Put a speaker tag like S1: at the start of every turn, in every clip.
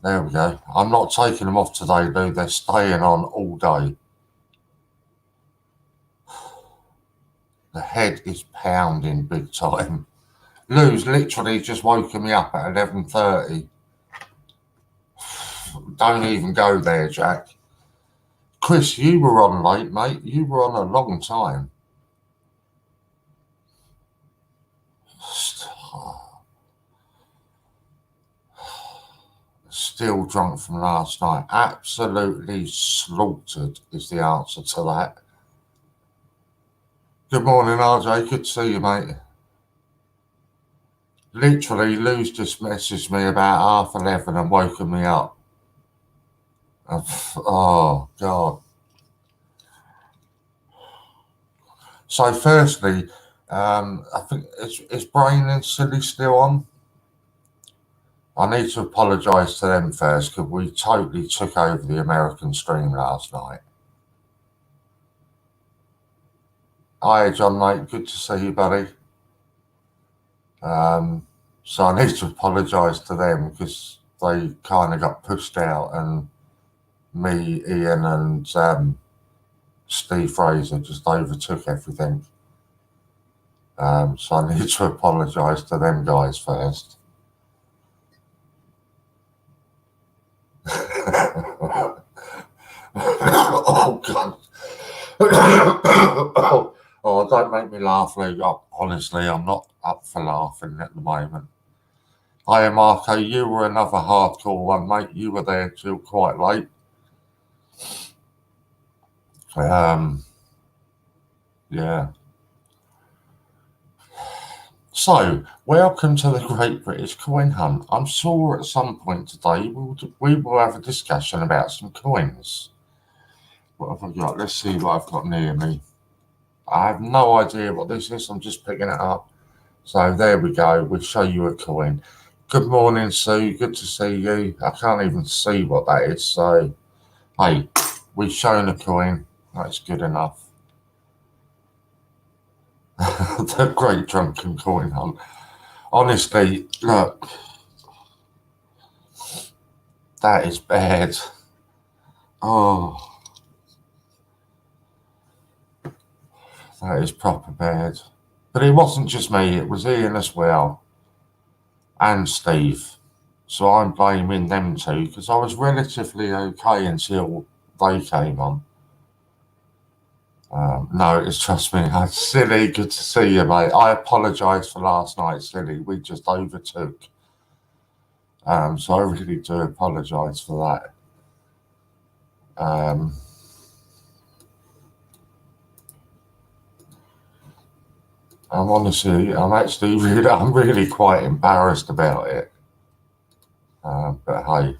S1: There we go. I'm not taking them off today, Lou. They're staying on all day. The head is pounding big time. Lou's literally just woken me up at 11:30. Don't even go there, Jack. Chris, you were on late, mate. You were on a long time. Still drunk from last night. Absolutely slaughtered is the answer to that. Good morning, RJ. Good to see you, mate. Literally, Lou's just messaged me about 11:30 and woken me up. Oh, God. So, firstly, I think is Brain and Silly still on? I need to apologise to them first because we totally took over the American stream last night. Hi, John, mate. Good to see you, buddy. So I need to apologise to them because they kind of got pushed out, and me, Ian, and Steve Fraser just overtook everything. So I need to apologise to them guys first. Oh, God. Oh, don't make me laugh, Luke. Honestly, I'm not up for laughing at the moment. Hi, Marco. You were another hardcore one, mate. You were there till quite late. Yeah. So, welcome to the Great British Coin Hunt. I'm sure at some point today we will have a discussion about some coins. What have I got? Let's see what I've got near me. I have no idea what this is. I'm just picking it up. So there we go. We'll show you a coin. Good morning, Sue. Good to see you. I can't even see what that is. So, hey, we've shown a coin. That's good enough. The Great Drunken Coin Hunt. Honestly, look, that is bad. Oh, that is proper bad. But it wasn't just me, it was Ian as well. And Steve. So I'm blaming them two because I was relatively okay until they came on. No, it's trust me. Silly, good to see you, mate. I apologise for last night, Silly. We just overtook. So I really do apologise for that. I'm really quite embarrassed about it. But hey,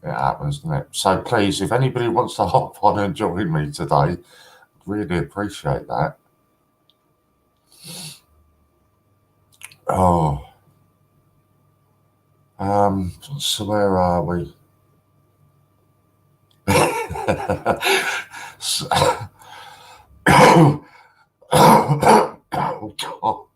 S1: it happens, doesn't it? So please, if anybody wants to hop on and join me today, I'd really appreciate that. Oh, so where are we? Oh, God.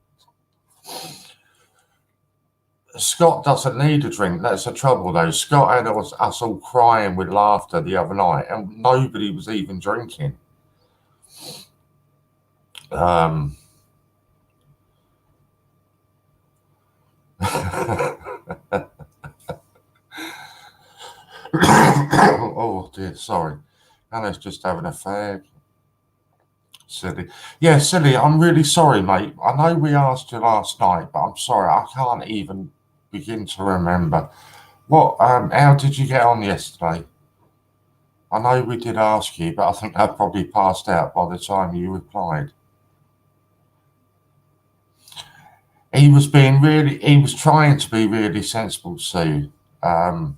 S1: Scott doesn't need a drink. That's the trouble, though. Scott had us all crying with laughter the other night, and nobody was even drinking. Oh dear, sorry. Anna's just having a fag. Silly. Yeah, Silly, I'm really sorry, mate. I know we asked you last night, but I'm sorry, I can't even begin to remember. How did you get on yesterday? I know we did ask you, but I think I probably passed out by the time you replied. He was trying to be really sensible, Sue. I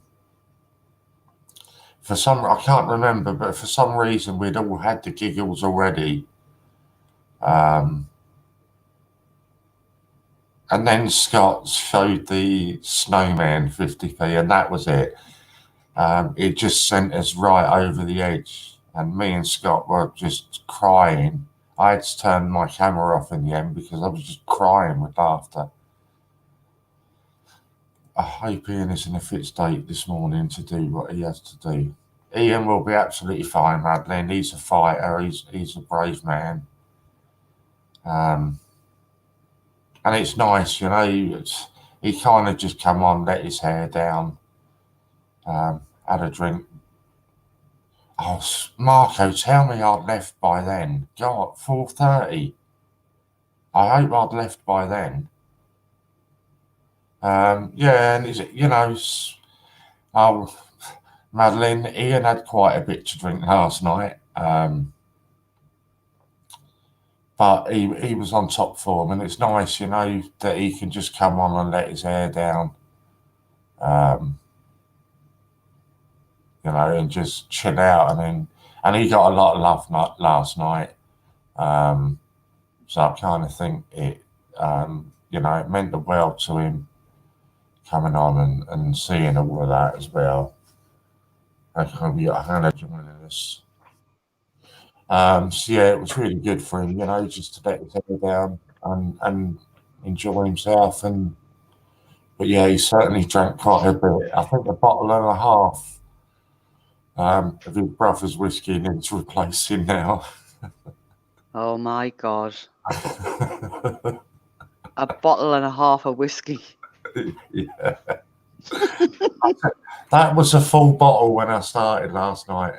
S1: can't remember, but for some reason we'd all had the giggles already. And then Scott showed the snowman 50p, and that was it. It just sent us right over the edge, and me and Scott were just crying. I had to turn my camera off in the end because I was just crying with laughter. I hope Ian is in a fit state this morning to do what he has to do. Ian will be absolutely fine, Madeline. He's a fighter. He's a brave man. And it's nice, you know. He kind of just come on, let his hair down, had a drink. Oh, Marco, tell me I'd left by then. God, 4:30. I hope I'd left by then. Yeah, and you know, Madeline, Ian had quite a bit to drink last night, but he was on top form, and it's nice, you know, that he can just come on and let his hair down, you know, and just chill out, and he got a lot of love last night, so I kind of think it, you know, it meant the world to him coming on and seeing all of that as well. I kind of joining us. So yeah, it was really good for him, you know, just to let his head down and enjoy himself. But yeah, he certainly drank quite a bit. I think a bottle and a half of his brother's whiskey needs replacing now.
S2: Oh my God. A bottle and a half of whiskey.
S1: Yeah. That was a full bottle when I started last night.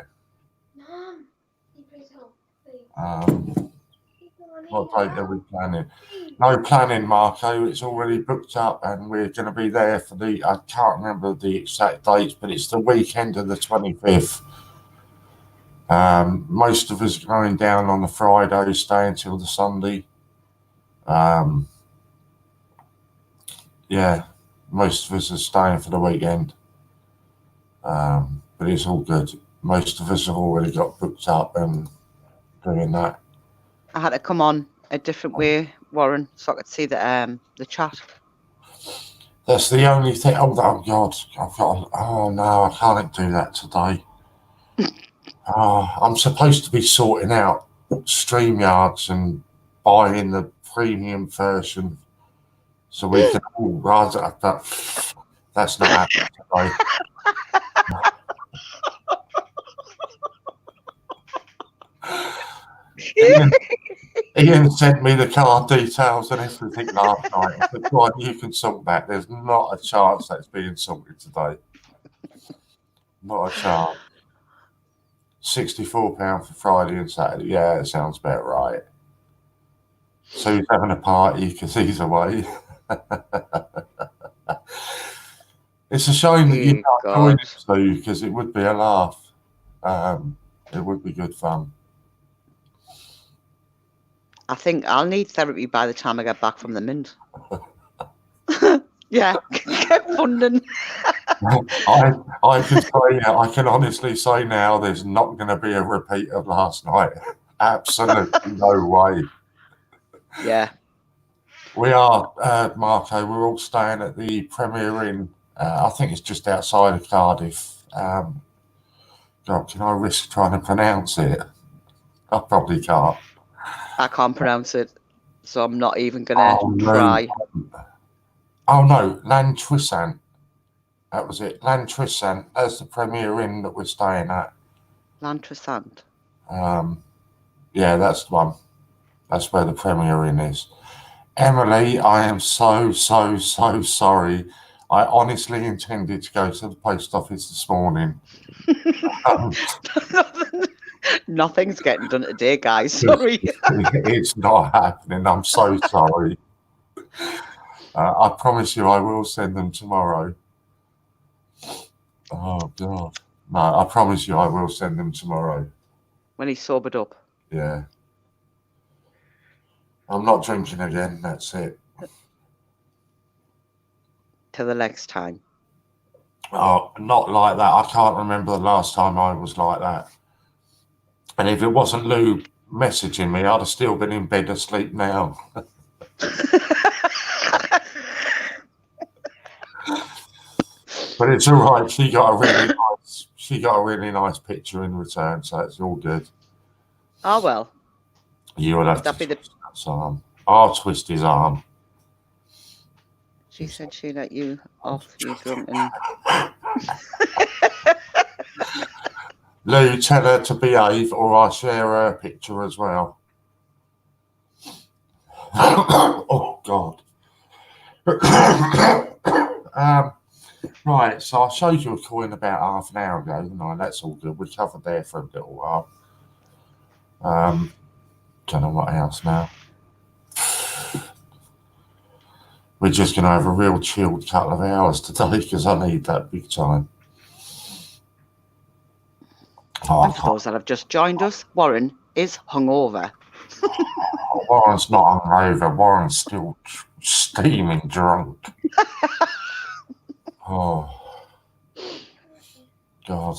S1: What date are we planning? No planning, Marco. It's already booked up, and we're going to be there for I can't remember the exact dates, but it's the weekend of the 25th. Most of us are going down on the Friday, stay until the Sunday. Yeah, most of us are staying for the weekend. But it's all good. Most of us have already got booked up and doing that.
S2: I had to come on a different way, Warren, so I could see the chat.
S1: That's the only thing. Oh God, oh no, I can't do that today. I'm supposed to be sorting out StreamYards and buying the premium version so we can all rather. But that's not happening today. Ian sent me the card details and everything last night. I said, "Go on, you can sort that. There's not a chance that's being sorted today. Not a chance. £64 for Friday and Saturday. Yeah, it sounds about right. So he's having a party because he's away. It's a shame that you can't join us, though, because it would be a laugh. It would be good fun.
S2: I think I'll need therapy by the time I get back from the Mint. Yeah, get funding.
S1: I can say, I can honestly say now, there's not going to be a repeat of last night. Absolutely no way.
S2: Yeah.
S1: We are, Marco, we're all staying at the Premier Inn. I think it's just outside of Cardiff. God, can I risk trying to pronounce it? I probably can't.
S2: I can't pronounce it, so I'm not even going to try.
S1: Oh, no, Lantrisant. That was it. Lantrisant. That's the Premier Inn that we're staying at.
S2: Lantrisant.
S1: Yeah, that's the one. That's where the Premier Inn is. Emily, I am so sorry. I honestly intended to go to the post office this morning.
S2: Nothing's getting done today, guys. Sorry.
S1: It's not happening. I'm so sorry. I promise you I will send them tomorrow. Oh, God. No, I promise you I will send them tomorrow.
S2: When he's sobered up.
S1: Yeah. I'm not drinking again. That's it.
S2: Till the next time.
S1: Oh, not like that. I can't remember the last time I was like that. And if it wasn't Lou messaging me, I'd have still been in bed asleep now. But it's all right. She got a really nice picture in return, so it's all good.
S2: Oh well.
S1: You will have to twist his arm. I'll twist his arm.
S2: She said she let you off, you drunken.
S1: Lou, tell her to behave or I'll share her picture as well. Oh, God. Right, so I showed you a coin about half an hour ago, didn't I? That's all good. We covered there for a little while. Don't know what else now. We're just going to have a real chilled couple of hours today because I need that big time. Oh,
S2: And for those that have just joined us, Warren is hungover.
S1: Warren's not hungover. Warren's still steaming drunk. Oh, God.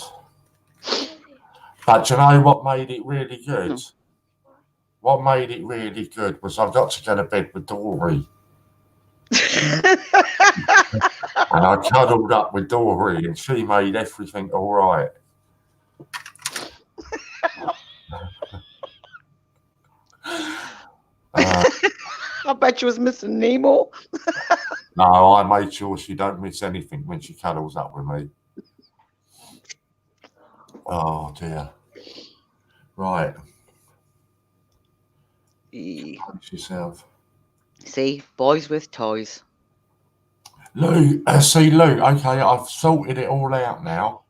S1: But you know what made it really good?
S2: No.
S1: What made it really good was I got to go to bed with Dory. And I cuddled up with Dory and she made everything all right.
S2: I bet you was missing Nemo.
S1: No, I made sure she don't miss anything when she cuddles up with me. Oh, dear. Right. Fix yourself.
S2: See, boys with toys.
S1: Lou, see, Lou, okay, I've sorted it all out now.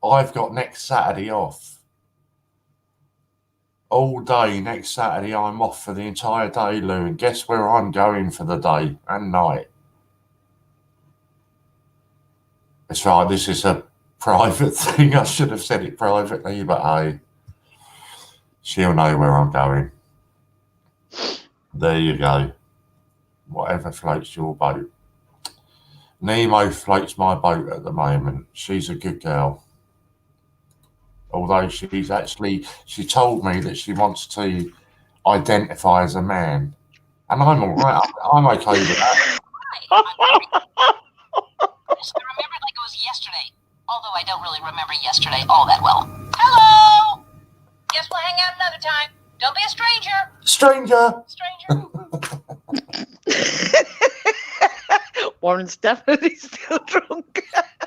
S1: I've got next Saturday off. All day next Saturday, I'm off for the entire day, Lou. And guess where I'm going for the day and night? It's right, this is a private thing. I should have said it privately, but hey, she'll know where I'm going. There you go. Whatever floats your boat. Nemo floats my boat at the moment. She's a good girl. Although she told me that she wants to identify as a man. And I'm all right. I'm okay with that.
S3: I remember it like it was yesterday. Although I don't really remember yesterday all that well. Hello! Guess we'll hang out another time. Don't be a stranger.
S1: Stranger!
S2: Warren's definitely still drunk.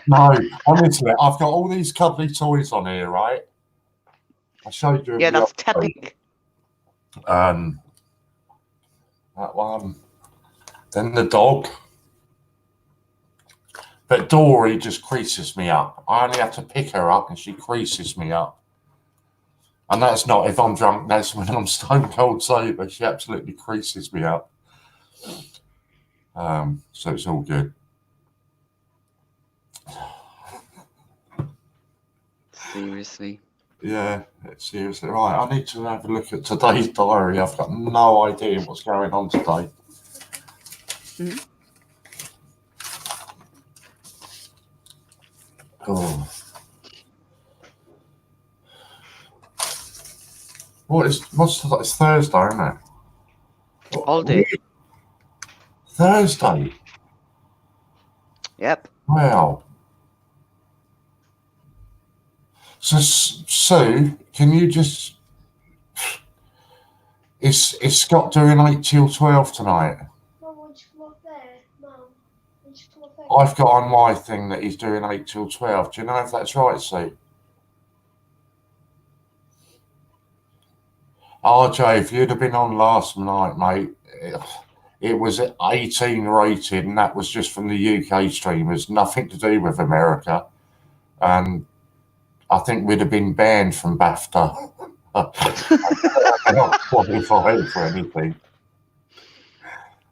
S1: No, honestly, I've got all these cuddly toys on here, right? I showed you.
S2: Yeah, that's Tepic.
S1: That one. Then the dog. But Dory just creases me up. I only have to pick her up and she creases me up. And that's not if I'm drunk, that's when I'm stone cold sober. She absolutely creases me up. So it's all good.
S2: Seriously.
S1: Yeah, seriously. Right, I need to have a look at today's diary. I've got no idea what's going on today.
S2: Mm-hmm.
S1: Oh. What's today? It's Thursday, isn't it?
S2: All day.
S1: Thursday.
S2: Yep.
S1: Wow. So, Sue, can you just... Is Scott doing 8 till 12 tonight?
S4: Mum, won't you come up there? Mum, won't you come up there?
S1: I've got on my thing that he's doing 8 till 12. Do you know if that's right, Sue? RJ, if you'd have been on last night, mate, it was 18 rated, and that was just from the UK streamers, nothing to do with America. And I think we'd have been banned from BAFTA. I'm not qualified for anything.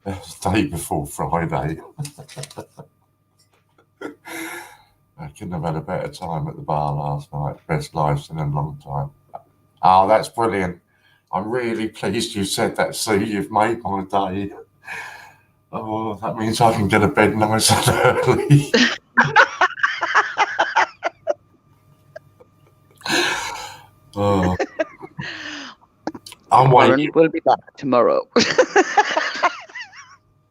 S1: It was the day before Friday. I couldn't have had a better time at the bar last night. Best lives in a long time. Oh, that's brilliant. I'm really pleased you said that, Sue. You've made my day. Oh, that means I can get to bed nice and early. Oh. I'm
S2: Warren
S1: waiting.
S2: will be back tomorrow.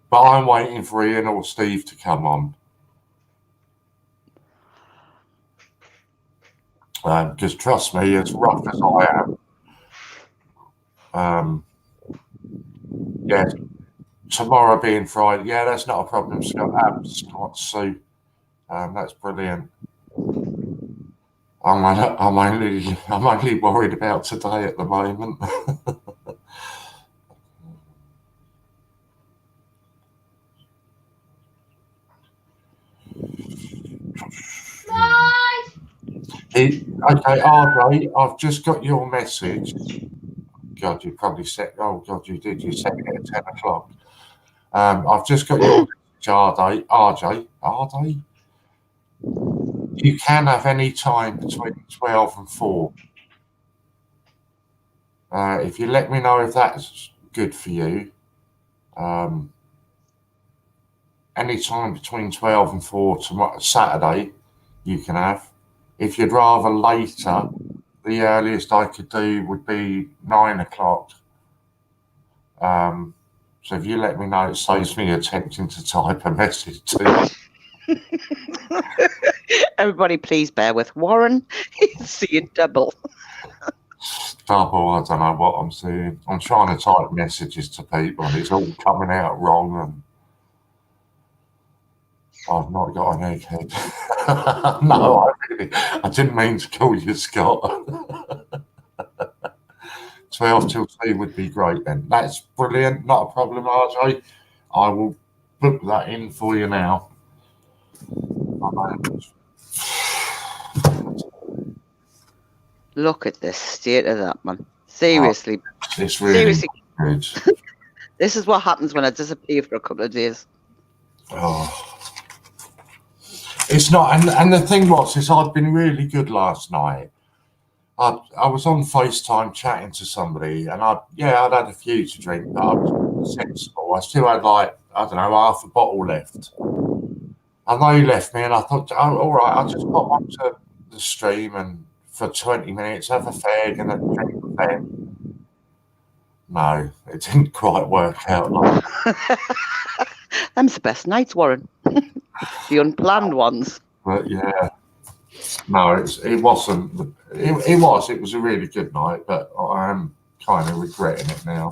S1: But I'm waiting for Ian or Steve to come on. Because trust me, as rough as I am, yes, tomorrow being Friday. Yeah, that's not a problem, Scott Sue. That's brilliant. I'm only worried about today at the moment. Okay, RJ, I've just got your message. God, you probably said, oh God, you did. You sent it at 10 o'clock. I've just got your message, RJ. You can have any time between 12 and 4. If you let me know if that's good for you, any time between 12 and 4 tomorrow, Saturday, you can have. If you'd rather later, the earliest I could do would be 9 o'clock. So if you let me know, it saves me attempting to type a message to you.
S2: Everybody, please bear with Warren. He's seeing double.
S1: Double, I don't know what I'm seeing. I'm trying to type messages to people and it's all coming out wrong and I've not got an egghead. No, I didn't mean to call you Scott. 12 till 2 would be great then. That's brilliant. Not a problem, RJ. I will book that in for you now.
S2: Look at the state of that, man. Seriously.
S1: It's really good.
S2: This is what happens when I disappear for a couple of days.
S1: Oh. It's not, and the thing was, is I'd been really good last night. I was on FaceTime chatting to somebody, and I'd had a few to drink, but I was sensible. I still had like, I don't know, half a bottle left. And they left me, and I thought, oh, all right, I'll just pop onto the stream and for 20 minutes have a fag and a drink with them. No, it didn't quite work out like that.
S2: Them's the best nights, Warren. The unplanned ones.
S1: But yeah, no, it wasn't. It was a really good night, but I am kind of regretting it now.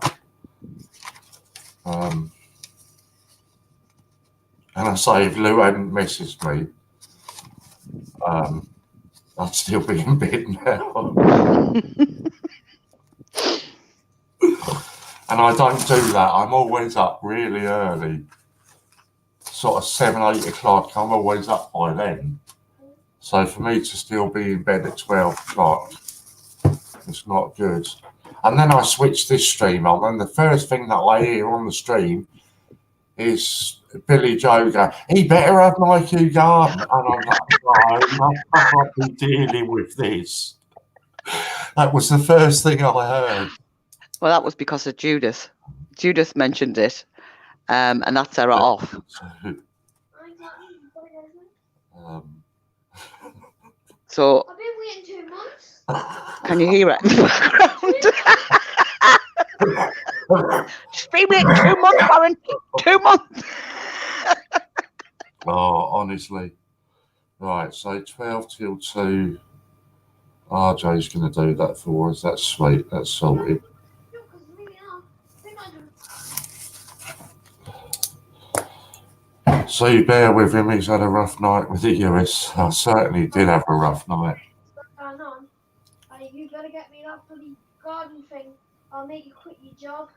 S1: And I say, if Lou hadn't messaged me, I'd still be in bed now. And I don't do that. I'm always up really early, sort of 7, 8 o'clock. I'm always up by then. So for me to still be in bed at 12 o'clock, it's not good. And then I switch this stream on, and the first thing that I hear on the stream is Billy Joe go, he better have Nike Garden. And I'm like, no, I can't be dealing with this. That was the first thing I heard.
S2: Well, that was because of Judith. Judith mentioned it, and that set her off. So,
S4: I've been waiting 2 months.
S2: can you hear it in the background? She's been waiting 2 months, Warren. 2 months.
S1: Oh, honestly. Right, so 12 till 2. RJ's going to do that for us. That's sweet. That's sorted. So you bear with him. He's had a rough night with the US. I certainly did have a rough night.
S4: You better get me that bloody garden thing. I'll make you quit your job.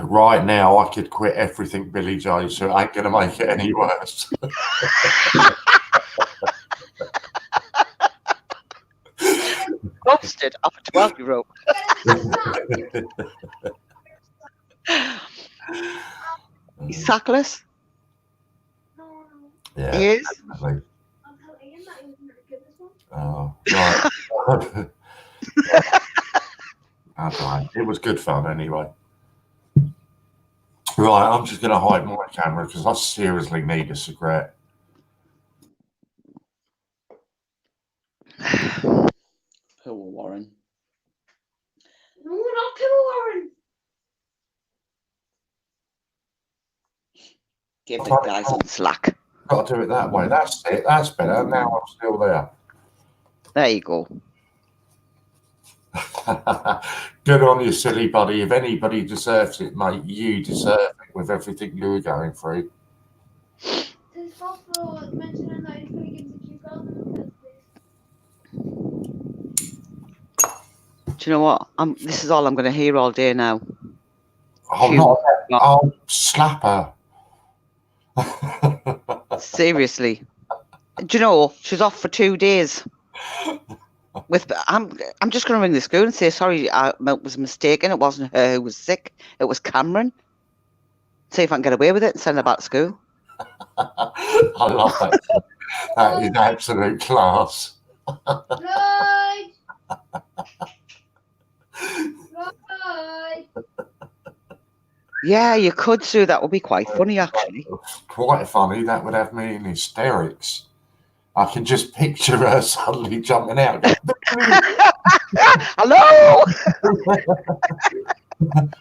S1: Right now, I could quit everything, Billy Joe, so it ain't going to make it any worse.
S2: Roasted off a 12-year-old. He's sackless.
S4: No.
S1: Yeah,
S2: He is.
S1: definitely.
S4: I'll tell Ian that he was really good this one.
S1: Oh, right. Okay. It was good fun anyway. Right, I'm just going to hide my camera because I seriously need a cigarette.
S2: Poor Warren.
S4: No, not Pill Warren.
S2: Give the guy some slack.
S1: Got to do it that way. That's it. That's better. Now I'm still there.
S2: There you go.
S1: Good on you, silly buddy. If anybody deserves it, mate, you deserve it with everything you were going through.
S4: This Buffalo mentioned that he's going to give the cue card because
S2: Do you know what? This is all I'm going to hear all day now.
S1: Oh,
S2: Cute.
S1: I'll slap her.
S2: Seriously. Do you know, she's off for 2 days. I'm just going to ring the school and say, sorry, I was mistaken. It wasn't her who was sick. It was Cameron. See if I can get away with it and send her back to school.
S1: I love that. That is absolute class.
S4: right. Right.
S2: Yeah, you could, Sue. That would be quite funny, actually.
S1: Quite funny. That would have me in hysterics. I can just picture her suddenly jumping out.
S2: Hello!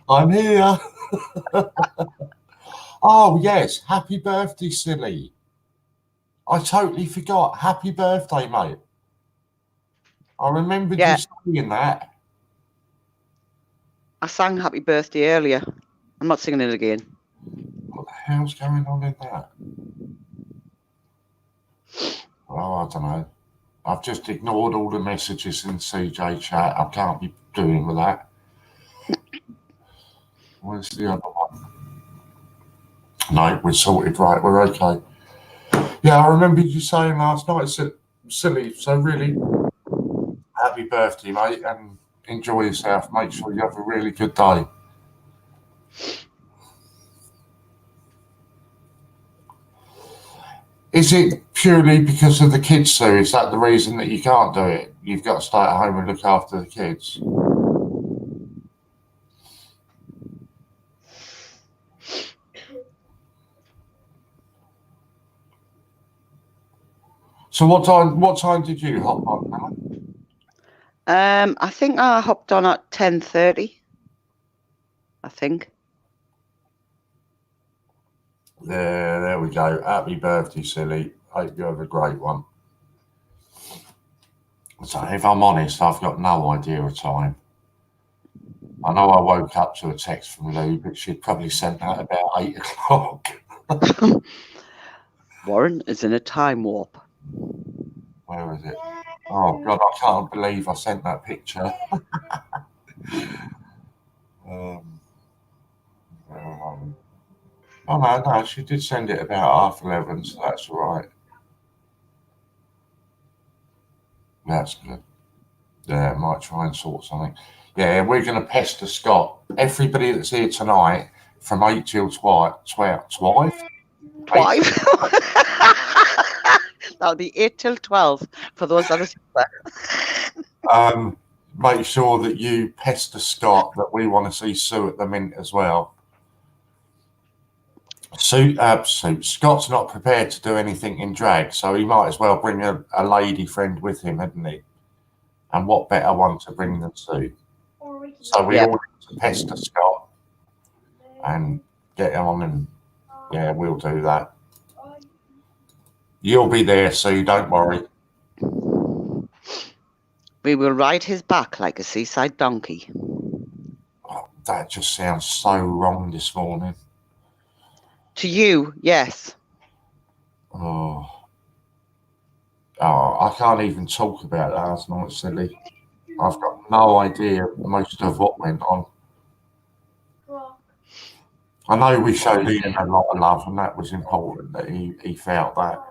S1: I'm here. Oh, yes. Happy birthday, silly. I totally forgot. Happy birthday, mate. I remembered you saying that.
S2: I sang Happy Birthday earlier. I'm not singing it again.
S1: What the hell's going on in that? Oh, I don't know. I've just ignored all the messages in CJ chat. I can't be doing with that. Where's the other one? No, we're sorted, right? We're okay. Yeah, I remember you saying last night, silly. So really, happy birthday, mate, and enjoy yourself. Make sure you have a really good day. Is it purely because of the kids, Sue? Is that the reason that you can't do it? You've got to stay at home and look after the kids. So what time did you hop on, Hannah?
S2: I think I hopped on at 10:30. I think.
S1: There we go. Happy birthday, silly. Hope you have a great one. So if I'm honest, I've got no idea of time. I know I woke up to a text from Lou, but she'd probably sent that about 8 o'clock.
S2: Warren is in a time warp.
S1: Where is it? Oh, God, I can't believe I sent that picture. Oh, no, she did send it about 11:30, so that's all right. That's good. Yeah, I might try and sort something. Yeah, we're going to pester Scott. Everybody that's here tonight from 8 till 12.
S2: That'll be 8 till 12 for those that are
S1: make sure that you pester Scott that we want to see Sue at the Mint as well. Scott's not prepared to do anything in drag, so he might as well bring a lady friend with him, hadn't he? And what better one to bring than Sue? So we all need to pester Scott and get on, and yeah, we'll do that. You'll be there, Sue, don't worry.
S2: We will ride his back like a seaside donkey.
S1: Oh, that just sounds so wrong this morning.
S2: To you, yes.
S1: Oh, I can't even talk about that last night, silly. I've got no idea most of what went on. I know we showed Ian a lot of love, and that was important that he felt that.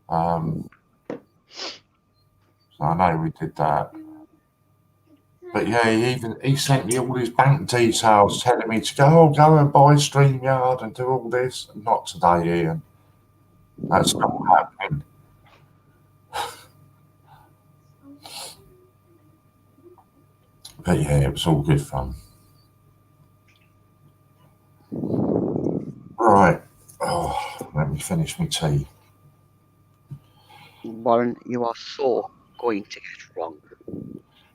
S1: So I know we did that. But yeah, he sent me all his bank details telling me to go and buy StreamYard and do all this. Not today, Ian. That's not happening. But yeah, it was all good fun. Right. Oh, let me finish my tea.
S2: Warren, you are so going to get wrong.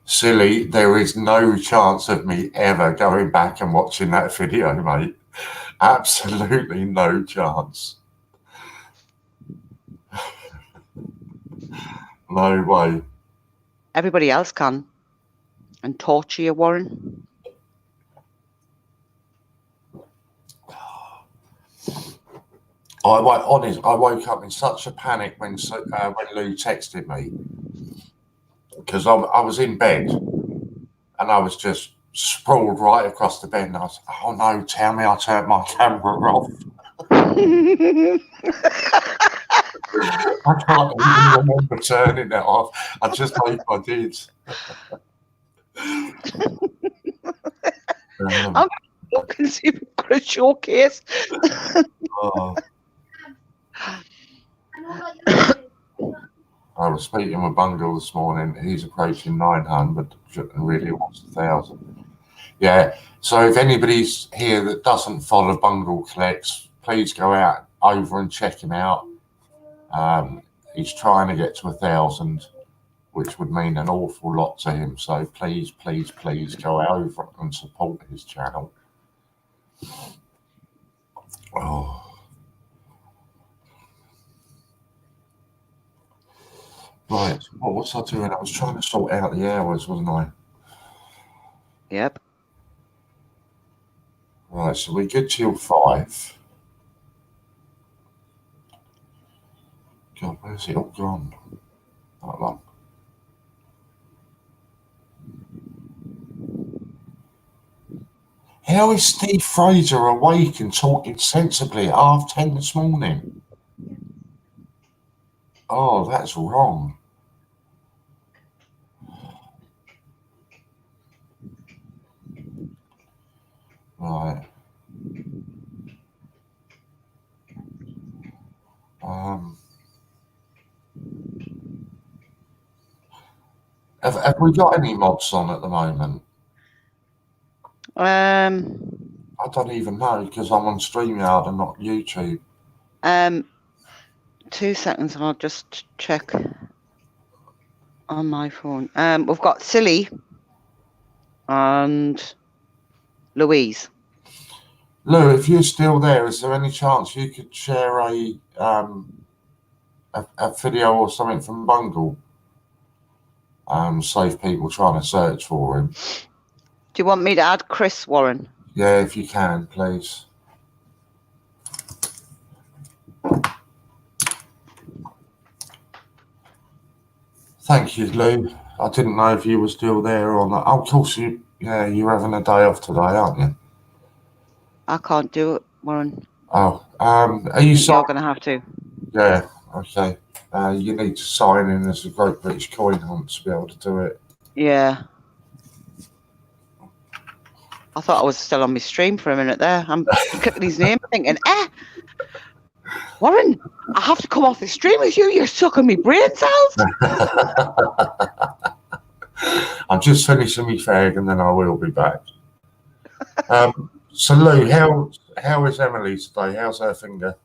S1: Silly, there is no chance of me ever going back and watching that video, mate. Absolutely no chance. No way.
S2: Everybody else can. and torture you, Warren.
S1: I woke up in such a panic when Lou texted me, because I was in bed and I was just sprawled right across the bed, and I was, oh no, tell me I turned my camera off. I can't even remember turning it off. I just hope I did.
S2: I'm looking to see if we've got a showcase.
S1: Oh,
S4: And all that you
S1: I was speaking with Bungle this morning. He's approaching 900 and really wants 1,000. Yeah. So if anybody's here that doesn't follow Bungle Collects, please go out over and check him out. He's trying to get to 1,000, which would mean an awful lot to him. So please, please, please go over and support his channel. Oh. Right, what was I doing? I was trying to sort out the hours, wasn't I?
S2: Yep.
S1: Right, so we get till 5. God, where's it all gone? That long. How is Steve Fraser awake and talking sensibly at 10:30 this morning? Oh, that's wrong. Right. Have we got any mods on at the moment? I don't even know, because I'm on StreamYard and not YouTube.
S2: 2 seconds, I'll just check on my phone. We've got Silly and Louise.
S1: Lou, if you're still there, is there any chance you could share a video or something from Bungle? Save people trying to search for him.
S2: Do you want me to add Chris, Warren?
S1: Yeah, if you can, please. Thank you, Lou. I didn't know if you were still there or not. Oh, of course, you're having a day off today, aren't you?
S2: I can't do it, Warren.
S1: Oh, are you
S2: You're going to have to.
S1: Yeah, okay. You need to sign in as a Great British Coin Hunt to be able to do it.
S2: Yeah. I thought I was still on my stream for a minute there. I'm clicking his name thinking, Warren, I have to come off the stream with you. You're sucking me brain cells.
S1: I'm just finishing my fag and then I will be back. So Lou, how is Emily today? How's her fingers?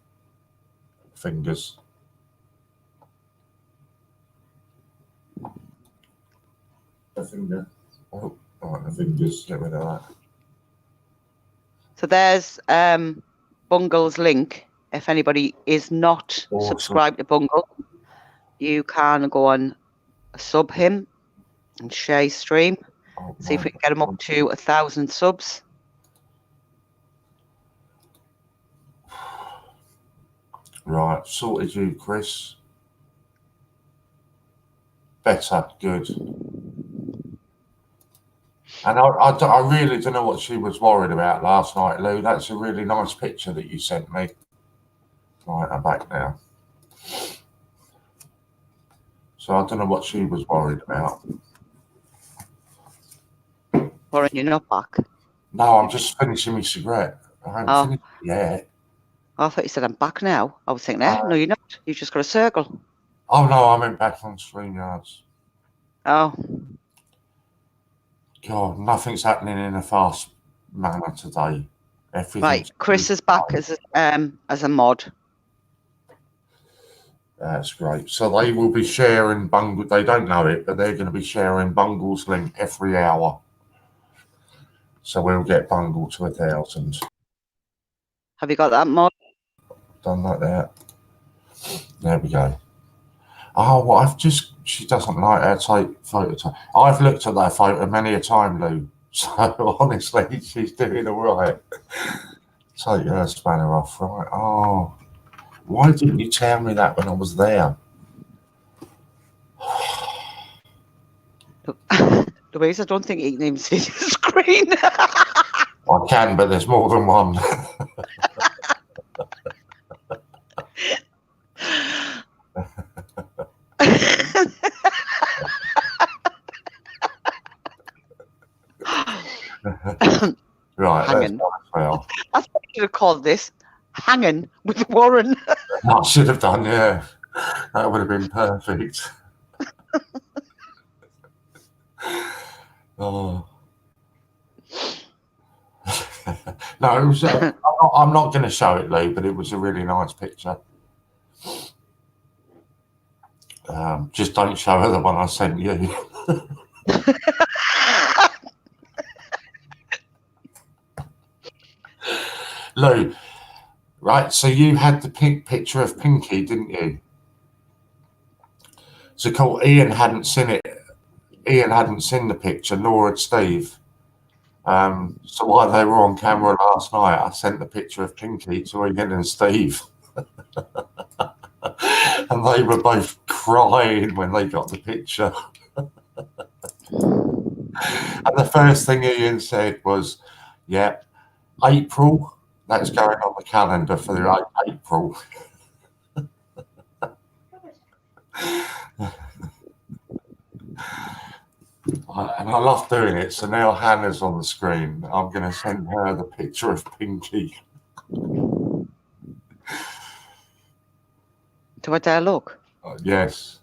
S1: Her finger. Oh, right, her fingers. Get rid of that.
S2: So there's Bungle's link. If anybody is not subscribed to Bungle, you can go on sub him and share his stream. See if we can get him up to 1,000 subs.
S1: Right, sorted you, Chris. Better, good. And I really don't know what she was worried about last night, Lou. That's a really nice picture that you sent me. Right, I'm back now. So I don't know what she was worried about.
S2: Warren, you're not back.
S1: No, I'm just finishing my cigarette. I haven't finished it yet.
S2: I thought you said I'm back now. I was thinking, no, you're not. You've just got a circle.
S1: Oh, no, I meant back on StreamYards.
S2: Oh.
S1: God, nothing's happening in a fast manner today.
S2: Right, Chris is back as a mod.
S1: That's great. So they will be sharing Bungle. They don't know it, but they're going to be sharing Bungle's link every hour. So we'll get Bungle to 1,000.
S2: Have you got that mod?
S1: Done like that. There we go. Oh, well, she doesn't like her take photos. I've looked at that photo many a time, Lou. So honestly, she's doing all right. Take her spanner off, right? Oh, why didn't you tell me that when I was there?
S2: Louise, I don't think you can even see the screen.
S1: I can, but there's more than one. Right,
S2: Hanging.
S1: well.
S2: I thought you should have called this Hanging with Warren.
S1: I should have done, yeah. That would have been perfect. Oh. No, it was. I'm not going to show it, Lou, but it was a really nice picture. Just don't show her the one I sent you. Lou, right? So you had the pink picture of Pinky, didn't you? So cool. Ian hadn't seen it. Ian hadn't seen the picture, nor had Steve. So while they were on camera last night, I sent the picture of Pinky to Ian and Steve. And they were both crying when they got the picture. And the first thing Ian said was, yeah, April, that's going on the calendar for the April. And I love doing it. So now Hannah's on the screen. I'm going to send her the picture of Pinky.
S2: Do I dare look?
S1: Yes,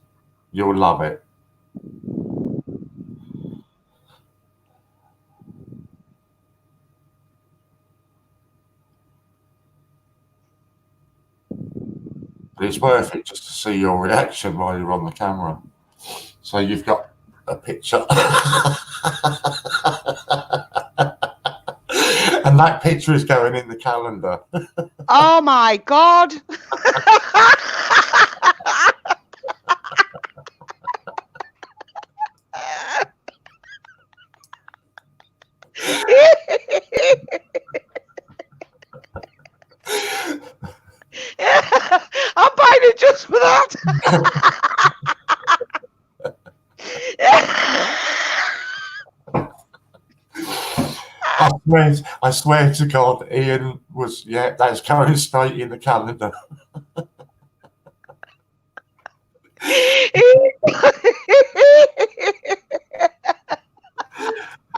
S1: you'll love it. But it's worth it just to see your reaction while you're on the camera. So you've got a picture. And that picture is going in the calendar.
S2: Oh my God. I'm buying it just for that.
S1: I swear to God, Ian was, yeah, that's going straight in the calendar.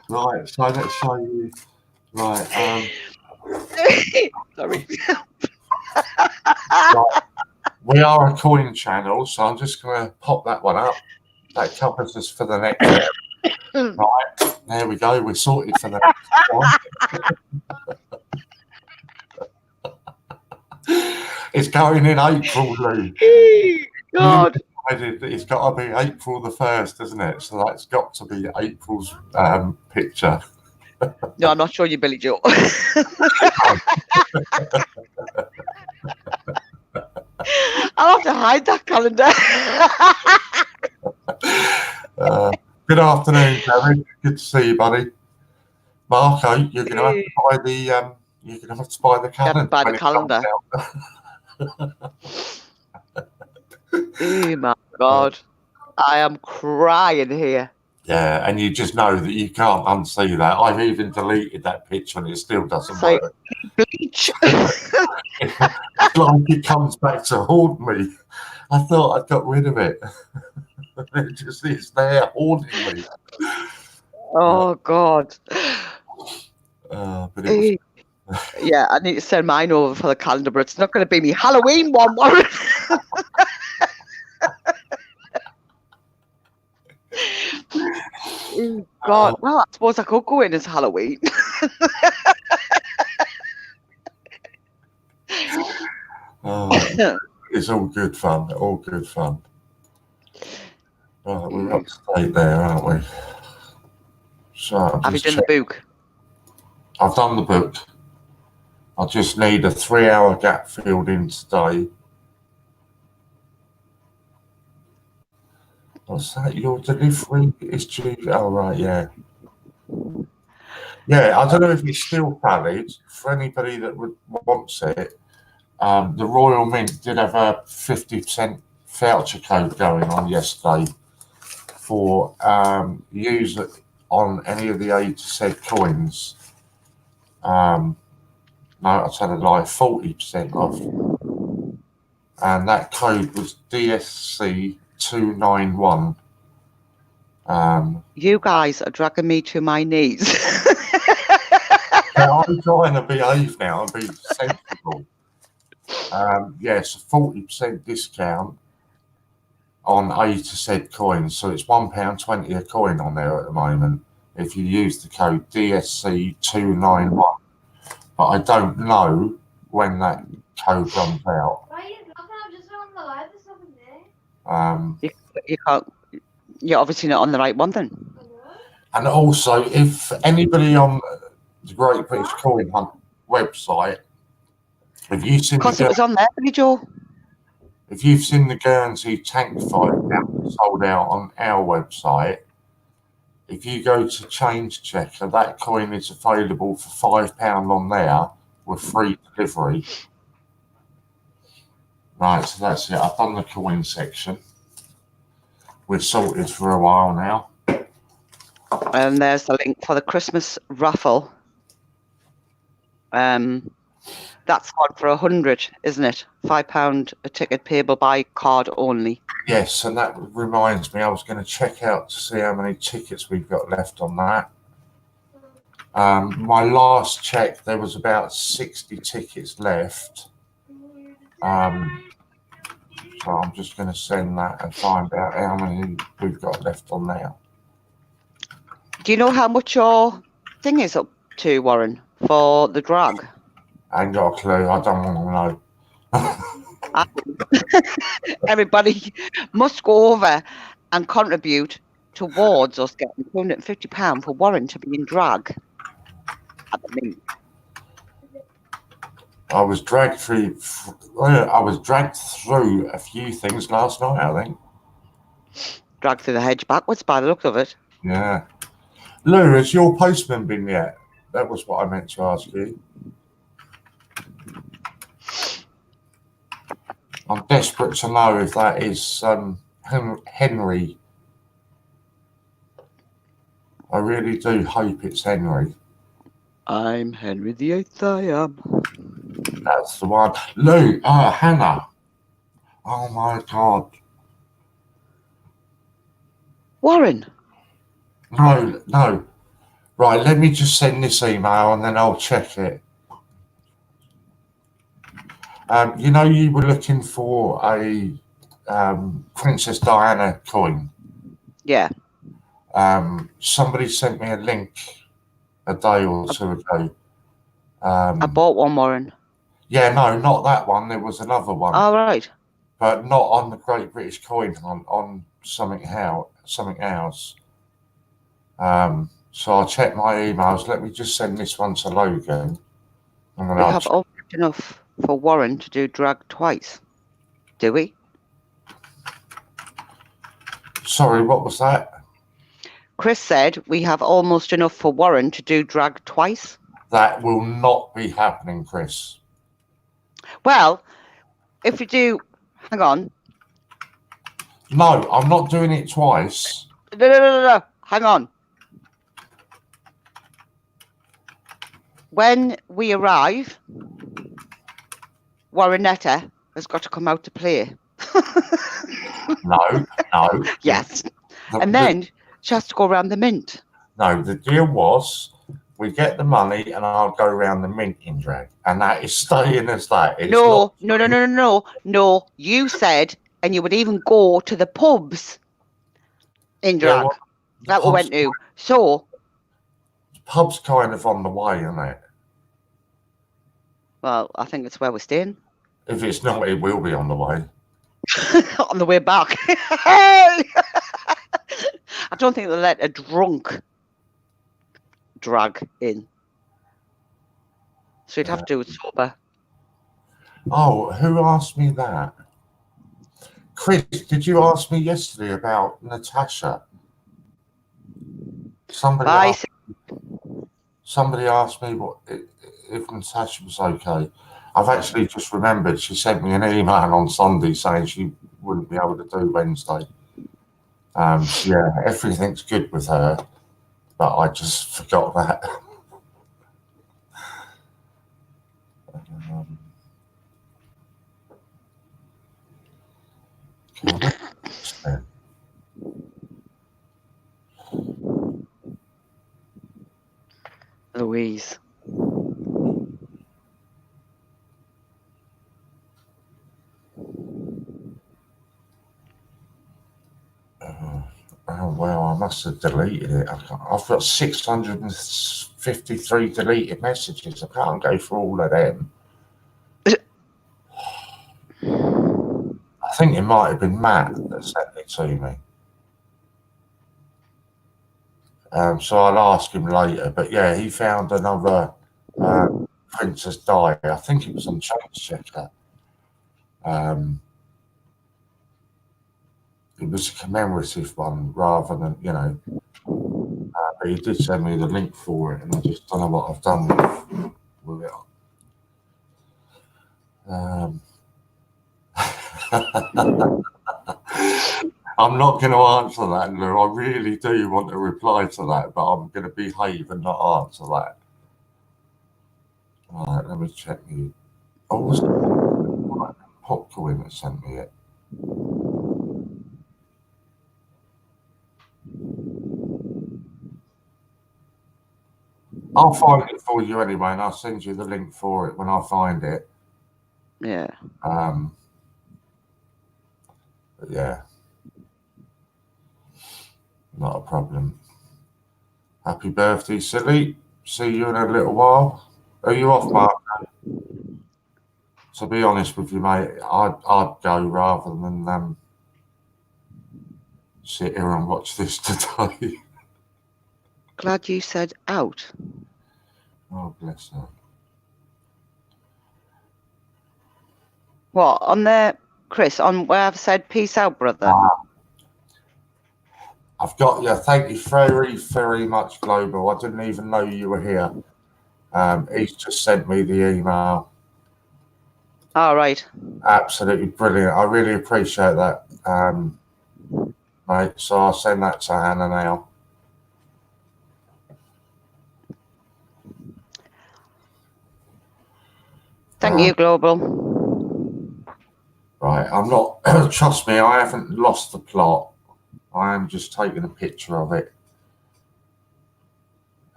S1: Right, so let's show you. Right,
S2: Sorry.
S1: right. We are a coin channel, so I'm just going to pop that one up. That covers us for the next one. Right, there we go. We're sorted for the next one. It's going in April, Lou.
S2: God.
S1: It's got to be April the 1st, isn't it? So that's got to be April's picture.
S2: No, I'm not showing you Billy Joe. I'll have to hide that calendar.
S1: Good afternoon, Gary. Good to see you, buddy. Marco, you're going to have to buy the you're going to have to buy the calendar.
S2: Buy the calendar. Oh my God, I am crying here.
S1: Yeah, and you just know that you can't unsee that. I've even deleted that picture and it still doesn't
S2: Like
S1: work.
S2: bleach.
S1: It's like it comes back to haunt me. I thought I'd got rid of it. It's there haunting me.
S2: Oh God.
S1: But it was...
S2: Yeah, I need to send mine over for the calendar, but it's not going to be me Halloween one, Warren. Oh, God. Well, I suppose I could go in as Halloween.
S1: It's all good fun. All good fun. Right, we're up to date there, aren't we? So
S2: have you done the book?
S1: I've done the book. I just need a 3-hour gap filled in today. What's that? Your delivery is due. Oh, right, yeah. Yeah, I don't know if it's still valid for anybody that wants it. The Royal Mint did have a 50% voucher code going on yesterday for use on any of the A to Z coins. No, I tell a lie, 40% off. And that code was DSC291.
S2: You guys are dragging me to my knees.
S1: I'm trying to behave now and be sensible. Yes, a 40% discount on A to Z coins. So it's £1.20 a coin on there at the moment if you use the code DSC291. But I don't know when that code runs out.
S4: Why are you laughing? I'm just on the live. There's nothing there.
S2: You can't. You're obviously not on the right one then.
S1: And also, if anybody on the Great British Coin Hunt website, if you've seen
S2: Because it was on there, Billy Joe.
S1: If you've seen the Guernsey Tank Fight sold out on our website, if you go to Change Checker, that coin is available for £5 on there with free delivery. Right, so that's it. I've done the coin section. We're sorted for a while now.
S2: And there's the link for the Christmas raffle. That's on for 100, isn't it? £5 a ticket payable by card only.
S1: Yes, and that reminds me, I was going to check out to see how many tickets we've got left on that. My last check, there was about 60 tickets left. So I'm just going to send that and find out how many we've got left on there.
S2: Do you know how much your thing is up to, Warren, for the drag?
S1: I ain't got a clue. I don't want to know.
S2: Everybody must go over and contribute towards us getting £250 for Warren to be in drag at the Mint.
S1: I was dragged through a few things last night, I think.
S2: Dragged through the hedge backwards by the look of it.
S1: Yeah. Lou, has your postman been yet? That was what I meant to ask you. I'm desperate to know if that is Henry. I really do hope it's Henry.
S2: I'm Henry VIII, I am.
S1: That's the one. Lou, Hannah. Oh my God.
S2: Warren.
S1: No. Right, let me just send this email and then I'll check it. You know, you were looking for a Princess Diana coin.
S2: Yeah.
S1: Somebody sent me a link a day or two ago.
S2: I bought one, Warren.
S1: Yeah, no, not that one. There was another one.
S2: All right.
S1: But not on the Great British Coin Hunt, on something else. So I'll check my emails. Let me just send this one to Logan. And then
S2: We have almost enough for Warren to do drag twice. Do we?
S1: Sorry, what was that?
S2: Chris said we have almost enough for Warren to do drag twice.
S1: That will not be happening, Chris.
S2: Well, if we do, hang on.
S1: No, I'm not doing it twice.
S2: No. Hang on. When we arrive, Warrenetta has got to come out to play.
S1: No.
S2: Yes. And then she has to go around the Mint.
S1: No, the deal was we get the money and I'll go around the Mint in drag. And that is staying as that. It's
S2: No. You said, and you would even go to the pubs in drag.
S1: Yeah, well,
S2: that we went to. So.
S1: The pub's kind of on the way, isn't it?
S2: Well, I think it's where we're staying.
S1: If it's not, it will be on the way.
S2: On the way back. I don't think they'll let a drunk drag in. So you'd have to do it sober.
S1: Oh, who asked me that? Chris, did you ask me yesterday about Natasha? Somebody
S2: Bye.
S1: asked, somebody asked me if Natasha was okay. I've actually just remembered she sent me an email on Sunday saying she wouldn't be able to do Wednesday. So yeah, everything's good with her, but I just forgot that. Okay, what's this then?
S2: Louise.
S1: Oh well, I must have deleted it. I've got 653 deleted messages. I can't go through all of them. I think it might have been Matt that sent it to me. So I'll ask him later. But yeah, he found another Princess Di. I think it was on Change Checker. It was a commemorative one rather than, but he did send me the link for it, and I just don't know what I've done with it. I'm not going to answer that, Lou. I really do want to reply to that, but I'm going to behave and not answer that. All right, let me check you. Oh, was it Popcorn that sent me it? I'll find it for you anyway, and I'll send you the link for it when I find it.
S2: Yeah.
S1: But yeah, not a problem. Happy birthday, silly. See you in a little while. Are you off, Mark? To be honest with you, mate, I'd go rather than sit here and watch this today.
S2: Glad you said out.
S1: Oh, bless her.
S2: What, on there, Chris, on where I've said peace out, brother?
S1: I've got you. Thank you very, very much, Global. I didn't even know you were here. He's just sent me the email.
S2: All right.
S1: Absolutely brilliant. I really appreciate that, mate. So I'll send that to Hannah now.
S2: Thank you, Global.
S1: Right, I'm not, trust me, I haven't lost the plot. I am just taking a picture of it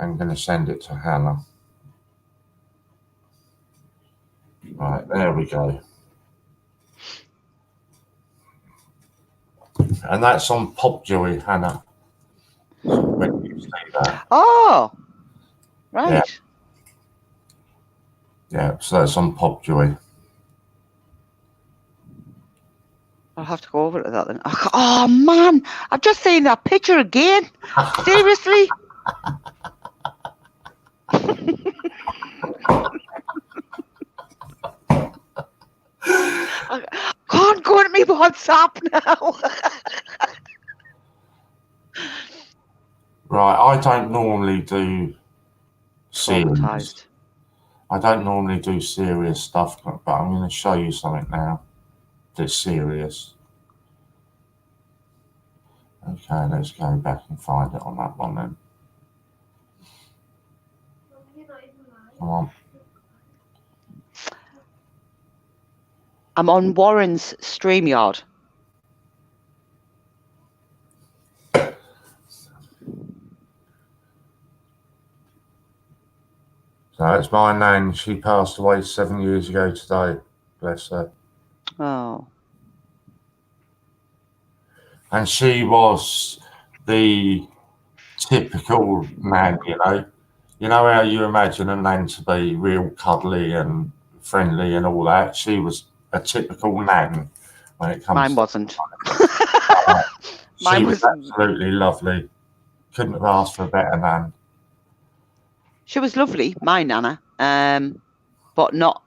S1: and going to send it to Hannah. Right, there we go. And that's on Popjoy, Hannah. So when you see that.
S2: Oh, right.
S1: Yeah, so that's on Popjoy.
S2: I'll have to go over to that then. Oh, man. I've just seen that picture again. Seriously? I can't go to me WhatsApp now.
S1: Right, I don't normally do serious.
S2: Traumatized.
S1: I don't normally do serious stuff, but I'm going to show you something now that's serious. Okay, let's go back and find it on that one then. Come on.
S2: I'm on Warren's StreamYard.
S1: So it's my nan. She passed away 7 years ago today. Bless her.
S2: Oh.
S1: And she was the typical nan, You know how you imagine a nan to be real cuddly and friendly and all that? She was a typical nan when it comes
S2: Mine
S1: to
S2: wasn't.
S1: She was absolutely lovely. Couldn't have asked for a better nan.
S2: She was lovely, my Nana, but not.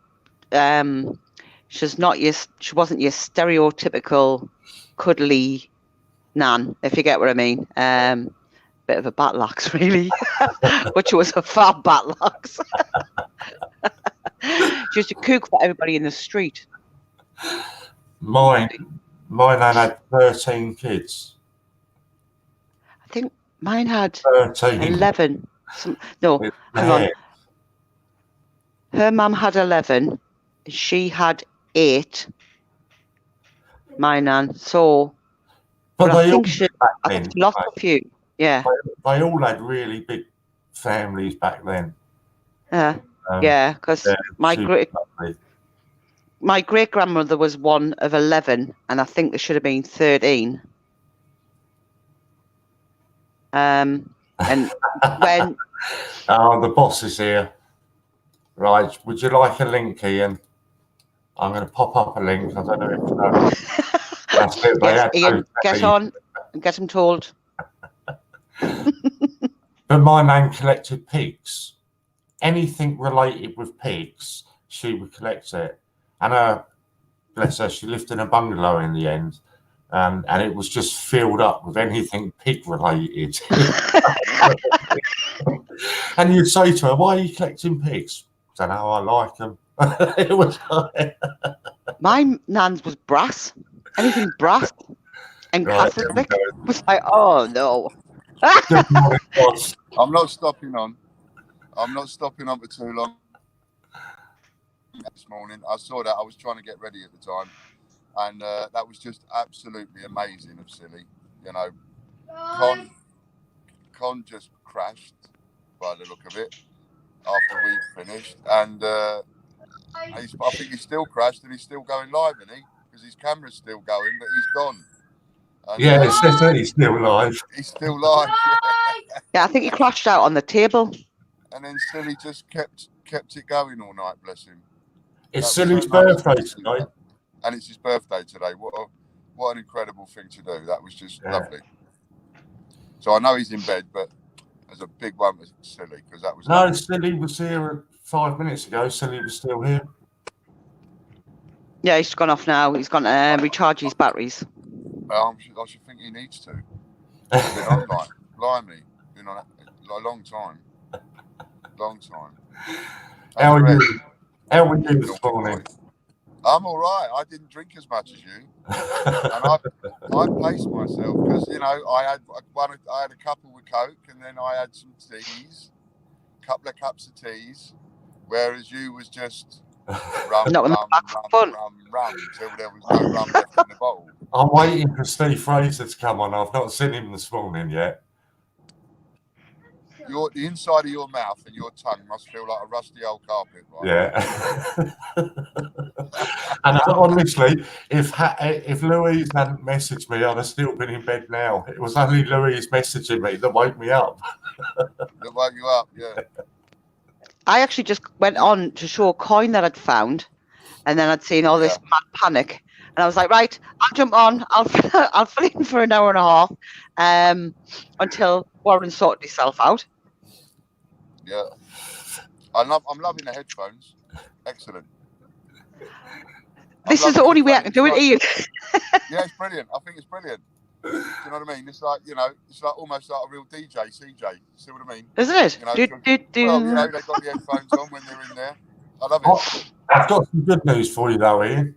S2: She wasn't your stereotypical cuddly nan, if you get what I mean. Bit of a batlax, really, but she was a fab batlax. She used to cook for everybody in the street.
S1: My nan had 13 kids.
S2: I think mine had
S1: 13.
S2: 11. Hang on. Her mum had 11. She had 8. My nan. So, but I think she lost a few. Yeah.
S1: They all had really big families back then.
S2: Yeah, because my great grandmother was one of 11, and I think there should have been 13. And when
S1: the boss is here, right? Would you like a link, Ian? I'm going to pop up a link. I don't know if you know. That's it.
S2: Yes, Ian, get on and get him told.
S1: But my nan collected pigs. Anything related with pigs, she would collect it. And bless her, she lived in a bungalow in the end. And it was just filled up with anything pig related. And you'd say to her, "Why are you collecting pigs?" "I don't know, I like them." It was like...
S2: My nan's was brass. Anything brass and Catholic was like, oh no.
S1: Good morning, boss.
S5: I'm not stopping on for too long. This morning, I saw that. I was trying to get ready at the time. And that was just absolutely amazing of Silly. You know, Con just crashed by the look of it after we finished. And I think he still crashed and he's still going live, isn't he? Because his camera's still going, but he's gone. And,
S1: yeah, it says that he's still live.
S5: He's still live.
S2: Yeah, I think he crashed out on the table.
S5: And then Silly just kept it going all night, bless him.
S1: It's Silly's birthday tonight.
S5: And it's his birthday today. What an incredible thing to do. That was just lovely. So I know he's in bed, but there's a big one with Silly because that was.
S1: No, lovely. Silly was here 5 minutes ago. Silly was still here.
S2: Yeah, he's gone off now. He's gone to recharge his batteries.
S5: I should think he needs to. He's been on like, blimey, been on a long time.
S1: How are you? How are you this morning?
S5: I'm all right. I didn't drink as much as you, and I paced myself because I had a couple with Coke, and then I had some teas, couple of cups of teas, whereas you was just rum until there was no rum left in the bottle.
S1: I'm waiting for Steve Fraser to come on. I've not seen him this morning yet.
S5: The inside of your mouth and your tongue must feel like a rusty old carpet, right?
S1: Yeah. And honestly, if Louise hadn't messaged me, I'd have still been in bed now. It was only Louise messaging me that woke me up.
S5: That woke you up, yeah.
S2: I actually just went on to show a coin that I'd found, and then I'd seen all this mad panic, and I was like, right, I'll jump on. I'll fill in for an hour and a half until Warren sorted himself out.
S5: Yeah, I'm loving the headphones. Excellent.
S2: This is the only way I can do it, Ian.
S5: Yeah, it's brilliant. I think it's brilliant. Do you know what I mean? It's like it's like almost like a real DJ, CJ. See what I mean?
S2: Isn't it?
S5: Well, they've got the headphones on when they're in there. I love it.
S1: I've got some good news for you, though, Ian.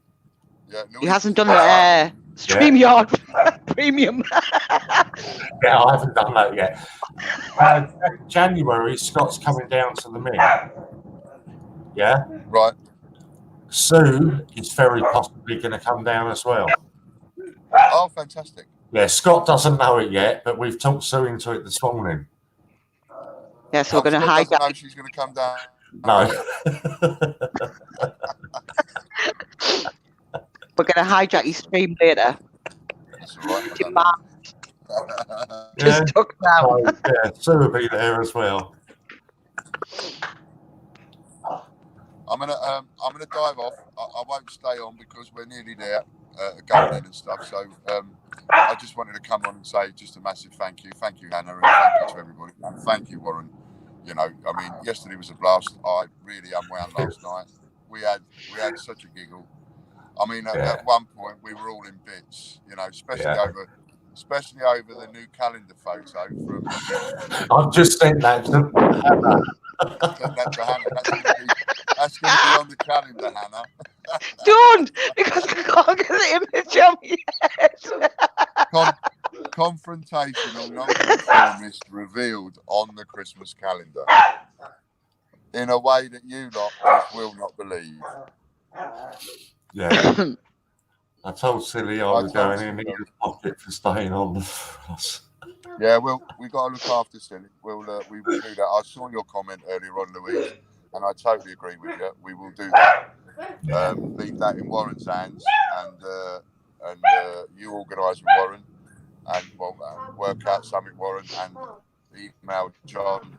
S5: Yeah,
S2: he hasn't done the StreamYard Premium.
S1: Yeah, I haven't done that yet. January, Scott's coming down to the Mint. Yeah?
S5: Right.
S1: Sue is very possibly going to come down as well.
S5: Oh, fantastic.
S1: Yeah, Scott doesn't know it yet, but we've talked Sue into it this morning.
S2: Yeah, so we're going to hijack.
S5: Know she's going to come down.
S1: No.
S2: We're going to hijack your stream later.
S5: That's all right.
S2: Just took now.
S1: So, yeah, Sue will be there as well.
S5: I'm gonna dive off. I won't stay on because we're nearly there, going in and stuff. So I just wanted to come on and say just a massive thank you, Hannah, and thank you to everybody, and thank you, Warren. You know, I mean, yesterday was a blast. I really unwound last night. We had such a giggle. I mean,
S1: Yeah.
S5: at one point we were all in bits, you know, especially
S1: Yeah.
S5: over the new calendar photo from.
S1: I've just sent that to
S5: Send that to Hannah. That's going to be on the calendar, Hannah.
S2: Don't, because I can't get the image on yet.
S5: Confrontational non-conformist revealed on the Christmas calendar in a way that you lot just will not believe.
S1: Yeah. I told Silly I was going in his pocket for staying on the bus.
S5: Yeah, we got to look after Silly. We will do that. I saw your comment earlier on, Louise, and I totally agree with you. We will do that.
S1: Yeah.
S5: Leave that in Warren's hands, and you organise with Warren, and work out something, Warren, and email John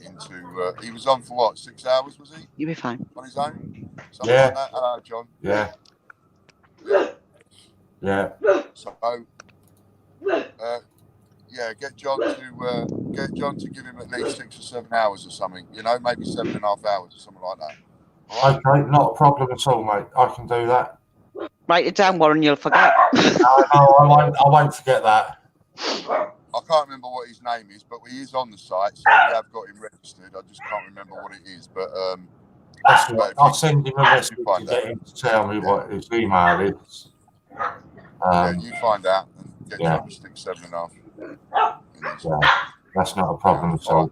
S5: into. He was on for what, 6 hours? Was he?
S2: You'll be fine.
S5: On his own? Something
S1: Yeah.
S5: like that. Hello, John.
S1: Yeah. Yeah.
S5: So, yeah, get John to give him at least 6 or 7 hours or something. You know, maybe 7.5 hours or something like that. All right?
S1: Okay, not a problem at all, mate. I can do that.
S2: Write it down, Warren, you'll forget.
S1: No, I won't forget that.
S5: I can't remember what his name is, but he is on the site, so we have got him registered. I just can't remember what it is, but
S1: That's right. I'll send him a message
S5: find
S1: to get him to tell me what his email is.
S5: yeah, you find out and get
S1: Yeah.
S5: John to stick 7.5.
S1: Yeah, that's not a problem at all.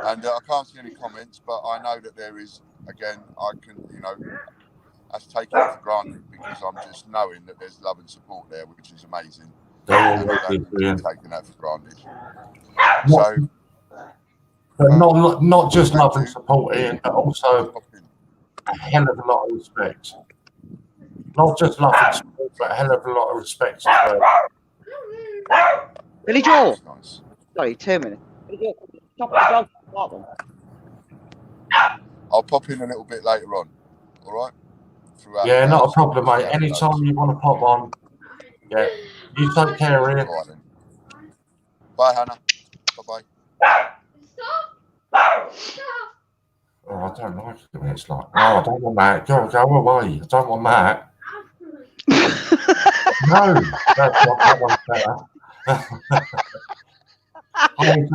S5: And I can't see any comments, but I know that there is. Again, I can, you know, that's taken it for granted because I'm just knowing that there's love and support there, which is amazing.
S1: They're
S5: And I
S1: always
S5: don't think
S1: brilliant.
S5: we're taking that for granted.
S1: What-
S5: So,
S1: But not just love and support, Ian, but also a hell of a lot of respect. Not just love and support, but a hell of a lot of respect as well.
S2: Billy Joe.
S5: that's nice.
S2: Sorry, 2 minutes. Billy Joe, stop the dog.
S5: I'll pop in a little bit later on. All right. Throughout
S1: Yeah,
S5: the
S1: not
S5: day,
S1: a problem,
S5: so
S1: mate. Anytime you want to pop on. Yeah. You take care, Ian.
S5: All right, then. Bye, Hannah. Bye-bye.
S1: Oh, I don't like it when it's like, no, I don't want that. Go away. I don't want that. No, that one's better.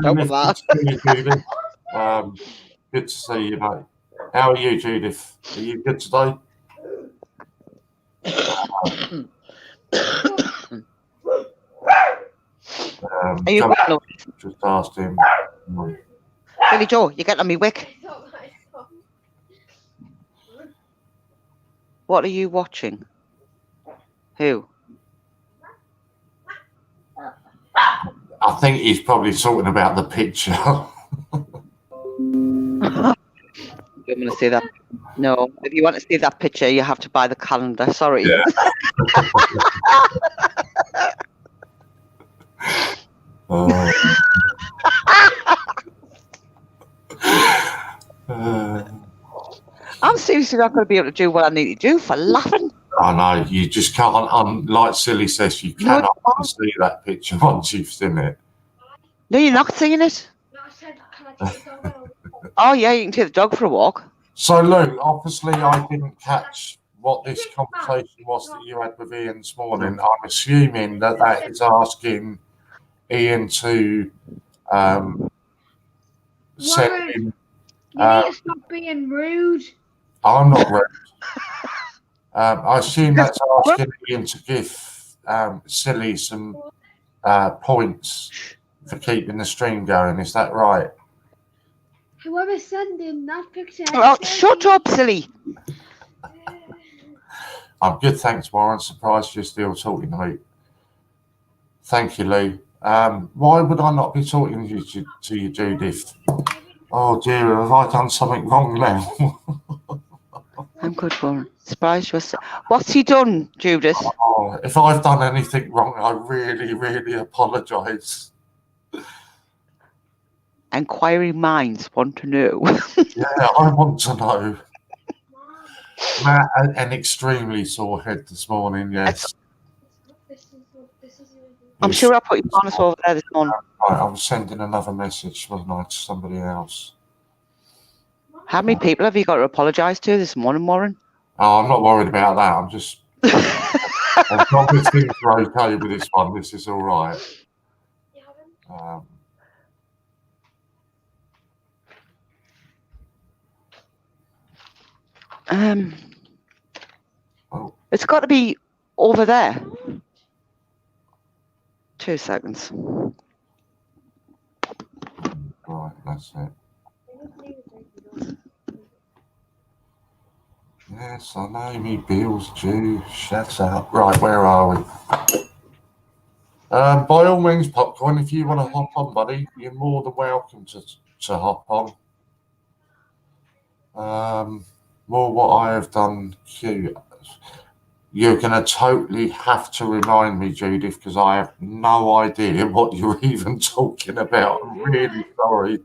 S2: Don't want that.
S1: Good to see you, mate. How are you, Judith? Are you good today?
S2: Are you well?
S1: Just asked him.
S2: Billy Joe, you getting on me wick? What are you watching? Who?
S1: I think he's probably talking about the picture.
S2: You want to see that? No. If you want to see that picture, you have to buy the calendar. Sorry.
S1: Yeah.
S2: I'm seriously not going to be able to do what I need to do for laughing.
S1: I know, you just can't, like Silly says, you cannot unsee that picture once you've seen it.
S2: No, you're not seeing it.
S4: No, I said, can I take the dog out?
S2: Oh, yeah, you can take the dog for a walk.
S1: So, Lou, obviously I didn't catch what this conversation was that you had with Ian this morning. I'm assuming that is asking Ian to send
S4: Warren,
S1: him.
S4: You need to stop being rude.
S1: I'm not rude. I assume that's asking Ian to give Silly some points for keeping the stream going. Is that right?
S4: Whoever's sending that picture.
S2: Oh, shut up, silly.
S1: I'm good, thanks, Warren. Surprised you're still talking to me. Thank you, Lou. Why would I not be talking to you, Judith? Oh dear, have I done something wrong now?
S2: I'm good, Warren. Surprised yourself. What's he done, Judith?
S1: Oh, if I've done anything wrong, I really, really apologise.
S2: Inquiring minds want to know.
S1: Yeah, I want to know. Matt, an extremely sore head this morning, yes.
S2: I'm sure I put your bonus over there this morning.
S1: Right, I was sending another message, wasn't I, to somebody else.
S2: How many people have you got to apologise to this morning, Warren?
S1: Oh, I'm not worried about that. I'm just, as long as things are okay with this one, this is all right.
S4: You haven't?
S1: Oh,
S2: It's got to be over there. 2 seconds.
S1: right, that's it. Yes, I know me bills due. Shut up. Right, where are we? By all means, Popcorn, if you want to hop on, buddy, you're more than welcome to hop on. More what I have done, Q. You're going to totally have to remind me, Judith, because I have no idea what you're even talking about. I'm really sorry.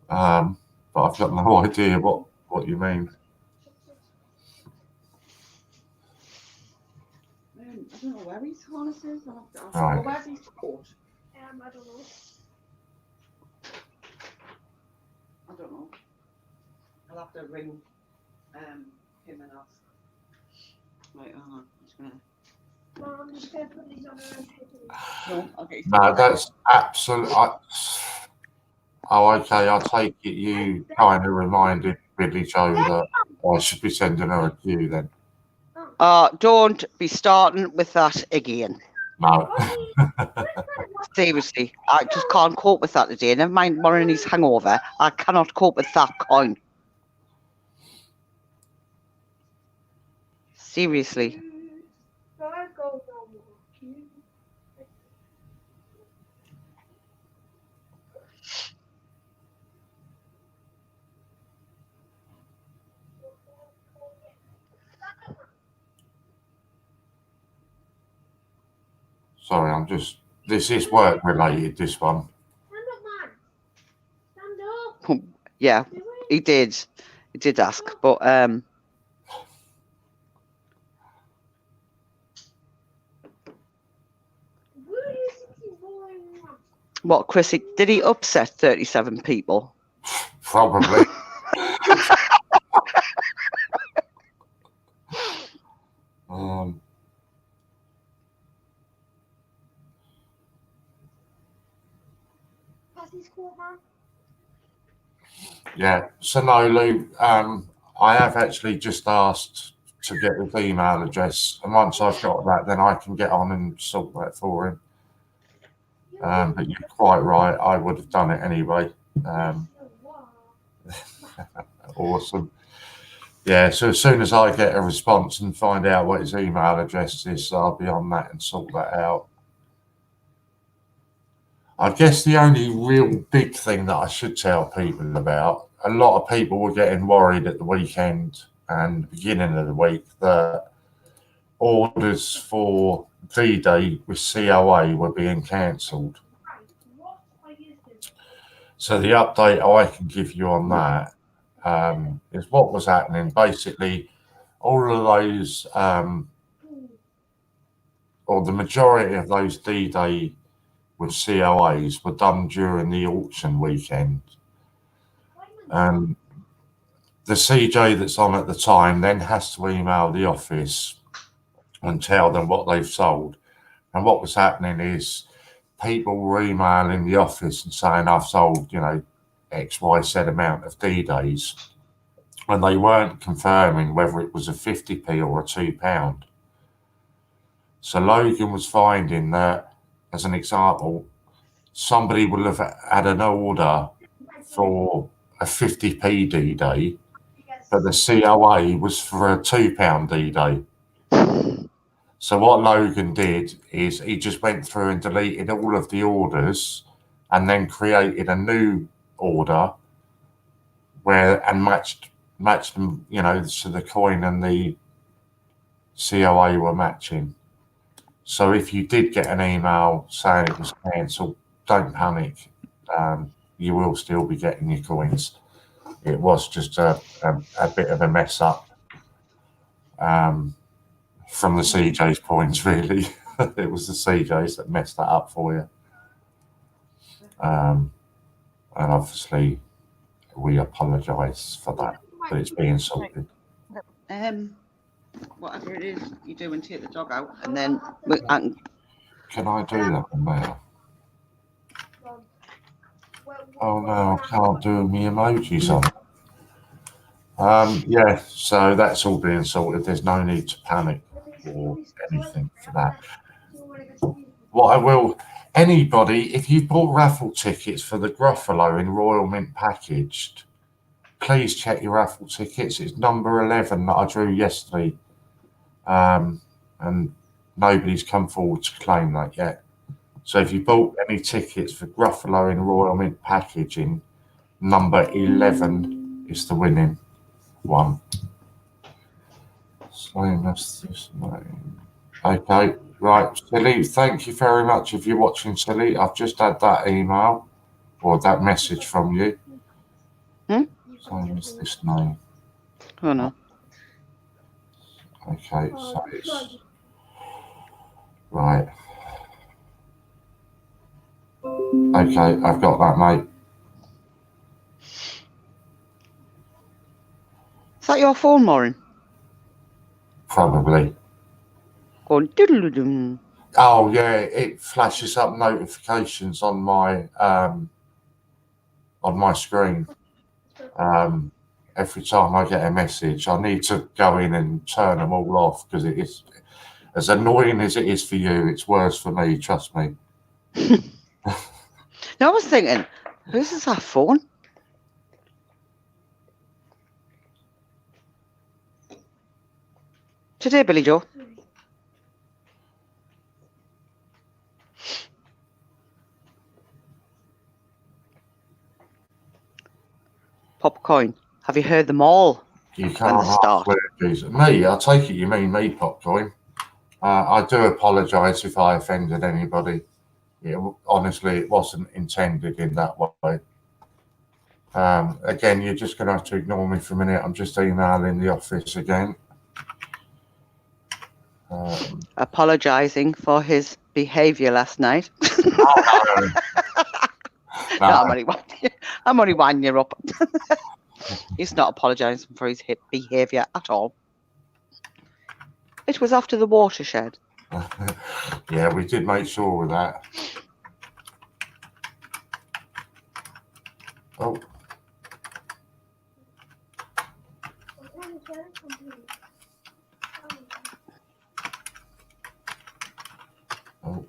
S1: But I've got no idea what you mean.
S2: I don't know where his harness is.
S1: Right.
S2: Where's his coat?
S4: I don't know.
S2: I don't know. I'll have to ring him and ask. Right, hang on. I'm just gonna.
S4: No, I'm just going to put these on a
S2: No, okay.
S1: No, that's absolute. Oh, okay. I take it you kind of reminded Billy Joe that I should be sending her a cue then.
S2: Don't be starting with that again.
S1: No.
S2: Seriously, I just can't cope with that today. Never mind Morini's hangover. I cannot cope with that coin. Seriously.
S1: Sorry, I'm just. This is work related. This one.
S4: Stand up, man. Stand up.
S2: Yeah,
S4: Do it.
S2: he did. He did ask, but what, Chris? Did he upset 37 people?
S1: Probably. Yeah. So no, Lou. I have actually just asked to get his email address, and once I've got that, then I can get on and sort that for him. But you're quite right. I would have done it anyway. Awesome. Yeah. So as soon as I get a response and find out what his email address is, I'll be on that and sort that out. I guess the only real big thing that I should tell people about, a lot of people were getting worried at the weekend and the beginning of the week that orders for D-Day with COA were being cancelled. So the update I can give you on that is what was happening. Basically, all of those, or the majority of those D-Day with COAs were done during the auction weekend. And the CJ that's on at the time then has to email the office and tell them what they've sold. And what was happening is people were emailing the office and saying, I've sold, X, Y, Z amount of D-Days. And they weren't confirming whether it was a 50p or a £2. So Logan was finding that, as an example, somebody would have had an order for a 50p D-Day, but the COA was for a £2 D-Day. So what Logan did is he just went through and deleted all of the orders and then created a new order and matched them, so the coin and the COA were matching. So if you did get an email saying it was cancelled, don't panic. You will still be getting your coins. It was just a bit of a mess up from the CJ's points, really. It was the CJ's that messed that up for you. And obviously, we apologise for that, but it's being sorted.
S2: Whatever it is you do and take the dog out, and then
S1: Can I do that one now? Oh no, I
S4: What
S1: can't do my emojis on. Yeah, so that's all being sorted. There's no need to panic or anything for that. What I will, anybody, if you bought raffle tickets for the Gruffalo in Royal Mint packaged, please check your raffle tickets. It's number 11 that I drew yesterday. And nobody's come forward to claim that yet. So if you bought any tickets for Gruffalo in Royal Mint packaging, number 11 is the winning one. Same as this name. Okay, right, Silly, thank you very much if you're watching, Silly. I've just had that email or that message from you. Same as this name.
S2: oh no.
S1: Okay, so it's right. Okay, I've got that, mate.
S2: Is that your phone, Maureen?
S1: Probably.
S2: Going doodle-doo-doo.
S1: Oh yeah, it flashes up notifications on my screen. Every time I get a message, I need to go in and turn them all off because it is as annoying as it is for you. It's worse for me. Trust me.
S2: Now I was thinking, whose is that phone? Today, Billy Joe. Popcorn. Have you heard them all?
S1: You
S2: When
S1: can't
S2: they start.
S1: ask where it is. Me, I take it you mean me, Popcoin. I do apologise if I offended anybody. Honestly, it wasn't intended in that way. Again, you're just going to have to ignore me for a minute. I'm just emailing the office again.
S2: Apologising for his behaviour last night.
S1: No.
S2: No, I'm only winding you up. He's not apologising for his behaviour at all. It was after the watershed.
S1: Yeah, we did make sure of that. Oh. Oh.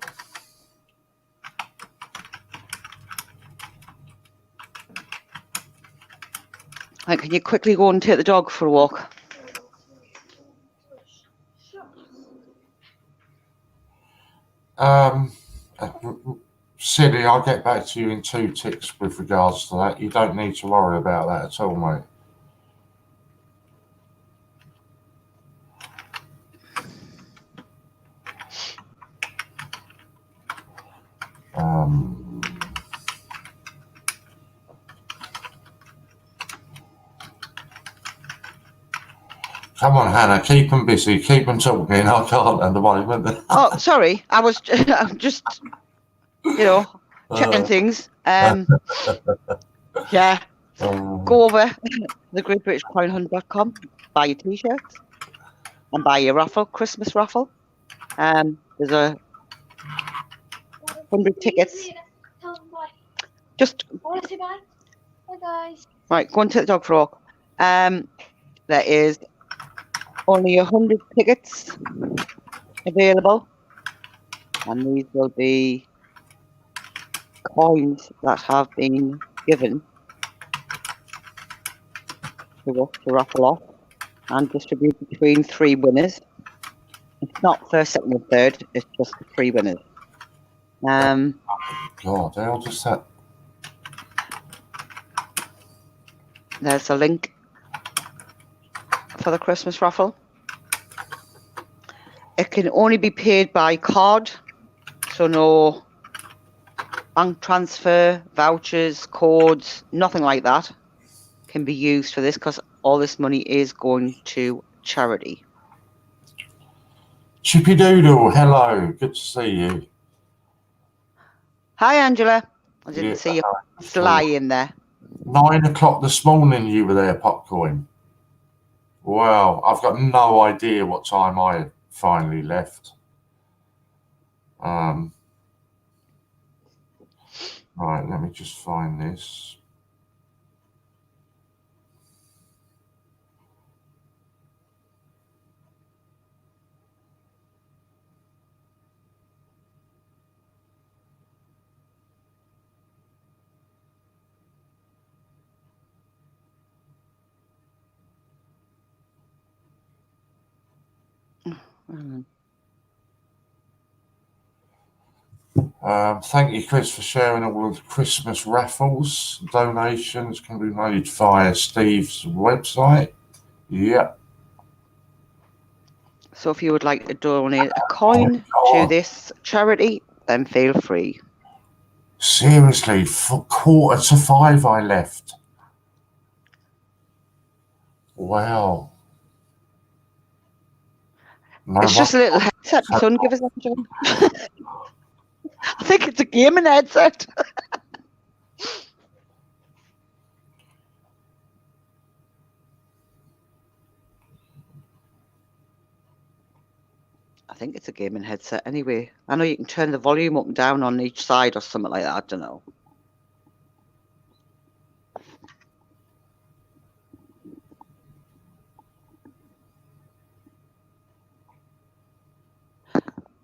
S2: Right, can you quickly go and take the dog for a walk?
S1: Silly, I'll get back to you in 2 ticks with regards to that. You don't need to worry about that at all, mate. Come on, Hannah, keep them busy, keep them talking. I can't at the moment.
S2: Oh, sorry, I'm just, checking things. Yeah, go over the GreatBritishCoinHunt.com, buy your t-shirts and buy your raffle, Christmas raffle. There's 100 tickets. Just
S4: Bye guys.
S2: right, go and take the dog for a walk. There is only 100 tickets available, and these will be coins that have been given to us to raffle off and distribute between 3 winners. It's not first, second, and third. It's just 3 winners.
S1: God, how does that?
S2: There's a link for the Christmas raffle. It can only be paid by card, so no bank transfer, vouchers, codes, nothing like that can be used for this because all this money is going to charity.
S1: Chippy Doodle, hello, good to see you.
S2: Hi, Angela. I didn't see you fly in there.
S1: 9 o'clock this morning you were there, Popcorn. Well, I've got no idea what time I finally left. Right, let me just find this. Thank you, Chris, for sharing all of the Christmas raffles. Donations can be made via Steve's website. Yep.
S2: So if you would like to donate a coin to this charity, then feel free.
S1: Seriously, for 4:45 I left. Wow. No
S2: It's just a little headset. My son give us that, John. I think it's a gaming headset. I think it's a gaming headset anyway. I know you can turn the volume up and down on each side or something like that. I don't know.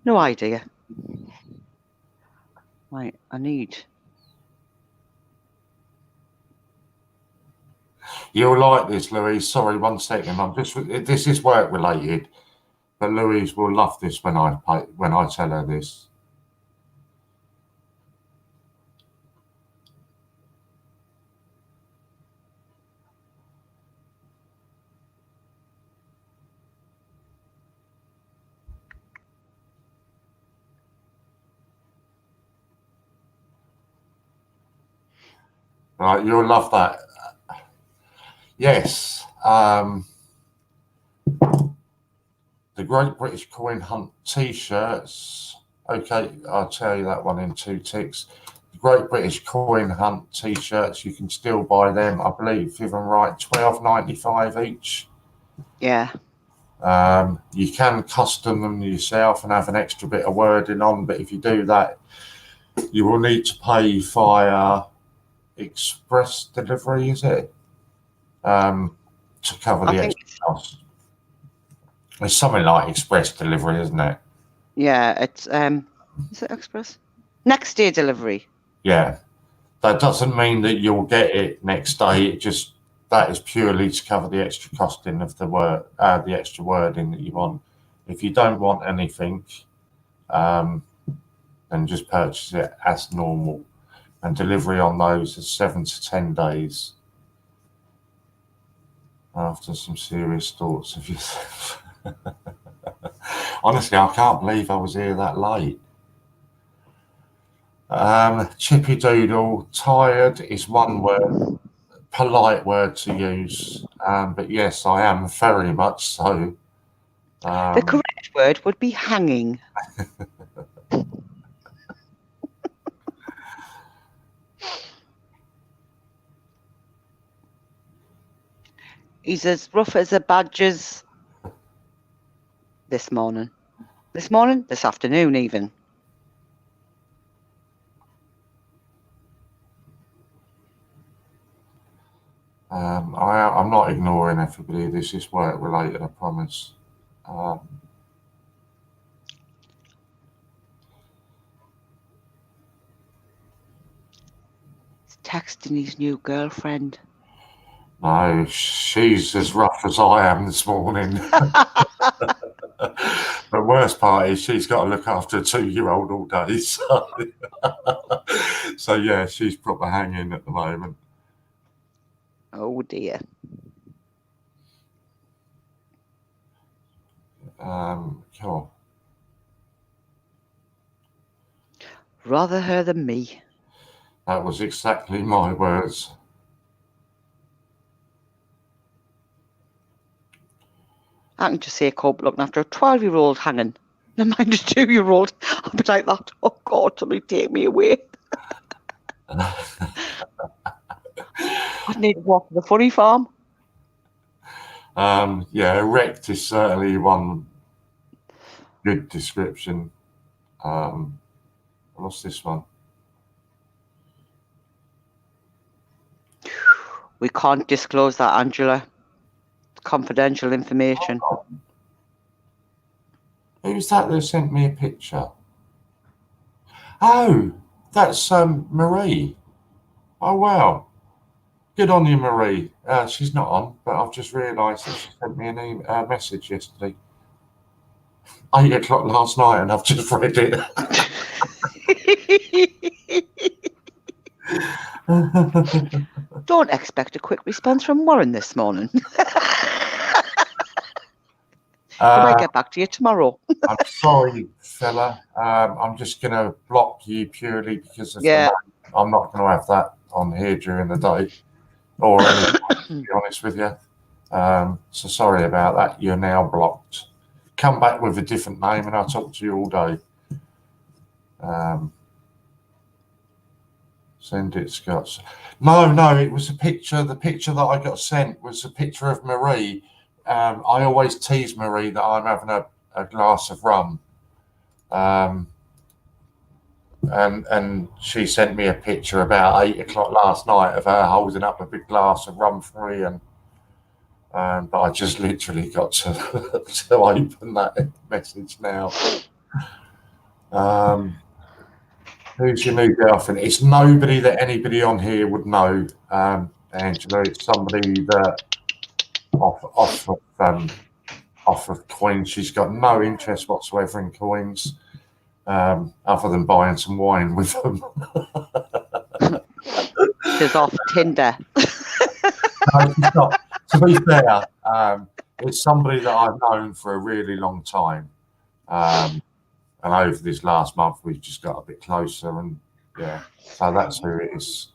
S2: No idea. Right, I need.
S1: You'll like this, Louise. Sorry, 1 second. This is work related, but Louise will love this when I tell her this. Right, you'll love that. Yes. The Great British Coin Hunt t-shirts. Okay, I'll tell you that one in 2 ticks. The Great British Coin Hunt t-shirts, you can still buy them, I believe, if I'm right, $12.95 each.
S2: Yeah.
S1: You can custom them yourself and have an extra bit of wording on, but if you do that, you will need to pay via express delivery, is it? To cover the extra cost. It's something like express delivery, isn't it?
S2: Yeah, it's is it express? Next day delivery.
S1: Yeah. That doesn't mean that you'll get it next day. That is purely to cover the extra costing of the extra wording that you want. If you don't want anything, then just purchase it as normal. And delivery on those is 7 to 10 days. After some serious thoughts of yourself. Honestly, I can't believe I was here that late. Chippy Doodle, tired is one word, polite word to use. But yes, I am very much so.
S2: The correct word would be hanging. He's as rough as a badger's this morning. This afternoon even.
S1: I'm not ignoring everybody. This is work related, I promise.
S2: He's texting his new girlfriend.
S1: No, she's as rough as I am this morning. The worst part is she's got to look after a 2-year-old all day. So yeah, she's proper hanging at the moment.
S2: Oh dear.
S1: Cool.
S2: Rather her than me.
S1: That was exactly my words.
S2: I can just see a couple looking after a 12-year-old hanging. Never mind a 2-year-old. I'll be like that. Oh God, somebody take me away. I need to walk to the funny farm.
S1: Yeah, erect is certainly one good description. What's this one?
S2: We can't disclose that, Angela. Confidential information.
S1: Who's that sent me a picture? Oh, that's Marie. Oh, wow. Good on you, Marie. She's not on, but I've just realised that she sent me a message yesterday. 8 o'clock last night, and I've just read it.
S2: Don't expect a quick response from Warren this morning. I might get back to you tomorrow.
S1: I'm sorry, fella. I'm just going to block you purely because of I'm not going to have that on here during the day or anything, to be honest with you. So sorry about that. You're now blocked. Come back with a different name and I'll talk to you all day. Send it, Scott. No, it was a picture. The picture that I got sent was a picture of Marie. I always tease Marie that I'm having a glass of rum. And she sent me a picture about 8 o'clock last night of her holding up a big glass of rum for me, and but I just literally got to to open that message now. Who's your new girlfriend? It's nobody that anybody on here would know, Angela. It's somebody that off of coins. She's got no interest whatsoever in coins. Other than buying some wine with them.
S2: She's off Tinder.
S1: No, she's not. To be fair, it's somebody that I've known for a really long time. And over this last month, we've just got a bit closer. And yeah, so that's who it is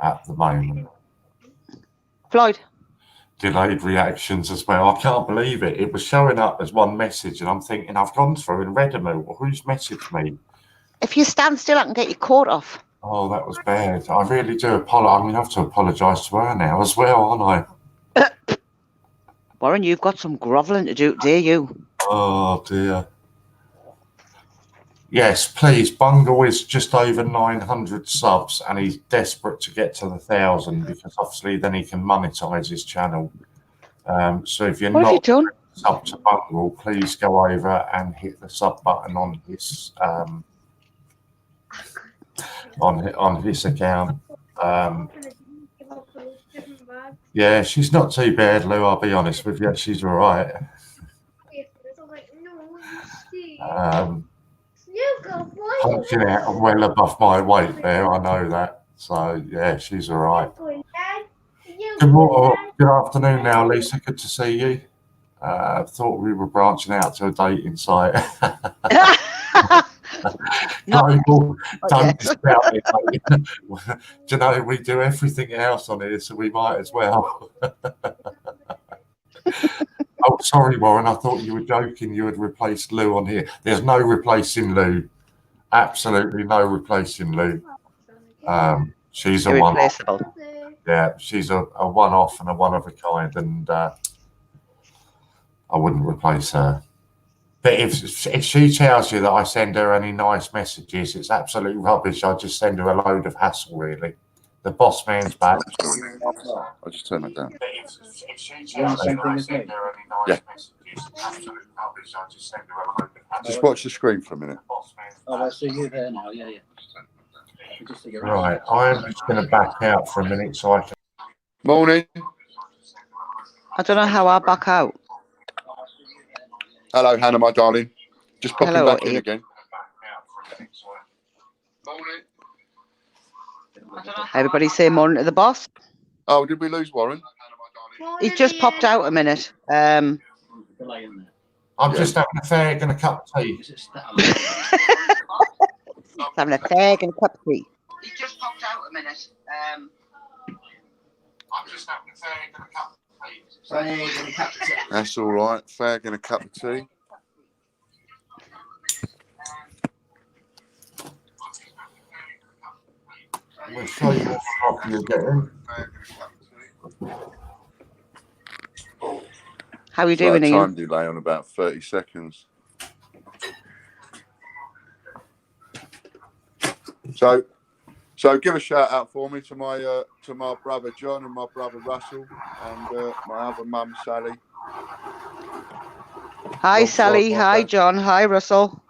S1: at the moment.
S2: Floyd.
S1: Delayed reactions as well. I can't believe it. It was showing up as one message, and I'm thinking, I've gone through and read them all. Well, who's messaged me?
S2: If you stand still, I can get your coat off.
S1: Oh, that was bad. I really do apologise. I'm going to have to apologise to her now as well, aren't I?
S2: Warren, you've got some grovelling to do, dear you.
S1: Oh, dear. Yes, please. Bungle is just over 900 subs, and he's desperate to get to the 1,000 because obviously then he can monetize his channel. So if you're not sub to Bungle, please go over and hit the sub button on his on his account. Yeah, she's not too bad, Lou. I'll be honest with you, she's all right. Punching out well above my weight there, I know that. So yeah, she's all right. Good afternoon now, Lisa. Good to see you. Thought we were branching out to a dating site. Don't discount it, mate. Do you know, we do everything else on here, so we might as well. Oh, sorry, Warren. I thought you were joking. You had replaced Lou on here. There's no replacing Lou. Absolutely no replacing Lou. She's a one-off. Yeah, she's a one-off and a one-of-a-kind, and I wouldn't replace her. But if she tells you that I send her any nice messages, it's absolute rubbish. I just send her a load of hassle, really. The boss man's back.
S5: I'll just turn that down.
S1: If she tells you that I send her any nice messages, it's absolute rubbish. I just send her a load of hassle.
S5: Just watch the screen for a minute.
S6: Oh, I see you there now. Yeah.
S1: Right, I'm just going to back out for a minute so I can.
S5: Morning.
S2: I don't know how I back out.
S5: Hello, Hannah, my darling. Just popping back in again.
S1: Morning.
S2: Everybody say morning to the boss.
S5: Oh, did we lose Warren?
S2: He's just popped out a minute.
S1: I'm just having a fag and a cup of tea.
S2: Having a fag and a cup of tea.
S3: He just popped out a minute.
S1: I'm just having a fag and a cup of tea.
S5: That's all right. Fag and a cup of tea.
S1: I'm going to show you what coffee you're getting.
S2: How are you
S5: It's like
S2: doing,
S5: a
S2: Ian?
S5: time delay on about 30 seconds. So give a shout out for me to my brother John and my brother Russell and my other mum Sally.
S2: Hi,
S5: Alongside
S2: Sally.
S5: my
S2: Hi,
S5: dad.
S2: John. Hi, Russell.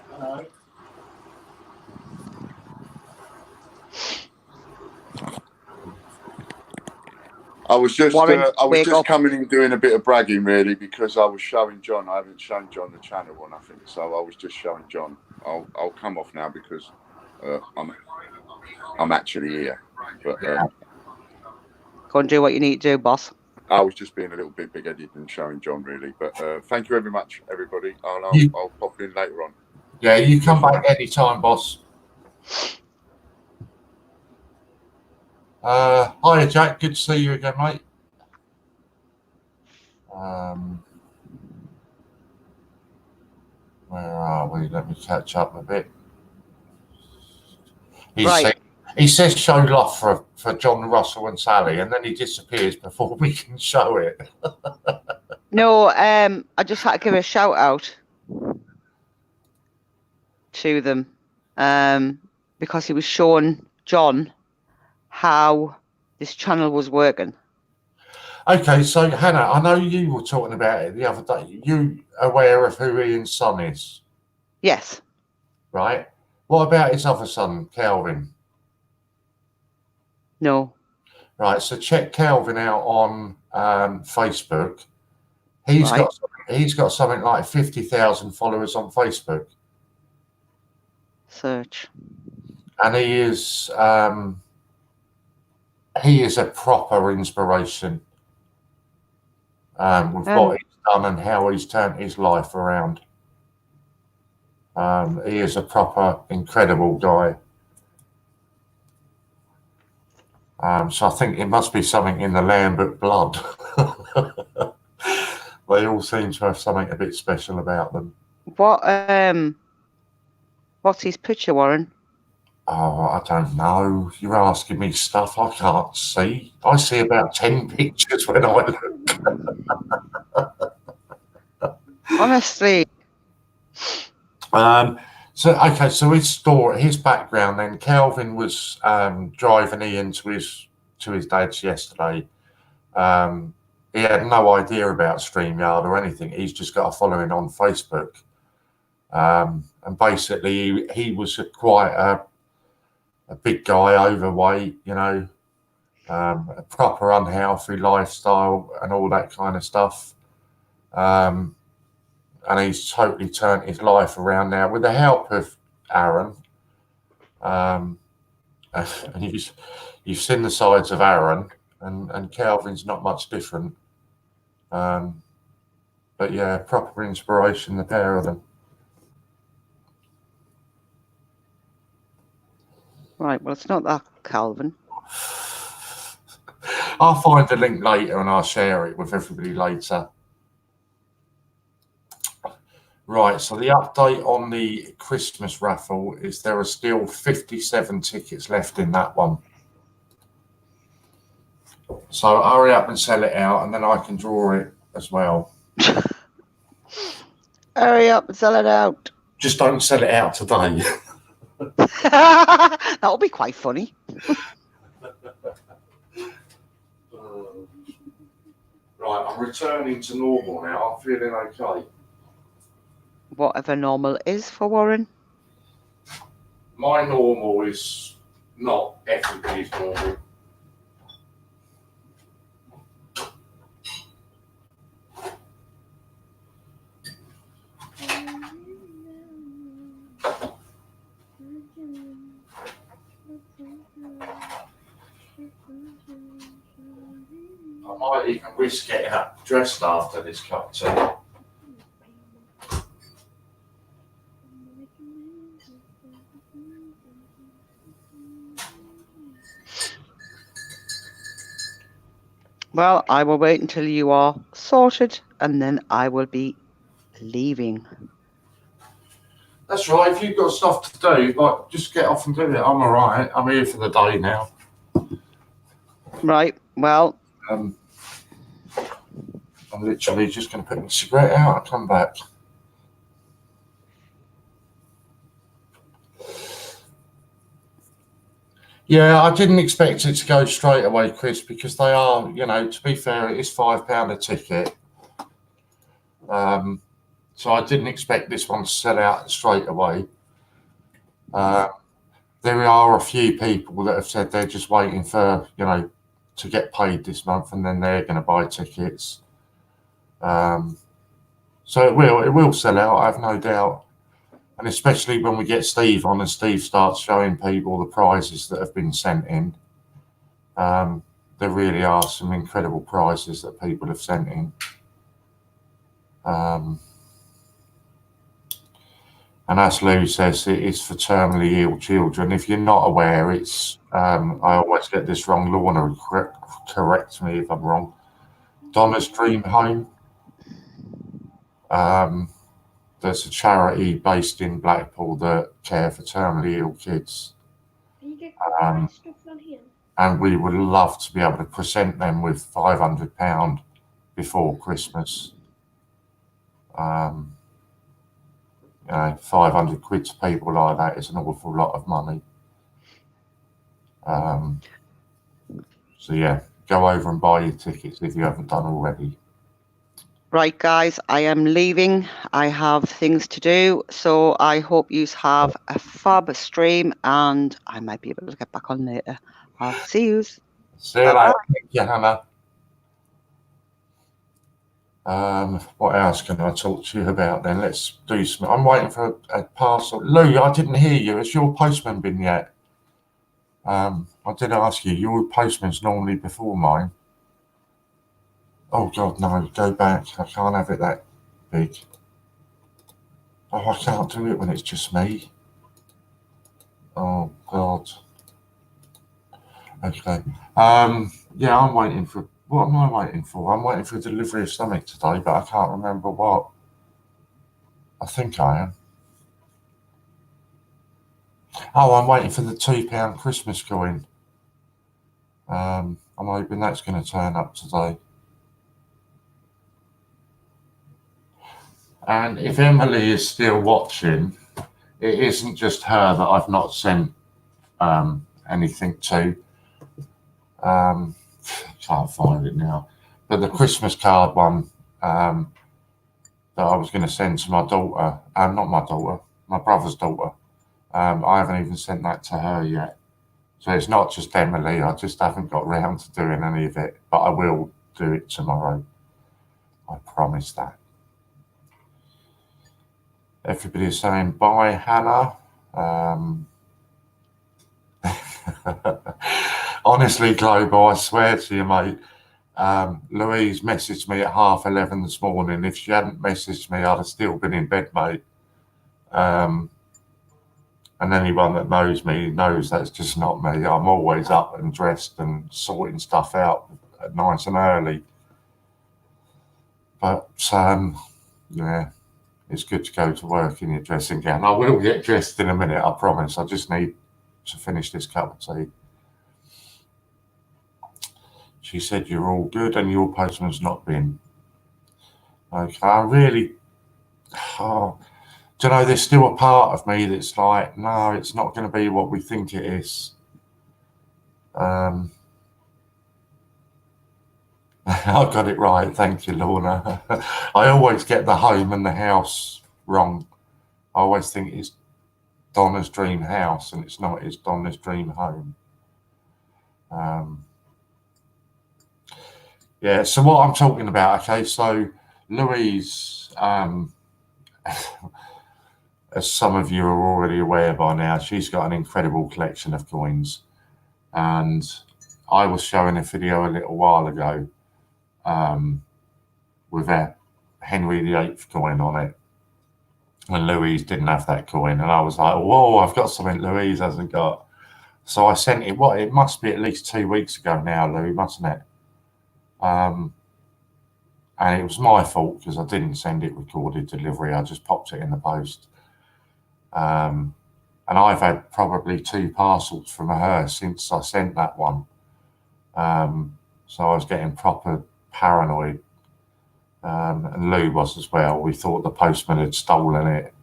S6: Hello.
S5: I was just
S2: Warren, wake up.
S5: coming in doing a bit of bragging really because I was showing John. I haven't shown John the channel or nothing, so I was just showing John. I'll come off now because I'm actually here. But
S2: Go and do what you need to do, boss.
S5: I was just being a little bit big-headed and showing John really. But thank you very much, everybody. I'll pop in later on.
S1: Yeah, you come back anytime, boss. Hiya, Jack. Good to see you again, mate. Where are we? Let me catch up a bit. He says show love for John, Russell and Sally, and then he disappears before we can show it.
S2: No, I just had to give a shout out to them because he was showing John how this channel was working.
S1: Okay, so Hannah, I know you were talking about it the other day. You aware of who Ian's son is?
S2: Yes.
S1: Right. What about his other son, Calvin?
S2: No.
S1: Right. So check Calvin out on Facebook. He's got something like 50,000 followers on Facebook.
S2: Search.
S1: And he is a proper inspiration with what he's done and how he's turned his life around. He is a proper incredible guy. So I think it must be something in the Lambert blood. They all seem to have something a bit special about them.
S2: What's his picture, Warren?
S1: Oh, I don't know. You're asking me stuff I can't see. I see about 10 pictures when I look.
S2: Honestly.
S1: So his background then. Calvin was driving Ian to his dad's yesterday. He had no idea about StreamYard or anything. He's just got a following on Facebook, and basically he was quite a big guy, overweight, a proper unhealthy lifestyle and all that kind of stuff. And he's totally turned his life around now with the help of Aaron. And you've seen the sides of Aaron, and Calvin's not much different. But yeah, proper inspiration, the pair of them.
S2: Right, well, it's not that Calvin.
S1: I'll find the link later and I'll share it with everybody later. Right, so the update on the Christmas raffle is there are still 57 tickets left in that one. So hurry up and sell it out, and then I can draw it as well.
S2: Hurry up and sell it out.
S1: Just don't sell it out today.
S2: That'll be quite funny.
S1: Right, I'm returning to normal now. I'm feeling okay.
S2: Whatever normal is for Warren.
S1: My normal is not everybody's normal. I might even risk getting up dressed after this cup of tea.
S2: Well, I will wait until you are sorted and then I will be leaving.
S1: That's right. If you've got stuff to do, like, just get off and do it. I'm all right. I'm here for the day now.
S2: Right. Well,
S1: I'm literally just going to put my cigarette out and come back. Yeah, I didn't expect it to go straight away, Chris, because they are, you know, to be fair, it is £5 a ticket. So I didn't expect this one to sell out straight away. There are a few people that have said they're just waiting for, you know, to get paid this month, and then they're going to buy tickets. So it will sell out, I have no doubt. And especially when we get Steve on and Steve starts showing people the prizes that have been sent in. There really are some incredible prizes that people have sent in. And as Lou says, it is for terminally ill children. If you're not aware, it's, I always get this wrong, Lorna correct me if I'm wrong, Donna's Dream Home. There's a charity based in Blackpool that care for terminally ill kids.
S4: You get stuff on here.
S1: And we would love to be able to present them with £500 before Christmas. You know, 500 quid to people like that is an awful lot of money. So yeah, go over and buy your tickets if you haven't done already.
S2: right, guys, I am leaving. I have things to do, so I hope you have a fab stream, and I might be able to get back on later. I'll see you.
S1: See you later. Thank you, Hannah. What else can I talk to you about then? Let's do some. I'm waiting for a parcel. Lou, I didn't hear you. Has your postman been yet? I did ask you. Your postman's normally before mine. Oh God, no! Go back. I can't have it that big. Oh, I can't do it when it's just me. Oh God. Okay. Yeah, I'm waiting for. What am I waiting for? I'm waiting for a delivery of something today, but I can't remember what. I think I am. Oh, I'm waiting for the £2 Christmas coin. I'm hoping that's going to turn up today. And if Emily is still watching, it isn't just her that I've not sent anything to. Can't find it now. But the Christmas card one that I was going to send to my daughter, not my daughter, my brother's daughter, I haven't even sent that to her yet. So it's not just Emily, I just haven't got round to doing any of it, but I will do it tomorrow. I promise that. Everybody's saying bye, Hannah. Honestly, Global, I swear to you, mate, Louise messaged me at 11:30 this morning. If she hadn't messaged me, I'd have still been in bed, mate. And anyone that knows me knows that's just not me. I'm always up and dressed and sorting stuff out nice and early. But, yeah, it's good to go to work in your dressing gown. I will get dressed in a minute, I promise. I just need to finish this cup of tea. She said you're all good and your postman's not been. Okay, I really... Oh, do you know, there's still a part of me that's like, no, it's not going to be what we think it is. I got it right, thank you, Lorna. I always get the home and the house wrong. I always think it's Donna's dream house, and it's not, it's Donna's dream home. Yeah, so what I'm talking about, okay, so Louise, as some of you are already aware by now, she's got an incredible collection of coins. And I was showing a video a little while ago with a Henry VIII coin on it. And Louise didn't have that coin. And I was like, whoa, I've got something Louise hasn't got. So I sent it, what, it must be at least 2 weeks ago now, Lou, mustn't it? And it was my fault because I didn't send it recorded delivery. I just popped it in the post. And I've had probably 2 parcels from her since I sent that one. So I was getting proper paranoid. And Lou was as well. We thought the postman had stolen it.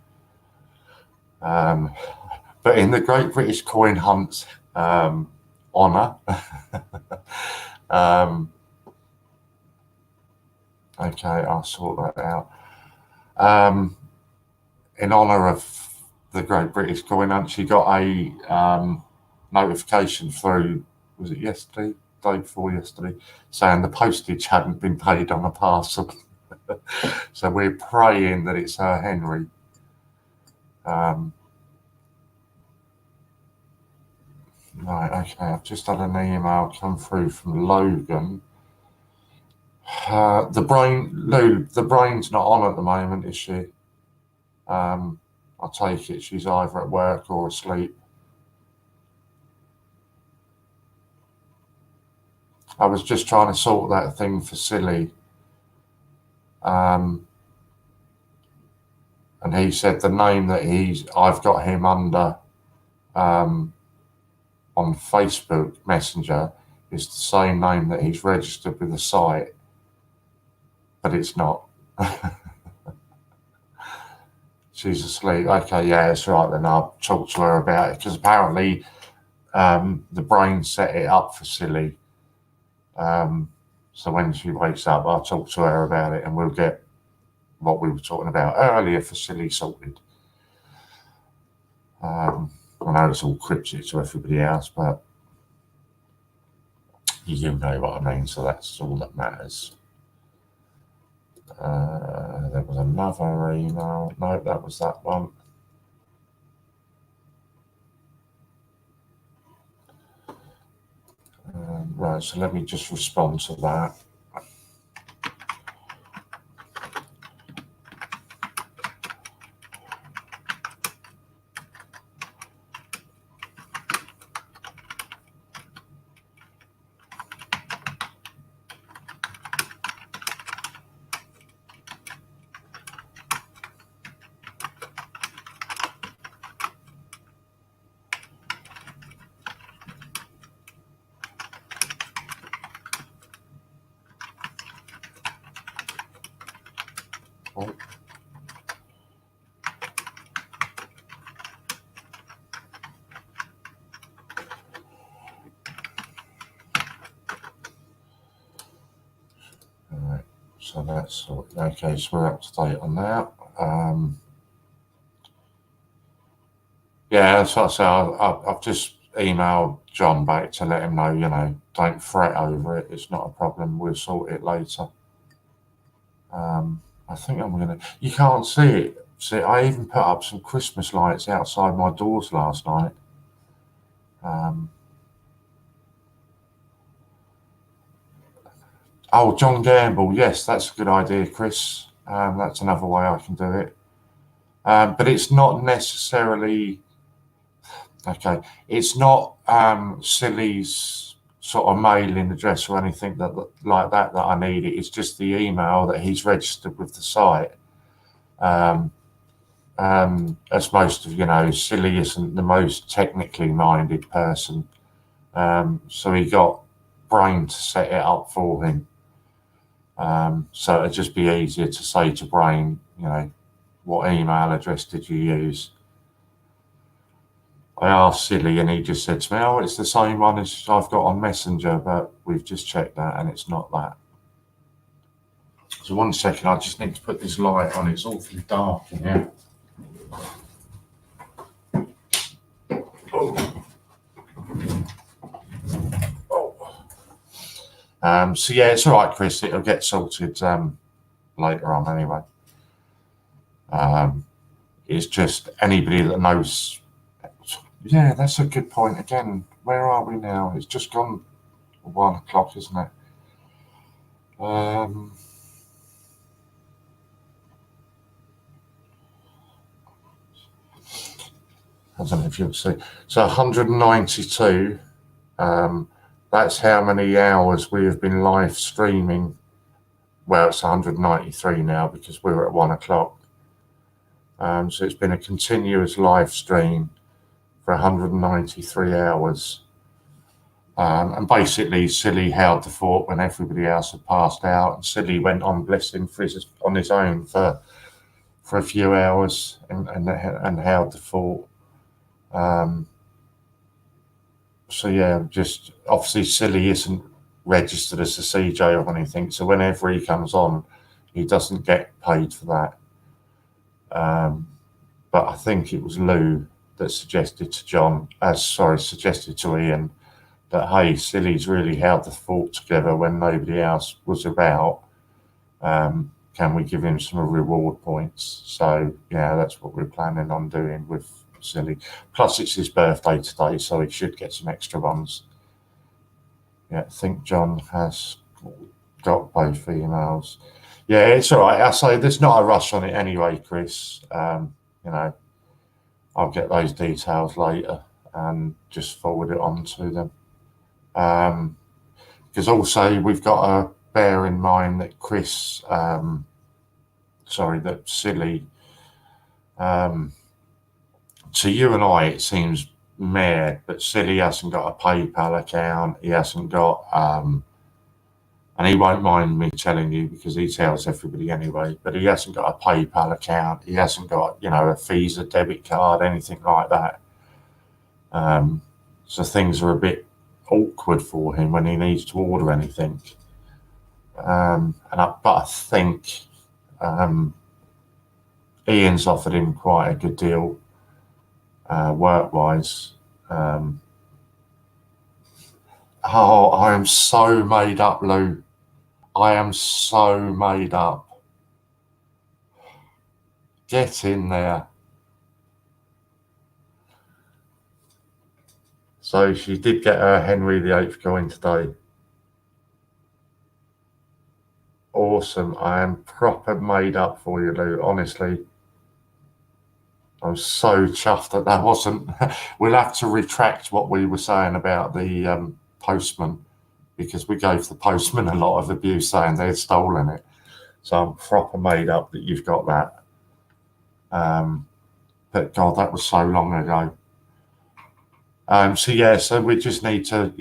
S1: But in the Great British Coin Hunt's honour, okay, I'll sort that out. In honour of the Great British Coin Hunt, she got a notification through, was it yesterday, day before yesterday, saying the postage hadn't been paid on a parcel. So we're praying that it's her Henry. Right, okay, I've just had an email come through from Logan. The brain's not on at the moment, is she? I take it she's either at work or asleep. I was just trying to sort that thing for Silly. And he said the name that I've got him under on Facebook Messenger is the same name that he's registered with the site, but it's not. She's asleep. Okay, yeah, that's right. Then I'll talk to her about it because apparently the brain set it up for Silly. So when she wakes up, I'll talk to her about it and we'll get what we were talking about earlier for Silly sorted. I know it's all cryptic to everybody else, but you know what I mean, so that's all that matters. There was another email. No, that was that one. Right, so let me just respond to that. Oh. Alright, so that's okay, so we're up to date on that. Yeah, so I've just emailed John back to let him know, you know, don't fret over it. It's not a problem. We'll sort it later. I think I'm going to... You can't see it. See, I even put up some Christmas lights outside my doors last night. Oh, John Gamble. Yes, that's a good idea, Chris. That's another way I can do it. But it's not necessarily... Okay, it's not Silly's sort of mailing address or anything like that I need. It's just the email that he's registered with the site. As most of, you know, Silly isn't the most technically minded person. So he got Brain to set it up for him. So it'd just be easier to say to Brain, you know, what email address did you use? I asked Silly and he just said to me, oh, it's the same one as I've got on Messenger, but we've just checked that and it's not that. So 1 second, I just need to put this light on. It's awfully dark in here. So yeah, it's all right, Chris. It'll get sorted later on anyway. It's just anybody that knows... Yeah, that's a good point. Again, where are we now? It's just gone 1 o'clock, isn't it? I don't know if you'll see. So 192. That's how many hours we have been live streaming. Well, it's 193 now because we're at 1 o'clock. So it's been a continuous live stream for 193 hours. And basically, Silly held the fort when everybody else had passed out. And Silly went on, bless him, on his own for a few hours and held the fort. So yeah, just obviously Silly isn't registered as a CJ or anything. So whenever he comes on, he doesn't get paid for that. But I think it was Lou that suggested to Ian that, hey, Silly's really held the fort together when nobody else was about. Can we give him some reward points? So yeah, that's what we're planning on doing with Silly. Plus it's his birthday today, so he should get some extra ones. Yeah, I think John has got both emails. Yeah, it's all right. I say there's not a rush on it anyway, Chris. You know, I'll get those details later and just forward it on to them. Because also we've got to bear in mind that that Silly, to you and I, it seems mad, but Silly hasn't got a PayPal account. He hasn't got, and he won't mind me telling you because he tells everybody anyway, but he hasn't got a PayPal account. He hasn't got, a Visa debit card, anything like that. So things are a bit awkward for him when he needs to order anything. But I think Ian's offered him quite a good deal work-wise. I am so made up, Lou. I am so made up. Get in there. So she did get her Henry VIII coin today. Awesome. I am proper made up for you, Lou. Honestly, I'm so chuffed that wasn't. We'll have to retract what we were saying about the postman, because we gave the postman a lot of abuse saying they'd stolen it. So I'm proper made up that you've got that. But God, that was so long ago. So yeah, so we just need to,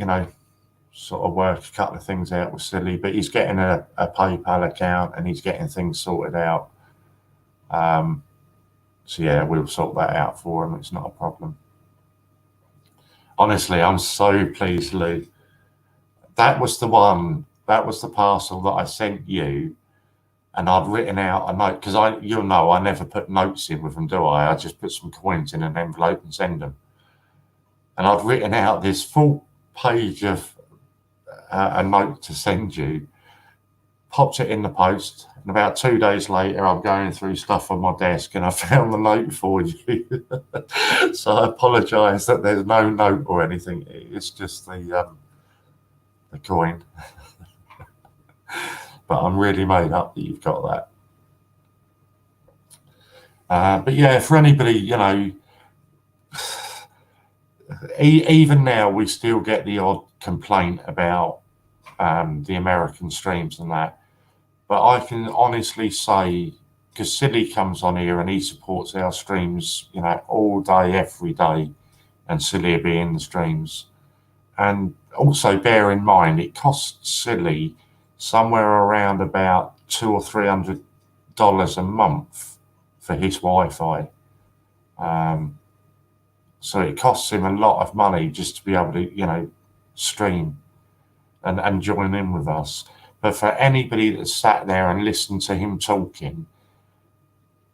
S1: sort of work a couple of things out with Silly, but he's getting a PayPal account and he's getting things sorted out. So yeah, we'll sort that out for him. It's not a problem. Honestly, I'm so pleased, Lou. That was the parcel that I sent you, and I'd written out a note, because I never put notes in with them, do I? I just put some coins in an envelope and send them. And I'd written out this full page of a note to send you, popped it in the post, and about 2 days later, I'm going through stuff on my desk and I found the note for you. So I apologise that there's no note or anything. It's just the coin. But I'm really made up that you've got that. But yeah, for anybody, even now we still get the odd complaint about the American streams and that. But I can honestly say, because Silly comes on here and he supports our streams, all day, every day, and Silly will be in the streams. And also bear in mind, it costs Silly somewhere around about $200 or $300 a month for his Wi-Fi. So it costs him a lot of money just to be able to, stream and join in with us. But for anybody that sat there and listened to him talking,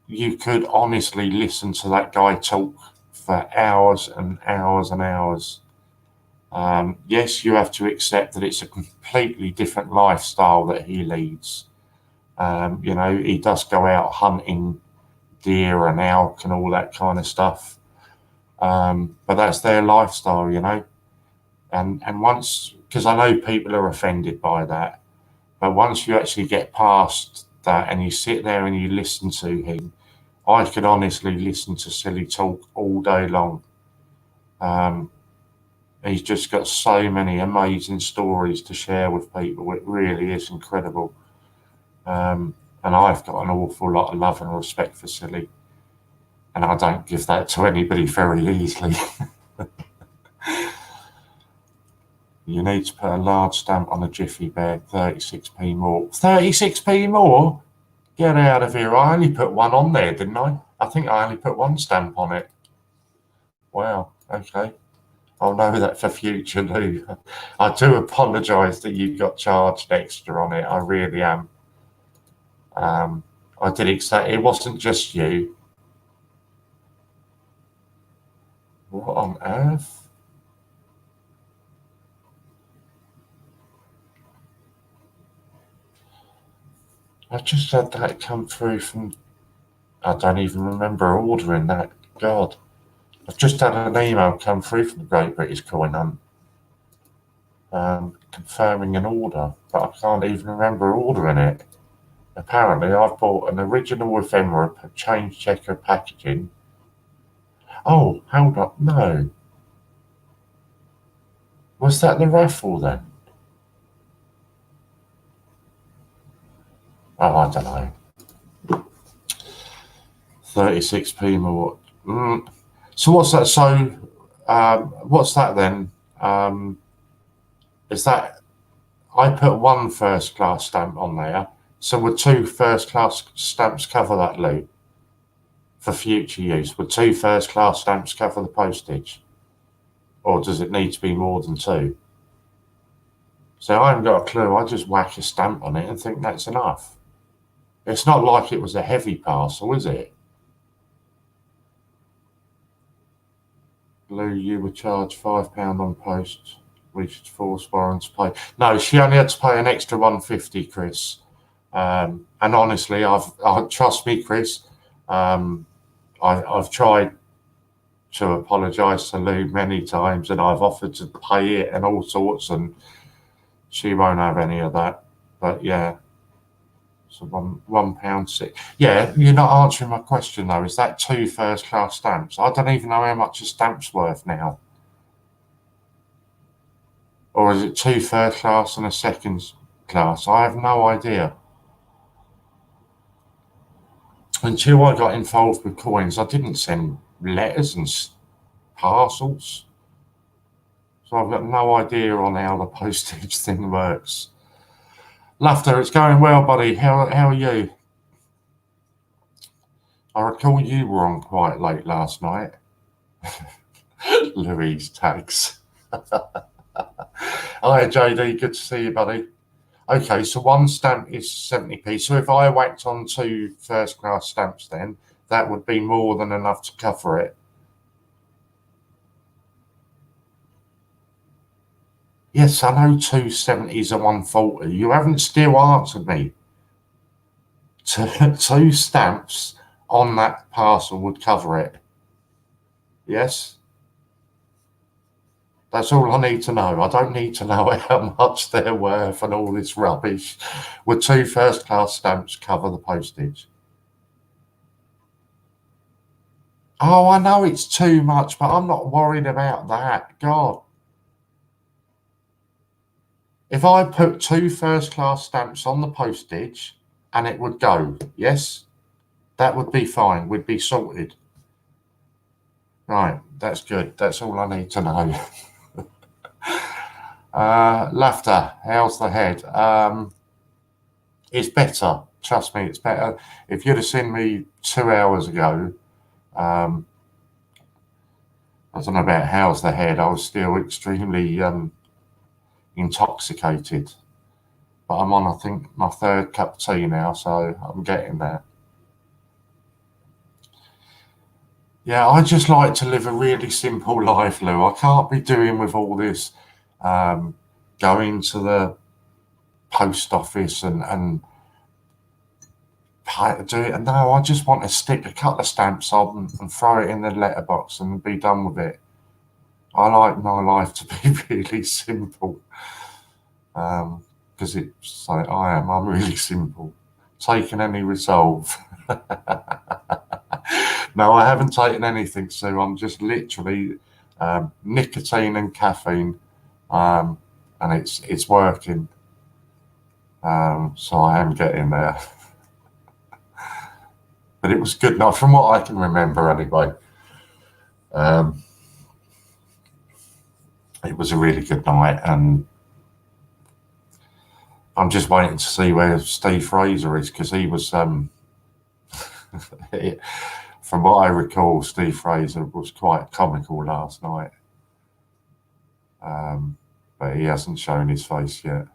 S1: you could honestly listen to that guy talk for hours and hours and hours. Yes, you have to accept that it's a completely different lifestyle that he leads. He does go out hunting deer and elk and all that kind of stuff. But that's their lifestyle, And once, because I know people are offended by that, but once you actually get past that and you sit there and you listen to him, I could honestly listen to Silly talk all day long. He's just got so many amazing stories to share with people. It really is incredible. And I've got an awful lot of love and respect for Silly. And I don't give that to anybody very easily. You need to put a large stamp on a Jiffy bag, 36p more. 36p more? Get out of here. I only put one on there, didn't I? I think I only put one stamp on it. Wow, okay. I'll know that for future, Lou. I do apologise that you got charged extra on it. I really am. I did expect it wasn't just you. What on earth? I just had that come through from... I don't even remember ordering that. God. I've just had an email come through from the Great British Coin Hunt confirming an order, but I can't even remember ordering it. Apparently, I've bought an original ephemera change checker packaging. Oh, hold up, no. Was that the raffle then? Oh, I don't know. 36p more. So what's that? So what's that then? Is that... I put one first class stamp on there. So would 2 first class stamps cover that, Lou? For future use, would 2 first class stamps cover the postage? Or does it need to be more than 2? So I haven't got a clue. I just whack a stamp on it and think that's enough. It's not like it was a heavy parcel, is it? Lou, you were charged £5 on post. We should force Warren to pay. No, she only had to pay an extra £150, Chris. And honestly, trust me, Chris, I've tried to apologise to Lou many times, and I've offered to pay it and all sorts, and she won't have any of that. But yeah, so £1.6. Yeah, you're not answering my question though. Is that 2 first class stamps? I don't even know how much a stamp's worth now. Or is it 2 first class and a second class? I have no idea. Until I got involved with coins, I didn't send letters and parcels. So I've got no idea on how the postage thing works. Laughter, it's going well, buddy. How are you? I recall you were on quite late last night. Louise tags. Hi, JD. Good to see you, buddy. Okay, so one stamp is 70p. So if I whacked on 2 first class stamps then, that would be more than enough to cover it. Yes, I know 2 70s are 140. You haven't still answered me. 2 stamps on that parcel would cover it. Yes? That's all I need to know. I don't need to know how much they're worth and all this rubbish. Would 2 first class stamps cover the postage? Oh, I know it's too much, but I'm not worried about that. God. If I put 2 first class stamps on the postage and it would go, yes, that would be fine. We'd be sorted. Right, that's good. That's all I need to know. Laughter, how's the head? It's better. Trust me, it's better. If you'd have seen me 2 hours ago, I don't know about how's the head. I was still extremely intoxicated. But I'm on, I think, my 3rd cup of tea now, so I'm getting there. Yeah, I just like to live a really simple life, Lou. I can't be doing with all this going to the post office and do it. No, I just want to stick a couple of stamps on and throw it in the letterbox and be done with it. I like my life to be really simple because it's like I'm really simple. Taking any resolve. No, I haven't taken anything, so I'm just literally nicotine and caffeine, and it's working. So I am getting there. But it was good night, from what I can remember anyway. It was a really good night, and I'm just waiting to see where Steve Fraser is, because he was, from what I recall, Steve Fraser was quite comical last night. But he hasn't shown his face yet.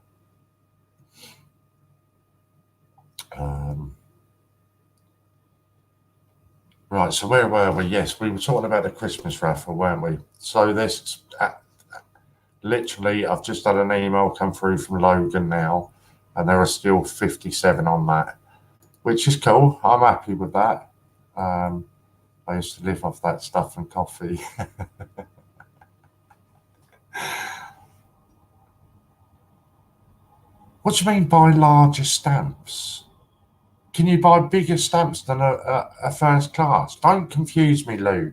S1: Right, so where were we? Yes, we were talking about the Christmas raffle, weren't we? So this, literally, I've just had an email come through from Logan now, and there are still 57 on that, which is cool. I'm happy with that. I used to live off that stuff and coffee. What do you mean by larger stamps? Can you buy bigger stamps than a first class? Don't confuse me, Lou.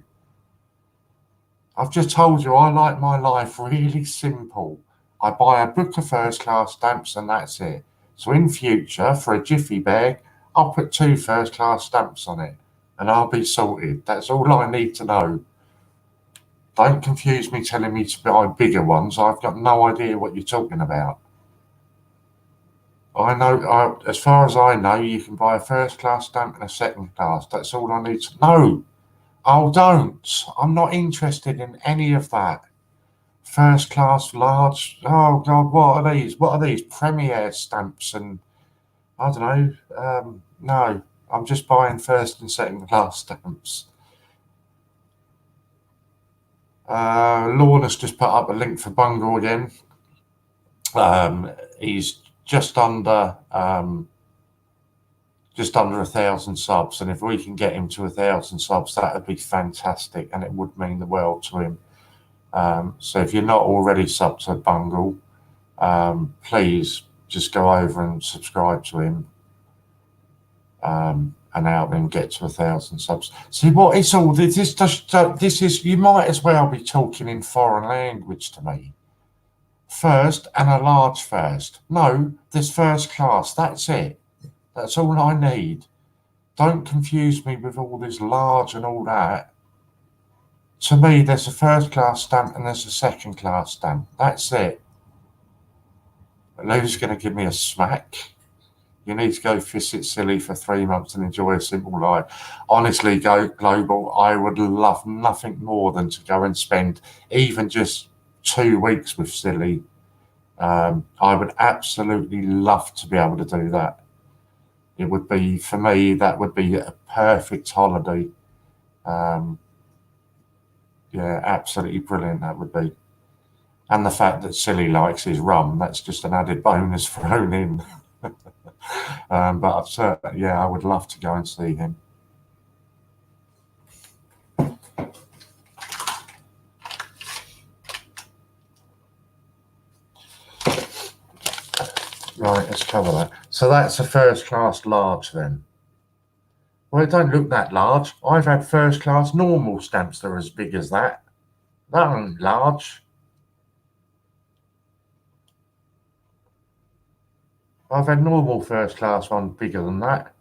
S1: I've just told you I like my life really simple. I buy a book of first class stamps and that's it. So in future, for a jiffy bag, I'll put 2 first class stamps on it and I'll be sorted. That's all I need to know. Don't confuse me telling me to buy bigger ones. I've got no idea what you're talking about. I know, as far as I know, you can buy a first class stamp and a second class. That's all I need to know. Oh, don't. I'm not interested in any of that. First class, large. Oh, God, what are these? What are these? Premier stamps and I don't know. No, I'm just buying first and second class stamps. Lorna's just put up a link for Bungle again. He's just under 1,000 subs, and if we can get him to 1,000 subs, that would be fantastic, and it would mean the world to him. So if you're not already subbed to Bungle, please just go over and subscribe to him, and help him get to 1,000 subs. See, what is all this? This is, you might as well be talking in foreign language to me. First and a large first. No, there's first class. That's it. That's all I need. Don't confuse me with all this large and all that. To me, there's a first class stamp and there's a second class stamp. That's it. Lou's going to give me a smack. You need to go visit Silly for 3 months and enjoy a simple life. Honestly, go global. I would love nothing more than to go and spend even just 2 weeks with Silly. I would absolutely love to be able to do that. It would be, for me, that would be a perfect holiday. Yeah, absolutely brilliant that would be. And the fact that Silly likes his rum, that's just an added bonus thrown in. But I've certainly, yeah, I would love to go and see him. Right, let's cover that. So that's a first class large then. Well, it don't look that large. I've had first class normal stamps that are as big as that. That ain't large. I've had normal first class one bigger than that.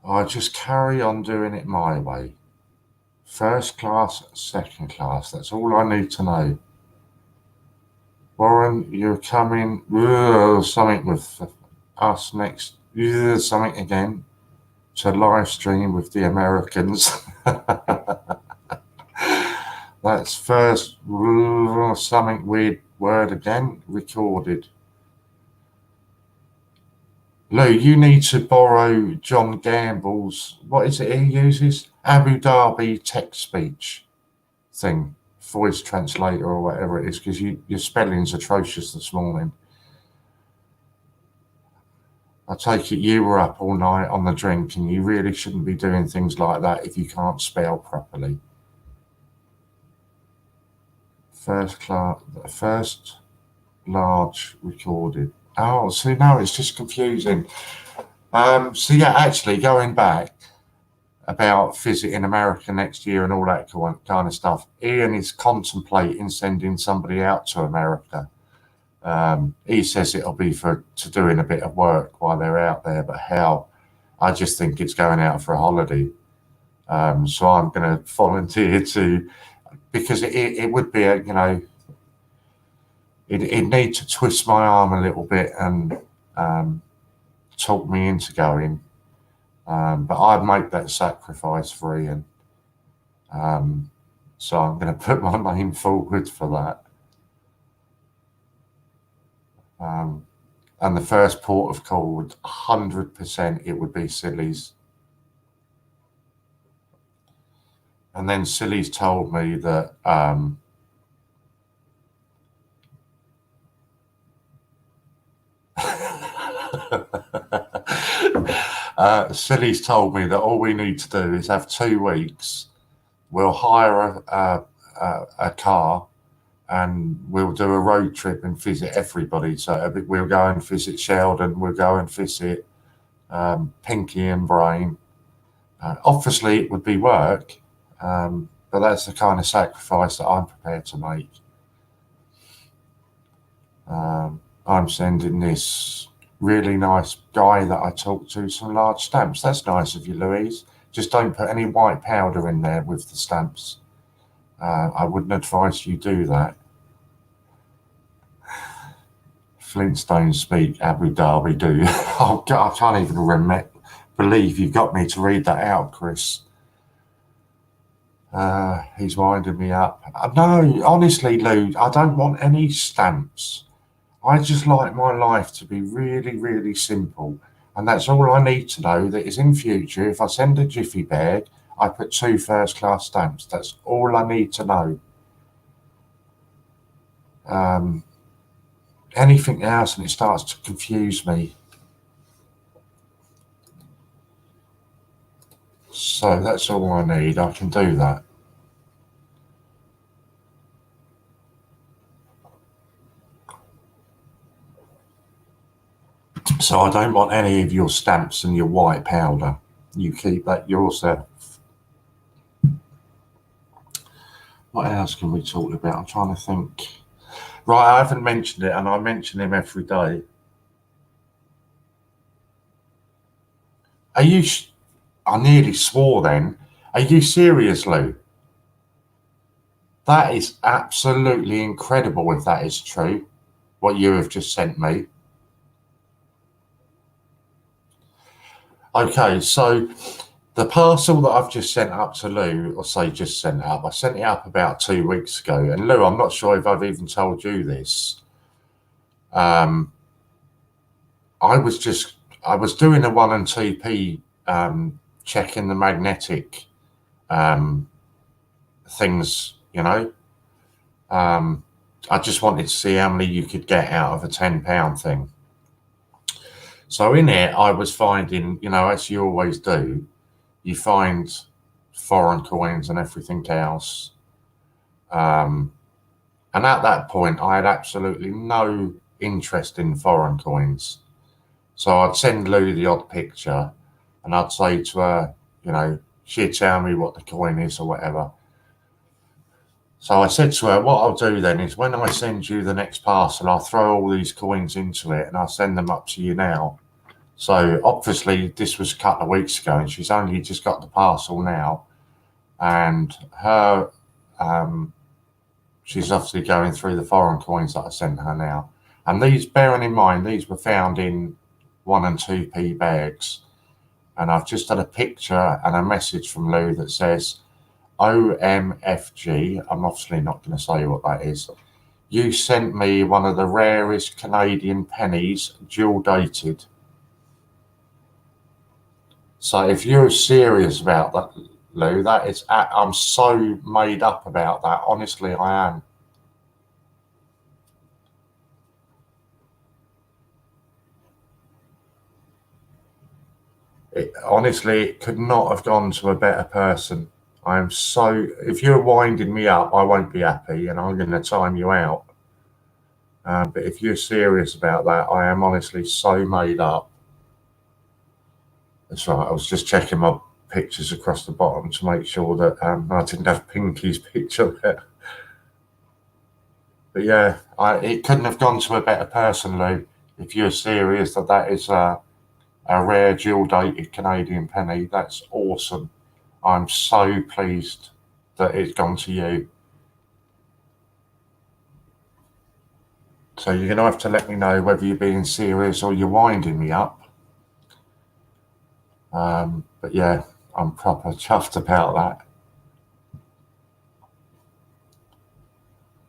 S1: I just carry on doing it my way. First class, second class. That's all I need to know. Warren, you're coming. Something with us next. Something again. To live stream with the Americans. That's first. Something weird word again. Recorded. Lou, you need to borrow John Gamble's, what is it he uses? Abu Dhabi text speech thing, voice translator or whatever it is, because your spelling's atrocious this morning. I take it you were up all night on the drink, and you really shouldn't be doing things like that if you can't spell properly. First large recorded. Oh, see, now it's just confusing. So yeah, actually going back about visiting America next year and all that kind of stuff, Ian is contemplating sending somebody out to America. He says it'll be to doing a bit of work while they're out there, but how? I just think it's going out for a holiday. So I'm going to volunteer to, because it would be a, it'd need to twist my arm a little bit and talk me into going. But I'd make that sacrifice for Ian. So I'm going to put my name forward for that. And the first port of call would 100% it would be Silly's. And then Silly's told me that Silly's told me that all we need to do is have 2 weeks. We'll hire a car and we'll do a road trip and visit everybody. So we'll go and visit Sheldon, we'll go and visit Pinky and Brain. Obviously, it would be work, but that's the kind of sacrifice that I'm prepared to make. I'm sending this really nice guy that I talked to some large stamps. That's nice of you, Louise. Just don't put any white powder in there with the stamps. I wouldn't advise you do that. Flintstones speak, Abu Dhabi do. Oh God, I can't even believe you got me to read that out, Chris. He's winding me up. No, honestly, Lou, I don't want any stamps. I just like my life to be really, really simple. And that's all I need to know, that is in future, if I send a Jiffy bag, I put 2 first-class stamps. That's all I need to know. Anything else and it starts to confuse me. So that's all I need. I can do that. So I don't want any of your stamps and your white powder. You keep that yourself. What else can we talk about? I'm trying to think. Right, I haven't mentioned it, and I mention him every day. Are you... I nearly swore then. Are you serious, Lou? That is absolutely incredible if that is true, what you have just sent me. Okay, so the parcel that I've just sent up to Lou, or say just sent up, I sent it up about 2 weeks ago. And Lou, I'm not sure if I've even told you this. I was doing a 1 and 2p checking the magnetic things, I just wanted to see how many you could get out of a £10 thing. So in it, I was finding, as you always do, you find foreign coins and everything else. And at that point, I had absolutely no interest in foreign coins. So I'd send Lou the odd picture and I'd say to her, she'd tell me what the coin is or whatever. So I said to her, what I'll do then is when I send you the next parcel, I'll throw all these coins into it and I'll send them up to you now. So obviously this was a couple of weeks ago and she's only just got the parcel now. And her, she's obviously going through the foreign coins that I sent her now. And these, bearing in mind, these were found in 1 and 2p bags. And I've just had a picture and a message from Lou that says, OMFG, I'm obviously not going to say what that is. You sent me one of the rarest Canadian pennies, dual dated. So if you're serious about that, Lou, that is, I'm so made up about that. Honestly, I am. Honestly, it could not have gone to a better person. I am so, if you're winding me up, I won't be happy and I'm going to time you out. But if you're serious about that, I am honestly so made up. That's right, I was just checking my pictures across the bottom to make sure that I didn't have Pinky's picture there. But yeah, it couldn't have gone to a better person, Lou. If you're serious that is a rare dual dated Canadian penny, that's awesome. I'm so pleased that it's gone to you. So you're going to have to let me know whether you're being serious or you're winding me up. But yeah, I'm proper chuffed about that.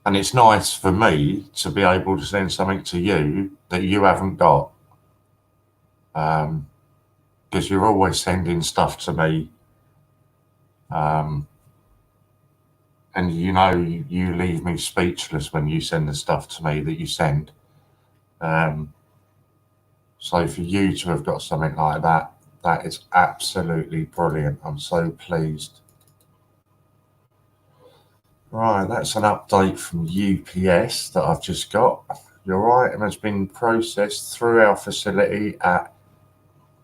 S1: And it's nice for me to be able to send something to you that you haven't got. Because you're always sending stuff to me. And you know, you leave me speechless when you send the stuff to me that you send. So for you to have got something like that, that is absolutely brilliant. I'm so pleased. Right, that's an update from UPS that I've just got. Your item has been processed through our facility at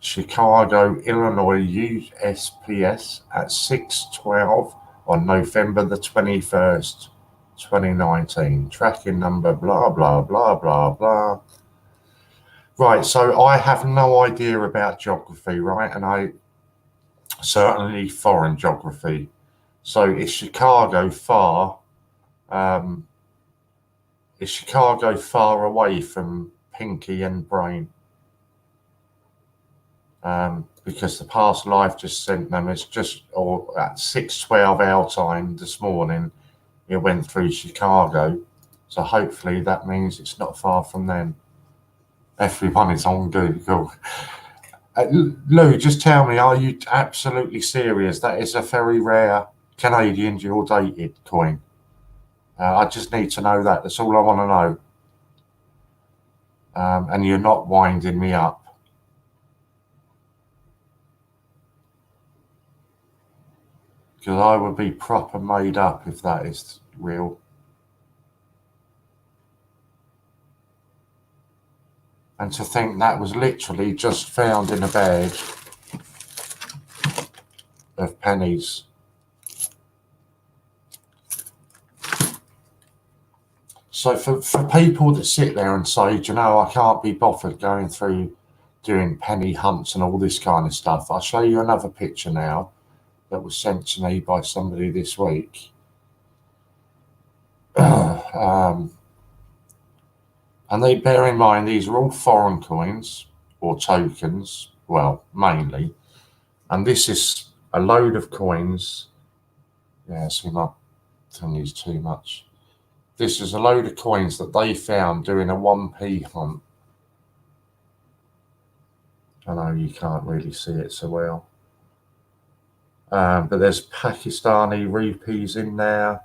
S1: Chicago, Illinois USPS at 6:12 on November the 21st, 2019. Tracking number, blah, blah, blah, blah, blah. Right, so I have no idea about geography, right? And I certainly foreign geography. So is Chicago far? Is Chicago far away from Pinky and Brain? Because the parcel I've just sent them is just, or at 6:12 our time this morning, it went through Chicago. So hopefully that means it's not far from them. Everyone is on Google. Lou, just tell me, are you absolutely serious? That is a very rare Canadian dual dated coin. I just need to know that. That's all I want to know. And you're not winding me up. Because I would be proper made up if that is real. And to think that was literally just found in a bag of pennies. So for people that sit there and say, do you know, I can't be bothered going through doing penny hunts and all this kind of stuff, I'll show you another picture now that was sent to me by somebody this week. And they bear in mind, these are all foreign coins or tokens, well, mainly. And this is a load of coins. Yeah, see, my thing is too much. This is a load of coins that they found doing a 1p hunt. I know you can't really see it so well. But there's Pakistani rupees in there.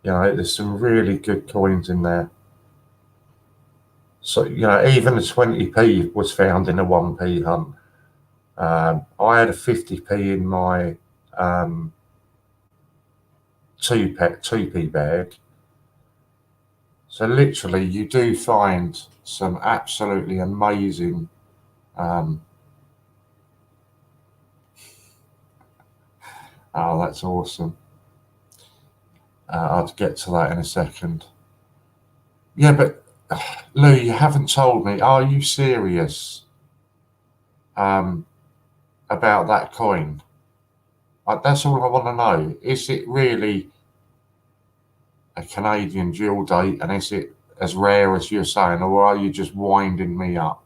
S1: You know, there's some really good coins in there. So, you know, even the 20p was found in a 1p hunt. I had a 50p in my 2p bag. So literally you do find some absolutely amazing oh, that's awesome. I'll get to that in a second. Yeah, but Lou, you haven't told me, are you serious about that coin? That's all I want to know. Is it really a Canadian dual date, and is it as rare as you're saying, or are you just winding me up?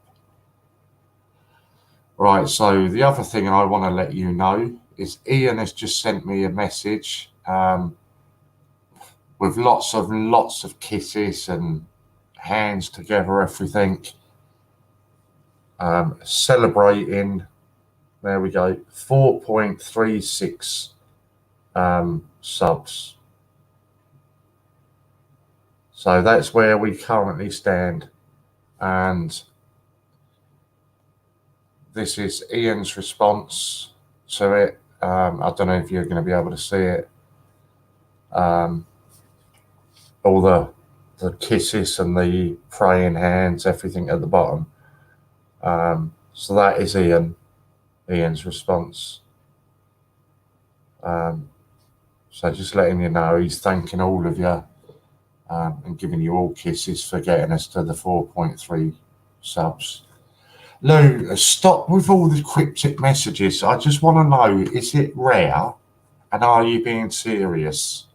S1: Right, so the other thing I want to let you know is Ian has just sent me a message with lots of kisses and hands together, everything, celebrating, there we go, 4.36 subs. So that's where we currently stand. And this is Ian's response to it. I don't know if you're going to be able to see it. All the kisses and the praying hands, everything at the bottom. So that is Ian's response. So just letting you know, he's thanking all of you and giving you all kisses for getting us to the 4.3 subs. Lou, stop with all the cryptic messages. I just want to know, is it rare and are you being serious?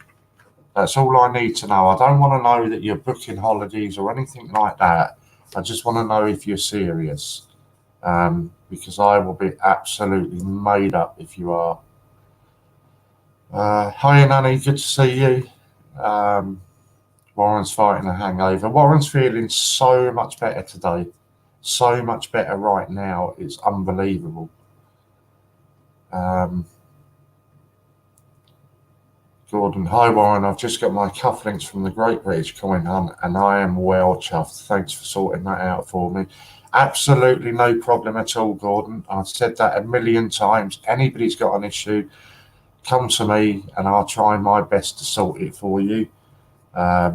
S1: That's all I need to know. I don't want to know that you're booking holidays or anything like that. I just want to know if you're serious. Because I will be absolutely made up if you are. Hi, Nanny. Good to see you. Warren's fighting a hangover. Warren's feeling so much better today. So much better right now. It's unbelievable. Gordon, hi Warren. I've just got my cufflinks from the Great British Coin Hunt and I am well chuffed. Thanks for sorting that out for me. Absolutely no problem at all, Gordon. I've said that a million times. Anybody's got an issue, come to me and I'll try my best to sort it for you. My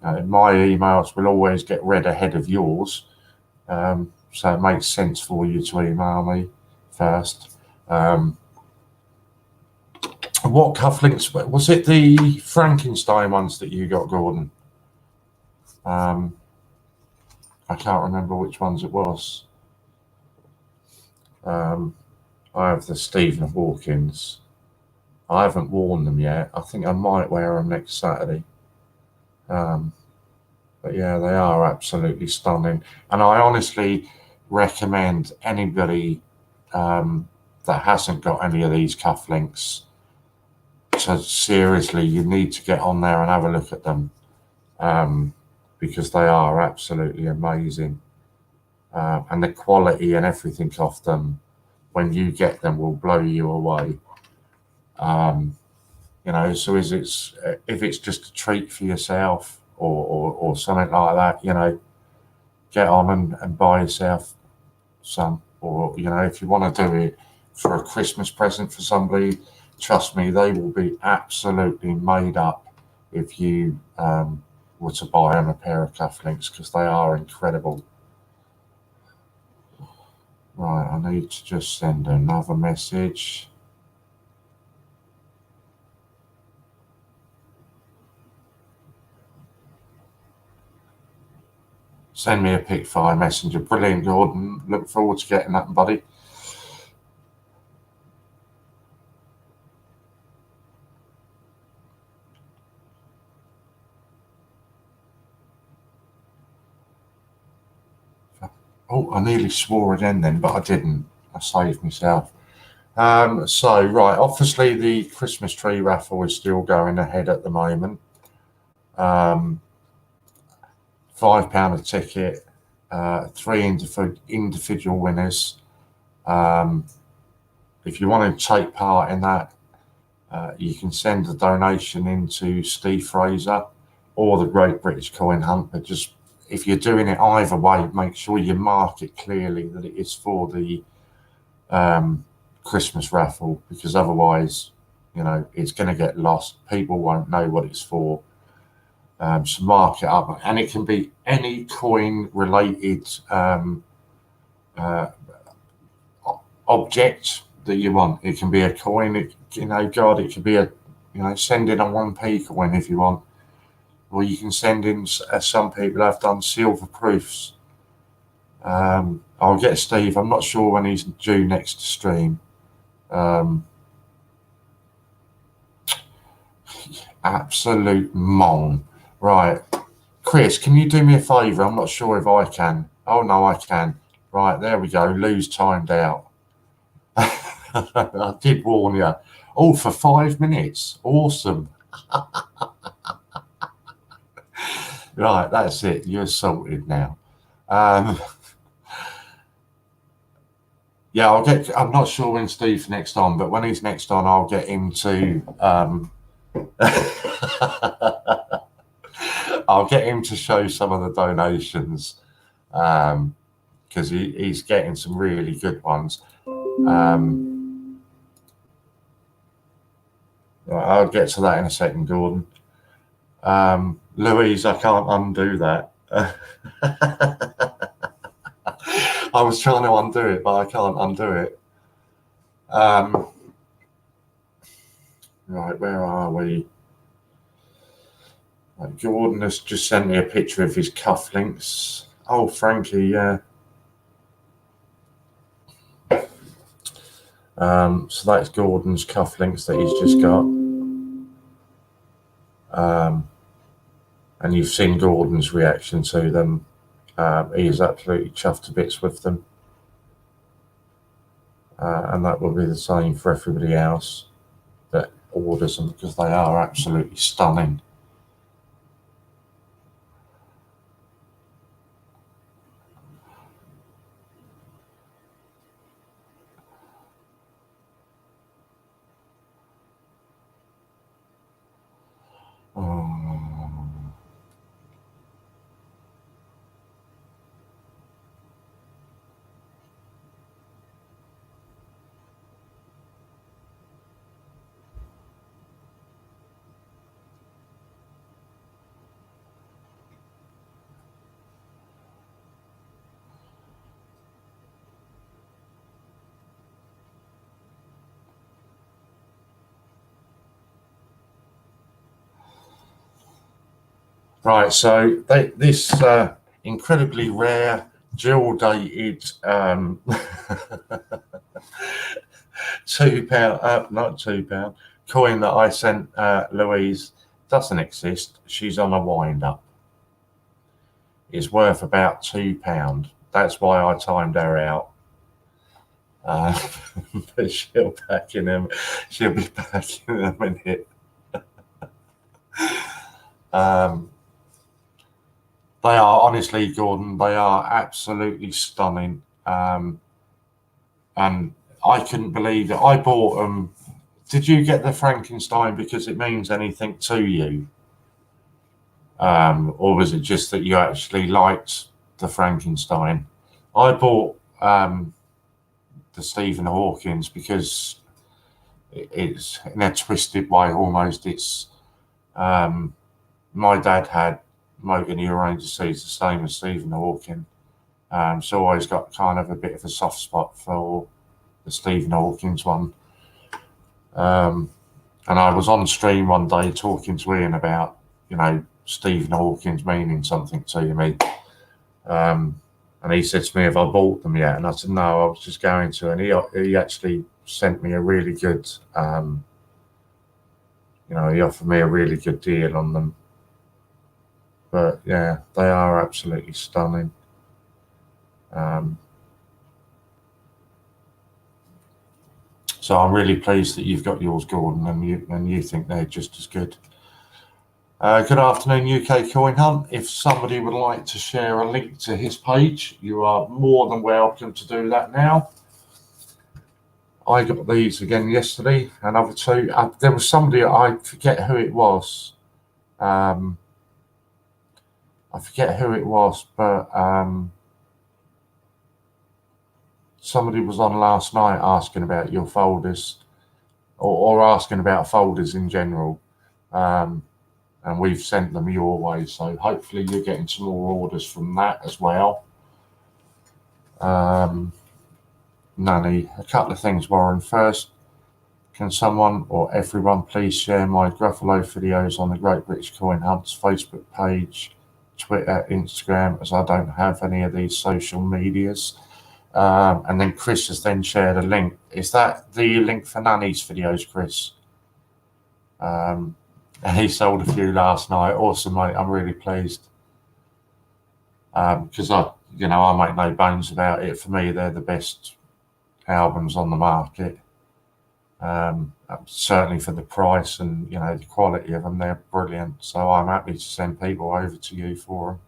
S1: emails will always get read ahead of yours. So it makes sense for you to email me first. What cufflinks, was it the Frankenstein ones that you got, Gordon? I can't remember which ones it was. I have the Stephen Hawkins. I haven't worn them yet. I think I might wear them next Saturday. But yeah, they are absolutely stunning. And I honestly recommend anybody that hasn't got any of these cufflinks to seriously, you need to get on there and have a look at them because they are absolutely amazing. And the quality and everything of them, when you get them, will blow you away. You know, so if it's just a treat for yourself or something like that, you know, get on and buy yourself some. Or, you know, if you want to do it for a Christmas present for somebody, trust me, they will be absolutely made up if you were to buy them a pair of cufflinks because they are incredible. Right, I need to just send another message. Send me a pic via Messenger. Brilliant, Gordon. Look forward to getting that, buddy. Oh, I nearly swore again then, but I didn't. I saved myself. So, right, obviously the Christmas tree raffle is still going ahead at the moment. £5 a ticket, 3 individual winners. If you want to take part in that, you can send a donation into Steve Fraser or the Great British Coin Hunt, but just if you're doing it either way, make sure you mark it clearly that it is for the Christmas raffle, because otherwise, you know, it's going to get lost. People won't know what it's for. So mark it up, and it can be any coin related object that you want. It can be a coin, it could be a, send in a 1p coin if you want, or you can send in, as some people have done, silver proofs. I'll get Steve. I'm not sure when he's due next to stream. Absolute mong. Right, Chris, can you do me a favour? I'm not sure if I can. Oh no, I can. Right, there we go. Lou's timed out. I did warn you. Oh, for 5 minutes. Awesome. Right, that's it. You're sorted now. Yeah, I'm not sure when Steve's next on, but when he's next on, I'll get him to I'll get him to show some of the donations because he's getting some really good ones. I'll get to that in a second, Gordon. Louise, I can't undo that. I was trying to undo it, but I can't undo it. Right, where are we? Right, Jordan has just sent me a picture of his cufflinks. Oh, Frankie, yeah. So that's Gordon's cufflinks that he's just got. And you've seen Gordon's reaction to them. He is absolutely chuffed to bits with them. And that will be the same for everybody else that orders them, because they are absolutely stunning. Right, so this incredibly rare gel-dated £2, not £2, coin that I sent Louise doesn't exist. She's on a wind-up. It's worth about £2. That's why I timed her out. But she'll be back in a minute. They are, honestly, Gordon, they are absolutely stunning. And I couldn't believe it. I bought them. Did you get the Frankenstein because it means anything to you? Or was it just that you actually liked the Frankenstein? I bought the Stephen Hawkins because it's, in a twisted way almost, it's my dad had motor neurone disease, the same as Stephen Hawking. So I always got kind of a bit of a soft spot for the Stephen Hawkins one. And I was on stream one day talking to Ian about, Stephen Hawkins meaning something to me. And he said to me, have I bought them yet? And I said, no, I was just going to. And he actually sent me a really good, he offered me a really good deal on them. But yeah, they are absolutely stunning. So I'm really pleased that you've got yours, Gordon, and you think they're just as good. Good afternoon, UK Coin Hunt. If somebody would like to share a link to his page, you are more than welcome to do that now. I got these again yesterday, another two. There was somebody, I forget who it was. I forget who it was, but somebody was on last night asking about your folders, or asking about folders in general. And we've sent them your way, so hopefully you're getting some more orders from that as well. Nanny, a couple of things, Warren. First, can someone or everyone please share my Gruffalo videos on the Great British Coin Hunt's Facebook page, Twitter, Instagram, as I don't have any of these social medias. And then Chris has then shared a link. Is that the link for Nanny's videos, Chris? He sold a few last night. Awesome, mate. I'm really pleased. Because I make no bones about it. For me, they're the best albums on the market. Certainly for the price and the quality of them, they're brilliant. So I'm happy to send people over to you for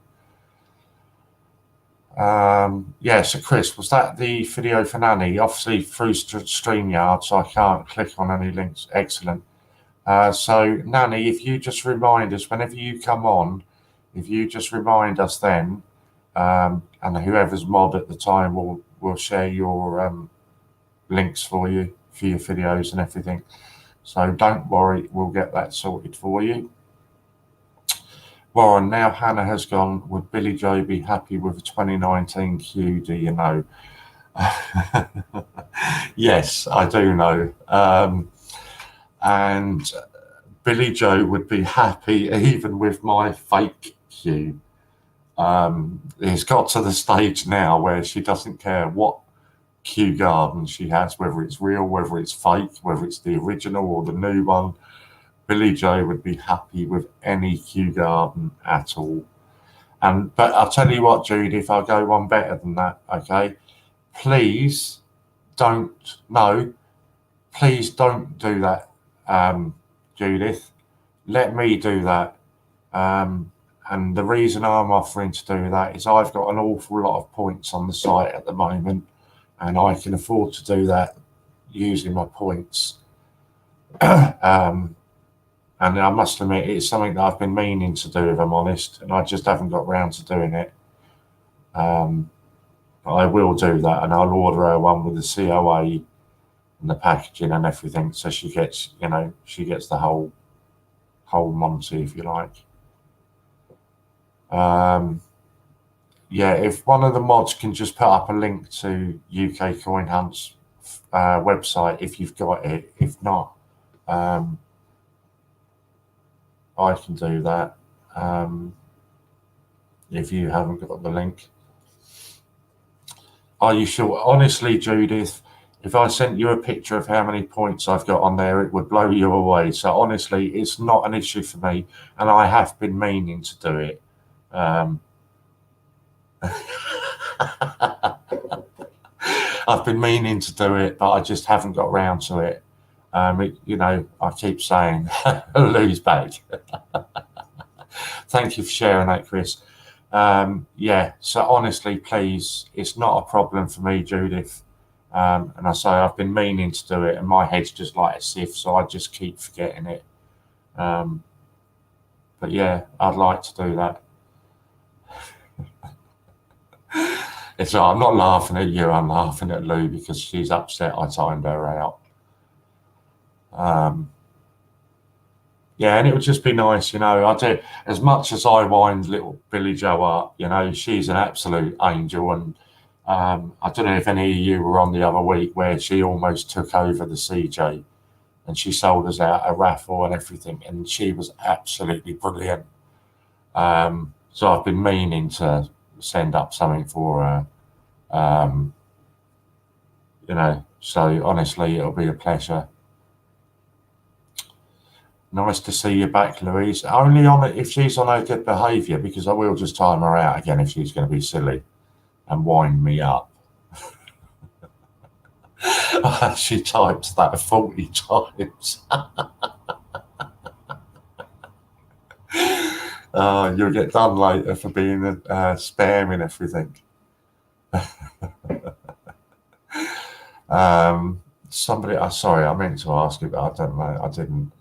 S1: them. Yeah, so Chris, was that the video for Nanny? Obviously through StreamYard, so I can't click on any links. Excellent. So Nanny, if you just remind us whenever you come on, if you just remind us then, and whoever's mod at the time will share your links for you for your videos and everything. So don't worry, we'll get that sorted for you. Warren, now Hannah has gone, would Billy Joe be happy with a 2019 Q, do you know? Yes, I do know. and Billy Joe would be happy even with my fake Q. It's got to the stage now where she doesn't care what Kew Garden she has, whether it's real, whether it's fake, whether it's the original or the new one. Billy Joe would be happy with any Kew Garden at all. But I'll tell you what, Judith, I'll go one better than that, okay? Please don't do that, Judith. Let me do that. And the reason I'm offering to do that is I've got an awful lot of points on the site at the moment, and I can afford to do that using my points. And I must admit, it's something that I've been meaning to do, if I'm honest, and I just haven't got round to doing it. But I will do that, and I'll order her one with the COA and the packaging and everything, so she gets, the whole Monty, if you like. Yeah, if one of the mods can just put up a link to UK Coin Hunt's website, if you've got it. If not, I can do that. If you haven't got the link. Are you sure? Honestly, Judith, if I sent you a picture of how many points I've got on there, it would blow you away. So honestly, it's not an issue for me, and I have been meaning to do it. I've been meaning to do it, but I just haven't got round to it. I keep saying, lose back. Thank you for sharing that, Chris. Yeah, so honestly, please, it's not a problem for me, Judith. And I say I've been meaning to do it, and my head's just like a sieve, so I just keep forgetting it. But yeah, I'd like to do that. I'm not laughing at you, I'm laughing at Lou because she's upset I timed her out. Yeah, and it would just be nice, I do, as much as I wind little Billy Joe up, she's an absolute angel. And I don't know if any of you were on the other week where she almost took over the CJ and she sold us out a raffle and everything, and she was absolutely brilliant. So I've been meaning to send up something for her. So honestly, it'll be a pleasure. Nice to see you back, Louise. Only on it if she's on her good behaviour, because I will just time her out again if she's going to be silly and wind me up. She types that 40 times. You'll get done later for being spamming everything. Sorry, I meant to ask you, but I don't know. I didn't.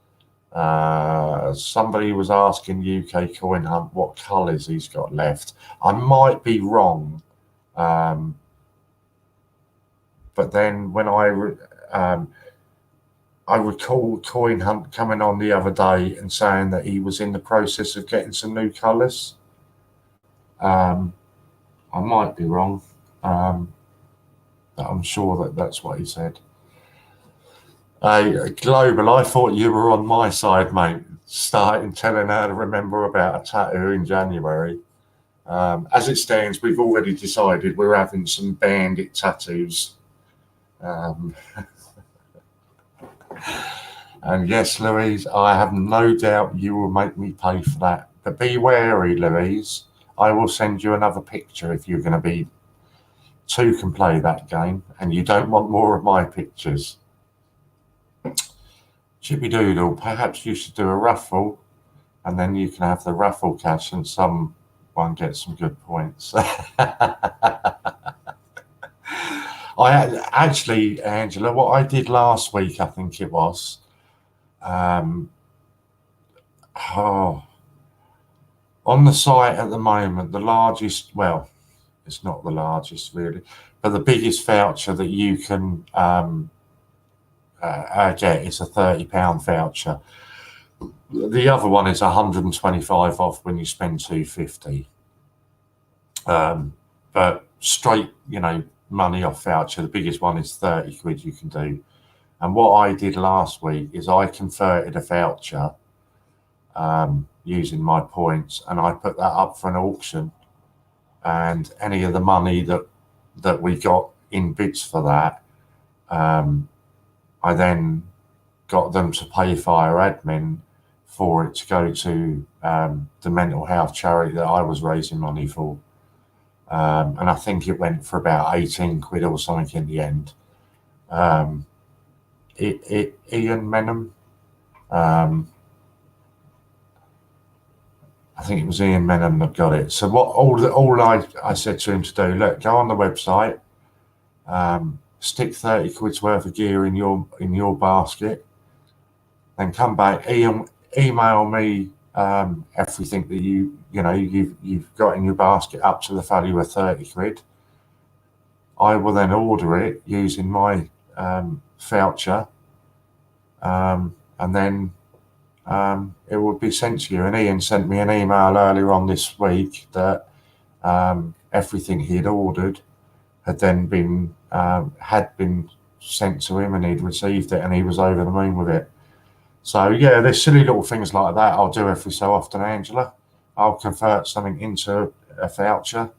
S1: Somebody was asking UK Coin Hunt what colours he's got left. I might be wrong, but then when I recall Coin Hunt coming on the other day and saying that he was in the process of getting some new colours. I might be wrong, but I'm sure that's what he said. Global, I thought you were on my side, mate, starting telling her to remember about a tattoo in January. As it stands, we've already decided we're having some bandit tattoos. And yes, Louise, I have no doubt you will make me pay for that. But be wary, Louise. I will send you another picture if you're going to be... Two can play that game, and you don't want more of my pictures. Chippy Doodle, perhaps you should do a raffle, and then you can have the raffle cash and someone gets some good points. Actually, Angela, what I did last week, I think it was, on the site at the moment, the largest, well, it's not the largest really, but the biggest voucher that you can get is a £30 voucher. The other one is 125 off when you spend 250. But straight, money off voucher. The biggest one is 30 quid you can do. And what I did last week is I converted a voucher using my points, and I put that up for an auction. And any of the money that we got in bids for that, I then got them to pay via admin for it to go to the mental health charity that I was raising money for. And I think it went for about 18 quid or something in the end. Ian Menham, I think it was Ian Menham that got it. So all I said to him to do, look, go on the website, stick 30 quid's worth of gear in your basket, then come back, email me everything that you've got in your basket up to the value of 30 quid. I will then order it using my voucher, and then it will be sent to you. And Ian sent me an email earlier on this week that everything he'd ordered had then been sent to him, and he'd received it, and he was over the moon with it. So yeah, there's silly little things like that I'll do every so often, Angela. I'll convert something into a voucher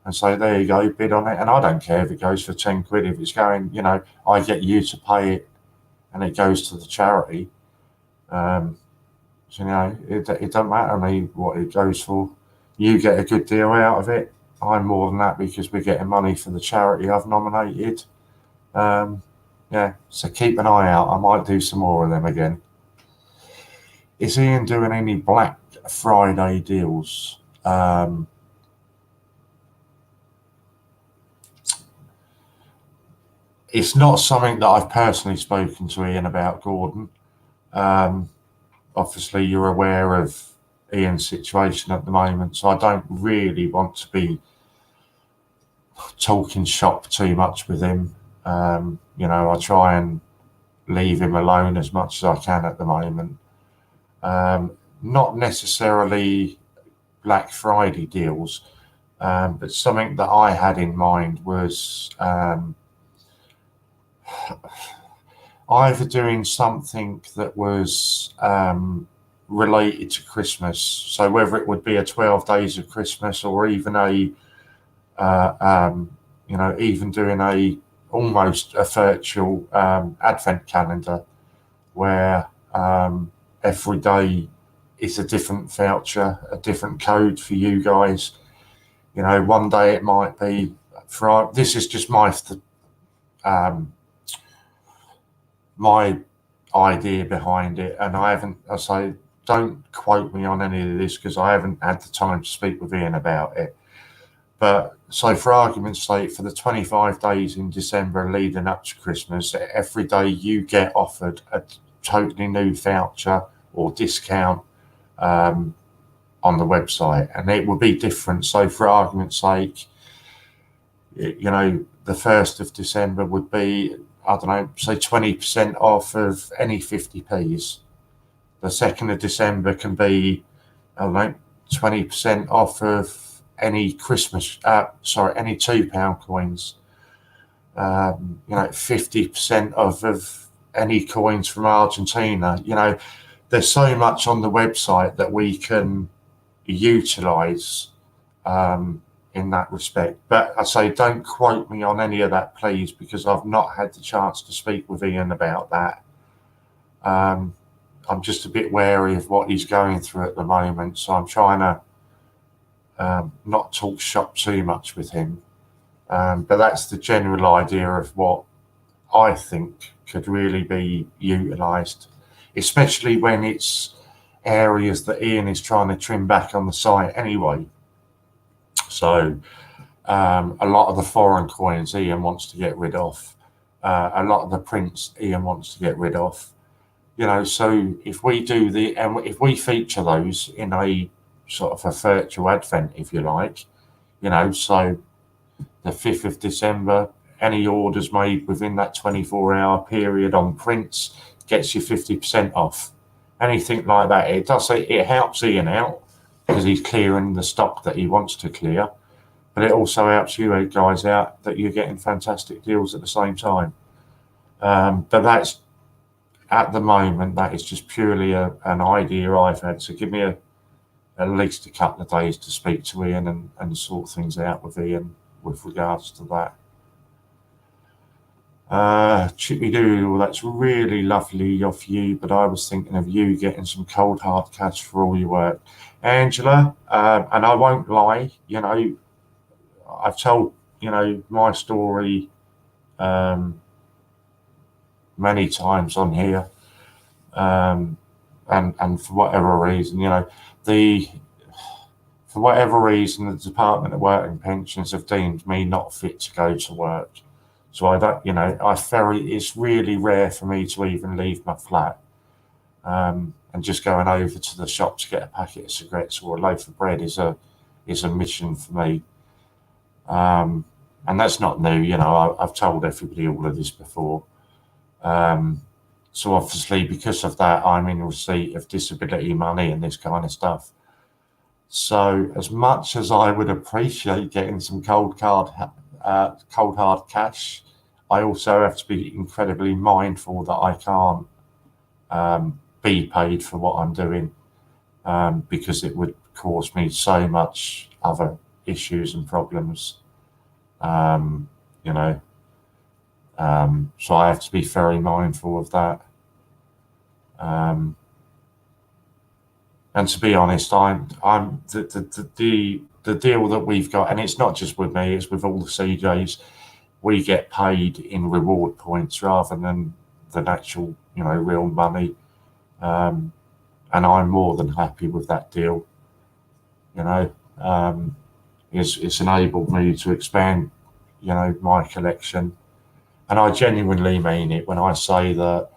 S1: and say, there you go, bid on it. And I don't care if it goes for 10 quid. If it's going, I get you to pay it and it goes to the charity. So, it don't matter to me what it goes for. You get a good deal out of it. I'm more than that because we're getting money for the charity I've nominated. So keep an eye out. I might do some more of them again. Is Ian doing any Black Friday deals? It's not something that I've personally spoken to Ian about, Gordon. Obviously, you're aware of Ian's situation at the moment, so I don't really want to be talking shop too much with him. I try and leave him alone as much as I can at the moment. Not necessarily Black Friday deals, but something that I had in mind was either doing something that was related to Christmas. So whether it would be a 12 days of Christmas, or even even doing almost a virtual advent calendar where every day is a different voucher, a different code for you guys. One day it might be this is just my idea behind it, and I say don't quote me on any of this because I haven't had the time to speak with Ian about it. But so for argument's sake, for the 25 days in December leading up to Christmas, every day you get offered a totally new voucher or discount on the website, and it will be different. So for argument's sake, the 1st of December would be, I don't know, say 20% off of any 50p's. The 2nd of December can be, I don't know, 20% off of any Christmas, any £2 coins. 50% off of any coins from Argentina. There's so much on the website that we can utilize in that respect. But I say don't quote me on any of that, please, because I've not had the chance to speak with Ian about that. I'm just a bit wary of what he's going through at the moment, so I'm trying to not talk shop too much with him. But that's the general idea of what I think could really be utilised, especially when it's areas that Ian is trying to trim back on the site anyway. So a lot of the foreign coins Ian wants to get rid of. A lot of the prints Ian wants to get rid of. So if we do if we feature those in a sort of a virtual advent, if you like, so the 5th of December, any orders made within that 24-hour period on prints gets you 50% off. Anything like that. It helps Ian out because he's clearing the stock that he wants to clear, but it also helps you guys out that you're getting fantastic deals at the same time. But that's, at the moment, that is just purely an idea I've had. So give me at least a couple of days to speak to Ian and sort things out with Ian with regards to that. Chippy Doodle, that's really lovely of you, but I was thinking of you getting some cold hard cash for all your work. Angela, and I won't lie, you know, I've told, you know, my story many times on here, and for whatever reason, you know, for whatever reason, the Department of Work and Pensions have deemed me not fit to go to work. So I don't, you know, it's really rare for me to even leave my flat. And just going over to the shop to get a packet of cigarettes or a loaf of bread is a mission for me. And that's not new, you know, I've told everybody all of this before. So obviously because of that, I'm in receipt of disability money and this kind of stuff. So as much as I would appreciate getting some cold hard cash, I also have to be incredibly mindful that I can't be paid for what I'm doing, because it would cause me so much other issues and problems, you know. So I have to be very mindful of that. And to be honest, I'm the deal that we've got, and it's not just with me, it's with all the CJs. We get paid in reward points rather than actual, you know, real money. And I'm more than happy with that deal. You know, it's enabled me to expand, you know, my collection. And I genuinely mean it when I say that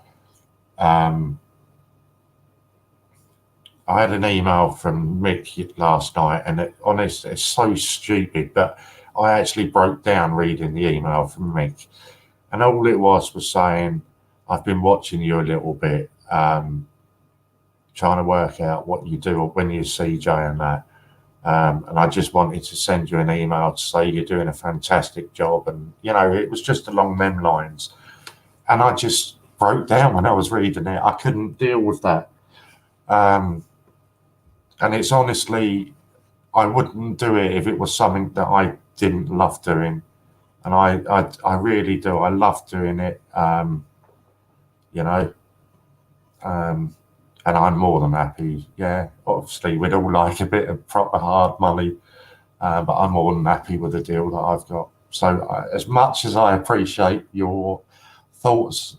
S1: I had an email from Mick last night, and honestly, it's so stupid, but I actually broke down reading the email from Mick. And all it was saying, I've been watching you a little bit, trying to work out what you do when you CJ and that. And I just wanted to send you an email to say you're doing a fantastic job. And, you know, it was just along them lines. And I just broke down when I was reading it. I couldn't deal with that. And it's honestly, I wouldn't do it if it was something that I didn't love doing. And I really do. I love doing it, you know. And I'm more than happy. Yeah, obviously, we'd all like a bit of proper hard money, but I'm more than happy with the deal that I've got. So as much as I appreciate your thoughts,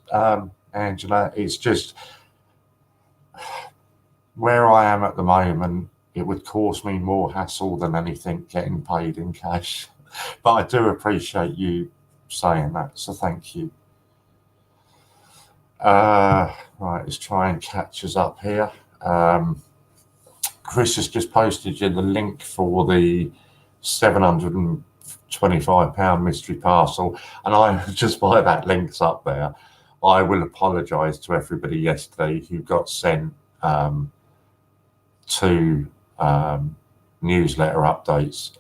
S1: Angela, it's just where I am at the moment, it would cause me more hassle than anything getting paid in cash. But I do appreciate you saying that, so thank you. Right, let's try and catch us up here. Chris has just posted you the link for the £725 mystery parcel, and I just by that link's up there, I will apologise to everybody yesterday who got sent two newsletter updates.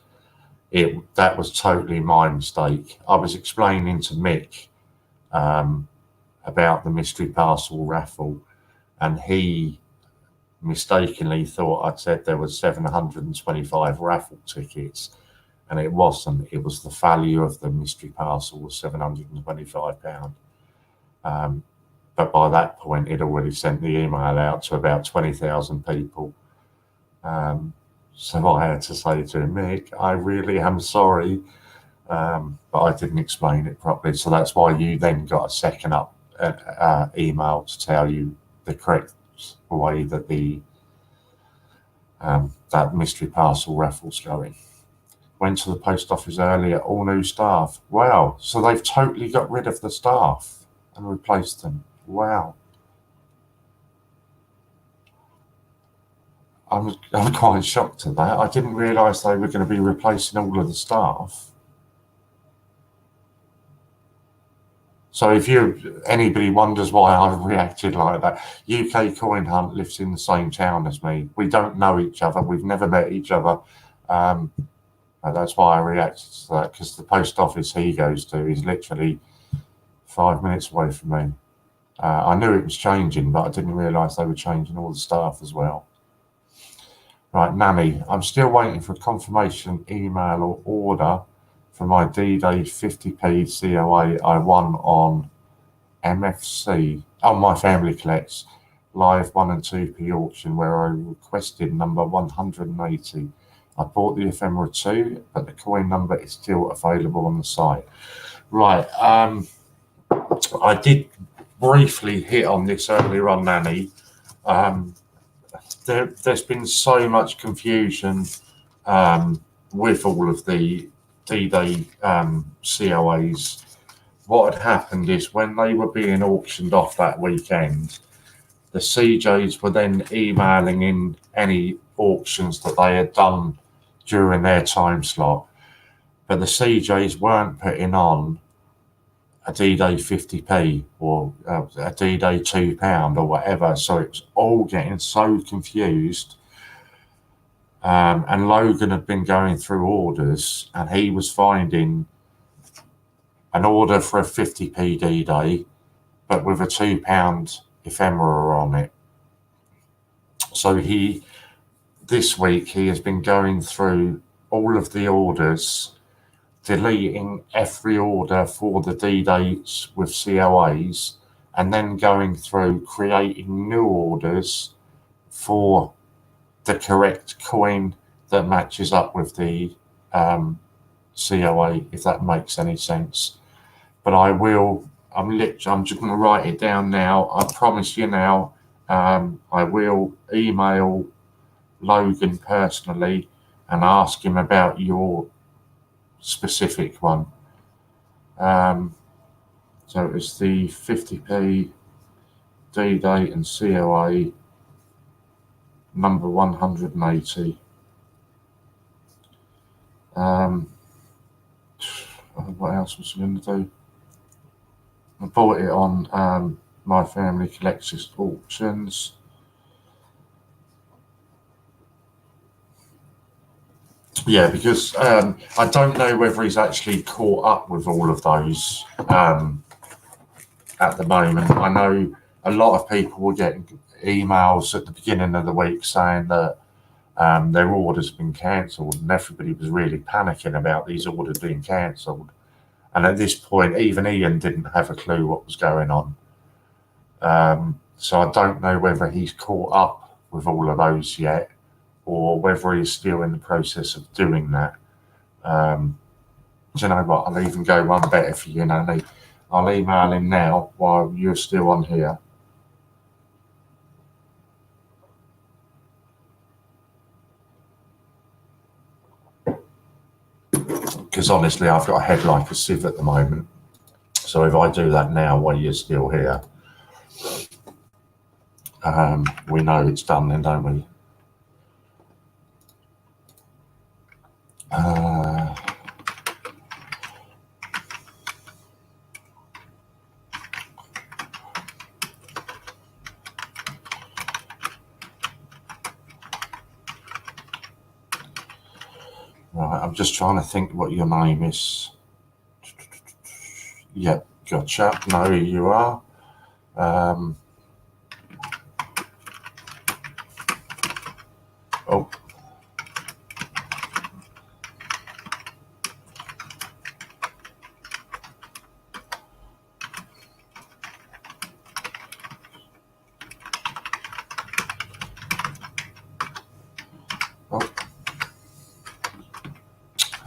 S1: That was totally my mistake. I was explaining to Mick about the mystery parcel raffle, and he mistakenly thought I'd said there was 725 raffle tickets, and it wasn't. It was the value of the mystery parcel was £725. But by that point, it already sent the email out to about 20,000 people. So I had to say to him, Mick, I really am sorry, but I didn't explain it properly. So that's why you then got a second email to tell you the correct way that that mystery parcel raffle's going. Went to the post office earlier, all new staff. Wow, so they've totally got rid of the staff and replaced them. Wow. I'm quite shocked at that. I didn't realise they were going to be replacing all of the staff. So if anybody wonders why I've reacted like that, UK Coin Hunt lives in the same town as me. We don't know each other. We've never met each other. That's why I reacted to that, because the post office he goes to is literally 5 minutes away from me. I knew it was changing, but I didn't realise they were changing all the staff as well. Right, Nanny, I'm still waiting for a confirmation email or order for my D-Day 50p COA I won on MFC, on My Family Collects, live 1 and 2p auction where I requested number 180. I bought the ephemera too, but the coin number is still available on the site. Right, I did briefly hit on this earlier on, Nanny. There's been so much confusion with all of the D-Day COAs. What had happened is when they were being auctioned off that weekend, the CJs were then emailing in any auctions that they had done during their time slot, but the CJs weren't putting on a D-Day 50p or a D-Day £2 or whatever. So it was all getting so confused. And Logan had been going through orders and he was finding an order for a 50p D-Day, but with a £2 ephemera on it. So this week he has been going through all of the orders, deleting every order for the D-Dates with COAs, and then going through creating new orders for the correct coin that matches up with the COA, if that makes any sense. But I'm just going to write it down now. I promise you now, I will email Logan personally and ask him about your specific one. So it's the 50p D-Day and COA number 180. What else was I going to do? I bought it on My Family Collects auctions. Yeah, because I don't know whether he's actually caught up with all of those at the moment. I know a lot of people were getting emails at the beginning of the week saying that their orders have been cancelled, and everybody was really panicking about these orders being cancelled. And at this point, even Ian didn't have a clue what was going on. So I don't know whether he's caught up with all of those yet, or whether he's still in the process of doing that. Do you know what? I'll even go one better for you, Nanny. I'll email him now while you're still on here. Because honestly, I've got a head like a sieve at the moment. So if I do that now while you're still here, we know it's done then, don't we? Right, I'm just trying to think what your name is. Yep, gotcha. No, you are. Oh.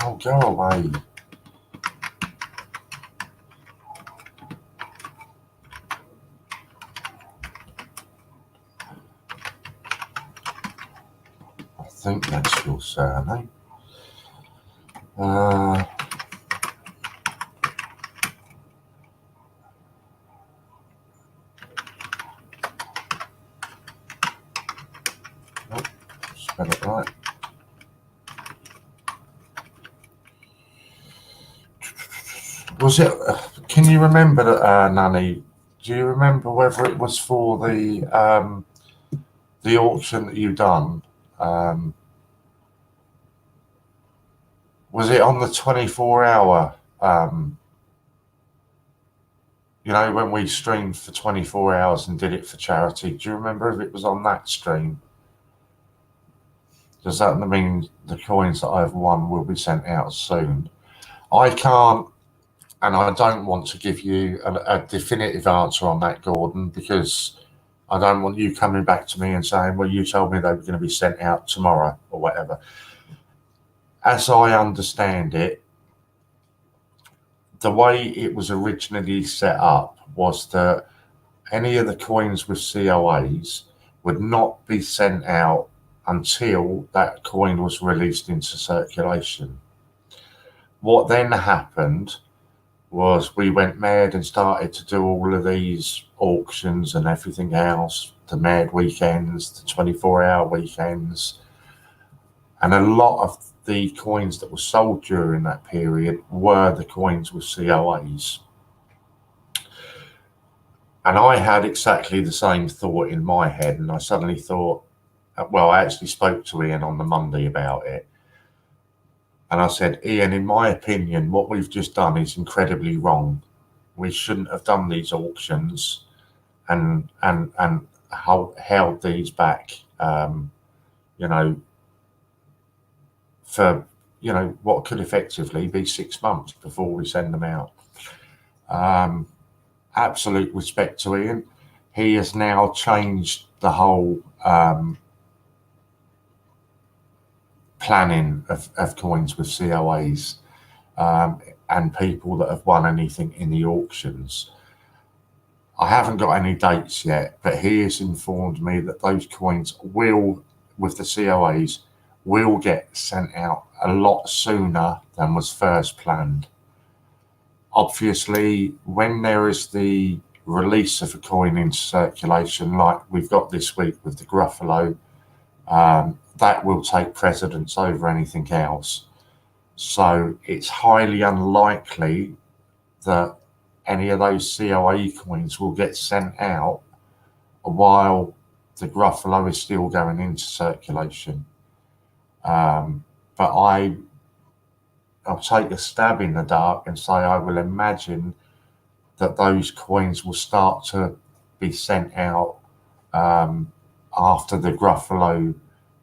S1: Oh, go away. I think that's your surname. Spell it right. Was it? Can you remember, Nanny? Do you remember whether it was for the auction that you done? Was it on the 24-hour? You know, when we streamed for 24 hours and did it for charity, do you remember if it was on that stream? Does that mean the coins that I've won will be sent out soon? I can't, and I don't want to give you a definitive answer on that, Gordon, because I don't want you coming back to me and saying, well, you told me they were going to be sent out tomorrow or whatever. As I understand it, the way it was originally set up was that any of the coins with COAs would not be sent out until that coin was released into circulation. What then happened was we went mad and started to do all of these auctions and everything else, the mad weekends, the 24-hour weekends, and a lot of the coins that were sold during that period were the coins with COAs. And I had exactly the same thought in my head, and I suddenly thought, well, I actually spoke to Ian on the Monday about it. And I said, Ian, in my opinion, what we've just done is incredibly wrong. We shouldn't have done these auctions and held these back, you know, for, you know, what could effectively be 6 months before we send them out. Absolute respect to Ian. He has now changed the whole planning of coins with COAs and people that have won anything in the auctions. I haven't got any dates yet, but he has informed me that those coins will, with the COAs, will get sent out a lot sooner than was first planned. Obviously, when there is the release of a coin into circulation, like we've got this week with the Gruffalo, that will take precedence over anything else. So it's highly unlikely that any of those COA coins will get sent out while the Gruffalo is still going into circulation. But I'll take a stab in the dark and say I will imagine that those coins will start to be sent out after the Gruffalo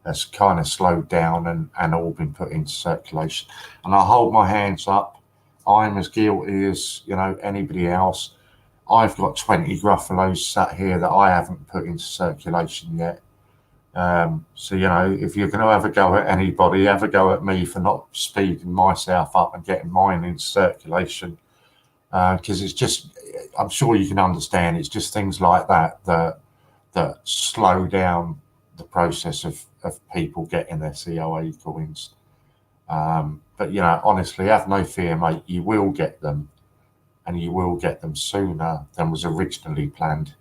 S1: has kind of slowed down and all been put into circulation. And I hold my hands up. I'm as guilty as, you know, anybody else. I've got 20 Gruffalos sat here that I haven't put into circulation yet. So, you know, if you're going to have a go at anybody, have a go at me for not speeding myself up and getting mine into circulation. Because it's just, I'm sure you can understand, it's just things like that that slow down the process of people getting their COA coins. But, you know, honestly, have no fear, mate. You will get them, and you will get them sooner than was originally planned.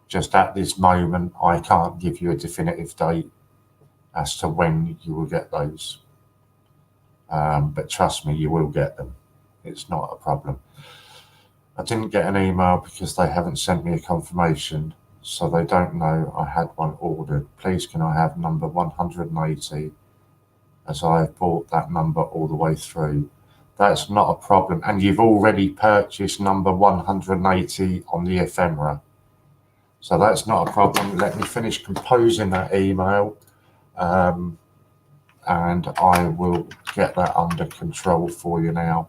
S1: Just at this moment, I can't give you a definitive date as to when you will get those. But trust me, you will get them. It's not a problem. I didn't get an email because they haven't sent me a confirmation, so they don't know I had one ordered. Please can I have number 180, as I have bought that number all the way through. That's not a problem. And you've already purchased number 180 on the ephemera. So that's not a problem. Let me finish composing that email, and I will get that under control for you now.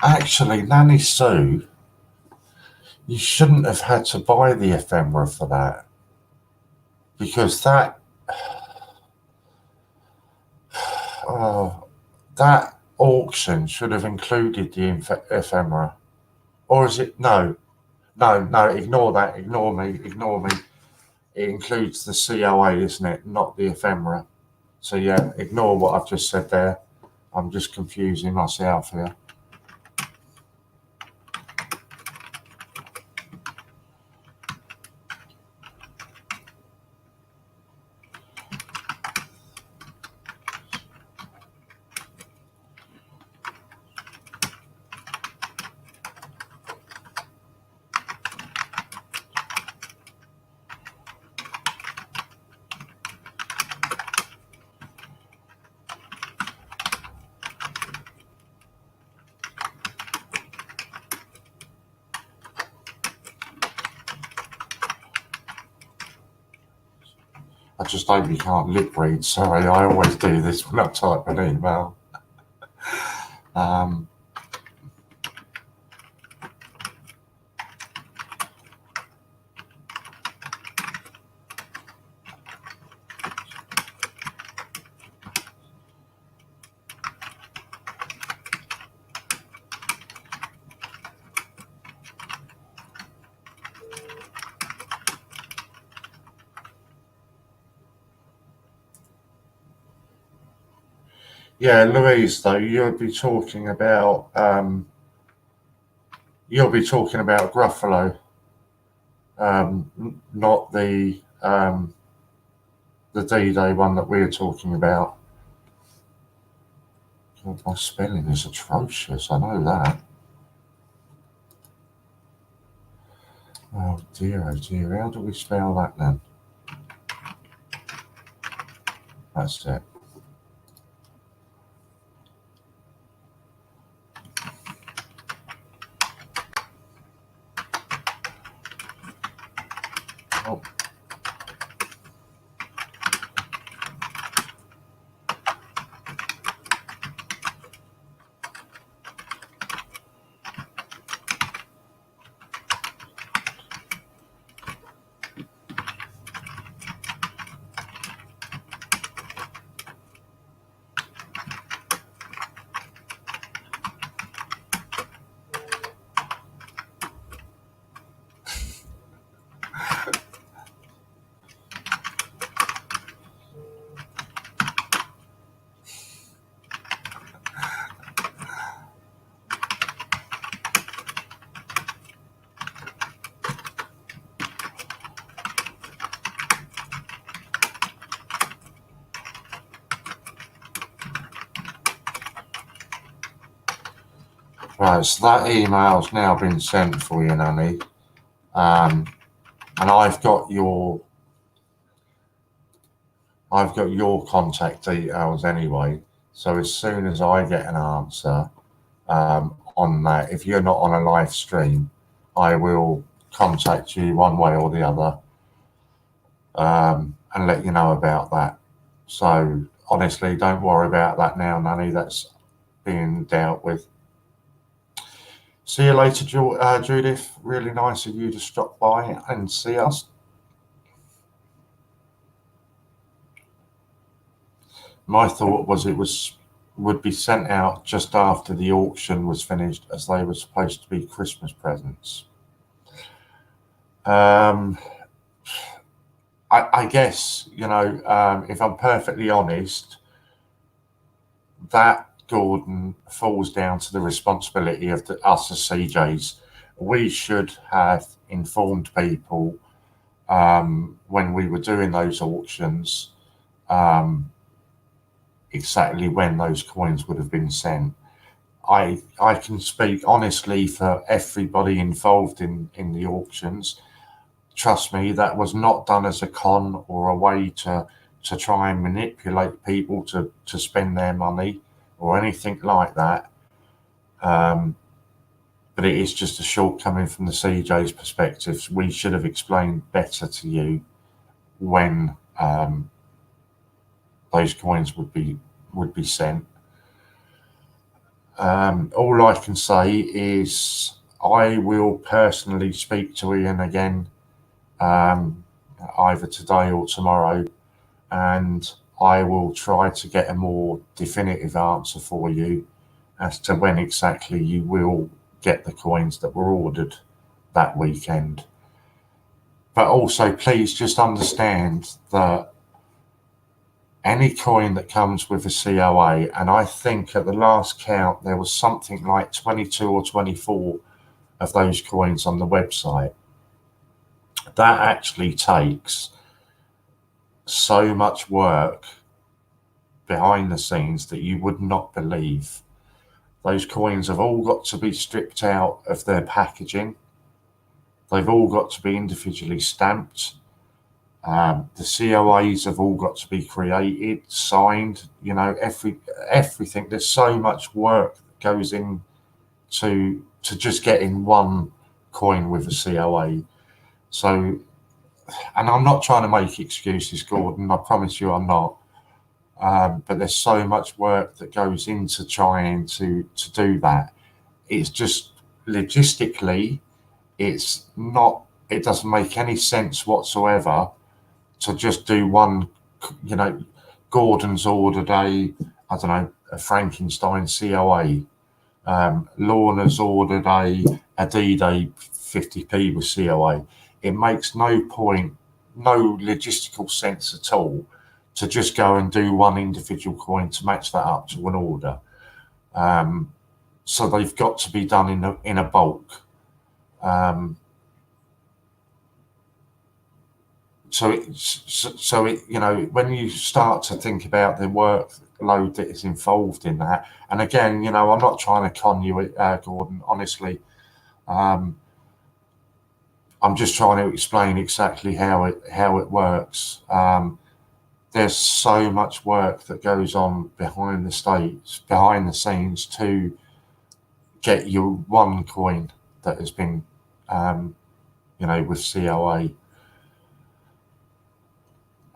S1: Actually, Nanny Sue, you shouldn't have had to buy the ephemera for that, because that that auction should have included the ephemera. Or is it? No, ignore that. Ignore me. It includes the COA, isn't it? Not the ephemera. So yeah, ignore what I've just said there. I'm just confusing myself here. just hope you can't lip read. Sorry, I always do this when I type an email. Yeah, Louise, though, you'll be talking about Gruffalo, not the D-Day one that we're talking about. God, my spelling is atrocious, I know that. Oh dear, how do we spell that then? That's it. Oh. Right, so that email's now been sent for you, Nanny. And I've got your contact details anyway. So as soon as I get an answer on that, if you're not on a live stream, I will contact you one way or the other and let you know about that. So honestly, don't worry about that now, Nanny. That's being dealt with. See you later, Judith. Really nice of you to stop by and see us. My thought was it would be sent out just after the auction was finished, as they were supposed to be Christmas presents. I guess, you know, if I'm perfectly honest, that, Gordon, falls down to the responsibility of us as CJs. We should have informed people when we were doing those auctions exactly when those coins would have been sent. I can speak honestly for everybody involved in the auctions. Trust me, that was not done as a con or a way to try and manipulate people to spend their money or anything like that. But it is just a shortcoming from the CJ's perspective. We should have explained better to you when those coins would be sent. All I can say is I will personally speak to Ian again either today or tomorrow, and I will try to get a more definitive answer for you as to when exactly you will get the coins that were ordered that weekend. But also, please just understand that any coin that comes with a COA, and I think at the last count there was something like 22 or 24 of those coins on the website, that actually takes so much work behind the scenes that you would not believe. Those coins have all got to be stripped out of their packaging. They've all got to be individually stamped. The COAs have all got to be created, signed, you know, everything. There's so much work that goes in to just getting one coin with a COA. So and I'm not trying to make excuses, Gordon, I promise you I'm not. But there's so much work that goes into trying to do that. It's just logistically, it's not, it doesn't make any sense whatsoever to just do one, you know, Gordon's ordered a Frankenstein COA. Lorna's ordered a D-Day 50p with COA. It makes no logistical sense at all to just go and do one individual coin to match that up to an order. So they've got to be done in a bulk. So it, you know, when you start to think about the workload that is involved in that, and again, you know, I'm not trying to con you, Gordon, honestly. I'm just trying to explain exactly how it works. There's so much work that goes on behind the scenes to get you one coin that has been, you know, with COA.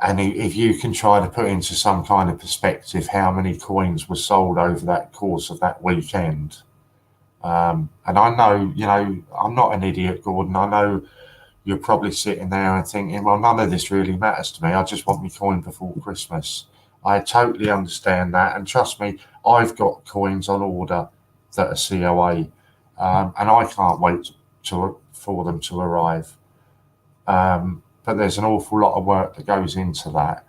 S1: And if you can try to put into some kind of perspective how many coins were sold over that course of that weekend. And I know, you know, I'm not an idiot, Gordon. I know you're probably sitting there and thinking, well, none of this really matters to me. I just want my coin before Christmas. I totally understand that. And trust me, I've got coins on order that are COA. And I can't wait for them to arrive. But there's an awful lot of work that goes into that.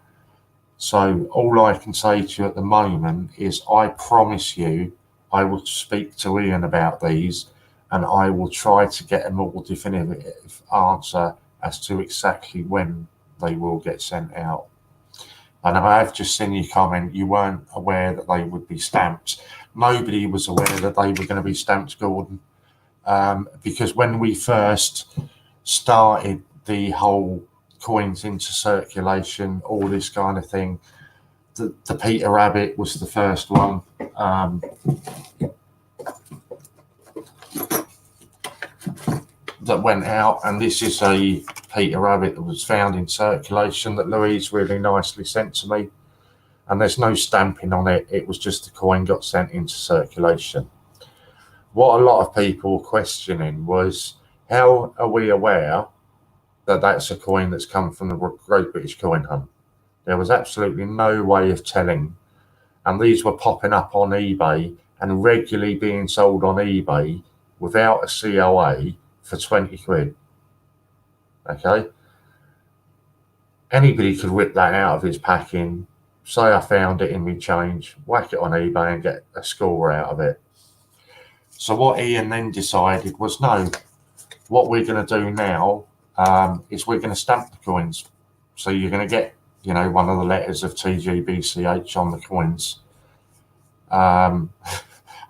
S1: So all I can say to you at the moment is I promise you I will speak to Ian about these and I will try to get a more definitive answer as to exactly when they will get sent out. And I have just seen you comment, you weren't aware that they would be stamped. Nobody was aware that they were going to be stamped, Gordon, because when we first started the whole coins into circulation, all this kind of thing, the Peter Rabbit was the first one. That went out, and this is a Peter Rabbit that was found in circulation that Louise really nicely sent to me, and there's no stamping on it. It was just the coin got sent into circulation. What a lot of people were questioning was, how are we aware that that's a coin that's come from the Great British Coin Hunt? There was absolutely no way of telling, and these were popping up on eBay and regularly being sold on eBay without a COA for 20 quid. Okay, anybody could whip that out of his packing, say I found it in my change, whack it on eBay and get a score out of it. So what Ian then decided was, no, what we're going to do now is we're going to stamp the coins. So you're going to get, you know, one of the letters of TGBCH on the coins. I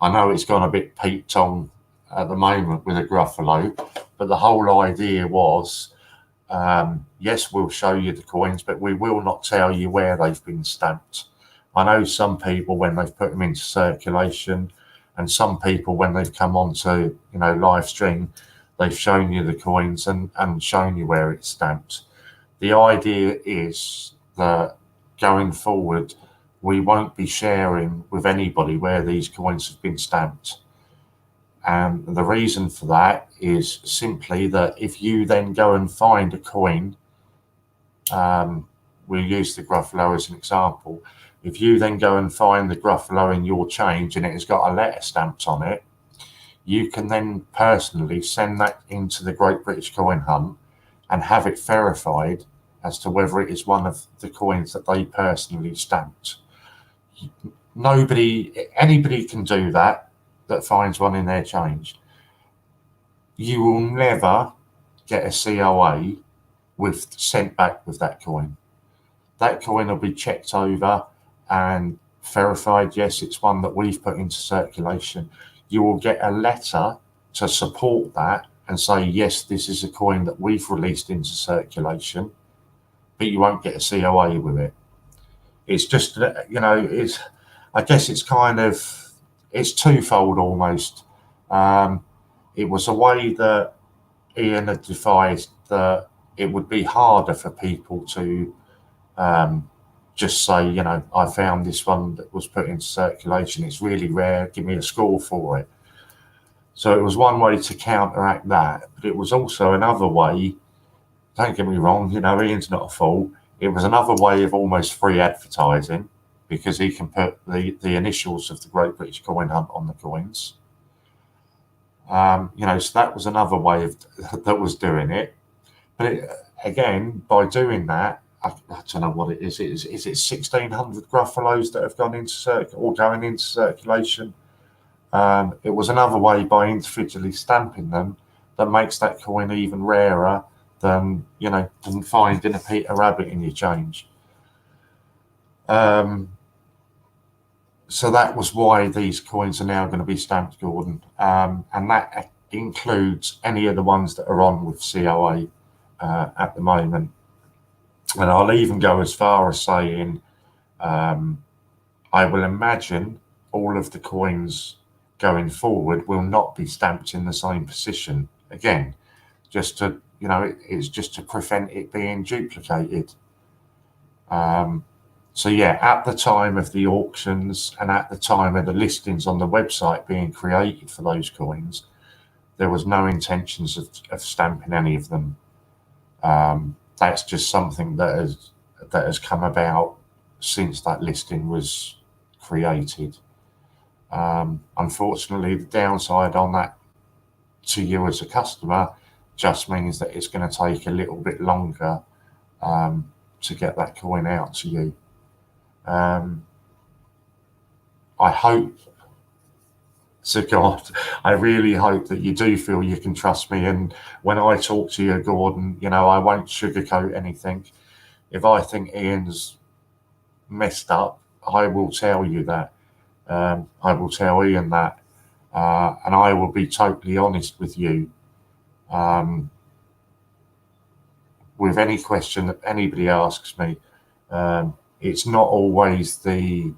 S1: know it's gone a bit Pete Tong at the moment with a Gruffalo, but the whole idea was, yes, we'll show you the coins, but we will not tell you where they've been stamped. I know some people, when they've put them into circulation, and some people, when they've come onto, you know, live stream, they've shown you the coins and shown you where it's stamped. The idea is that going forward, we won't be sharing with anybody where these coins have been stamped. And the reason for that is simply that if you then go and find a coin, we'll use the Gruffalo as an example. If you then go and find the Gruffalo in your change and it has got a letter stamped on it, you can then personally send that into the Great British Coin Hunt and have it verified as to whether it is one of the coins that they personally stamped. Anybody can do that finds one in their change. You will never get a COA sent back with that coin. That coin will be checked over and verified, yes, it's one that we've put into circulation. You will get a letter to support that and say, yes, this is a coin that we've released into circulation, but you won't get a COA with it. It's just, you know, I guess it's kind of, it's twofold almost. It was a way that Ian had devised that it would be harder for people to just say, you know, I found this one that was put into circulation. It's really rare. Give me a score for it. So it was one way to counteract that, but it was also another way. Don't get me wrong, you know, Ian's not a fool. It was another way of almost free advertising, because he can put the initials of the Great British Coin Hunt on the coins. You know, so that was another way of that was doing it. But again, by doing that, I don't know what it is. Is it 1,600 Gruffalos that have gone into or going into circulation? It was another way by individually stamping them that makes that coin even rarer than, you know, than finding a Peter Rabbit in your change. So that was why these coins are now going to be stamped, Gordon, and that includes any of the ones that are on with COA at the moment. And I'll even go as far as saying, I will imagine all of the coins going forward will not be stamped in the same position again, just to, you know, it's just to prevent it being duplicated. So yeah, at the time of the auctions and at the time of the listings on the website being created for those coins, there was no intentions of stamping any of them. That's just something that has come about since that listing was created. Unfortunately, the downside on that to you as a customer just means that it's going to take a little bit longer to get that coin out to you. I hope, so God, I really hope that you do feel you can trust me. And when I talk to you, Gordon, you know, I won't sugarcoat anything. If I think Ian's messed up, I will tell you that. I will tell Ian that. And I will be totally honest with you. With any question that anybody asks me, it's not always the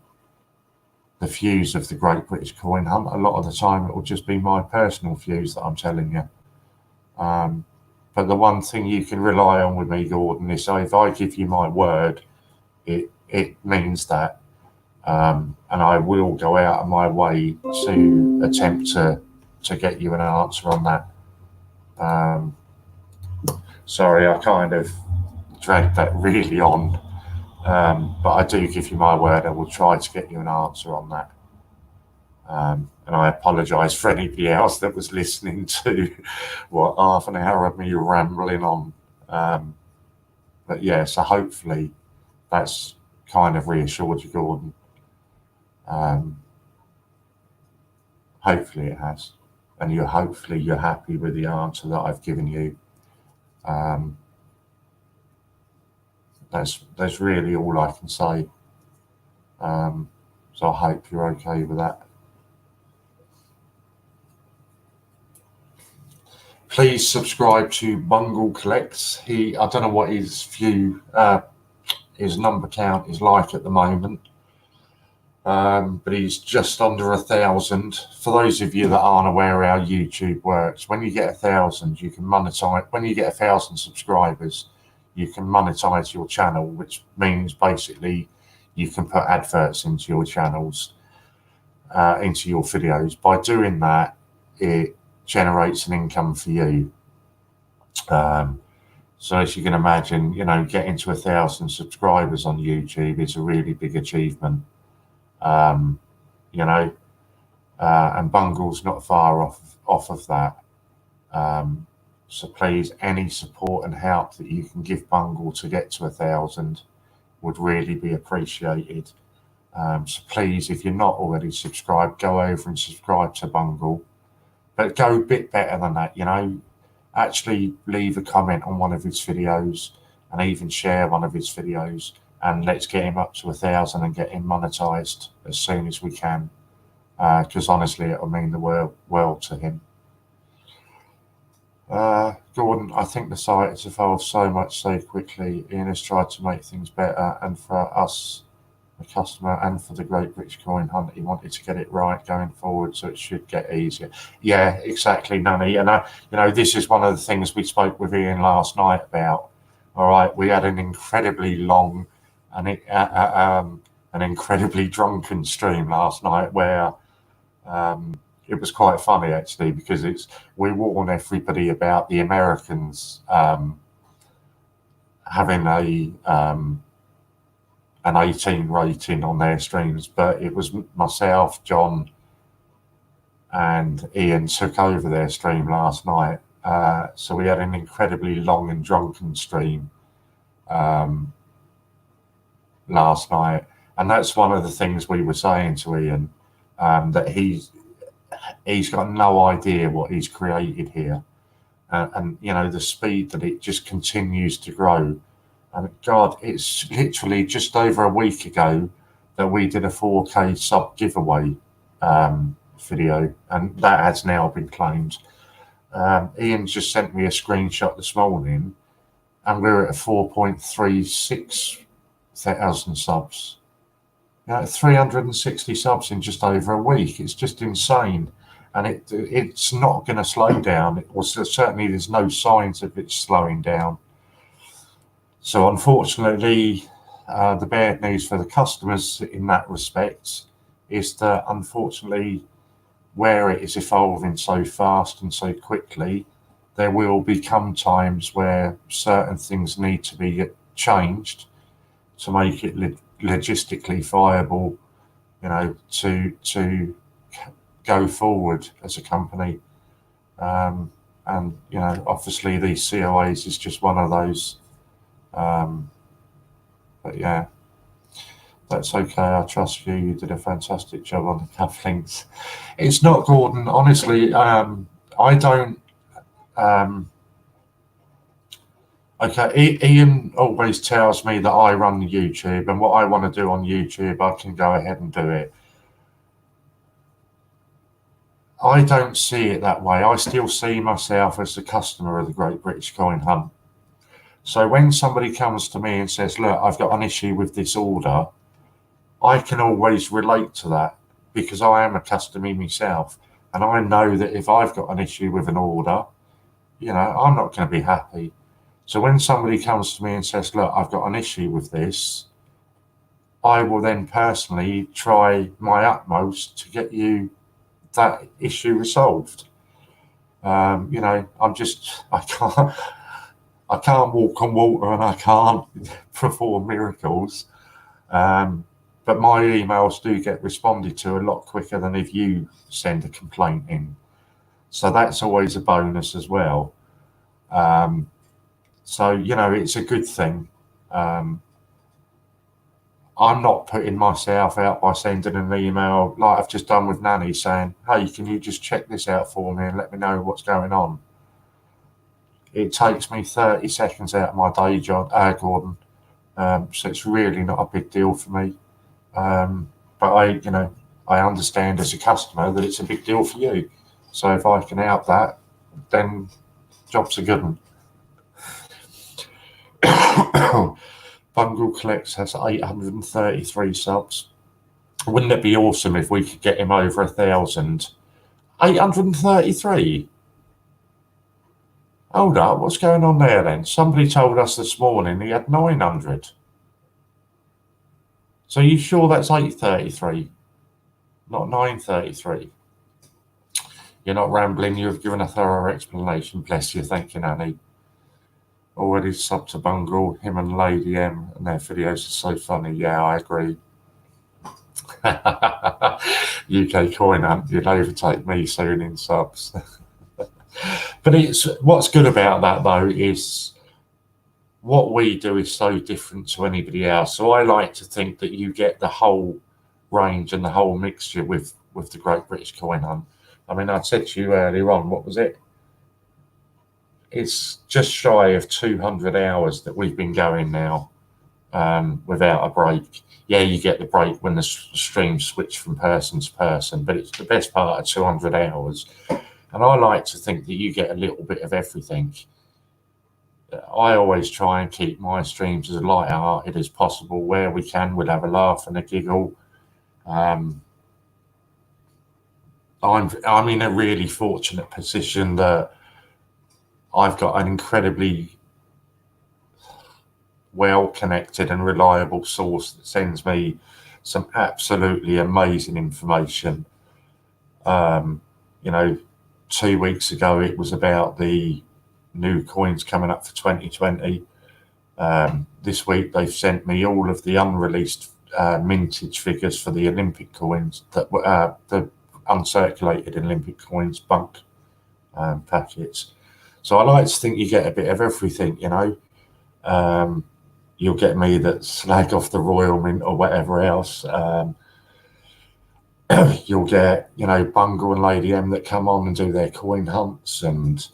S1: views of the Great British Coin Hunt. A lot of the time it will just be my personal views that I'm telling you. But the one thing you can rely on with me, Gordon, is if I give you my word, it means that. And I will go out of my way to attempt to get you an answer on that. Sorry, I kind of dragged that really on. But I do give you my word, I will try to get you an answer on that. And I apologise for anybody else that was listening to what half an hour of me rambling on. But yeah, so hopefully that's kind of reassured you, Gordon. Hopefully it has. And hopefully you're happy with the answer that I've given you. That's really all I can say. So I hope you're okay with that. Please subscribe to CJlIghtyCollects. I don't know what his number count is like at the moment, but he's just under 1,000. For those of you that aren't aware how YouTube works, when you get 1,000, you can monetize. When you get 1,000 subscribers, you can monetize your channel, which means basically you can put adverts into your channels, into your videos. By doing that, it generates an income for you. So as you can imagine, you know, getting to 1,000 subscribers on YouTube is a really big achievement. You know, and Bungle's not far off of that. So please, any support and help that you can give Bungle to get to 1,000 would really be appreciated. So please, if you're not already subscribed, go over and subscribe to Bungle. But go a bit better than that, you know. Actually leave a comment on one of his videos and even share one of his videos. And let's get him up to 1,000 and get him monetized as soon as we can. Because honestly, it'll mean the world to him. Gordon, I think the site has evolved so much so quickly. Ian has tried to make things better, and for us, the customer, and for the Great British Coin Hunt, he wanted to get it right going forward, so it should get easier. Yeah, exactly, Nunny. And you know, this is one of the things we spoke with Ian last night about. All right, we had an incredibly long and an incredibly drunken stream last night where it was quite funny actually, because we warn everybody about the Americans having an 18 rating on their streams, but it was myself, John, and Ian took over their stream last night. So we had an incredibly long and drunken stream last night, and that's one of the things we were saying to Ian, that he's got no idea what he's created here, and you know, the speed that it just continues to grow. And God, it's literally just over a week ago that we did a 4K sub giveaway video, and that has now been claimed. Ian just sent me a screenshot this morning, and we're at 4.36 thousand subs. You know, 360 subs in just over a week. It's just insane, and it's not going to slow down. Certainly, there's no signs of it slowing down. So, unfortunately, the bad news for the customers in that respect is that, unfortunately, where it is evolving so fast and so quickly, there will become times where certain things need to be changed to make it logistically viable, you know, to go forward as a company. And, you know, obviously these COAs is just one of those. But yeah, that's okay. I trust you. You did a fantastic job on the cufflinks. It's not Gordon, honestly. I don't. Okay, Ian always tells me that I run the YouTube, and what I want to do on YouTube, I can go ahead and do it. I don't see it that way. I still see myself as the customer of the Great British Coin Hunt. So when somebody comes to me and says, look, I've got an issue with this order, I can always relate to that because I am a customer myself. And I know that if I've got an issue with an order, you know, I'm not going to be happy. So when somebody comes to me and says, look, I've got an issue with this, I will then personally try my utmost to get you that issue resolved. You know, I can't walk on water and I can't perform miracles. But my emails do get responded to a lot quicker than if you send a complaint in. So that's always a bonus as well. So, you know, it's a good thing. I'm not putting myself out by sending an email like I've just done with Nanny saying, hey, can you just check this out for me and let me know what's going on? It takes me 30 seconds out of my day job, Gordon. So it's really not a big deal for me. But I understand as a customer that it's a big deal for you. So if I can help that, then job's a good one. Bungle Collects has 833 subs. Wouldn't it be awesome if we could get him over 1,000? 833? Hold up, what's going on there then? Somebody told us this morning he had 900. So you sure that's 833, not 933? You're not rambling, you've given a thorough explanation. Bless you, thank you, Nanny. Already subbed to Bungle, him and Lady M, and their videos are so funny. Yeah, I agree. UK Coin Hunt, you'd overtake me soon in subs. But what's good about that though is what we do is so different to anybody else. So I like to think that you get the whole range and the whole mixture with the Great British Coin Hunt. I mean, I said to you earlier on, what was it? It's just shy of 200 hours that we've been going now without a break. Yeah, you get the break when the stream switch from person to person, but it's the best part of 200 hours. And I like to think that you get a little bit of everything. I always try and keep my streams as light-hearted as possible. Where we can, we'll have a laugh and a giggle. I'm in a really fortunate position that I've got an incredibly well connected and reliable source that sends me some absolutely amazing information. You know, 2 weeks ago it was about the new coins coming up for 2020. This week they've sent me all of the unreleased mintage figures for the Olympic coins, that were the uncirculated Olympic coins bunk packets. So I like to think you get a bit of everything, you know. You'll get me that slag off the Royal Mint or whatever else. You'll get, you know, Bungle and Lady M that come on and do their coin hunts, and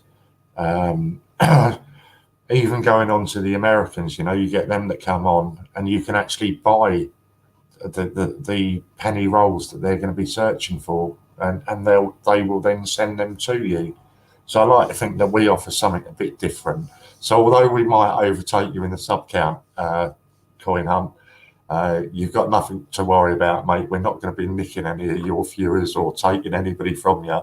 S1: even going on to the Americans, you know, you get them that come on and you can actually buy the penny rolls that they're going to be searching for, and they will then send them to you. So I like to think that we offer something a bit different. So although we might overtake you in the sub count coin hunt, you've got nothing to worry about, mate. We're not going to be nicking any of your viewers or taking anybody from you.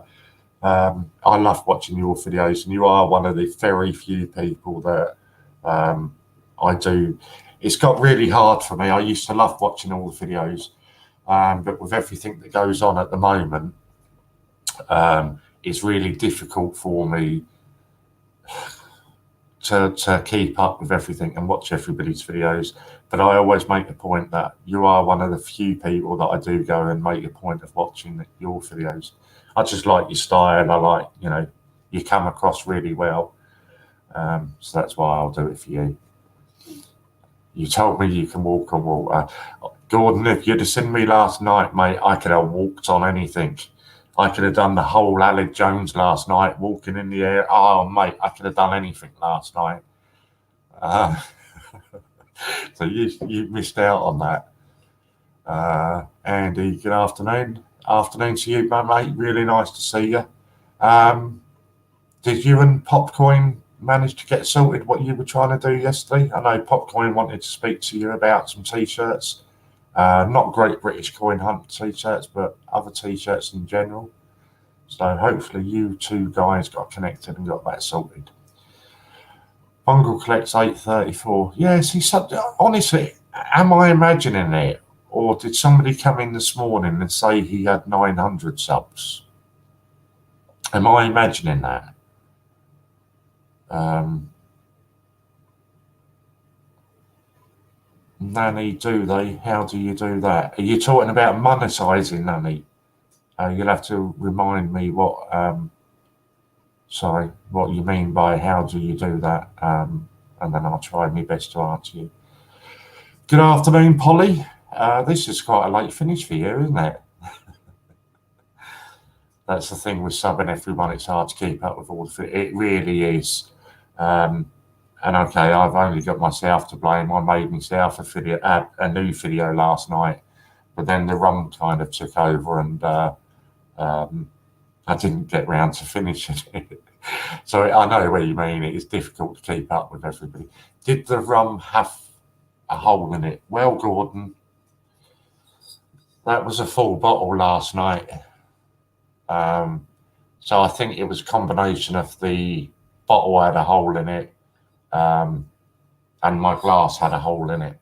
S1: I love watching your videos, and you are one of the very few people that I do. It's got really hard for me. I used to love watching all the videos, but with everything that goes on at the moment, it's really difficult for me to keep up with everything and watch everybody's videos. But I always make the point that you are one of the few people that I do go and make a point of watching your videos. I just like your style. I like, you know, you come across really well. So that's why I'll do it for you. You told me you can walk on water. Gordon, if you'd have seen me last night, mate, I could have walked on anything. I could have done the whole Alec Jones last night, walking in the air. Oh, mate, I could have done anything last night. So you missed out on that. Andy, good afternoon. Afternoon to you, my mate. Really nice to see you. Did you and Popcoin manage to get sorted what you were trying to do yesterday? I know Popcoin wanted to speak to you about some T-shirts. Not Great British Coin Hunt T-shirts, but other T-shirts in general. So hopefully you two guys got connected and got that sorted. Bungle collects 834. Yes, he's honestly, am I imagining it? Or did somebody come in this morning and say he had 900 subs? Am I imagining that? Nanny, do they? How do you do that? Are you talking about monetizing, Nanny? You'll have to remind me what you mean by how do you do that, and then I'll try my best to answer you. Good afternoon, Polly. This is quite a late finish for you, isn't it? That's the thing with subbing everyone, it's hard to keep up with all the it really is. And okay, I've only got myself to blame. I made myself a new video last night, but then the rum kind of took over, and I didn't get round to finishing it. So I know what you mean. It is difficult to keep up with everybody. Did the rum have a hole in it? Well, Gordon, that was a full bottle last night. So I think it was a combination of the bottle had a hole in it, and my glass had a hole in it.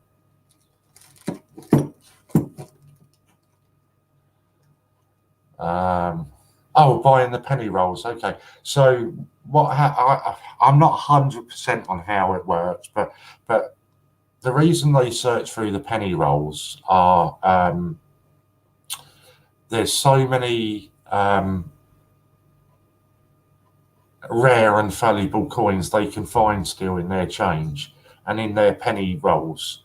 S1: Oh, buying the penny rolls. Okay, so I'm not 100% on how it works, but the reason they search through the penny rolls are there's so many rare and valuable coins they can find still in their change and in their penny rolls.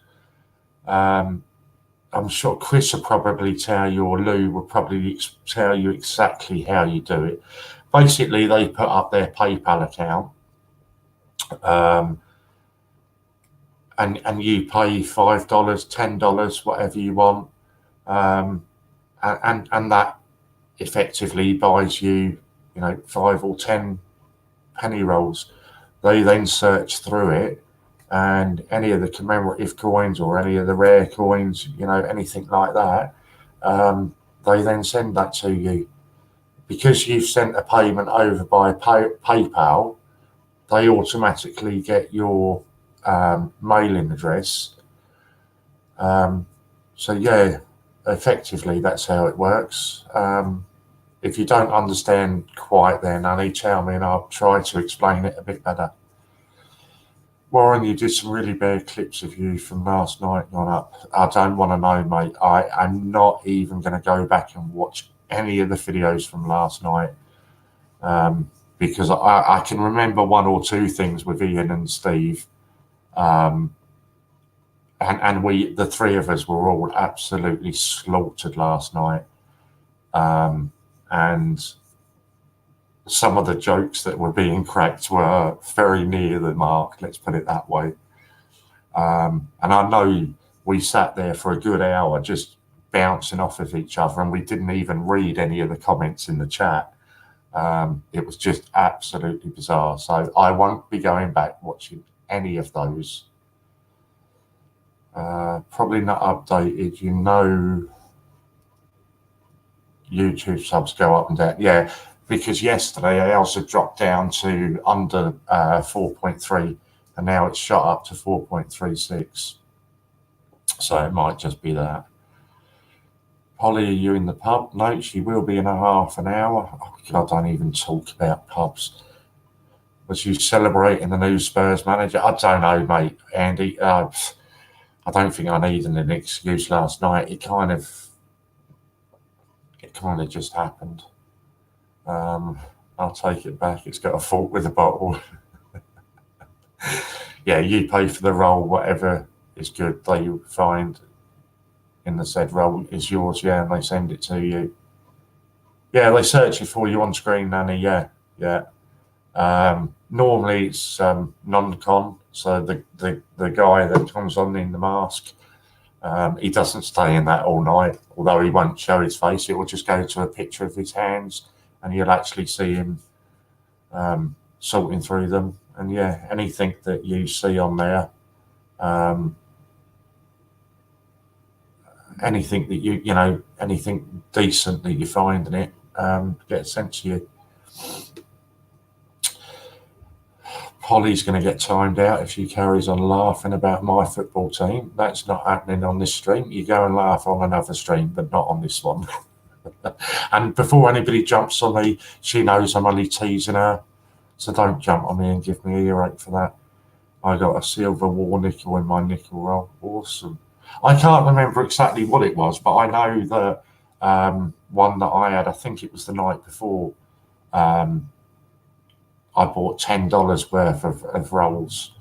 S1: I'm sure Chris will probably tell you, or Lou will probably tell you exactly how you do it. Basically, they put up their PayPal account, and you pay $5, $10, whatever you want, and that effectively buys you, 5 or 10 penny rolls. They then search through it, and any of the commemorative coins or any of the rare coins, anything like that, they then send that to you. Because you've sent a payment over by PayPal, they automatically get your mailing address. So yeah, effectively that's how it works. If you don't understand quite then, honey, tell me and I'll try to explain it a bit better. Warren, you did some really bad clips of you from last night gone up. I don't want to know, mate. I'm not even going to go back and watch any of the videos from last night, because I can remember one or two things with Ian and Steve. And we, the three of us, were all absolutely slaughtered last night. And some of the jokes that were being cracked were very near the mark, let's put it that way. And I know we sat there for a good hour just bouncing off of each other, and we didn't even read any of the comments in the chat. It was just absolutely bizarre. So I won't be going back watching any of those. Probably not updated. You know, YouTube subs go up and down. Yeah, because yesterday ours had dropped down to under 4.3, and now it's shot up to 4.36. So it might just be that. Polly, are you in the pub? No, she will be in a half an hour. Oh, God, I don't even talk about pubs. Was you celebrating the new Spurs manager? I don't know, mate, Andy. I don't think I needed an excuse last night. It kind of just happened. I'll take it back. It's got a fault with the bottle. Yeah, you pay for the roll, whatever is good they find in the said roll is yours, yeah, and they send it to you. Yeah, they search it for you on screen, Nanny, yeah. Normally it's non-con, so the guy that comes on in the mask, he doesn't stay in that all night, although he won't show his face. It will just go to a picture of his hands, and you'll actually see him sorting through them. And yeah, anything that you see on there, anything that you know, anything decent that you find in it, gets sent to you. Polly's going to get timed out if she carries on laughing about my football team. That's not happening on this stream. You go and laugh on another stream, but not on this one. And before anybody jumps on me, she knows I'm only teasing her, so don't jump on me and give me an earache for that. I got a silver war nickel in my nickel roll. Awesome. I can't remember exactly what it was, but I know that one that I had, I think it was the night before, I bought $10 worth of rolls,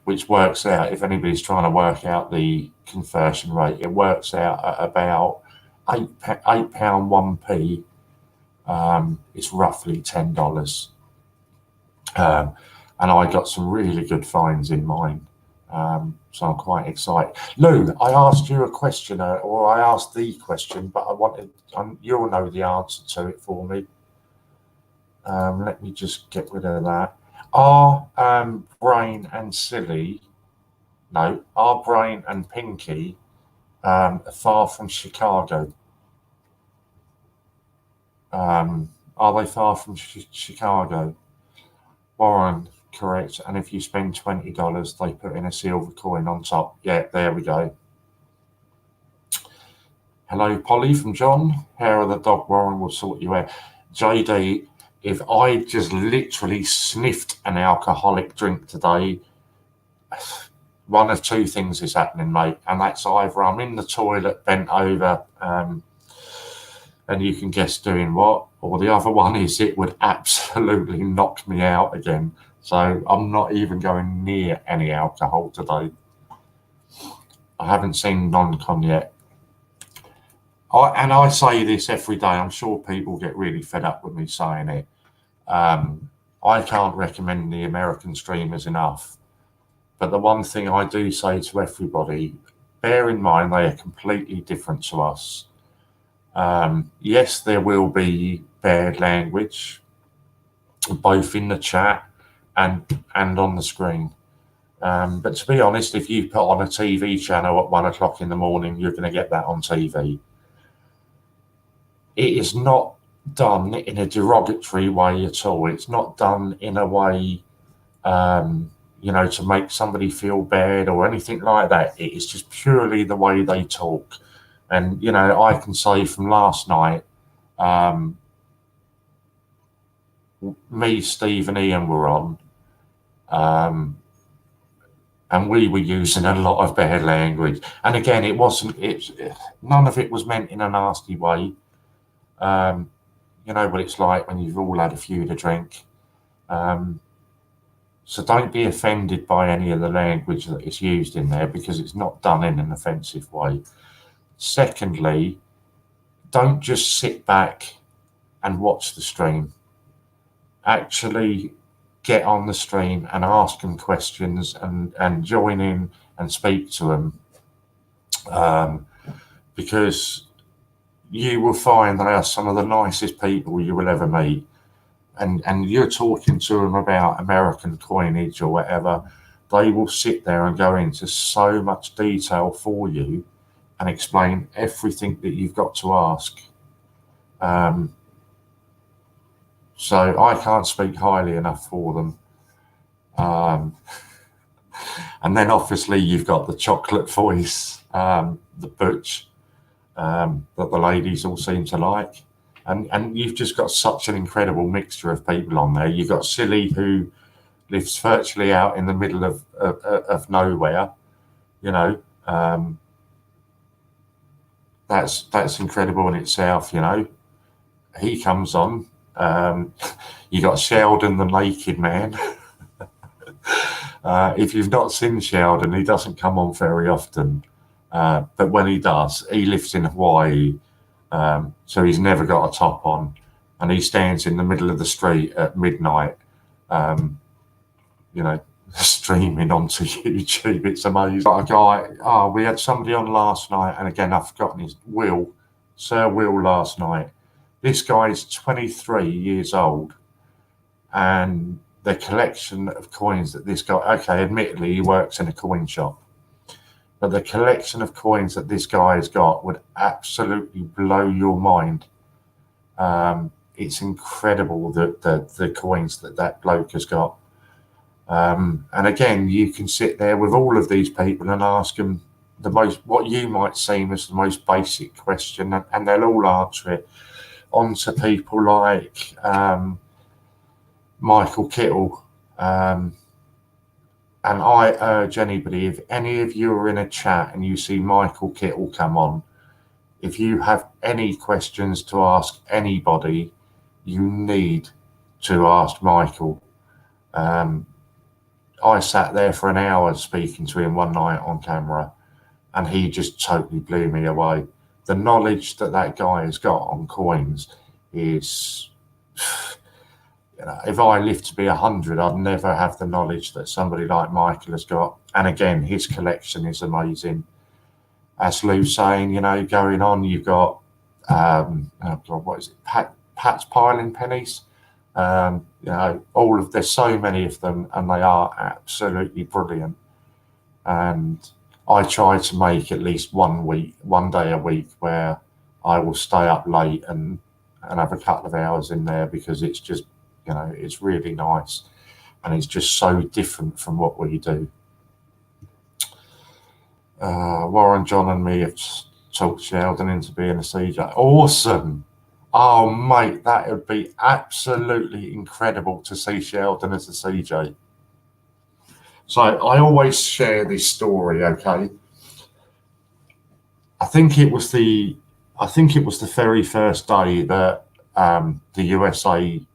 S1: which works out, if anybody's trying to work out the conversion rate, it works out at about £8 1p. It's roughly $10. And I got some really good finds in mine. So I'm quite excited. Lou, I asked you a question, or I asked the question, but I wanted, you'll know the answer to it for me. Let me just get rid of that. Are Brain and Pinky far from Chicago? Are they far from Chicago? Warren, correct. And if you spend $20, they put in a silver coin on top. Yeah, there we go. Hello, Polly from John. Hair of the dog, Warren will sort you out. JD, if I just literally sniffed an alcoholic drink today, one of two things is happening, mate. And that's either I'm in the toilet bent over, and you can guess doing what, or the other one is it would absolutely knock me out again. So I'm not even going near any alcohol today. I haven't seen non-con yet. I say this every day. I'm sure people get really fed up with me saying it. I can't recommend the American streamers enough. But the one thing I do say to everybody, bear in mind they are completely different to us. Yes, there will be bad language, both in the chat and on the screen. But to be honest, if you put on a TV channel at 1 o'clock in the morning, you're going to get that on TV. It is not done in a derogatory way at all. It's not done in a way you know, to make somebody feel bad or anything like that. It is just purely the way they talk. And, you know, I can say from last night, me, Steve and Ian were on, and we were using a lot of bad language. And again, none of it was meant in a nasty way. You know what it's like when you've all had a few to drink. So don't be offended by any of the language that is used in there, because it's not done in an offensive way. Secondly, don't just sit back and watch the stream. Actually get on the stream and ask them questions and join in and speak to them, because you will find they are some of the nicest people you will ever meet. And you're talking to them about American coinage or whatever, they will sit there and go into so much detail for you and explain everything that you've got to ask. So I can't speak highly enough for them. And then obviously you've got the chocolate voice, the butch, that the ladies all seem to like. And you've just got such an incredible mixture of people on there. You've got Silly, who lives virtually out in the middle of nowhere. You know, that's incredible in itself. You know, he comes on. You got Sheldon, the naked man. If you've not seen Sheldon, he doesn't come on very often, but when he does, he lives in Hawaii. So he's never got a top on, and he stands in the middle of the street at midnight, you know, streaming onto YouTube. It's amazing. Got a guy, we had somebody on last night, and again, I've forgotten his Sir Will last night. This guy is 23 years old, and the collection of coins that this guy, okay, admittedly, he works in a coin shop, but the collection of coins that this guy has got would absolutely blow your mind. It's incredible the coins that bloke has got. And again, you can sit there with all of these people and ask them what you might seem as the most basic question, and they'll all answer it. On to people like Michael Kittle. And I urge anybody, if any of you are in a chat and you see Michael Kittle come on, if you have any questions to ask anybody, you need to ask Michael. I sat there for an hour speaking to him one night on camera, and he just totally blew me away. The knowledge that guy has got on coins is... You know, if I live to be 100, I'd never have the knowledge that somebody like Michael has got. And again, his collection is amazing. As Lou's saying, you know, going on, you've got, oh God, what is it? Pat's Piling Pennies. You know, there's so many of them, and they are absolutely brilliant. And I try to make at least one day a week where I will stay up late and have a couple of hours in there, because it's just, you know, it's really nice, and it's just so different from what we do. Warren, John and me have talked Sheldon into being a CJ. Awesome. Oh, mate, that would be absolutely incredible to see Sheldon as a CJ. So I always share this story, okay? I think it was the very first day that the USA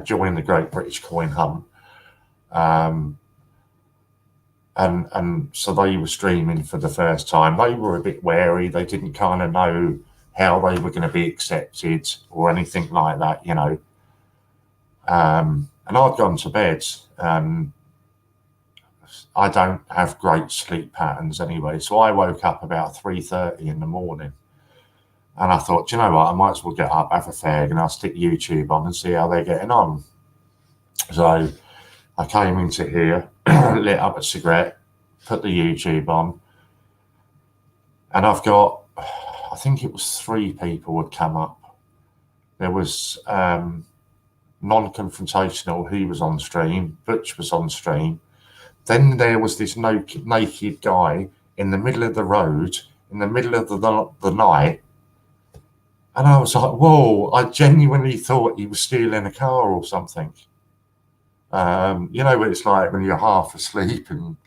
S1: joined the Great British Coin Hunt, and so they were streaming for the first time. They were a bit wary. They didn't kind of know how they were going to be accepted or anything like that, you know. And I'd gone to bed. I don't have great sleep patterns anyway, so I woke up about 3:30 in the morning. And I thought, you know what, I might as well get up, have a fag, and I'll stick YouTube on and see how they're getting on. So I came into here, lit up a cigarette, put the YouTube on, and I've got, I think it was 3 people had come up. There was non-confrontational, he was on stream, Butch was on stream. Then there was this naked guy in the middle of the road, in the middle of the night. And I was like, whoa, I genuinely thought he was stealing a car or something. You know what it's like when you're half asleep and,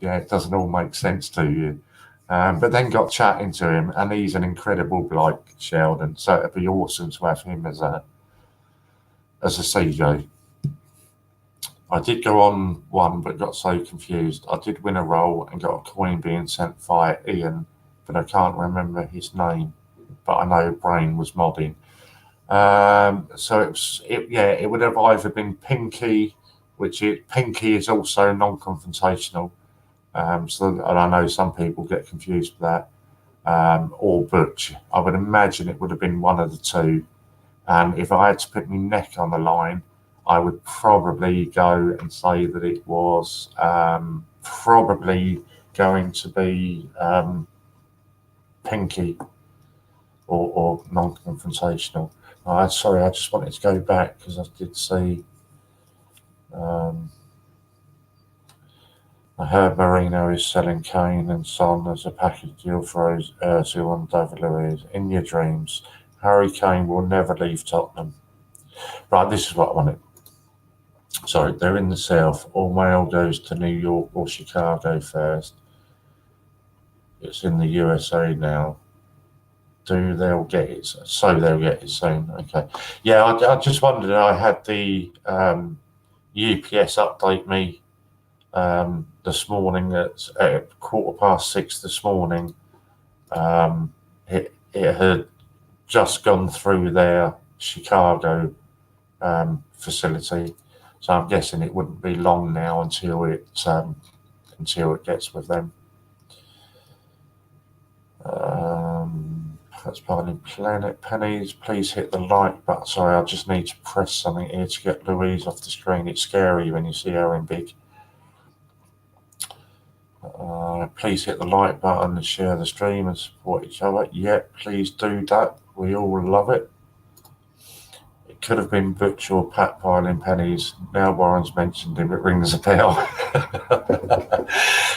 S1: it doesn't all make sense to you. But then got chatting to him, and he's an incredible bloke, Sheldon. So it'd be awesome to have him as a CJ. I did go on one, but got so confused. I did win a role and got a coin being sent via Ian, but I can't remember his name. But I know Brain was modding. So it would have either been Pinky, Pinky is also non-confrontational. And I know some people get confused with that, or Butch. I would imagine it would have been one of the two. And if I had to put my neck on the line, I would probably go and say that it was probably going to be Pinky or non-confrontational. Sorry, I just wanted to go back because I did see. I heard Marino is selling Kane and Son as a package deal for Ozil and David Luiz. In your dreams, Harry Kane will never leave Tottenham. Right, this is what I wanted. Sorry, they're in the south. All mail goes to New York or Chicago first. It's in the USA now. They'll get it. So they'll get it soon. Okay. Yeah, I just wondered. I had the UPS update me this morning at 6:15 this morning. It had just gone through their Chicago facility, so I'm guessing it wouldn't be long now until it gets with them. That's part of Planet Pennies. Please hit the like button. Sorry, I just need to press something here to get Louise off the screen. It's scary when you see her in big. Please hit the like button and share the stream and support each other. Yep, please do that. We all love it. It could have been Butch or Pat piling pennies. Now Warren's mentioned him, it rings a bell.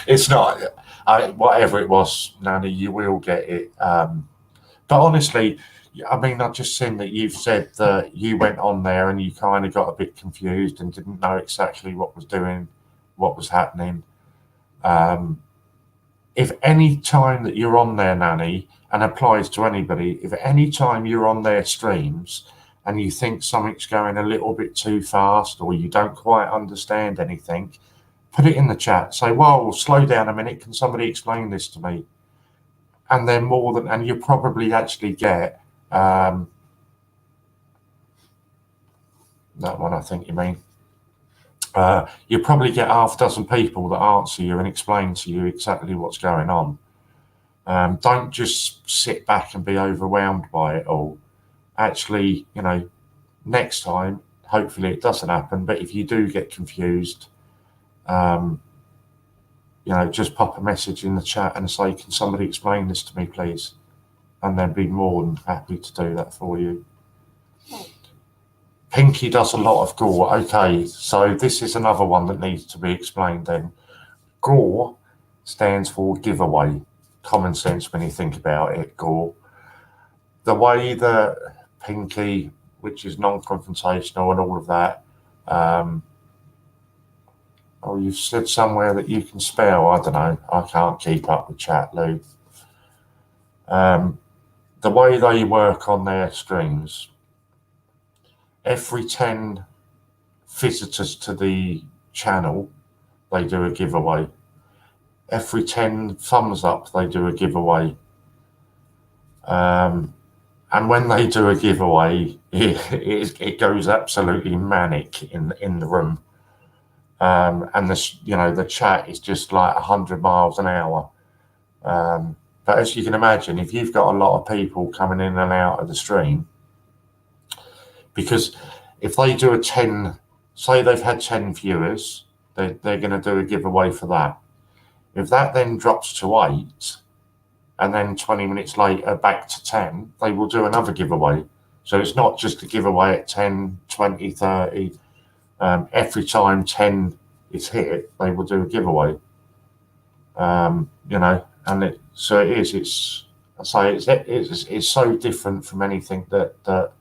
S1: It's not. Whatever it was, Nanny, you will get it. But honestly, I mean, I've just seen that you've said that you went on there and you kind of got a bit confused and didn't know exactly what was happening. If any time that you're on there, Nanny, and applies to anybody, if any time you're on their streams and you think something's going a little bit too fast or you don't quite understand anything, put it in the chat. Say, "Whoa, slow down a minute. Can somebody explain this to me?" And then and you probably actually get that one, I think you mean. You probably get half a dozen people that answer you and explain to you exactly what's going on. Don't just sit back and be overwhelmed by it all. Actually, next time, hopefully it doesn't happen. But if you do get confused, just pop a message in the chat and say, "Can somebody explain this to me, please?" And they'd be more than happy to do that for you. Pinky does a lot of gore. Okay, so this is another one that needs to be explained then. Gore stands for giveaway. Common sense when you think about it, gore. The way that Pinky, which is non-confrontational and all of that, you've said somewhere that you can spell. I don't know. I can't keep up with chat, Lou. The way they work on their streams, every 10 visitors to the channel, they do a giveaway. Every 10 thumbs up, they do a giveaway. And when they do a giveaway, it goes absolutely manic in the room. And the chat is just like 100 miles an hour. But as you can imagine, if you've got a lot of people coming in and out of the stream, because if they do say they've had 10 viewers, they're going to do a giveaway for that. If that then drops to 8, and then 20 minutes later back to 10, they will do another giveaway. So it's not just a giveaway at 10, 20, 30. Every time 10 is hit, they will do a giveaway. You know, and so it is. It's so different from anything that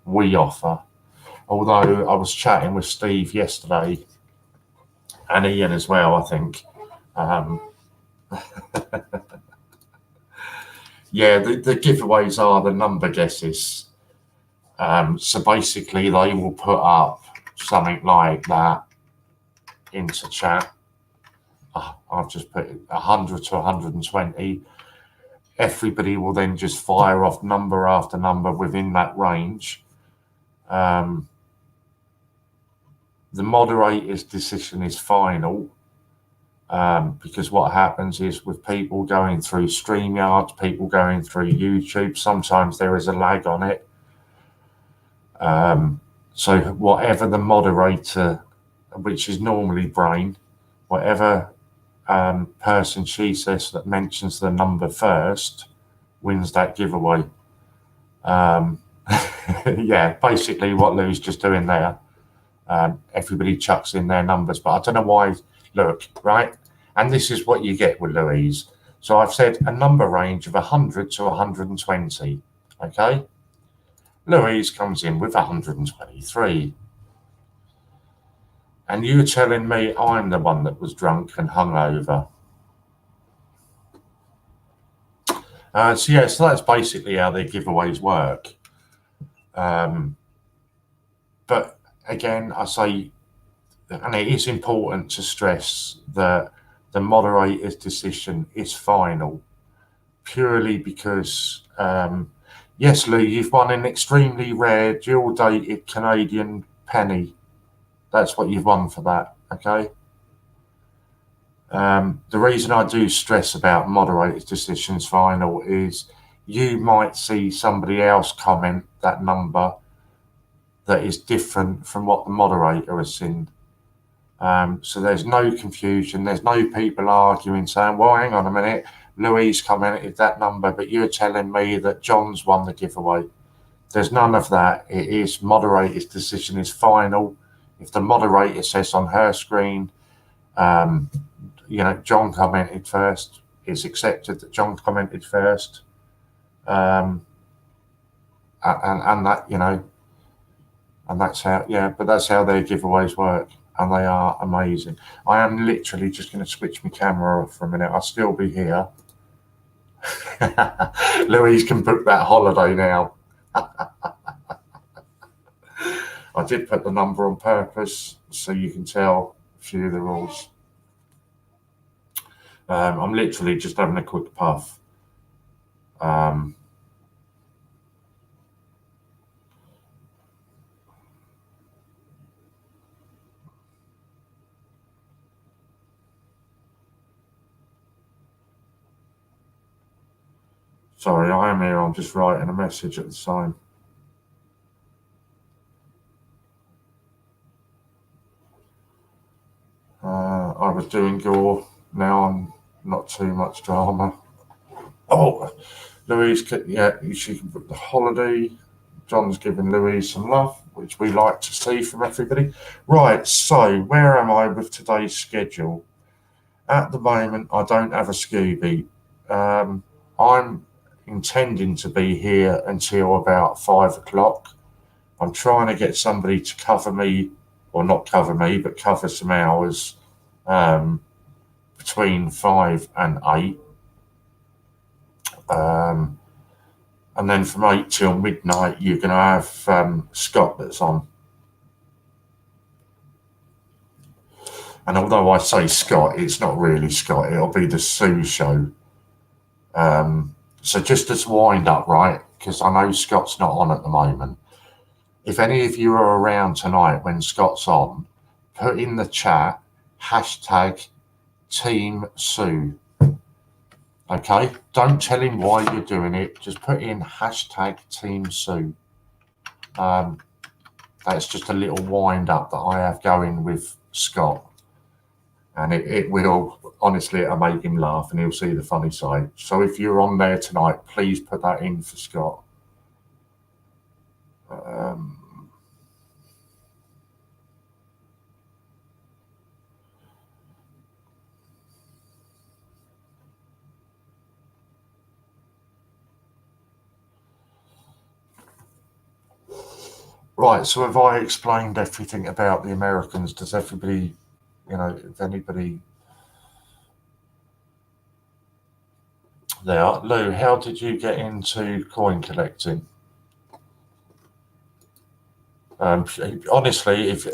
S1: we offer. Although I was chatting with Steve yesterday, and Ian as well, I think. Yeah, the giveaways are the number guesses. So basically, they will put up something like that into chat. I've just put 100 to 120. Everybody will then just fire off number after number within that range. The moderator's decision is final, because what happens is with people going through StreamYard, people going through YouTube, sometimes there is a lag on it. So whatever the moderator, which is normally Brain, whatever person she says that mentions the number first wins that giveaway. Yeah, basically what Lou's just doing there. Everybody chucks in their numbers, but I don't know why. Look, right, and this is what you get with Louise. So I've said a number range of 100 to 120. Okay, Louise comes in with 123. And you're telling me I'm the one that was drunk and hungover. So yeah, so that's basically how their giveaways work. But again, I say, and it is important to stress that the moderator's decision is final, purely because, yes, Lou, you've won an extremely rare dual-dated Canadian penny. That's what you've won for that, okay? The reason I do stress about moderator's decisions final is you might see somebody else comment that number that is different from what the moderator has seen. So there's no confusion. There's no people arguing saying, well, hang on a minute, Louise commented that number, but you're telling me that John's won the giveaway. There's none of that. It is moderator's decision is final. If the moderator says on her screen, you know, John commented first, it's accepted that John commented first. And that, you know, and that's how, yeah, but that's how their giveaways work. And they are amazing. I am literally just going to switch my camera off for a minute. I'll still be here. Louise can book that holiday now. I did put the number on purpose so you can tell a few of the rules. I'm literally just having a quick puff. Sorry, I am here. I'm just writing a message at the time. I was doing gore. Now I'm not too much drama. Oh, Louise, yeah, she can book the holiday. John's giving Louise some love, which we like to see from everybody. Right, so where am I with today's schedule? At the moment, I don't have a Scooby. I'm intending to be here until about 5 o'clock. I'm trying to get somebody to cover me, or not cover me, but cover some hours between 5 and 8. And then from 8 till midnight, you're going to have Scott that's on. And although I say Scott, it's not really Scott. It'll be the Sue show. So just as wind up, right, because I know Scott's not on at the moment. If any of you are around tonight when Scott's on, put in the chat hashtag Team Sue. Okay, don't tell him why you're doing it. Just put in hashtag Team Sue. That's just a little wind up that I have going with Scott. And it will, honestly, it'll make him laugh and he'll see the funny side. So if you're on there tonight, please put that in for Scott. Right, so have I explained everything about the Americans? Does everybody, if anybody... There, Lou, how did you get into coin collecting? Honestly, if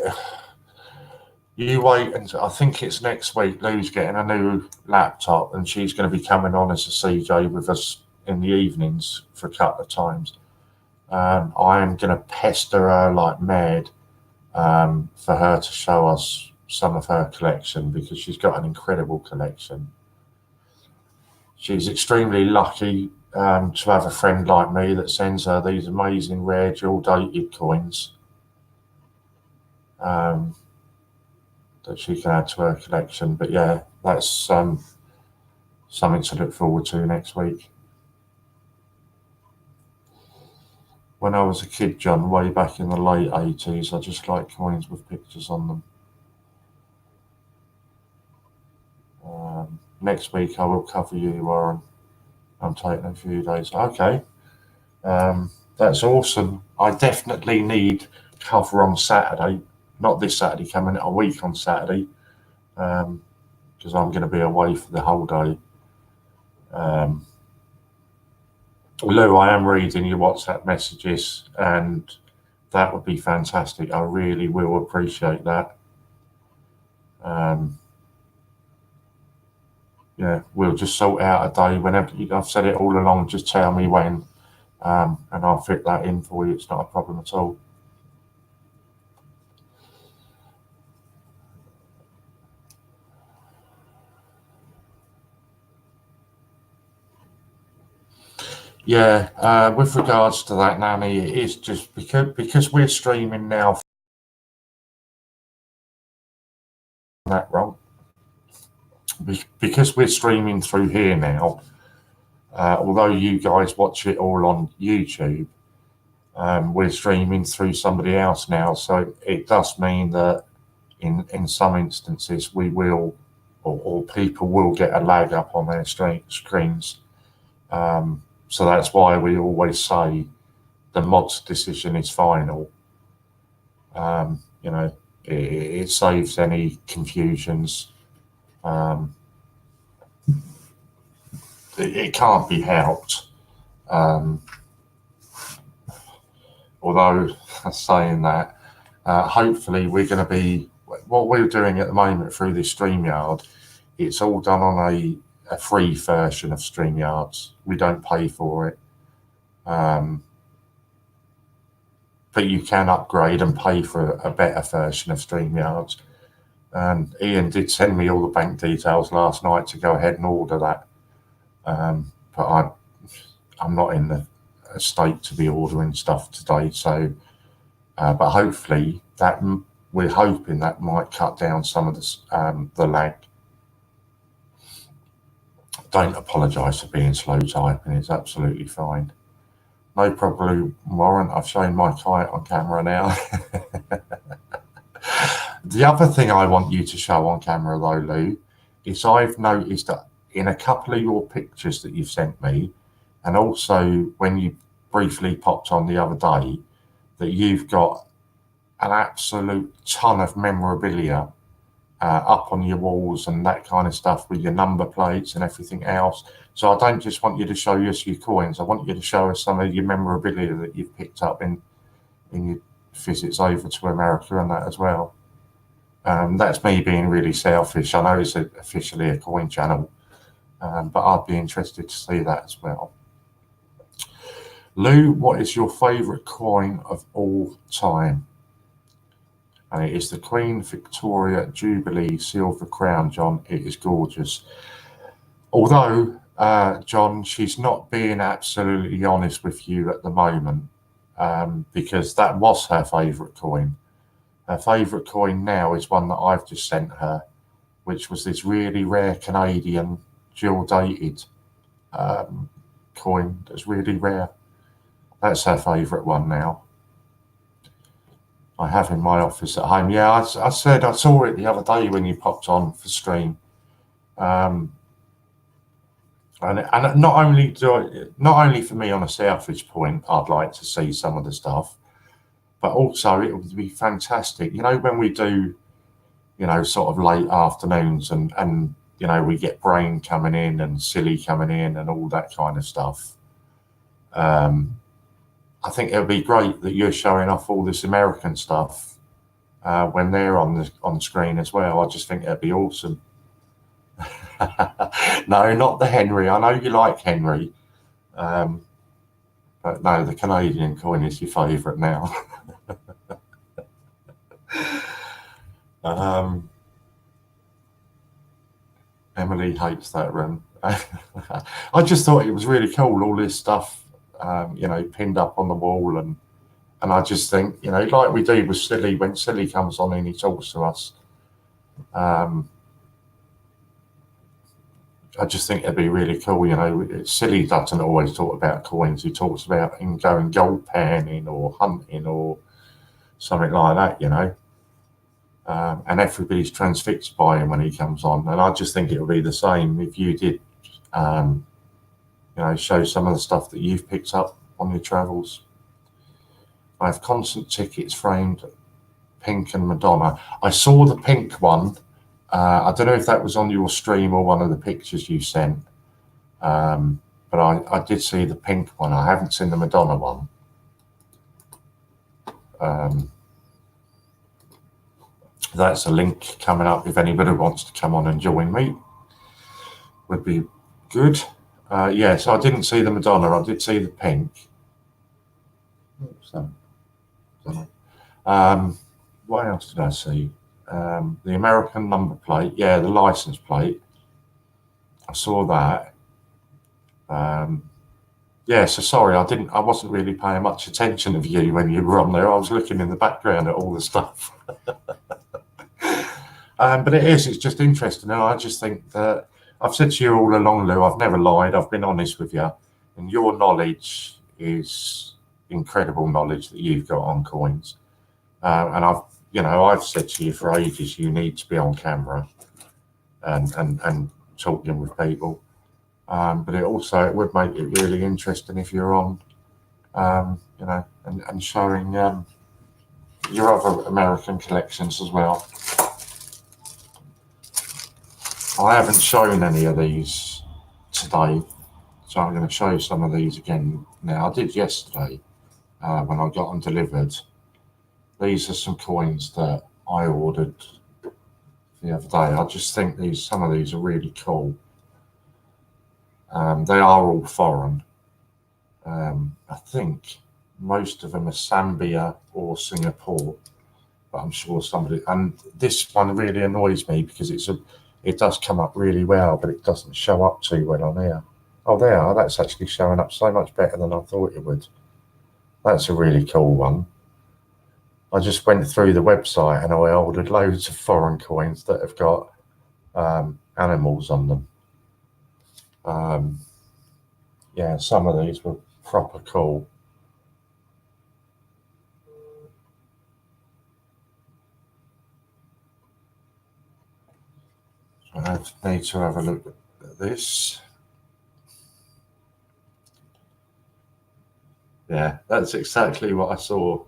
S1: you wait until, I think it's next week, Lou's getting a new laptop and she's going to be coming on as a CJ with us in the evenings for a couple of times. I am going to pester her like mad for her to show us some of her collection because she's got an incredible collection. She's extremely lucky to have a friend like me that sends her these amazing rare dual dated coins that she can add to her collection. But yeah, that's something to look forward to next week. When I was a kid, John, way back in the late 80s, I just liked coins with pictures on them. Next week I will cover you, Warren. I'm taking a few days. Okay. That's awesome. I definitely need cover on Saturday. Not this Saturday coming, a week on Saturday. Because I'm going to be away for the whole day. Lou, I am reading your WhatsApp messages and that would be fantastic. I really will appreciate that. Yeah, we'll just sort out a day whenever. I've said it all along, just tell me when and I'll fit that in for you. It's not a problem at all. Yeah, with regards to that, Nanny, it is just because we're streaming now. That wrong. Because we're streaming through here now, although you guys watch it all on YouTube, we're streaming through somebody else now. So it does mean that in some instances we will, or people will get a lag up on their screens. So that's why we always say the mod's decision is final. It saves any confusions. It can't be helped. Although saying that, hopefully we're going to be, what we're doing at the moment through this StreamYard, it's all done on a free version of StreamYards. We don't pay for it. But you can upgrade and pay for a better version of StreamYards. And Ian did send me all the bank details last night to go ahead and order that. But I'm not in the state to be ordering stuff today. So, but hopefully we're hoping that might cut down some of the lag. Don't apologise for being slow typing. It's absolutely fine. No problem, Warren. I've shown my kite on camera now. The other thing I want you to show on camera, though, Lou, is I've noticed that in a couple of your pictures that you've sent me, and also when you briefly popped on the other day, that you've got an absolute ton of memorabilia up on your walls and that kind of stuff with your number plates and everything else. So I don't just want you to show us your coins. I want you to show us some of your memorabilia that you've picked up in your visits over to America and that as well. That's me being really selfish. I know it's officially a coin channel, but I'd be interested to see that as well. Lou, what is your favourite coin of all time? And it is the Queen Victoria Jubilee Silver Crown, John. It is gorgeous. Although, John, she's not being absolutely honest with you at the moment, because that was her favourite coin. Her favourite coin now is one that I've just sent her, which was this really rare Canadian dual dated coin that's really rare. That's her favourite one now. I have in my office at home. Yeah, I said I saw it the other day when you popped on for stream. And not only for me on a selfish point, I'd like to see some of the stuff, but also it would be fantastic. You know, when we do, you know, sort of late afternoons and you know, we get Brain coming in and Silly coming in and all that kind of stuff. I think it would be great that you're showing off all this American stuff when they're on the screen as well. I just think that'd be awesome. No, not the Henry. I know you like Henry, but no, the Canadian coin is your favourite now. Emily hates that room. I just thought it was really cool, all this stuff, you know, pinned up on the wall, and I just think, you know, like we do with Silly, when Silly comes on and he talks to us, I just think it'd be really cool. You know, Silly doesn't always talk about coins. He talks about him going gold panning or hunting or something like that, you know. And everybody's transfixed by him when he comes on. And I just think it would be the same if you did, you know, show some of the stuff that you've picked up on your travels. I have constant tickets framed pink and Madonna. I saw the pink one. I don't know if that was on your stream or one of the pictures you sent, but I did see the pink one. I haven't seen the Madonna one. That's a link coming up if anybody wants to come on and join me. Would be good. Yes, I didn't see the Madonna. I did see the pink. So, what else did I see? The American number plate, yeah, the license plate. I saw that. Yeah, so sorry, I wasn't really paying much attention of you when you were on there. I was looking in the background at all the stuff. But it's just interesting, and I just think that I've said to you all along, Lou, I've never lied. I've been honest with you, and your knowledge is incredible knowledge that you've got on coins. And I've said to you for ages, you need to be on camera and talking with people. But it would make it really interesting if you're on, you know, and showing your other American collections as well. I haven't shown any of these today, so I'm going to show you some of these again now. I did yesterday when I got them delivered. These are some coins that I ordered the other day. I just think some of these are really cool. They are all foreign. I think most of them are Zambia or Singapore, but I'm sure somebody. And this one really annoys me because it does come up really well, but it doesn't show up too well on here. Oh, there, that's actually showing up so much better than I thought it would. That's a really cool one. I just went through the website and I ordered loads of foreign coins that have got animals on them. Yeah, some of these were proper cool. I need to have a look at this. Yeah, that's exactly what I saw.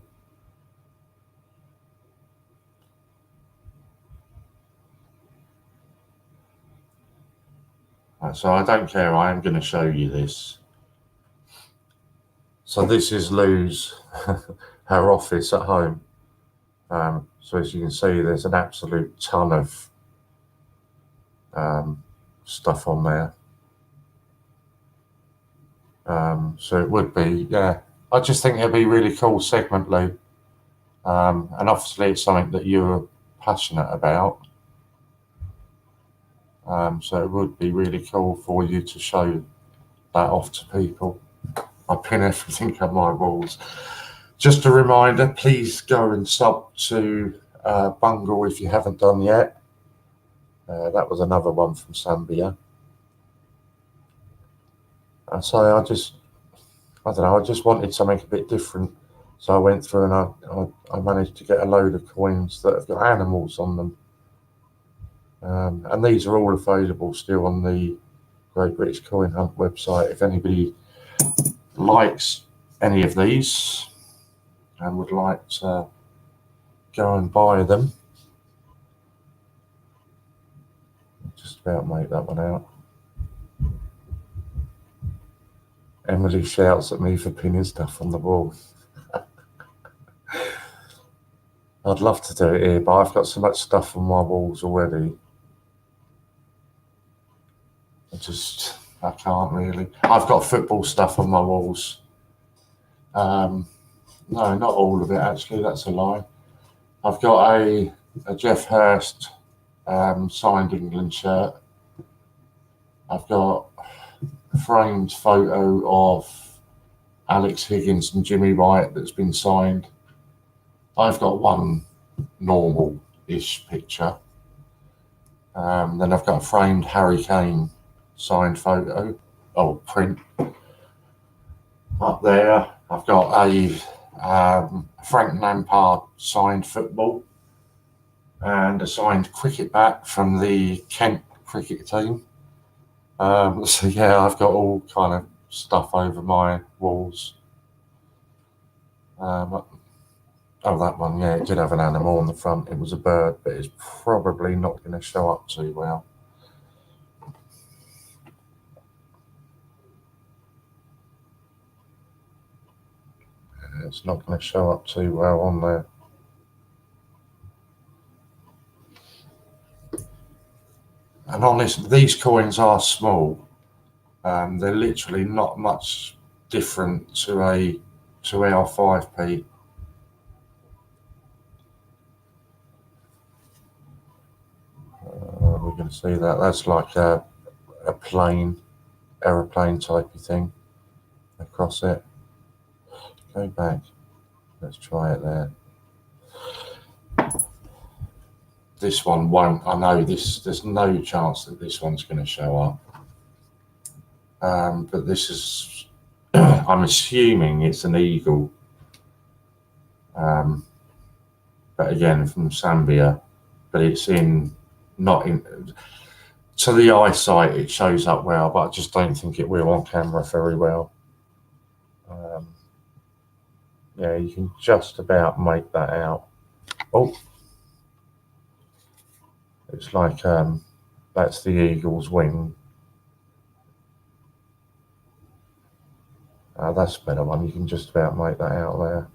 S1: Right, so I don't care, I am going to show you this. So this is Lou's, her office at home. So as you can see, there's an absolute ton of stuff on there. So it would be, yeah, I just think it'd be a really cool segment, Lou. And obviously it's something that you're passionate about. So it would be really cool for you to show that off to people. I pin everything on my walls. Just a reminder, please go and sub to Bungle if you haven't done yet. That was another one from Zambia. So I don't know, I just wanted something a bit different. So I went through and I managed to get a load of coins that have got animals on them. And these are all available still on the Great British Coin Hunt website. If anybody likes any of these and would like to go and buy them, just about make that one out. Emily shouts at me for pinning stuff on the wall. I'd love to do it here, but I've got so much stuff on my walls already. I can't really. I've got football stuff on my walls. No, not all of it actually, that's a lie. I've got a Jeff Hurst signed England shirt. I've got a framed photo of Alex Higgins and Jimmy White that's been signed. I've got one normal-ish picture. Then I've got a framed Harry Kane signed photo, or print. Up there, I've got a Frank Lampard signed football and a signed cricket bat from the Kent cricket team. So yeah, I've got all kind of stuff over my walls. Oh, that one, yeah, it did have an animal on the front. It was a bird, but it's probably not going to show up too well. It's not going to show up too well on there. And honestly, these coins are small. They're literally not much different to our 5p. We're going to see that. That's like a plane, aeroplane type of thing across it. Go back. Let's try it there. This one won't. I know this. There's no chance that this one's going to show up. But this is. I'm assuming it's an eagle. But again, from Zambia. But it's not in. To the eyesight, it shows up well, but I just don't think it will on camera very well. Yeah, you can just about make that out. Oh, it's like that's the eagle's wing. That's a better one. You can just about make that out there.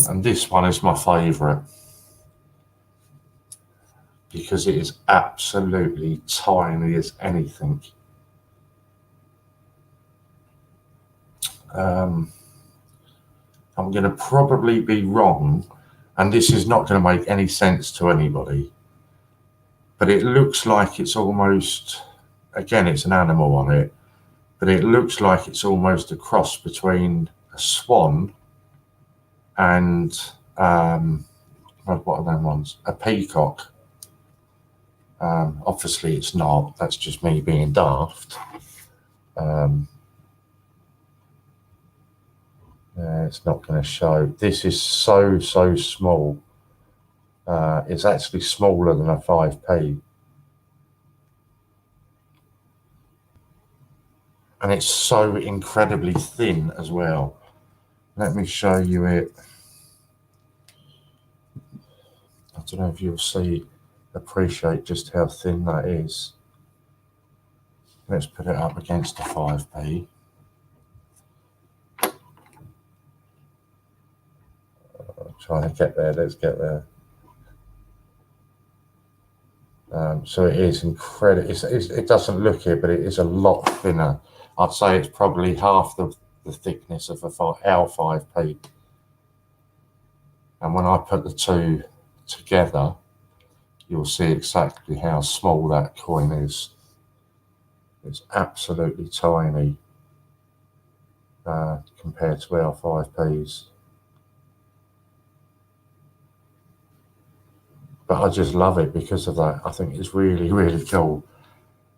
S1: And this one is my favourite because it is absolutely tiny as anything. I'm going to probably be wrong, and this is not going to make any sense to anybody, but it looks like it's almost, again, it's an animal on it, but it looks like it's almost a cross between a swan and what are them ones? A peacock. Obviously it's not, that's just me being daft. Yeah, it's not going to show. This is so small. It's actually smaller than a 5p. And it's so incredibly thin as well. Let me show you it. I don't know if you'll appreciate just how thin that is. Let's put it up against a 5p. Trying to get there, let's get there. So it is incredible. It doesn't look it, but it is a lot thinner. I'd say it's probably half the thickness of our 5p. And when I put the two together, you'll see exactly how small that coin is. It's absolutely tiny compared to our 5p's. But I just love it because of that. I think it's really cool.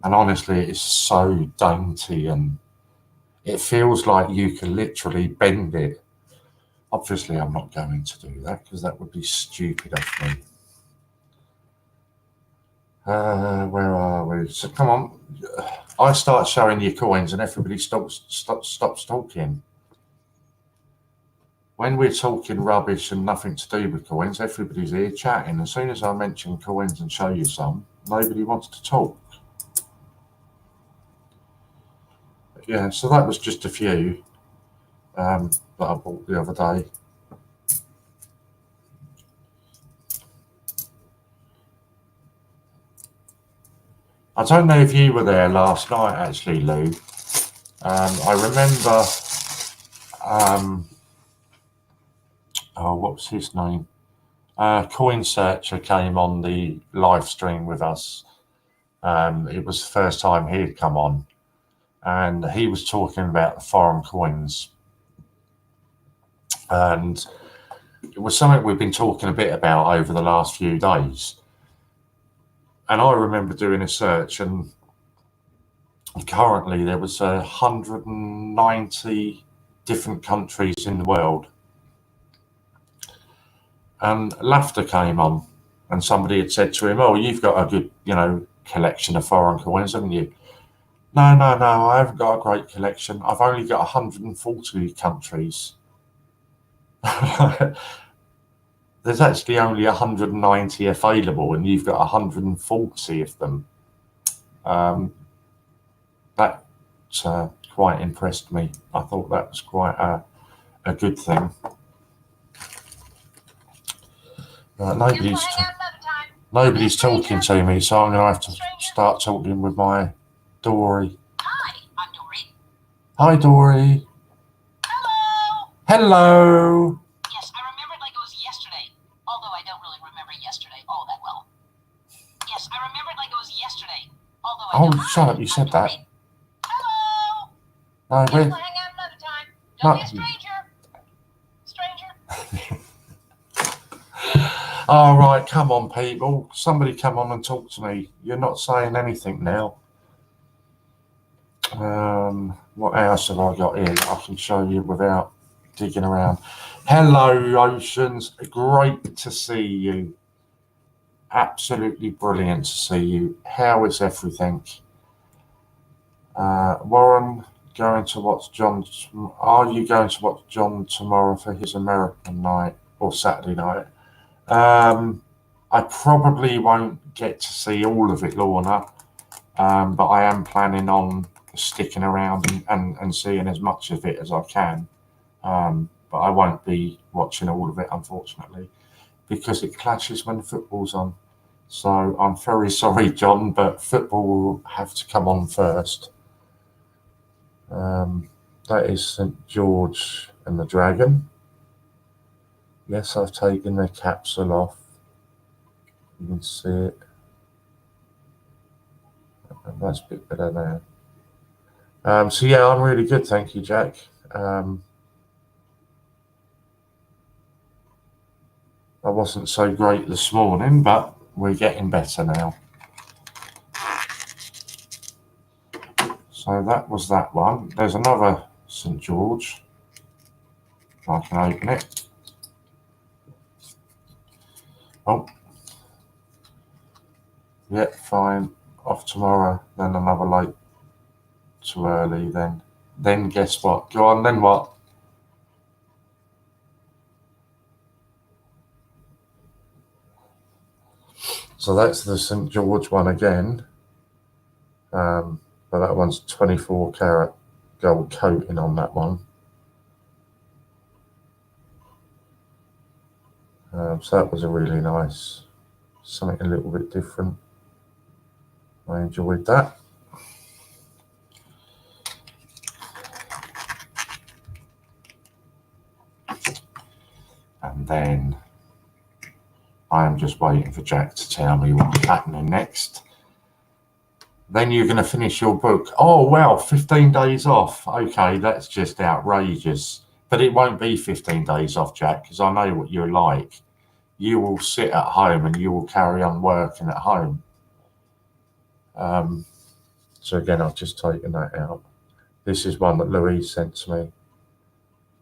S1: And honestly, it's so dainty and It feels like you can literally bend it. Obviously, I'm not going to do that because that would be stupid of me. Where are we? So come on. I start showing you coins and everybody stops talking. When we're talking rubbish and nothing to do with coins, everybody's here chatting. As soon as I mention coins and show you some, nobody wants to talk. Yeah, so that was just a few that I bought the other day. I don't know if you were there last night, actually, Lou. I remember, what was his name? Coin Searcher came on the live stream with us. It was the first time he had come on, and he was talking about the foreign coins. And it was something we've been talking a bit about over the last few days. And I remember doing a search, and currently there was 190 different countries in the world. And laughter came on, and somebody had said to him, "Oh, you've got a good, collection of foreign coins, haven't you?" No, I haven't got a great collection. I've only got 140 countries. There's actually only 190 available, and you've got 140 of them. That quite impressed me. I thought that was quite a good thing. Nobody's talking to me, so I'm going to have to start talking with my Dory.
S3: Hi, I'm Dory.
S1: Hi, Dory.
S3: Hello.
S1: Hello.
S3: Yes, I remember it like it was yesterday, although I don't really remember yesterday all that well. Yes, I remember it like it was yesterday, although I don't.
S1: Oh, shut up! You said that.
S3: Hello.
S1: No,
S3: Yes, we'll hang out another time. Don't be a stranger.
S1: All right, come on, people. Somebody come on and talk to me. You're not saying anything now. What else have I got here that I can show you without digging around? Hello, Oceans. Great to see you. Absolutely brilliant to see you. How is everything? Warren, going to watch John. Are you going to watch John tomorrow for his American night or Saturday night? I probably won't get to see all of it, Lorna, but I am planning on sticking around and seeing as much of it as I can. But I won't be watching all of it, unfortunately, because it clashes when football's on. So I'm very sorry, John, but football will have to come on first. That is St. George and the Dragon. Yes, I've taken the capsule off. You can see it. That's a bit better there. So yeah, I'm really good, thank you, Jack. I wasn't so great this morning, but we're getting better now. So that was that one. There's another St. George. I can open it. Oh. Yeah, fine. Off tomorrow, then another late too early, then guess what? Go on, then what? So that's the St. George one again. But that one's 24 karat gold coating on that one. So that was a really nice, something a little bit different. I enjoyed that. And then I am just waiting for Jack to tell me what's happening next. Then you're going to finish your book. Oh, wow, 15 days off. Okay, that's just outrageous. But it won't be 15 days off, Jack, because I know what you're like. You will sit at home and you will carry on working at home. So again, I've just taken that out. This is one that Louise sent to me.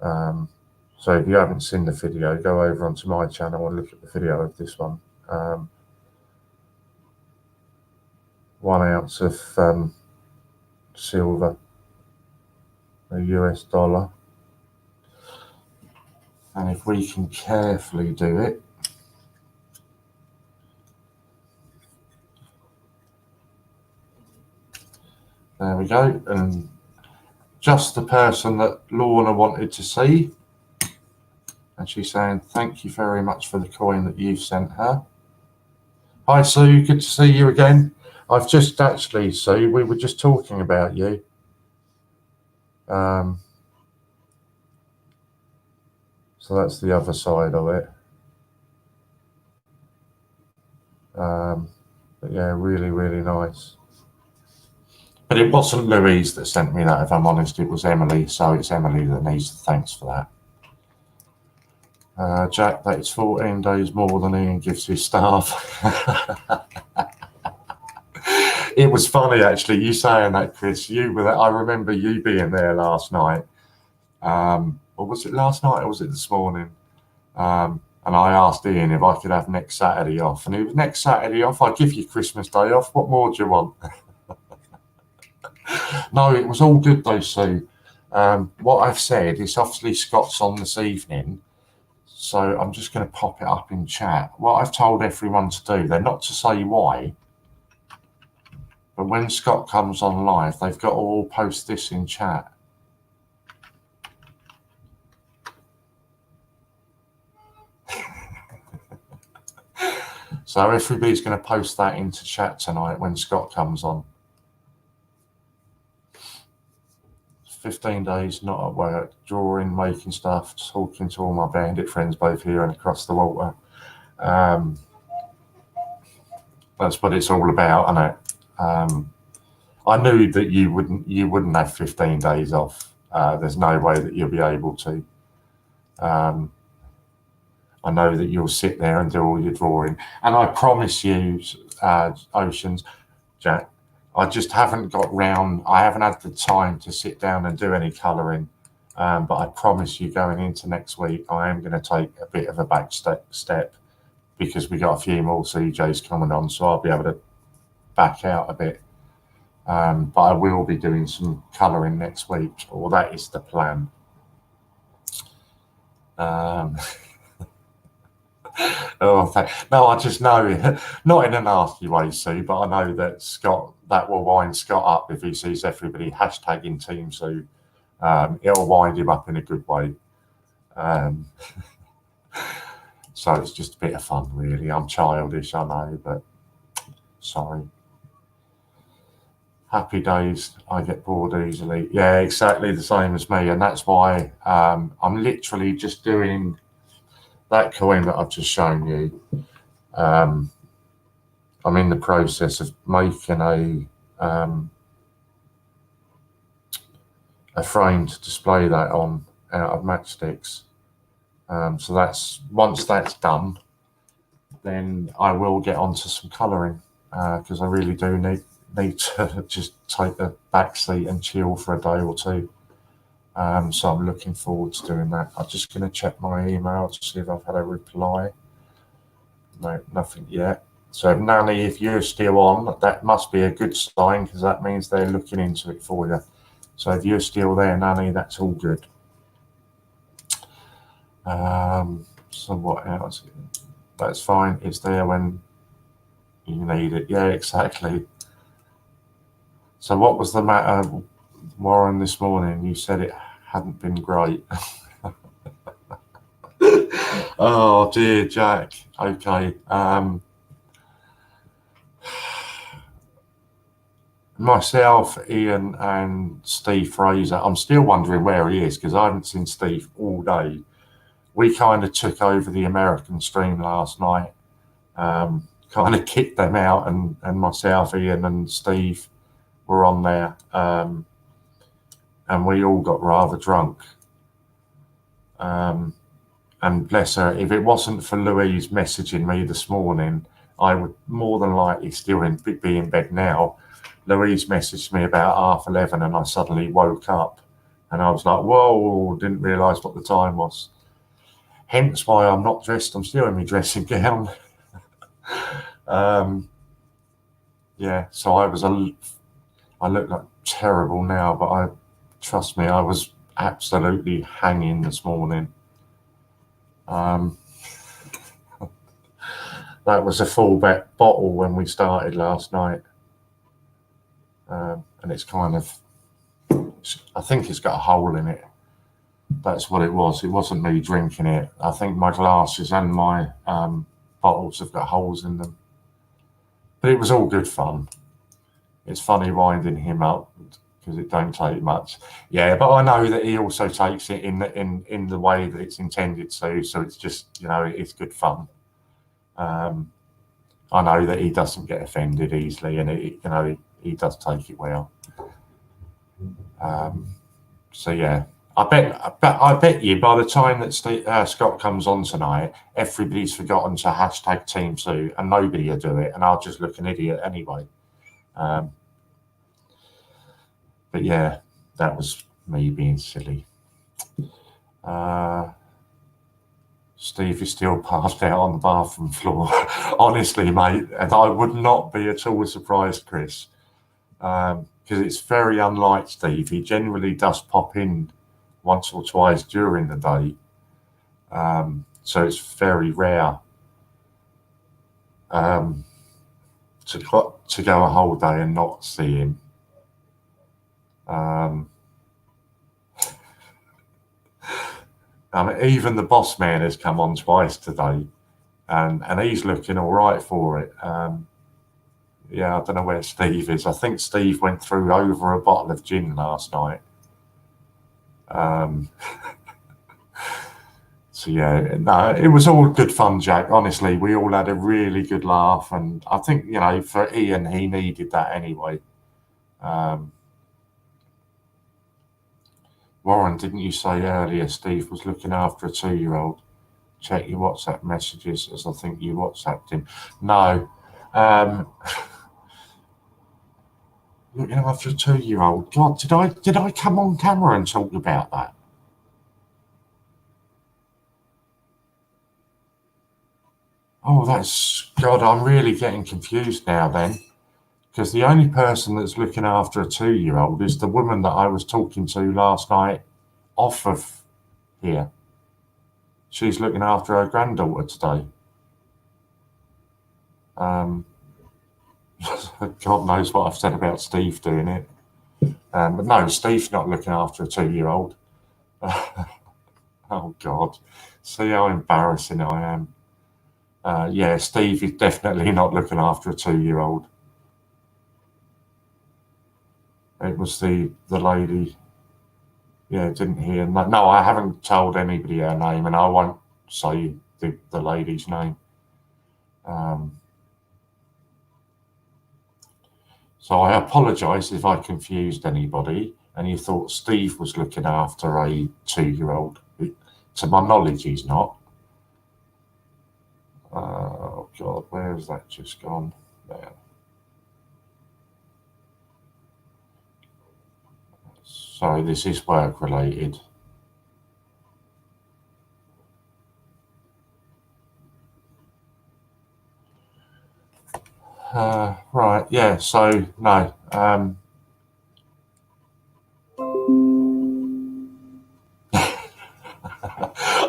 S1: So if you haven't seen the video, go over onto my channel and look at the video of this one. 1 ounce of silver, a US dollar. And if we can carefully do it, there we go. And just the person that Lorna wanted to see. And she's saying, thank you very much for the coin that you've sent her. Hi, Sue. Good to see you again. I've just actually, Sue, we were just talking about you. So that's the other side of it. But yeah, really, really nice. But it wasn't Louise that sent me that, if I'm honest. It was Emily. So it's Emily that needs the thanks for that. Jack, that is 14 days more than Ian gives his staff. It was funny, actually, you saying that, Chris. You were there. I remember you being there last night. Or was it last night or was it this morning? And I asked Ian if I could have next Saturday off. And he was, next Saturday off? I'll give you Christmas Day off. What more do you want? No, it was all good though, Sue. What I've said is obviously Scott's on this evening. So I'm just going to pop it up in chat. What I've told everyone to do, they're not to say why, but when Scott comes on live, they've got to all post this in chat. So everybody's going to post that into chat tonight when Scott comes on. 15 days, not at work, drawing, making stuff, talking to all my bandit friends both here and across the water. That's what it's all about, isn't it? I knew that you wouldn't have 15 days off. There's no way that you'll be able to. I know that you'll sit there and do all your drawing. And I promise you, Oceans, Jack, I just haven't got round, I haven't had the time to sit down and do any colouring. But I promise you, going into next week, I am going to take a bit of a back step because we got a few more CJs coming on, so I'll be able to back out a bit. But I will be doing some colouring next week, or that is the plan. Oh, no, I just know, not in a nasty way, Sue, but I know that Scott, that will wind Scott up if he sees everybody hashtagging Team Sue. It'll wind him up in a good way. So it's just a bit of fun, really. I'm childish, I know, but sorry. Happy days, I get bored easily. Yeah, exactly the same as me, and that's why I'm literally just doing that coin that I've just shown you. I'm in the process of making a frame to display that on out of matchsticks. So that's, once that's done, then I will get onto some colouring because I really do need to just take the back seat and chill for a day or two. So I'm looking forward to doing that. I'm just going to check my email to see if I've had a reply. No, nothing yet. So Nanny, if you're still on, that must be a good sign because that means they're looking into it for you. So if you're still there, Nanny, that's all good. So what else? That's fine. It's there when you need it. Yeah, exactly. So what was the matter, Warren, this morning? You said it hadn't been great. Oh dear, Jack. Okay. Myself, Ian, and Steve Fraser. I'm still wondering where he is because I haven't seen Steve all day. We kind of took over the American stream last night. Kind of kicked them out, and myself, Ian, and Steve were on there. And we all got rather drunk. And bless her, if it wasn't for Louise messaging me this morning, I would more than likely still be in bed now. Louise messaged me about 11:30 and I suddenly woke up and I was like, whoa, didn't realise what the time was. Hence why I'm not dressed. I'm still in my dressing gown. Yeah, so I look like terrible now, but trust me, I was absolutely hanging this morning. That was a full bottle when we started last night. And it's kind of, I think it's got a hole in it. That's what it was. It wasn't me drinking it. I think my glasses and my bottles have got holes in them. But it was all good fun. It's funny winding him up because it don't take much. Yeah, but I know that he also takes it in the way that it's intended to. So it's just, you know, it's good fun. I know that he doesn't get offended easily, and he does take it well. So yeah, I bet you by the time that Scott comes on tonight, everybody's forgotten to hashtag Team Sue, and nobody will do it, and I'll just look an idiot anyway. But yeah, that was me being silly. Steve is still passed out on the bathroom floor. Honestly, mate, and I would not be at all surprised, Chris, because it's very unlike Steve. He generally does pop in once or twice during the day, so it's very rare to go a whole day and not see him. Even the boss man has come on twice today, and he's looking all right for it. Yeah, I don't know where Steve is. I think Steve went through over a bottle of gin last night. So yeah, no, it was all good fun, Jack. Honestly, we all had a really good laugh, and I think, you know, for Ian, he needed that anyway. Warren, didn't you say earlier Steve was looking after a 2-year-old? Check your WhatsApp messages, as I think you WhatsApped him. No. Looking after a 2-year-old. God, did I come on camera and talk about that? Oh, God, I'm really getting confused now then. Because the only person that's looking after a 2-year-old is the woman that I was talking to last night off of here. She's looking after her granddaughter today. God knows what I've said about Steve doing it. But no, Steve's not looking after a 2-year-old. Oh, God. See how embarrassing I am. Yeah, Steve is definitely not looking after a 2-year-old. It was the lady. Yeah, didn't hear. No, I haven't told anybody her name, and I won't say the lady's name. So I apologise if I confused anybody and you thought Steve was looking after a 2-year-old. To my knowledge, he's not. Oh, God, where has that just gone? There. Sorry, this is work related. Right, yeah, so no.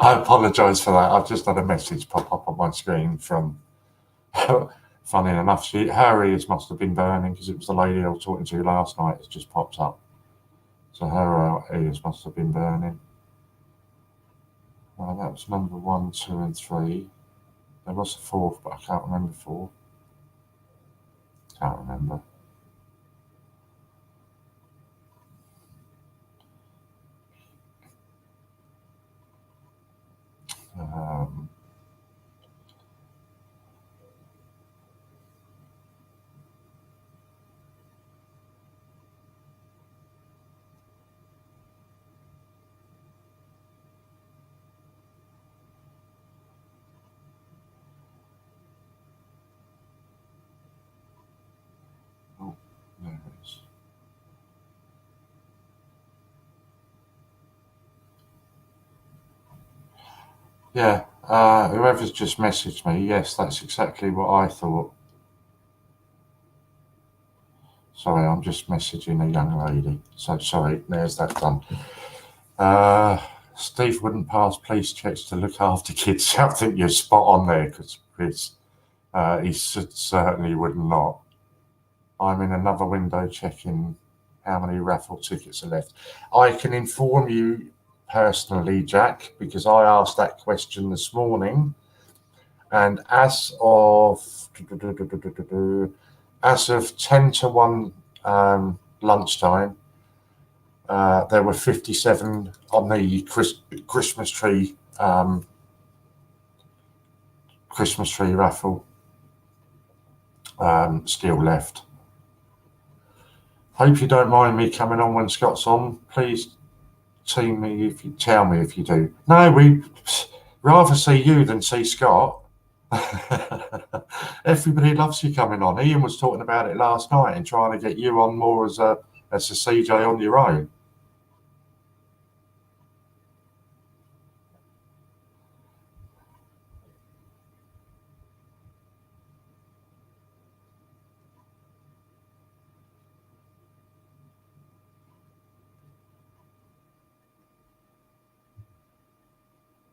S1: I apologise for that. I've just had a message pop up on my screen from, funny enough, her ears must have been burning because it was the lady I was talking to last night. It's just popped up. So her ears must have been burning. Well, that was number 1, 2, and 3. There was a 4th, but I can't remember 4. Can't remember. Yeah, whoever's just messaged me, yes, that's exactly what I thought. Sorry, I'm just messaging a young lady. So sorry, there's that done. Steve wouldn't pass police checks to look after kids. I think you're spot on there, Chris. He certainly would not. I'm in another window checking how many raffle tickets are left. I can inform you personally, Jack, because I asked that question this morning, and as of 10 to 1 lunchtime, there were 57 on the Christmas tree raffle still left. Hope you don't mind me coming on when Scott's on. Please tell me if you do. No, we rather see you than see Scott. Everybody loves you coming on. Ian was talking about it last night and trying to get you on more as a CJ on your own.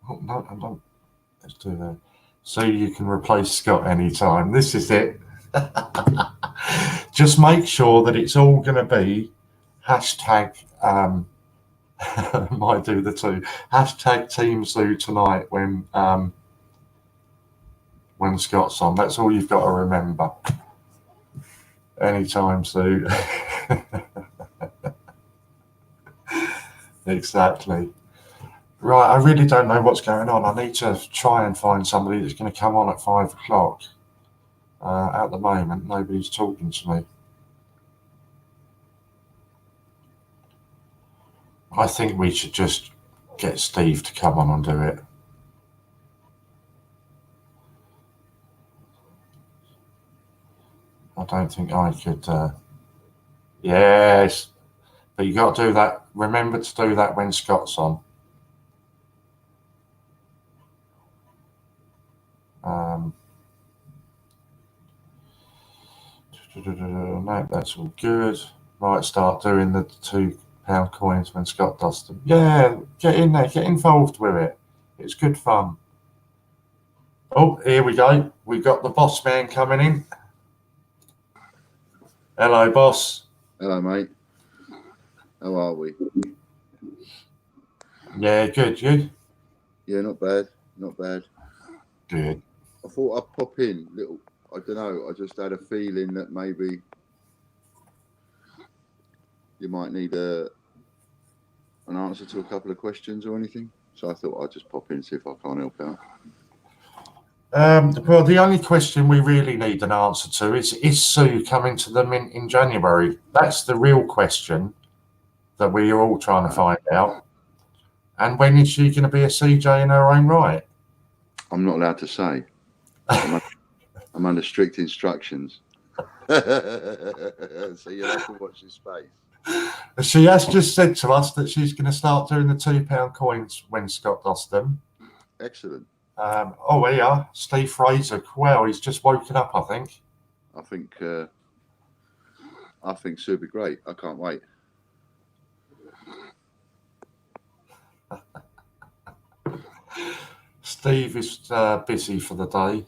S1: Oh, no, I don't. Let's do that. So you can replace Scott anytime. This is it. Just make sure that it's all going to be hashtag. Might do the two. Hashtag Team Zoo tonight when Scott's on. That's all you've got to remember. Anytime Zoo. Exactly. Right, I really don't know what's going on. I need to try and find somebody that's going to come on at 5 o'clock. At the moment, nobody's talking to me. I think we should just get Steve to come on and do it. I don't think I could. Yes, but you got to do that. Remember to do that when Scott's on. No, that's all good. Might start doing the £2 coins when Scott does them. Yeah, get in there, get involved with it. It's good fun. Oh, here we go. We got the boss man coming in. Hello, boss.
S5: Hello, mate. How are we?
S1: Yeah, good. You?
S5: Yeah, not bad. Not bad.
S1: Good.
S5: I thought I'd pop in. I don't know. I just had a feeling that maybe you might need an answer to a couple of questions or anything. So I thought I'd just pop in and see if I can't help out.
S1: Well, the only question we really need an answer to is Sue coming to them in January? That's the real question that we're all trying to find out. And when is she going to be a CJ in her own right?
S5: I'm not allowed to say. I'm under strict instructions. So you'll have to watch this space.
S1: She has just said to us that she's going to start doing the £2 coins when Scott does them.
S5: Excellent.
S1: Oh, yeah, Steve Fraser. Well, he's just woken up, I think.
S5: I think Sue will be great. I can't wait.
S1: Steve is busy for the day.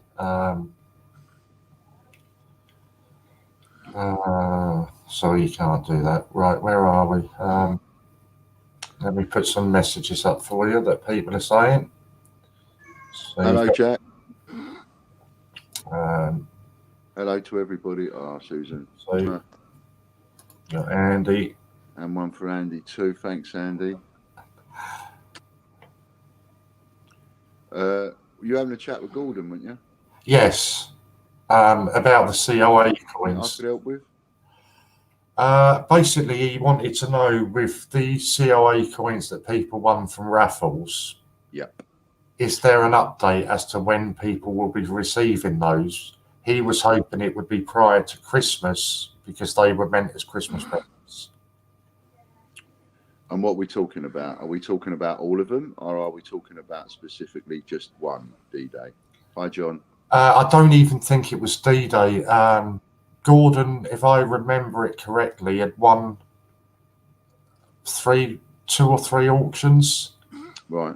S1: So you can't do that. Right, where are we? Let me put some messages up for you that people are saying. So
S5: hello, Jack.
S1: Hello
S5: to everybody. Susan.
S1: So got Andy.
S5: And one for Andy too. Thanks, Andy. You having a chat with Gordon, weren't you?
S1: Yes. About the COA coins.
S5: I could help with?
S1: Basically, he wanted to know with the COA coins that people won from raffles.
S5: Yep.
S1: Is there an update as to when people will be receiving those? He was hoping it would be prior to Christmas because they were meant as Christmas presents.
S5: And what are we talking about? Are we talking about all of them, or are we talking about specifically just one D-Day? Hi, John.
S1: I don't even think it was D-Day. Gordon, if I remember it correctly, had won 2 or 3 auctions.
S5: Right.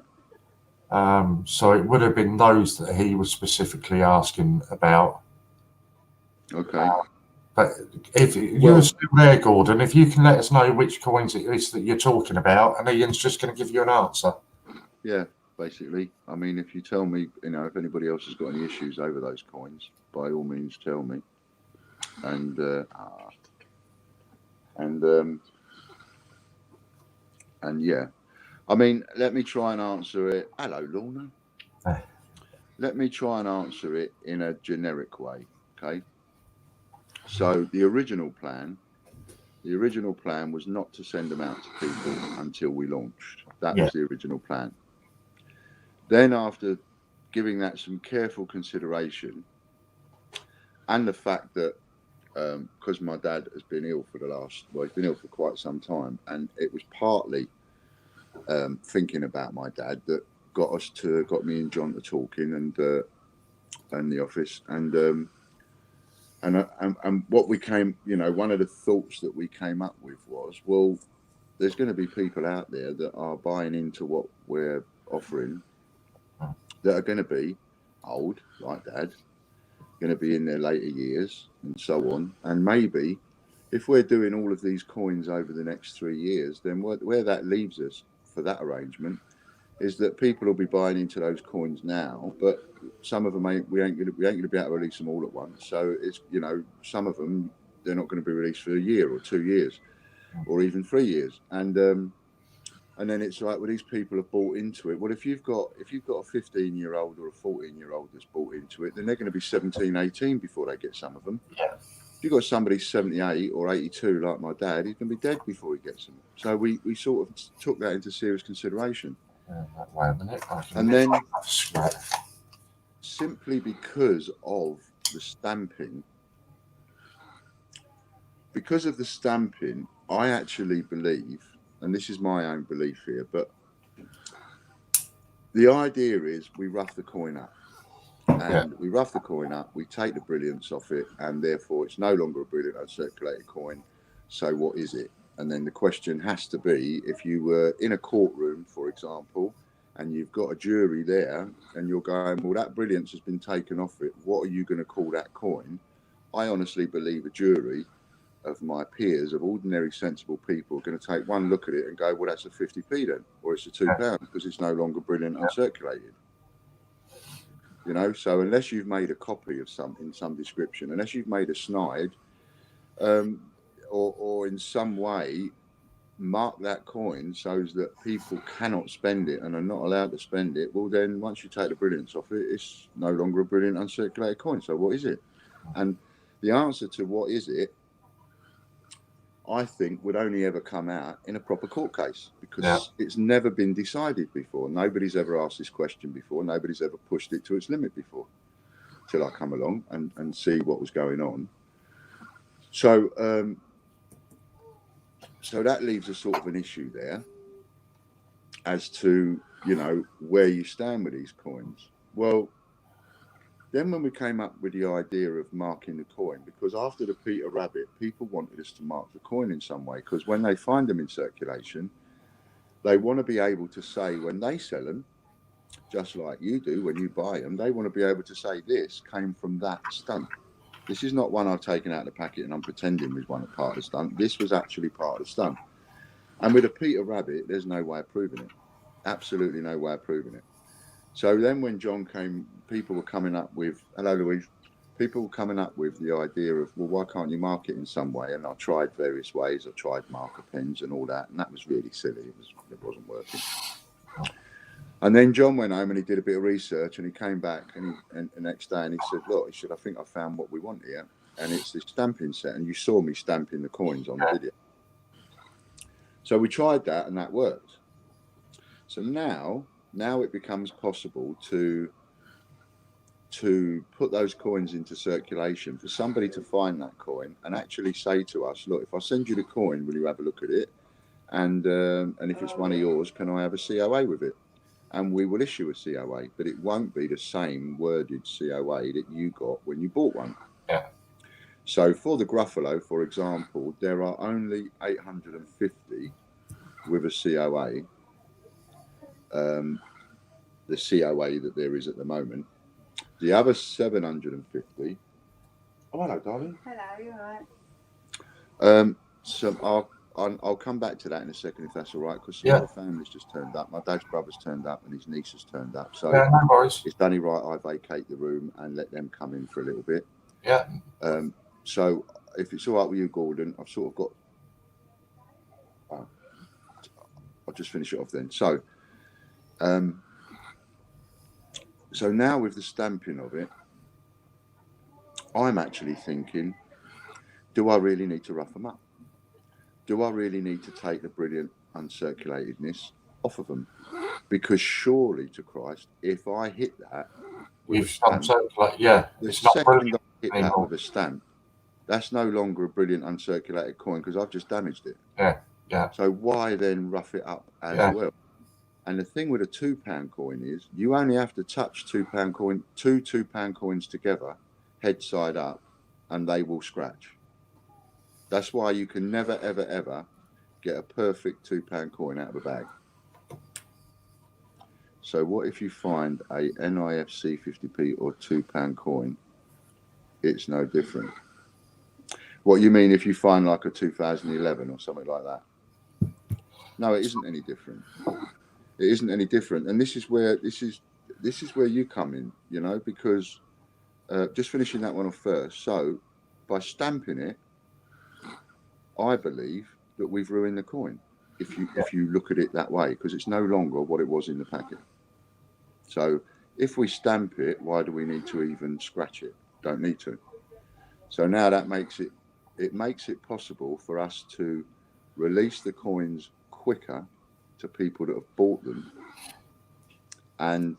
S1: So it would have been those that he was specifically asking about.
S5: Okay.
S1: But if you're still there, Gordon, if you can let us know which coins it is that you're talking about, and Ian's just going to give you an answer.
S5: Yeah, basically. I mean, if you tell me, if anybody else has got any issues over those coins, by all means, tell me. And yeah, I mean, let me try and answer it. Hello, Lorna. Let me try and answer it in a generic way. Okay. So the original plan was not to send them out to people until we launched. That was the original plan. Then, after giving that some careful consideration, and the fact that because my dad has been ill he's been ill for quite some time, and it was partly thinking about my dad that got me and John to talking and the office, and what we came, one of the thoughts that we came up with was, well, there's going to be people out there that are buying into what we're offering that are going to be old, like Dad, going to be in their later years and so on. And maybe if we're doing all of these coins over the next 3 years, then where that leaves us for that arrangement is that people will be buying into those coins now, but some of them we ain't going to be able to release them all at once. So it's, some of them, they're not going to be released for a year or 2 years or even 3 years. And then it's like, well, these people have bought into it. Well, if you've got a 15-year-old or a 14-year-old that's bought into it, then they're going to be 17, 18 before they get some of them.
S1: Yeah.
S5: If you've got somebody 78 or 82 like my dad, he's going to be dead before he gets them. So we sort of took that into serious consideration.
S1: Wait a minute.
S5: And then simply because of the stamping, I actually believe, and this is my own belief here, but the idea is we rough the coin up. And we rough the coin up, we take the brilliance off it, and therefore it's no longer a brilliant uncirculated coin. So what is it? And then the question has to be, if you were in a courtroom, for example, and you've got a jury there, and you're going, well, that brilliance has been taken off it, what are you going to call that coin? I honestly believe a jury of my peers, of ordinary sensible people, are going to take one look at it and go, well, that's a 50p then, or it's a £2 because it's no longer brilliant uncirculated. So unless you've made a copy of in some description, unless you've made a snide, or in some way mark that coin so that people cannot spend it and are not allowed to spend it, well, then once you take the brilliance off it, it's no longer a brilliant uncirculated coin. So what is it? And the answer to what is it, I think, would only ever come out in a proper court case, because it's never been decided before. Nobody's ever asked this question before. Nobody's ever pushed it to its limit before, till I come along and see what was going on. So so that leaves a sort of an issue there as to, where you stand with these coins. Well, then when we came up with the idea of marking the coin, because after the Peter Rabbit, people wanted us to mark the coin in some way, because when they find them in circulation, they want to be able to say when they sell them, just like you do when you buy them, they want to be able to say, this came from that stunt. This is not one I've taken out of the packet and I'm pretending was one part of the stunt. This was actually part of the stunt. And with a Peter Rabbit, there's no way of proving it. Absolutely no way of proving it. So then when John came, people were coming up with, hello Louise, people were coming up with the idea of, well, why can't you mark it in some way? And I tried various ways. I tried marker pens and all that, and that was really silly. It wasn't working. And then John went home and he did a bit of research, and he came back and the next day and he said, look, I think I found what we want here. And it's this stamping set. And you saw me stamping the coins on the video. So we tried that and that worked. So now it becomes possible to put those coins into circulation, for somebody to find that coin and actually say to us, look, if I send you the coin, will you have a look at it? and if it's one of yours, can I have a COA with it? And we will issue a COA, but it won't be the same worded COA that you got when you bought one.
S1: Yeah.
S5: So for the Gruffalo, for example, there are only 850 with a COA. The COA that there is at the moment. The other 750. Oh, hello, darling.
S4: Hello, you alright?
S5: So I'll come back to that in a second if that's all right, because some
S1: Yeah.
S5: other families just turned up. My dad's brother's turned up and his niece has turned up. So
S1: Yeah, no worries.
S5: it's only right I vacate the room and let them come in for a little bit.
S1: Yeah.
S5: So if it's all right with you, Gordon, I've sort of got. I'll just finish it off then. So, so now with the stamping of it, I'm actually thinking, do I really need to rough them up? Do I really need to take the brilliant uncirculatedness off of them? Because surely to Christ, if I hit that with
S1: You've
S5: a stamp,
S1: yeah.
S5: the
S1: It's not
S5: second
S1: brilliant
S5: I hit that
S1: anymore.
S5: with a stamp, that's no longer a brilliant uncirculated coin because I've just damaged it.
S1: Yeah. Yeah.
S5: So why then rough it up as well? And the thing with a £2 coin is you only have to touch two £2 coins together, head side up, and they will scratch. That's why you can never, ever, ever get a perfect £2 coin out of a bag. So what if you find a NIFC 50p or £2 coin? It's no different. What you mean if you find like a 2011 or something like that? No, it isn't any different. It isn't any different. And this is where you come in, you know, because just finishing that one off first. So by stamping it, I believe that we've ruined the coin. If you look at it that way, because it's no longer what it was in the packet. So if we stamp it, why do we need to even scratch it? Don't need to. So now that makes it possible for us to release the coins quicker to people that have bought them, and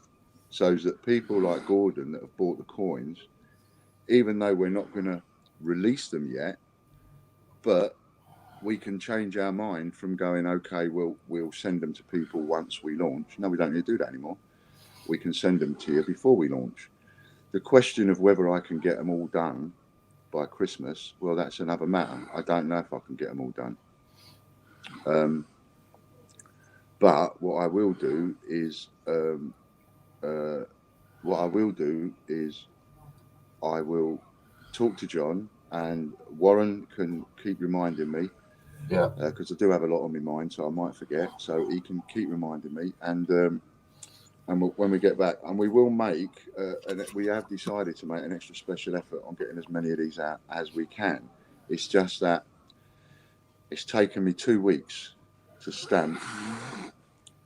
S5: so that people like Gordon that have bought the coins, even though we're not going to release them yet, but we can change our mind from going, okay, we'll send them to people once we launch. No, we don't need to do that anymore. We can send them to you before we launch. The question of whether I can get them all done by Christmas, well, that's another matter. I don't know if I can get them all done. But what I will do is I will talk to John, and Warren can keep reminding me.
S1: Yeah.
S5: Because I do have a lot on my mind, so I might forget. So he can keep reminding me, and when we get back, and we will make, and we have decided to make an extra special effort on getting as many of these out as we can. It's just that it's taken me 2 weeks to stamp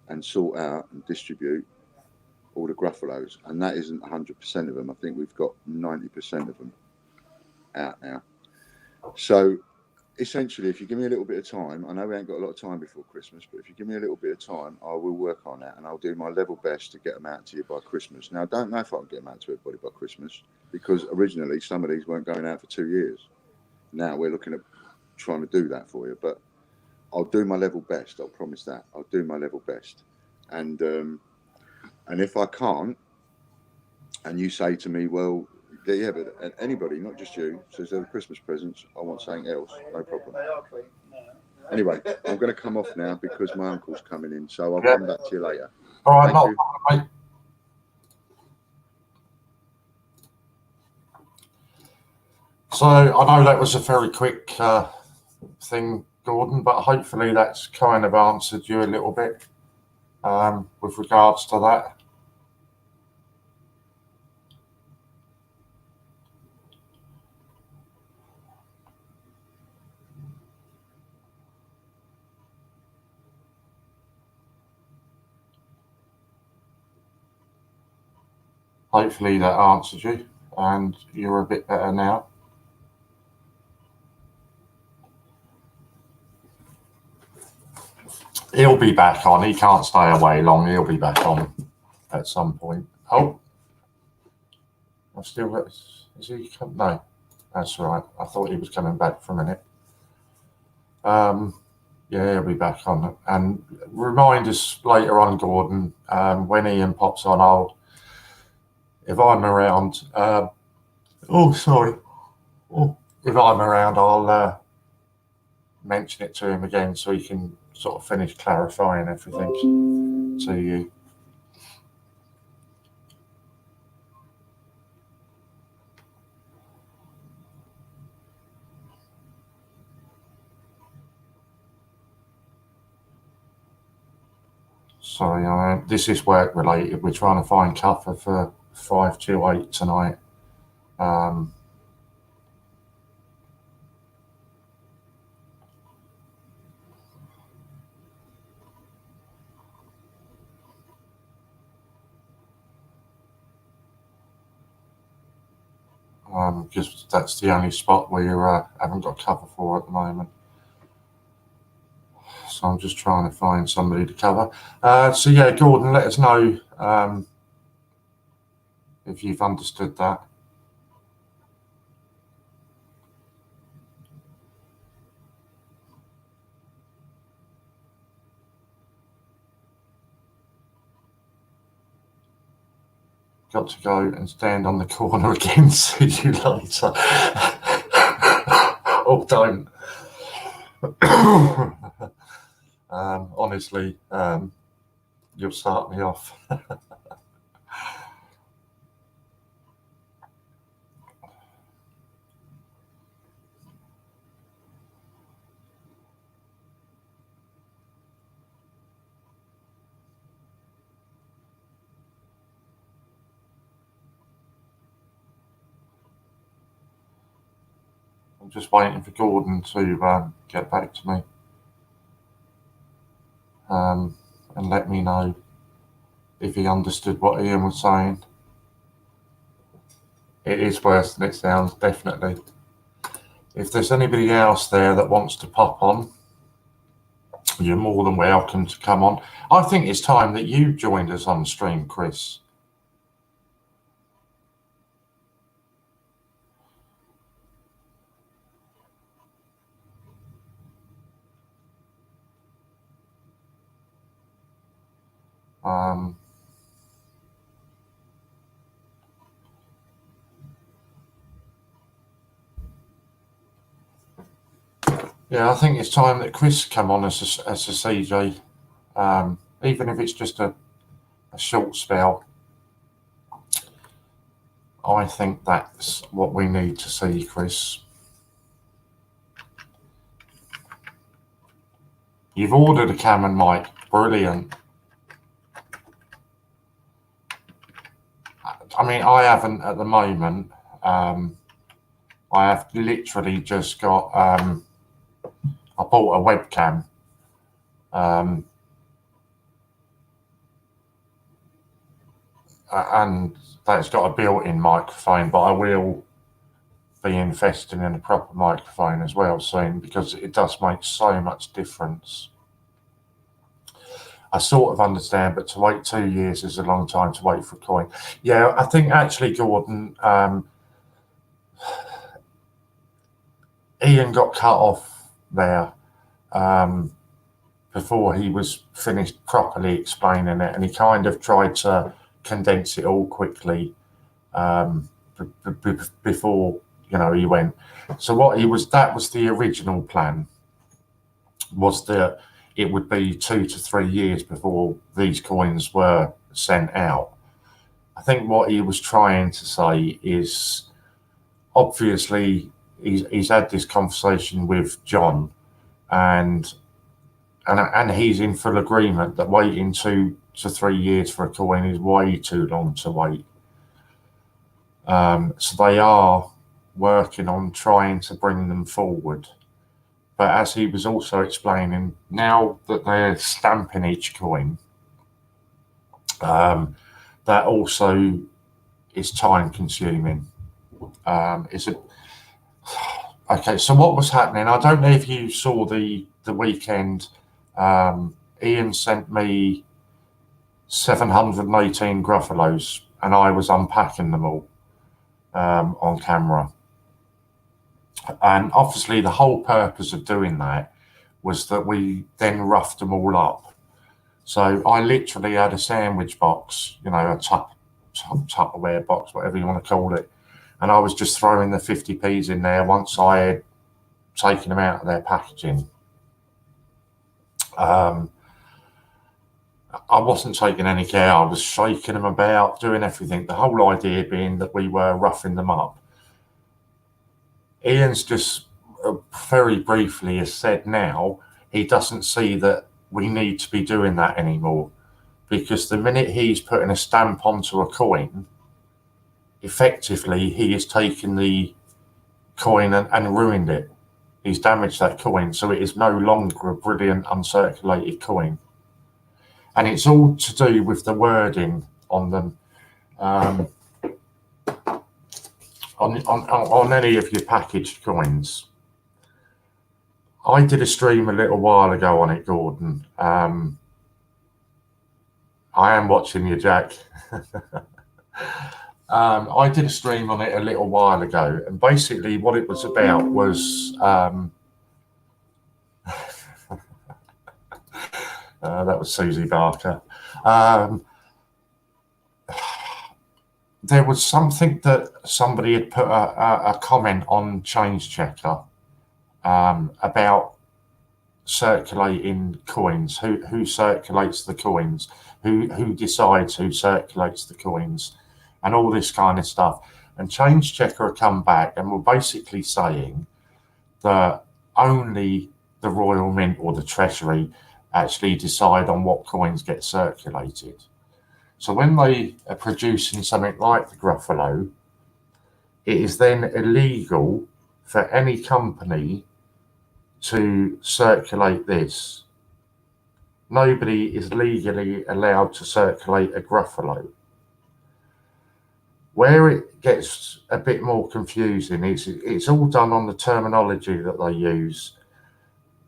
S5: and sort out and distribute all the Gruffalos, and that isn't 100% of them. I think we've got 90% of them out now. So essentially, if you give me a little bit of time, I know we ain't got a lot of time before Christmas, but if you give me a little bit of time, I will work on that, and I'll do my level best to get them out to you by Christmas. Now, I don't know if I can get them out to everybody by Christmas, because originally some of these weren't going out for 2 years. Now we're looking at trying to do that for you, but I'll do my level best. I'll promise that. I'll do my level best. And if I can't, and you say to me, well, yeah, but anybody, not just you, says they're Christmas presents, I want something else, no problem. Anyway, I'm going to come off now because my uncle's coming in, so I'll come back to you later.
S1: All right,
S5: Thank you.
S1: mate. So I know that was a very quick thing, Gordon, but hopefully that's kind of answered you a little bit with regards to that. Hopefully that answered you and you're a bit better now. He'll be back on. He can't stay away long. He'll be back on at some point. Oh, I've still got. Is he come? No, that's right. I thought he was coming back for a minute. Yeah, he'll be back on. And remind us later on, Gordon, when Ian pops on, if I'm around, if I'm around, I'll mention it to him again so he can sort of finish clarifying everything to you. Sorry, this is work related. We're trying to find cover for 528 tonight. Because that's the only spot we haven't got cover for at the moment. So I'm just trying to find somebody to cover. So yeah, Gordon, let us know if you've understood that. Got to go and stand on the corner again. See you later. Oh, don't. Honestly, you'll start me off. I'm just waiting for Gordon to get back to me and let me know if he understood what Ian was saying. It is worse than it sounds, definitely. If there's anybody else there that wants to pop on, you're more than welcome to come on. I think it's time that you joined us on stream, Chris. Yeah, I think it's time that Chris come on as a CJ, even if it's just a short spell. I think that's what we need to see, Chris. You've ordered a cam and mic, brilliant. I mean, I haven't at the moment. I have literally just got. I bought a webcam. And that's got a built-in microphone, but I will be investing in a proper microphone as well soon because it does make so much difference. I sort of understand, but to wait 2 years is a long time to wait for a coin. Yeah, I think actually, Gordon, Ian got cut off there before he was finished properly explaining it, and he kind of tried to condense it all quickly before he went. So that was the original plan, was that it would be 2 to 3 years before these coins were sent out. I think what he was trying to say is, obviously, he's had this conversation with John, and he's in full agreement that waiting 2 to 3 years for a coin is way too long to wait. So they are working on trying to bring them forward. But as he was also explaining, now that they're stamping each coin, that also is time consuming. Okay, so what was happening? I don't know if you saw the weekend. Ian sent me 718 Gruffalos, and I was unpacking them all on camera. And obviously, the whole purpose of doing that was that we then roughed them all up. So I literally had a sandwich box, you know, a Tupperware box, whatever you want to call it. And I was just throwing the 50p's in there once I had taken them out of their packaging. I wasn't taking any care. I was shaking them about, doing everything. The whole idea being that we were roughing them up. Ian's just very briefly has said now he doesn't see that we need to be doing that anymore, because the minute he's putting a stamp onto a coin, effectively he has taken the coin and ruined it. He's damaged that coin, so it is no longer a brilliant uncirculated coin. And it's all to do with the wording on them. On any of your packaged coins. I did a stream a little while ago on it, Gordon. I am watching you, Jack. I did a stream on it a little while ago, and basically what it was about was that was Susie Barker. There was something that somebody had put a comment on Change Checker about circulating coins. Who circulates the coins? Who decides who circulates the coins? And all this kind of stuff. And Change Checker come back and were basically saying that only the Royal Mint or the Treasury actually decide on what coins get circulated. So when they are producing something like the Gruffalo, it is then illegal for any company to circulate this. Nobody is legally allowed to circulate a Gruffalo. Where it gets a bit more confusing is it's all done on the terminology that they use,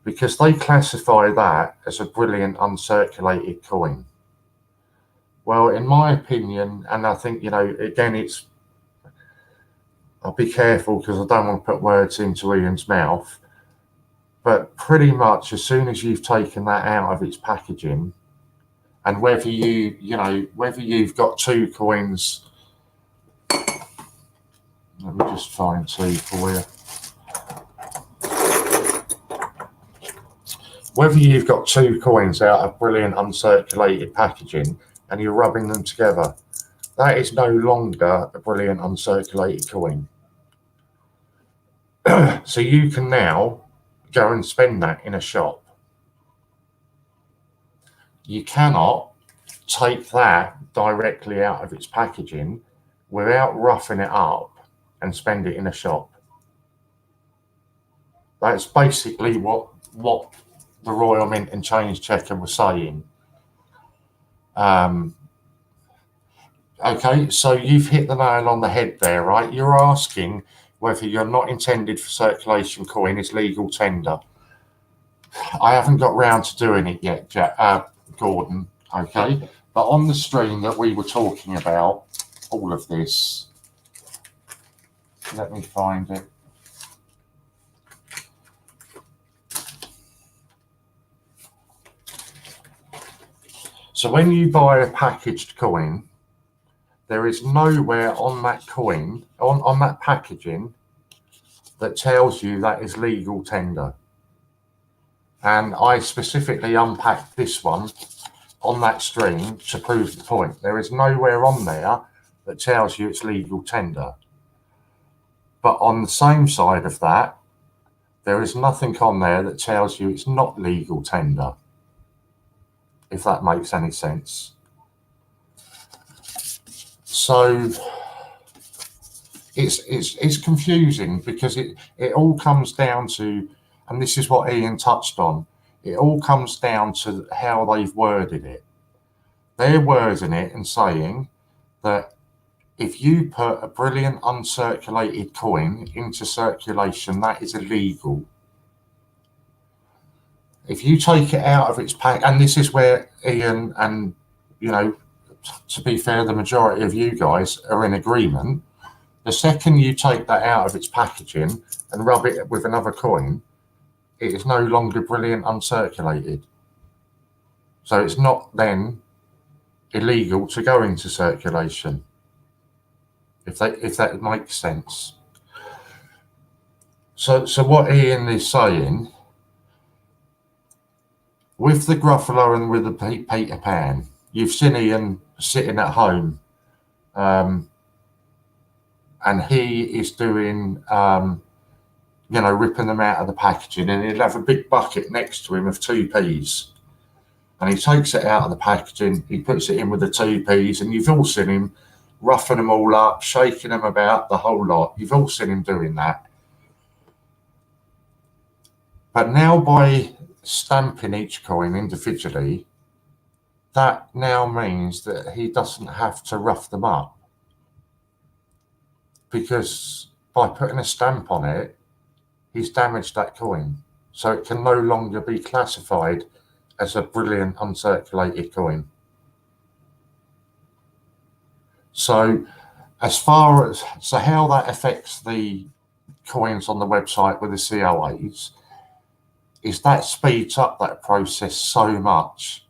S1: because they classify that as a brilliant uncirculated coin. Well, in my opinion, and I think, you know, again, I'll be careful because I don't want to put words into Ian's mouth, but pretty much as soon as you've taken that out of its packaging, and whether you've got two coins, let me just find two for you. Whether you've got two coins out of brilliant uncirculated packaging and you're rubbing them together, that is no longer a brilliant uncirculated coin. So you can now go and spend that in a shop. You cannot take that directly out of its packaging without roughing it up and spend it in a shop. That's basically what the Royal Mint and Change Checker were saying. Okay, so you've hit the nail on the head there, right? You're asking whether you're not intended for circulation coin is legal tender. I haven't got round to doing it yet, Gordon, okay? But on the stream that we were talking about, all of this, let me find it. So when you buy a packaged coin, there is nowhere on that coin, on that packaging, that tells you that is legal tender. And I specifically unpacked this one on that stream to prove the point. There is nowhere on there that tells you it's legal tender. But on the same side of that, there is nothing on there that tells you it's not legal tender, if that makes any sense. So it's confusing, because it all comes down to, and this is what Ian touched on, it all comes down to how they've worded it. They're wording it and saying that if you put a brilliant uncirculated coin into circulation, that is illegal. If you take it out of its pack, and this is where Ian and, you know, to be fair, the majority of you guys are in agreement. The second you take that out of its packaging and rub it with another coin, it is no longer brilliant uncirculated. So it's not then illegal to go into circulation, if that makes sense. So what Ian is saying, with the Gruffalo and with the Peter Pan, you've seen Ian sitting at home, and he is doing, ripping them out of the packaging, and he'll have a big bucket next to him of 2p's. And he takes it out of the packaging, he puts it in with the 2p's, and you've all seen him roughing them all up, shaking them about, the whole lot. You've all seen him doing that. But now by stamping each coin individually, that now means that he doesn't have to rough them up. Because by putting a stamp on it, he's damaged that coin. So it can no longer be classified as a brilliant uncirculated coin. So how that affects the coins on the website with the COAs is that speeds up that process so much.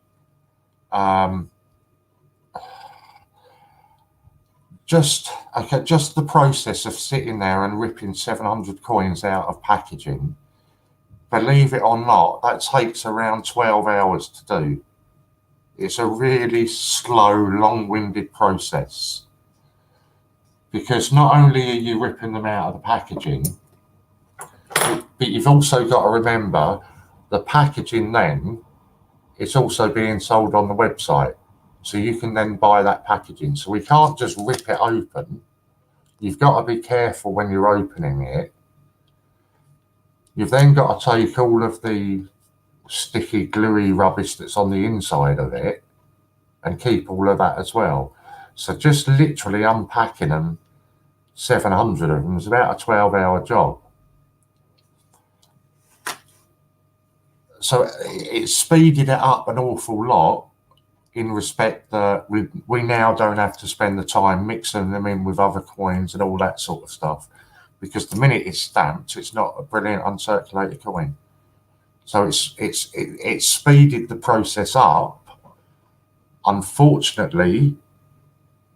S1: Just the process of sitting there and ripping 700 coins out of packaging, believe it or not, that takes around 12 hours to do. It's a really slow, long-winded process, because not only are you ripping them out of the packaging, but you've also got to remember the packaging then is also being sold on the website. So you can then buy that packaging. So we can't just rip it open. You've got to be careful when you're opening it. You've then got to take all of the sticky, gluey rubbish that's on the inside of it and keep all of that as well. So just literally unpacking them, 700 of them, is about a 12-hour job. So it speeded it up an awful lot, in respect that we now don't have to spend the time mixing them in with other coins and all that sort of stuff, because the minute it's stamped, it's not a brilliant uncirculated coin. So it's speeded the process up. Unfortunately,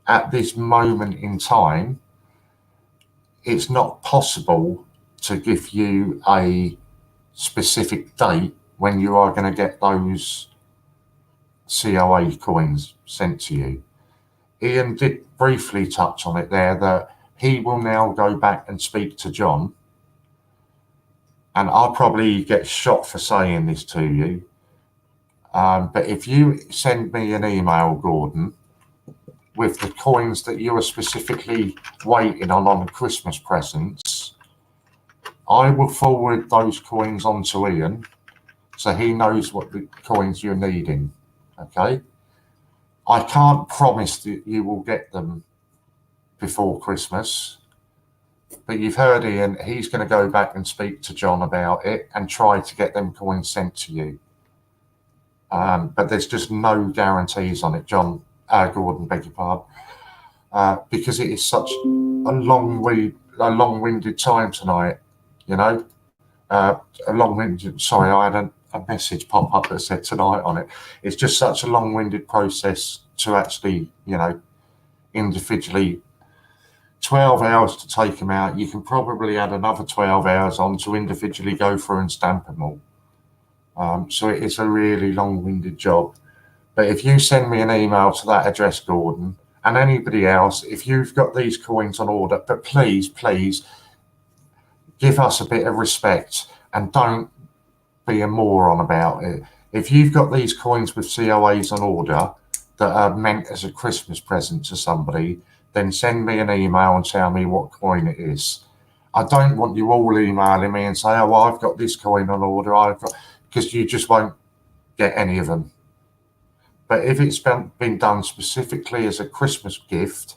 S1: at this moment in time, it's not possible to give you a specific date when you are going to get those COA coins sent to you. Ian did briefly touch on it there, that he will now go back and speak to John, and I'll probably get shot for saying this to you, but if you send me an email, Gordon, with the coins that you are specifically waiting on Christmas presents, I will forward those coins on to Ian so he knows what the coins you're needing. Okay, I can't promise that you will get them before Christmas, but you've heard Ian, he's going to go back and speak to John about it and try to get them coins sent to you. But there's just no guarantees on it, Gordon, beg your pardon, because it is such a long-winded time tonight, you know. Sorry, I had a message pop up that said tonight on it. It's just such a long-winded process to actually, individually, 12 hours to take them out. You can probably add another 12 hours on to individually go through and stamp them all. So it is a really long-winded job. But if you send me an email to that address, Gordon, and anybody else, if you've got these coins on order, but please give us a bit of respect and don't be a moron about it. If you've got these coins with COAs on order that are meant as a Christmas present to somebody, then send me an email and tell me what coin it is. I don't want you all emailing me and say, oh, well, I've got this coin on order, because you just won't get any of them. But if it's been done specifically as a Christmas gift,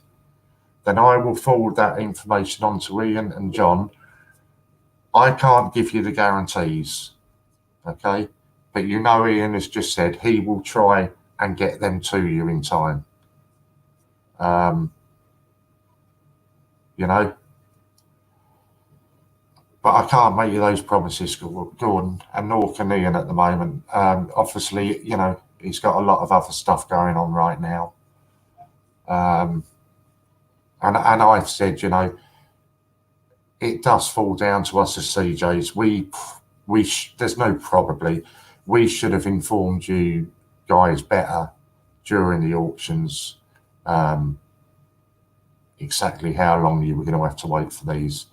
S1: then I will forward that information on to Ian and John. I can't give you the guarantees, okay? But Ian has just said he will try and get them to you in time. but I can't make you those promises, Gordon, and nor can Ian at the moment. Obviously, you know, he's got a lot of other stuff going on right now. And I've said, you know, it does fall down to us as CJs. There's no probably. We should have informed you guys better during the auctions exactly how long you were going to have to wait for these.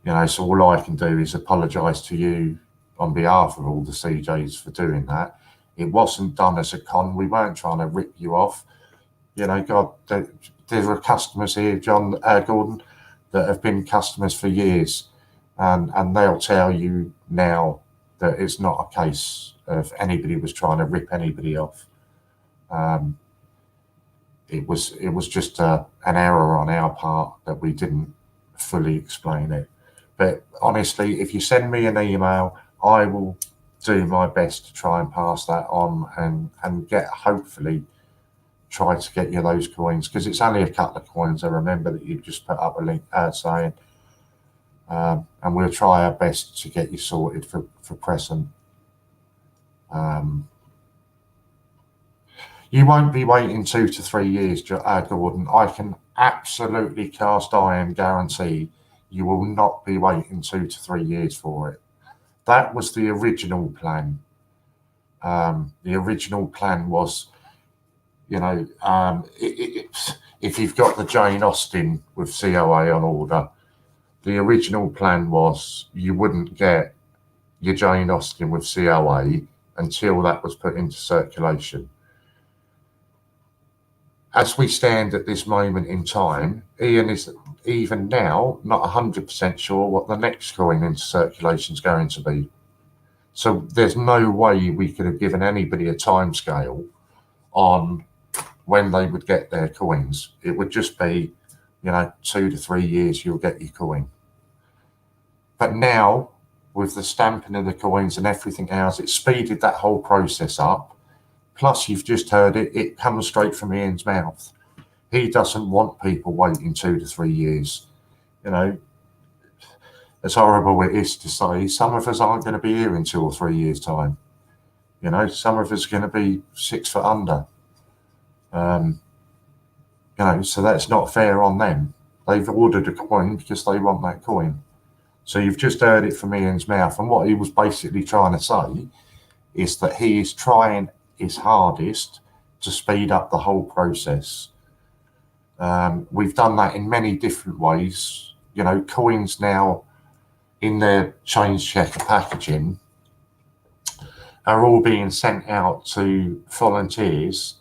S1: You know, so all I can do is apologise to you on behalf of all the CJs for doing that. It wasn't done as a con. We weren't trying to rip you off. You know, God, there are customers here, Gordon, that have been customers for years, and they'll tell you now that it's not a case of anybody was trying to rip anybody off. It was just an error on our part that we didn't fully explain it. But honestly, if you send me an email, I will do my best to try and pass that on and hopefully try to get you those coins, because it's only a couple of coins. I remember that you just put up a link saying, and we'll try our best to get you sorted for present. You won't be waiting 2 to 3 years, Gordon. I can absolutely cast iron guarantee you will not be waiting 2 to 3 years for it. That was the original plan. The original plan was, you know, if you've got the Jane Austen with COA on order, the original plan was you wouldn't get your Jane Austen with COA until that was put into circulation. As we stand at this moment in time, Ian is even now not 100% sure what the next coin into circulation is going to be. So there's no way we could have given anybody a time scale on when they would get their coins. It would just be, you know, 2 to 3 years you'll get your coin. But now, with the stamping of the coins and everything else, it speeded that whole process up. Plus, you've just heard it, it comes straight from Ian's mouth. He doesn't want people waiting 2 to 3 years. You know, as horrible it is to say, some of us aren't going to be here in 2 or 3 years' time. You know, some of us are going to be 6 foot under. You know, so that's not fair on them. They've ordered a coin because they want that coin. So you've just heard it from Ian's mouth. And what he was basically trying to say is that he is trying his hardest to speed up the whole process. We've done that in many different ways. You know, coins now in their change checker packaging are all being sent out to volunteers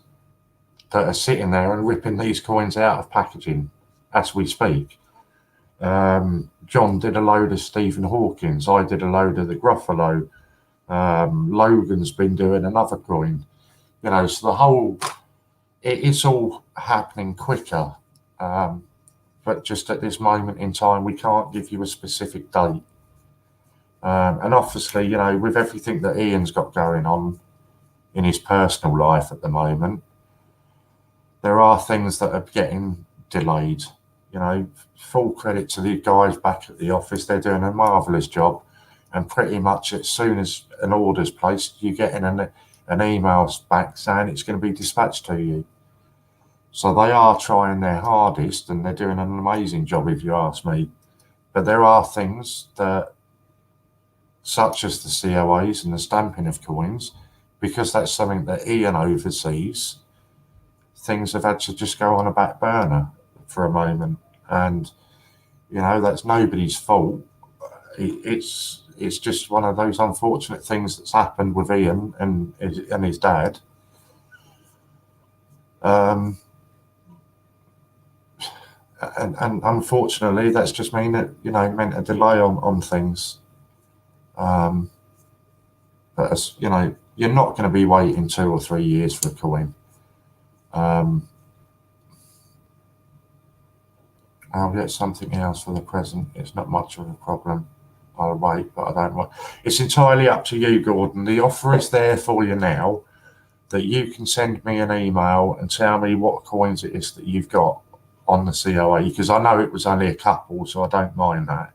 S1: that are sitting there and ripping these coins out of packaging as we speak. John did a load of Stephen Hawkins. I did a load of the Gruffalo. Logan's been doing another coin. You know, so the whole, it's all happening quicker. But just at this moment in time, we can't give you a specific date. And obviously, you know, with everything that Ian's got going on in his personal life at the moment, there are things that are getting delayed. You know, full credit to the guys back at the office. They're doing a marvellous job. And pretty much as soon as an order's placed, you get an email back saying it's going to be dispatched to you. So they are trying their hardest and they're doing an amazing job, if you ask me. But there are things that, such as the COAs and the stamping of coins, because that's something that Ian oversees, things have had to just go on a back burner for a moment. And, you know, that's nobody's fault. It's just one of those unfortunate things that's happened with Ian and his dad. And unfortunately, that's just meant a delay on things. But as you know, you're not going to be waiting 2 or 3 years for a coin. I'll get something else for the present. It's not much of a problem. I'll wait, but I don't want. It's entirely up to you, Gordon. The offer is there for you now, that you can send me an email and tell me what coins it is that you've got on the COA, because I know it was only a couple, so I don't mind that.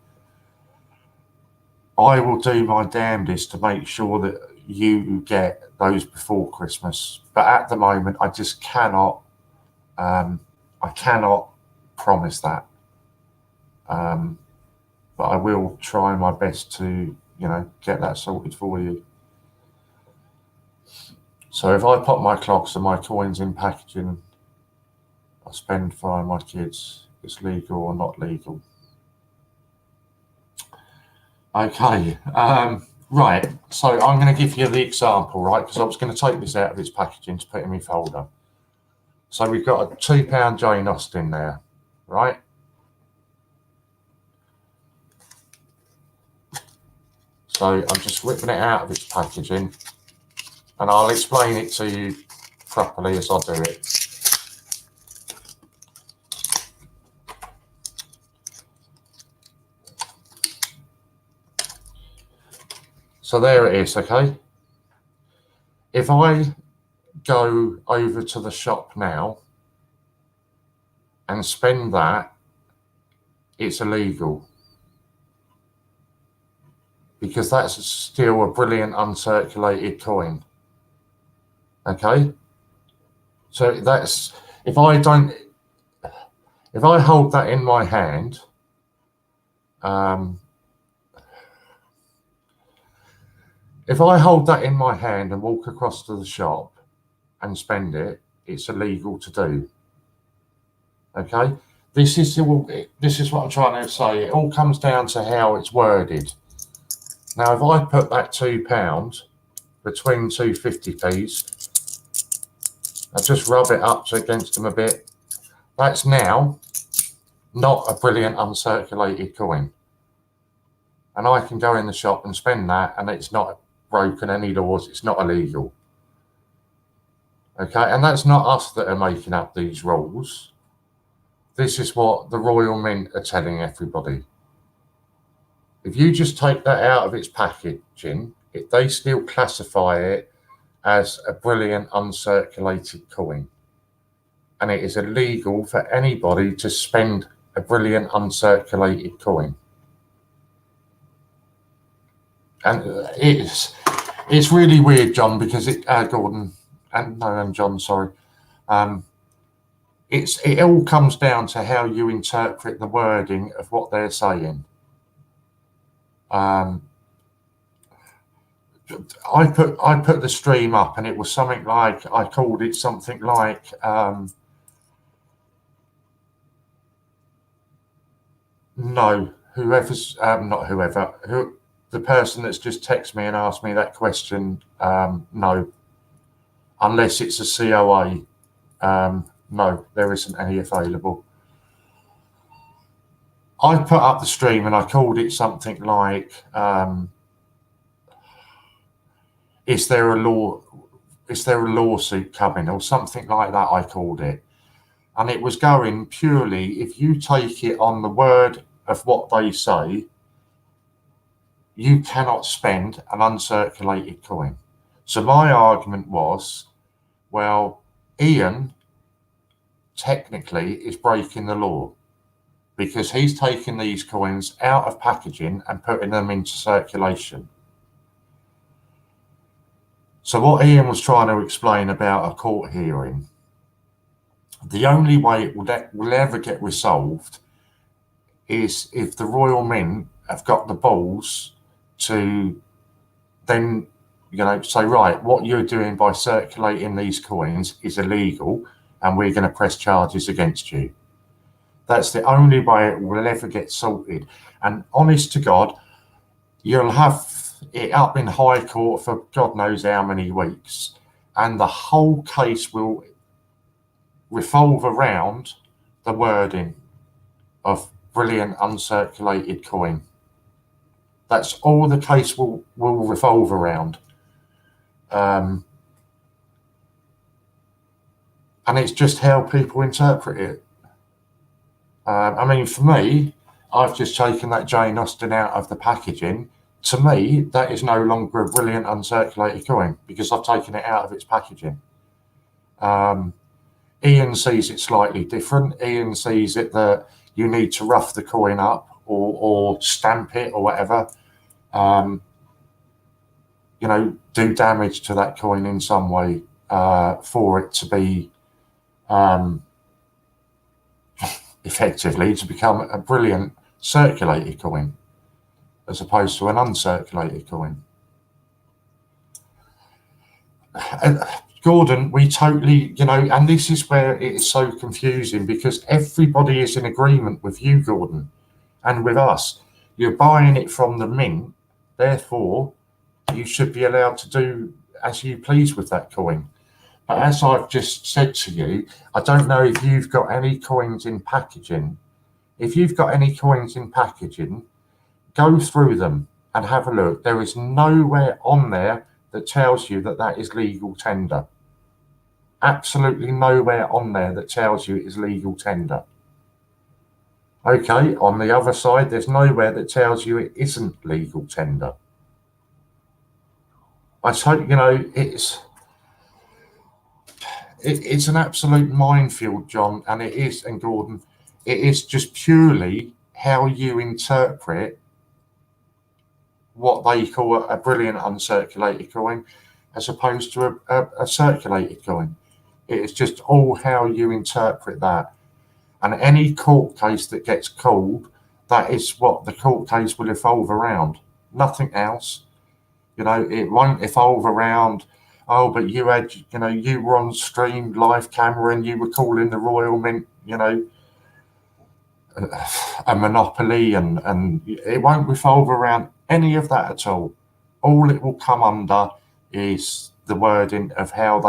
S1: I will do my damnedest to make sure that you get those before Christmas. But at the moment, I just cannot, I cannot promise that. But I will try my best to, get that sorted for you. So if I pop my clocks and my coins in packaging, I spend for my kids, it's legal or not legal. Okay, right, so I'm going to give you the example, right, because I was going to take this out of its packaging to put in my folder. So we've got a £2 Jane Austen there, right? So I'm just whipping it out of its packaging, and I'll explain it to you properly as I do it. So there it is, okay? If I go over to the shop now and spend that, it's illegal, because that's still a brilliant uncirculated coin. Okay? So that's, if I hold that in my hand, if I hold that in my hand and walk across to the shop and spend it, it's illegal to do. Okay? This is what I'm trying to say. It all comes down to how it's worded. Now, if I put that £2 between two 50p's, I just rub it up against them a bit, that's now not a brilliant uncirculated coin. And I can go in the shop and spend that, and it's not broken any laws, it's not illegal. Okay, and that's not us that are making up these rules. This is what the Royal Mint are telling everybody. If you just take that out of its packaging, they still classify it as a brilliant uncirculated coin. And it is illegal for anybody to spend a brilliant uncirculated coin. And it's really weird, John, because Gordon, and John, sorry. It all comes down to how you interpret the wording of what they're saying. I put the stream up, and it was something like, I called it something like no, whoever's not whoever, who the person that's just texted me and asked me that question, no, unless it's a COA, no, there isn't any available. I put up the stream and I called it something like, is there a lawsuit coming, or something like that, I called it. And it was going purely, if you take it on the word of what they say, you cannot spend an uncirculated coin. So my argument was, well, Ian technically is breaking the law, because he's taking these coins out of packaging and putting them into circulation. So what Ian was trying to explain about a court hearing, the only way it will ever get resolved is if the Royal Mint have got the balls to then, say, right, what you're doing by circulating these coins is illegal, and we're going to press charges against you. That's the only way it will ever get sorted. And honest to God, you'll have it up in High Court for God knows how many weeks, and the whole case will revolve around the wording of brilliant uncirculated coin. That's all the case will revolve around. And it's just how people interpret it. I mean, for me, I've just taken that Jane Austen out of the packaging. To me, that is no longer a brilliant uncirculated coin, because I've taken it out of its packaging. Ian sees it slightly different. Ian sees it that you need to rough the coin up or stamp it or whatever, you know, do damage to that coin in some way for it to be effectively to become a brilliant circulated coin as opposed to an uncirculated coin. Gordon, we totally, you know, and this is where it is so confusing because everybody is in agreement with you, Gordon, and with us. You're buying it from the mint, therefore you should be allowed to do as you please with that coin. But as I've just said to you, I don't know if you've got any coins in packaging. If you've got any coins in packaging, go through them and have a look. There is nowhere on there that tells you that that is legal tender. Absolutely nowhere on there that tells you it is legal tender. Okay, on the other side, there's nowhere that tells you it isn't legal tender. I hope, you know, it's an absolute minefield, John, and it is, and Gordon, it is just purely how you interpret what they call a brilliant uncirculated coin as opposed to a circulated coin. It is just all how you interpret that. And any court case that gets called, that is what the court case will evolve around. Nothing else. You know, it won't evolve around, oh, but you had, you know, you were on stream live camera and you were calling the Royal Mint, you know, a monopoly, and it won't revolve around any of that at all. All it will come under is the wording of how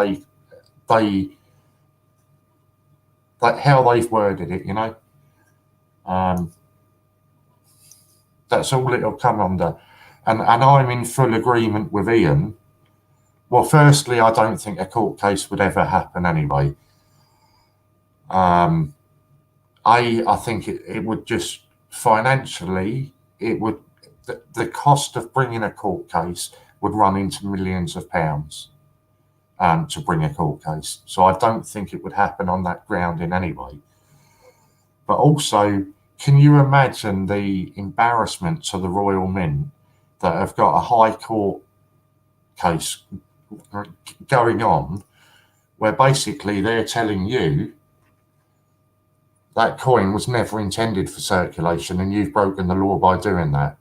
S1: how they've worded it, you know. That's all it'll come under. And I'm in full agreement with Ian. Well, firstly, I don't think a court case would ever happen anyway. I think it would just financially, it would, the cost of bringing a court case would run into millions of pounds to bring a court case. So I don't think it would happen on that ground in any way. But also, can you imagine the embarrassment to the Royal Mint that have got a high court case going on where basically they're telling you that coin was never intended for circulation and you've broken the law by doing that?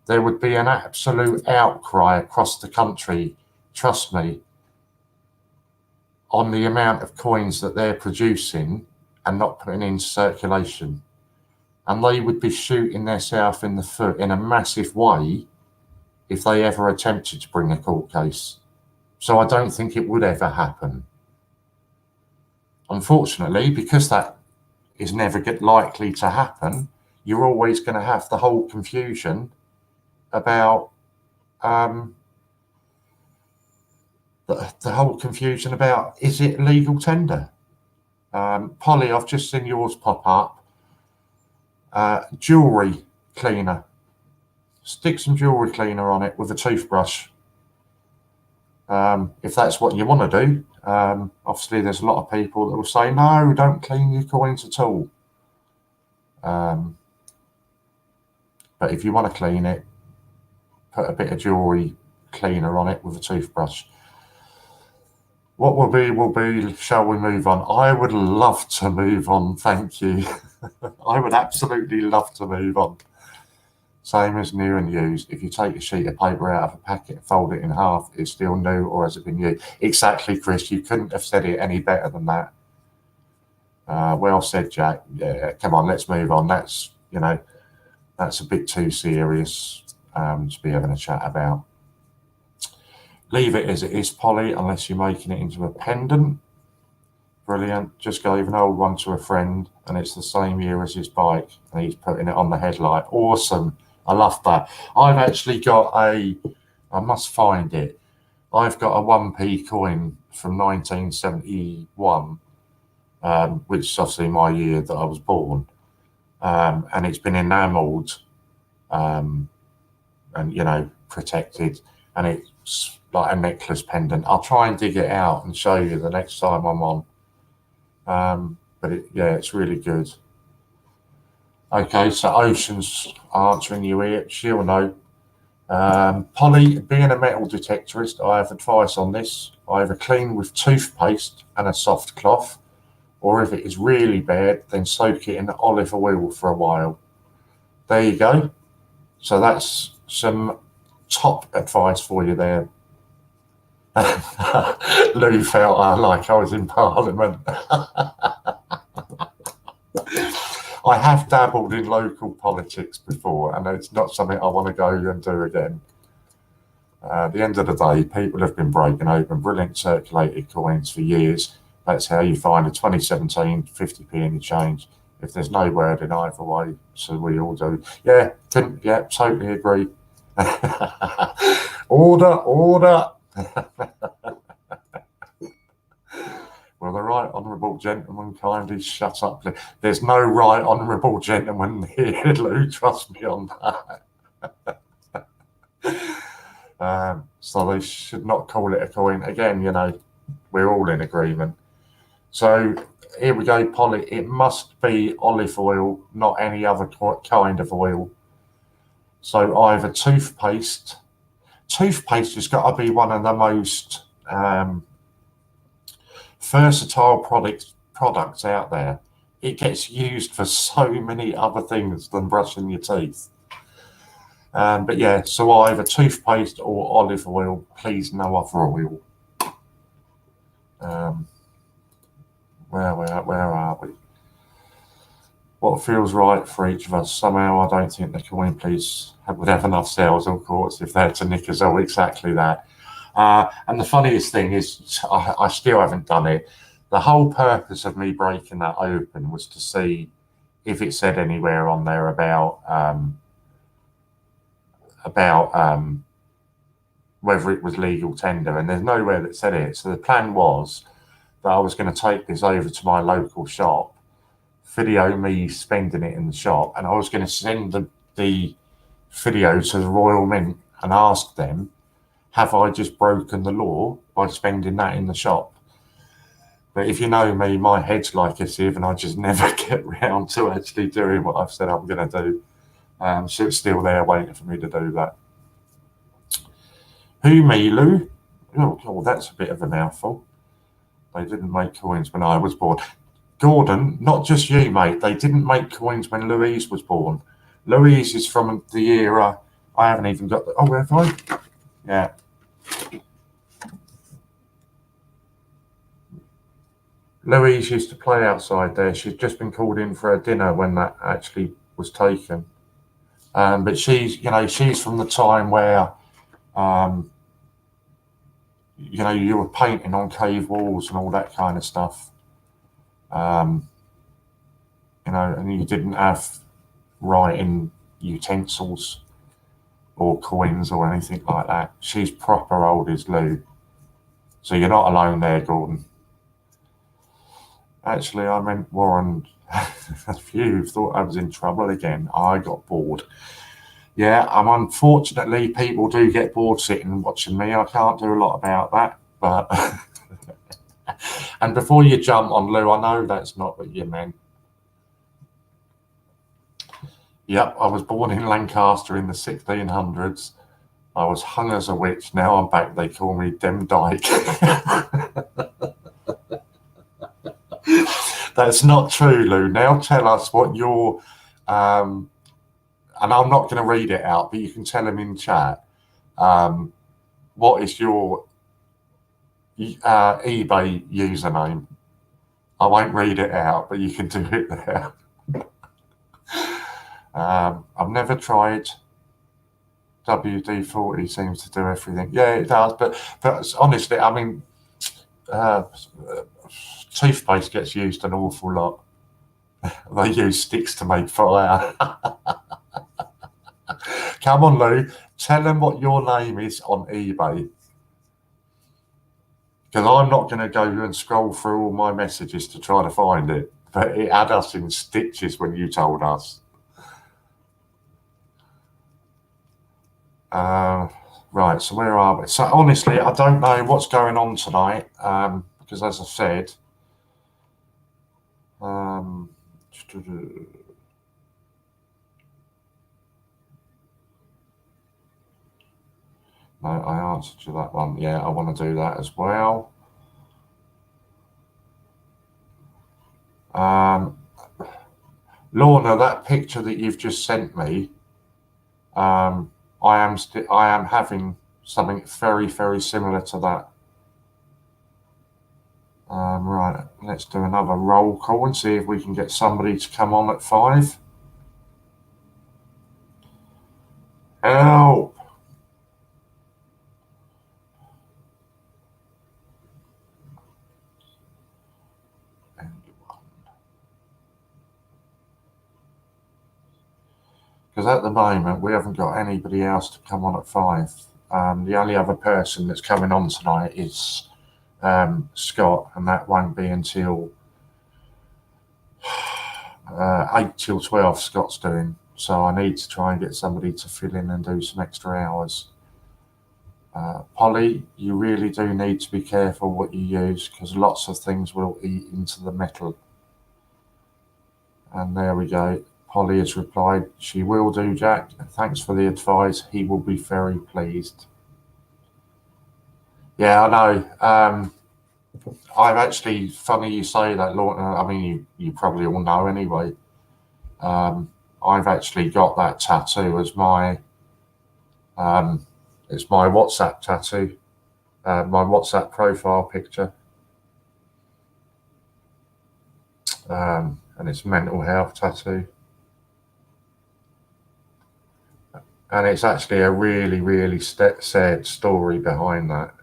S1: There would be an absolute outcry across the country, trust me, on the amount of coins that they're producing and not putting into circulation. And they would be shooting themselves in the foot in a massive way if they ever attempted to bring a court case. So I don't think it would ever happen. Unfortunately, because that is never likely to happen, you're always going to have the whole confusion about the whole confusion about, is it legal tender? Polly, I've just seen yours pop up. Jewellery cleaner. Stick some jewellery cleaner on it with a toothbrush. If that's what you want to do. Obviously, there's a lot of people that will say, no, don't clean your coins at all. But if you want to clean it, put a bit of jewellery cleaner on it with a toothbrush. What will be, shall we move on? I would love to move on, thank you. I would absolutely love to move on. Same as new and used. If you take a sheet of paper out of a packet and fold it in half, it's still new, or has it been used? Exactly, Chris. You couldn't have said it any better than that. Well said, Jack. Yeah, come on, let's move on. That's, you know, that's a bit too serious to be having a chat about. Leave it as it is, Polly, unless you're making it into a pendant. Brilliant. Just gave an old one to a friend, and it's the same year as his bike, and he's putting it on the headlight. Awesome. I love that. I've actually got I must find it. I've got a 1p coin from 1971, which is obviously my year that I was born. And it's been enamelled and, you know, protected. And it's like a necklace pendant. I'll try and dig it out and show you the next time I'm on. But it's really good. Okay, so Ocean's answering you here. She'll know. Polly, being a metal detectorist, I have advice on this. Either clean with toothpaste and a soft cloth, or if it is really bad, then soak it in olive oil for a while. There you go. So that's some top advice for you there. Lou felt like I was in Parliament. I have dabbled in local politics before, and it's not something I want to go and do again. At the end of the day, people have been breaking open brilliant circulated coins for years. That's how you find a 2017 50p in your change. If there's no word in either way, so we all do. Yeah, totally agree. Order. Will the right honourable gentleman kindly shut up? There's no right honourable gentleman here, Lou, trust me on that. So they should not call it a coin. Again, we're all in agreement. So here we go, Polly. It must be olive oil, not any other kind of oil. So either toothpaste. Toothpaste has got to be one of the most versatile products out there. It gets used for so many other things than brushing your teeth. But yeah, so either toothpaste or olive oil, please no other oil. Where are we? What feels right for each of us? Somehow I don't think the coin police would have enough sales, of course, if they're to nick us all. Exactly that. And the funniest thing is, I still haven't done it. The whole purpose of me breaking that open was to see if it said anywhere on there about whether it was legal tender, and there's nowhere that said it. So the plan was that I was going to take this over to my local shop, video me spending it in the shop, and I was going to send the video to the Royal Mint and ask them, have I just broken the law by spending that in the shop? But if you know me, my head's like a sieve, and I just never get round to actually doing what I've said I'm going to do. So it's still there waiting for me to do that. Who, me, Lou? Oh, that's a bit of a mouthful. They didn't make coins when I was born. Gordon, not just you, mate. They didn't make coins when Louise was born. Louise is from the era. I haven't even got the. Oh, where have I? Yeah. Louise used to play outside there. She's just been called in for a dinner when that actually was taken. But she's from the time where, you were painting on cave walls and all that kind of stuff. And you didn't have writing utensils or coins or anything like that. She's proper old as Lou. So you're not alone there, Gordon. Actually, I meant Warren. A few thought I was in trouble again. I got bored. Yeah, unfortunately, people do get bored sitting and watching me. I can't do a lot about that. But and before you jump on Lou, I know that's not what you meant. Yep, I was born in Lancaster in the 1600s. I was hung as a witch. Now I'm back. They call me Dem Dyke. That's not true, Lou. Now tell us what your, and I'm not going to read it out, but you can tell them in chat. What is your eBay username? I won't read it out, but you can do it there. I've never tried. WD-40 seems to do everything. Yeah, it does. But honestly, I mean, toothpaste gets used an awful lot. They use sticks to make fire. Come on, Lou. Tell them what your name is on eBay. Because I'm not going to go and scroll through all my messages to try to find it. But it had us in stitches when you told us. Right, so where are we? So honestly, I don't know what's going on tonight. Because as I said, No, I answered you that one. Yeah, I want to do that as well. Lorna, that picture that you've just sent me, I am having something very, very similar to that. Right, let's do another roll call and see if we can get somebody to come on at 5. Help! Because at the moment we haven't got anybody else to come on at 5. The only other person that's coming on tonight is Scott, and that won't be until 8 till 12 Scott's doing. So I need to try and get somebody to fill in and do some extra hours. Polly, you really do need to be careful what you use, because lots of things will eat into the metal. And there we go. Polly has replied, she will do, Jack. Thanks for the advice. He will be very pleased. Yeah, I know. I've actually, funny you say that, Lorna. I mean, you probably all know anyway. I've actually got that tattoo as my, it's my WhatsApp tattoo, my WhatsApp profile picture. And it's mental health tattoo. And it's actually a really, really sad story behind that.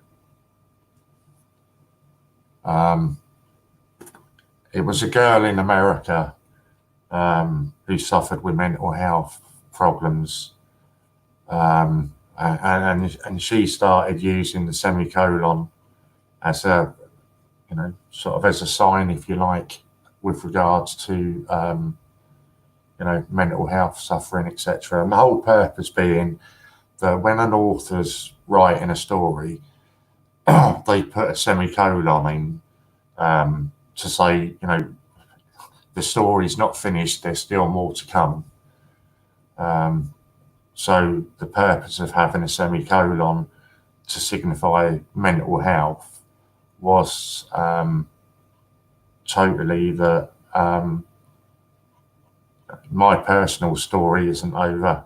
S1: It was a girl in America who suffered with mental health problems, and she started using the semicolon as a, sort of as a sign, if you like, with regards to mental health suffering, etc. And the whole purpose being that when an author's writing a story, they put a semicolon in to say, the story's not finished, there's still more to come. So the purpose of having a semicolon to signify mental health was totally that my personal story isn't over,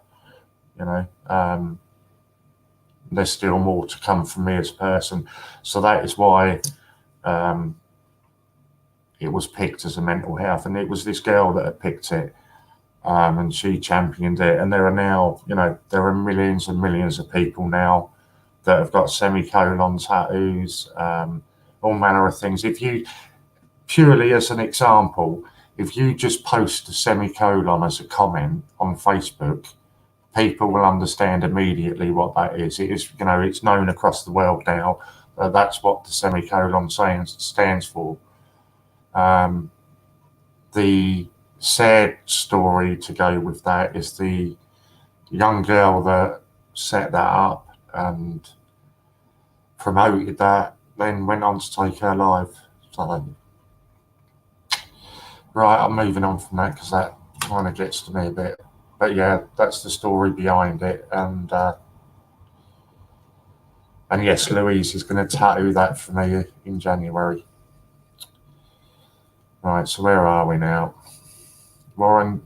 S1: there's still more to come from me as a person. So that is why it was picked as a mental health, and it was this girl that had picked it, and she championed it. And there are now, there are millions and millions of people now that have got semicolon tattoos, all manner of things. If you, purely as an example, if you just post a semicolon as a comment on Facebook, people will understand immediately what that is. It is, it's known across the world now that that's what the semicolon stands for. The sad story to go with that is the young girl that set that up and promoted that, then went on to take her life. So, right, I'm moving on from that because that kind of gets to me a bit. But yeah, that's the story behind it. And yes, Louise is going to tattoo that for me in January. Right, so where are we now? Warren,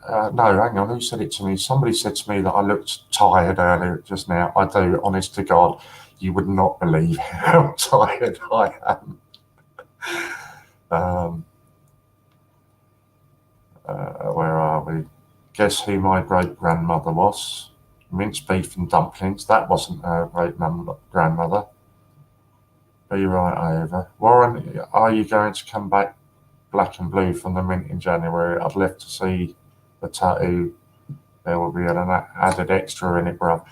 S1: no, hang on, who said it to me? Somebody said to me that I looked tired earlier just now. I do, honest to God, you would not believe how tired I am. Where are we? Guess who my great-grandmother was? Minced beef and dumplings. That wasn't her great-grandmother. Be right over. Warren, are you going to come back black and blue from the mint in January? I'd love to see the tattoo. There will be an added extra in it, bruv.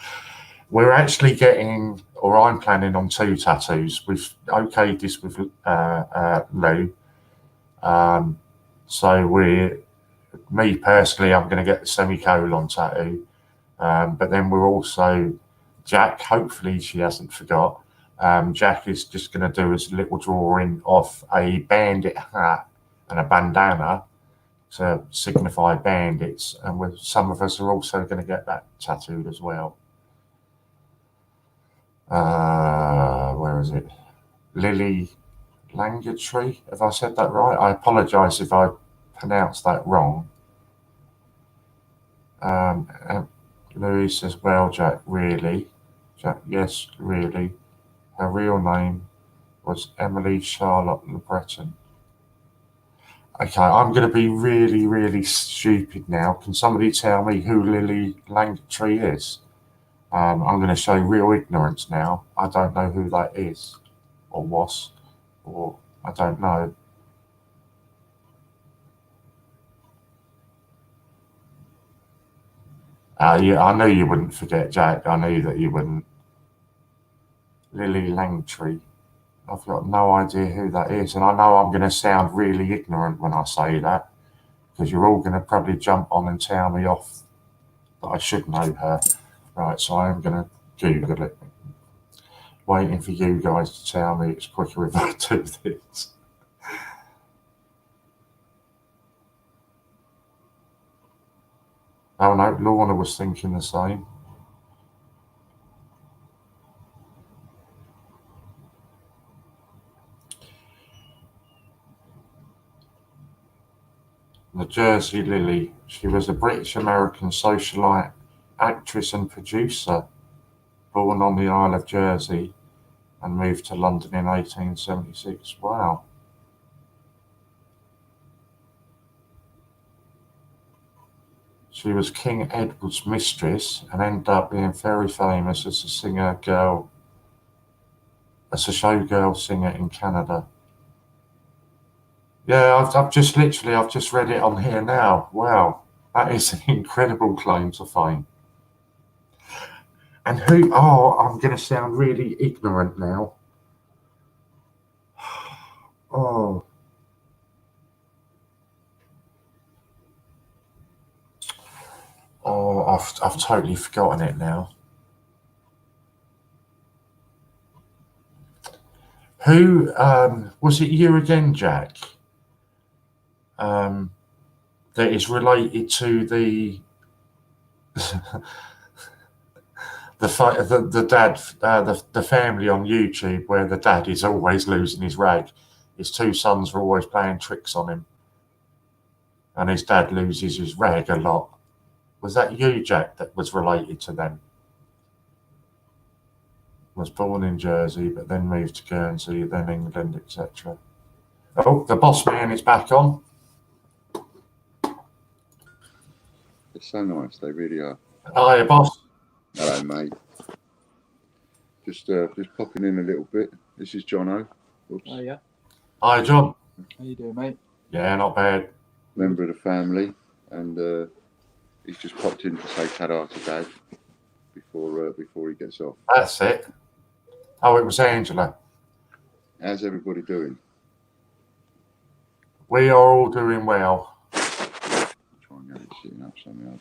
S1: We're actually getting, or I'm planning on 2 tattoos. We've okayed this with Lou. So me personally, I'm going to get the semicolon tattoo. But then we're also, Jack, hopefully she hasn't forgot, Jack is just going to do us a little drawing of a bandit hat and a bandana to signify bandits, and some of us are also going to get that tattooed as well. Where is it? Lily Langetry, have I said that right? I apologise if I pronounced that wrong. And Louis says, well, Jack, really? Jack, yes, really. Her real name was Emily Charlotte Le Breton. Okay, I'm going to be really, really stupid now. Can somebody tell me who Lily Langetry is? I'm going to show real ignorance now. I don't know who that is, or was, or I don't know. Yeah, I knew you wouldn't forget, Jack. I knew that you wouldn't. Lily Langtree. I've got no idea who that is, and I know I'm going to sound really ignorant when I say that, because you're all going to probably jump on and tell me off that I should know her. Right, so I am going to Google it. Waiting for you guys to tell me it's quicker if I do this. Oh no, Lorna was thinking the same. The Jersey Lily. She was a British-American socialite, actress and producer, born on the Isle of Jersey and moved to London in 1876. Wow. She was King Edward's mistress and ended up being very famous as a showgirl singer in Canada. Yeah, I've just read it on here now. Wow, that is an incredible claim to fame. And who? Oh, I'm going to sound really ignorant now. Oh. Oh, I've totally forgotten it now. Who was it? You again, Jack? That is related to the the dad, the family on YouTube where the dad is always losing his rag. His two sons are always playing tricks on him, and his dad loses his rag a lot. Was that you, Jack, that was related to them? Was born in Jersey, but then moved to Guernsey, then England, etc. Oh, the boss man is back on.
S5: They're so nice, they really are.
S1: Hiya, boss.
S5: Hello, mate. Just popping in a little bit. This is Jono. Oops.
S6: Oh, yeah.
S1: Hi, John.
S6: How you doing, mate?
S1: Yeah, not bad.
S5: Member of the family, and he's just popped in to say ta-da to Dad before he gets off.
S1: That's it. Oh, it was Angela.
S5: How's everybody doing?
S1: We are all doing well.
S5: Try and get it sitting up somehow.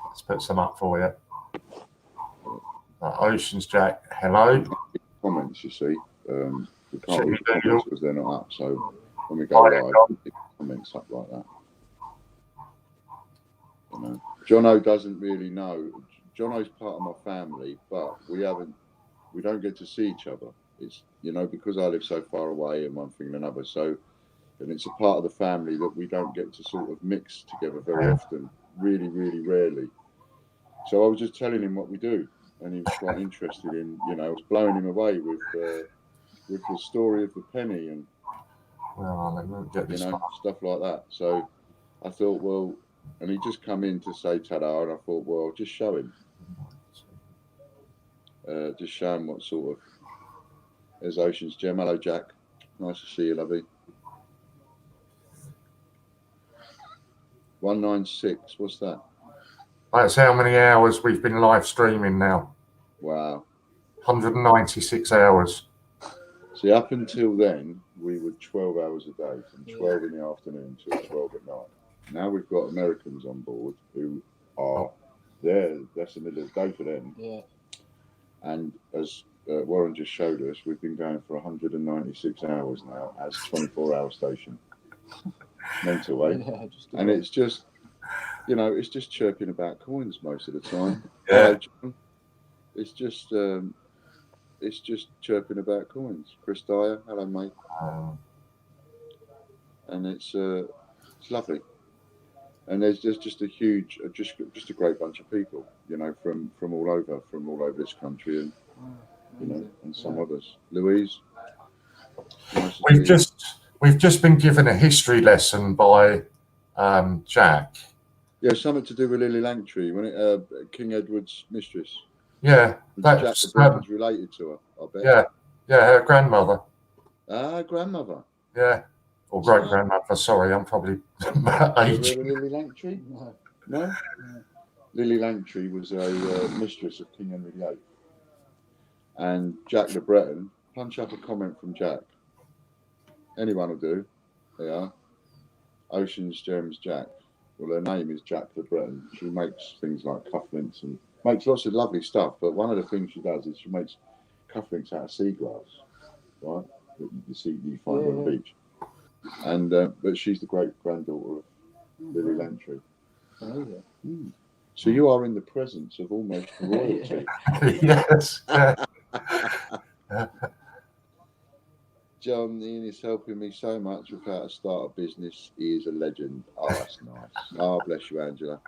S1: Let's put some up for you. Oceans Jack, hello.
S5: Comments, you see. We
S1: Should
S5: can't
S1: we
S5: read
S1: do
S5: comments because they're not up. So when we go live, we pick comments up like that. You know, Jono doesn't really know. Jono's part of my family, but we don't get to see each other. It's, you know, because I live so far away and one thing and another. So, and it's a part of the family that we don't get to sort of mix together very often, really, really rarely. So I was just telling him what we do, and he was quite interested in, you know, I was blowing him away with the story of the penny and, you know, stuff like that. So I thought, well, and he just come in to say ta-da, and I thought, well, I'll just show him. Just show him what sort of. There's Ocean's Gem. Hello, Jack. Nice to see you, lovey. 196. What's that?
S1: That's how many hours we've been live streaming now.
S5: Wow.
S1: 196 hours.
S5: See, up until then, we were 12 hours a day, from 12 in the afternoon till 12 at night. Now we've got Americans on board who are there. That's the middle of the day for them.
S6: Yeah.
S5: And as Warren just showed us, we've been going for 196 hours now as 24-hour station. mental way.
S6: Yeah, just
S5: And it's just, you know, it's just chirping about coins most of the time.
S1: Yeah.
S5: Hello, John. It's just chirping about coins. Chris Dyer, hello, mate. And it's lovely. And there's just a huge, just a great bunch of people, you know, from all over this country, and you know, and some others. Louise, nice to see you.
S1: We've just been given a history lesson by Jack.
S5: Yeah, something to do with Lily Langtry, when it King Edward's mistress.
S1: Yeah,
S5: Jack
S1: that's
S5: the Breton's related to her, I bet.
S1: yeah, her grandmother.
S5: Ah, grandmother.
S1: Yeah, or great grandmother. Sorry, I'm probably aging.
S5: Lily Langtry? No. Lily Langtry was a mistress of King Henry VIII, and Jack the Breton. Punch up a comment from Jack. Anyone will do. They are. Ocean's Gems Jack. Well, her name is Jack the Breton. She makes things like cufflinks and makes lots of lovely stuff. But one of the things she does is she makes cufflinks out of seagrass, right? That you find on the beach. And but she's the great granddaughter of Lily Langtry.
S6: Oh, yeah.
S5: So you are in the presence of almost royalty.
S1: Yes.
S5: John, Ian is helping me so much with how to start a business. He is a legend. Oh, that's nice. Oh, bless you, Angela.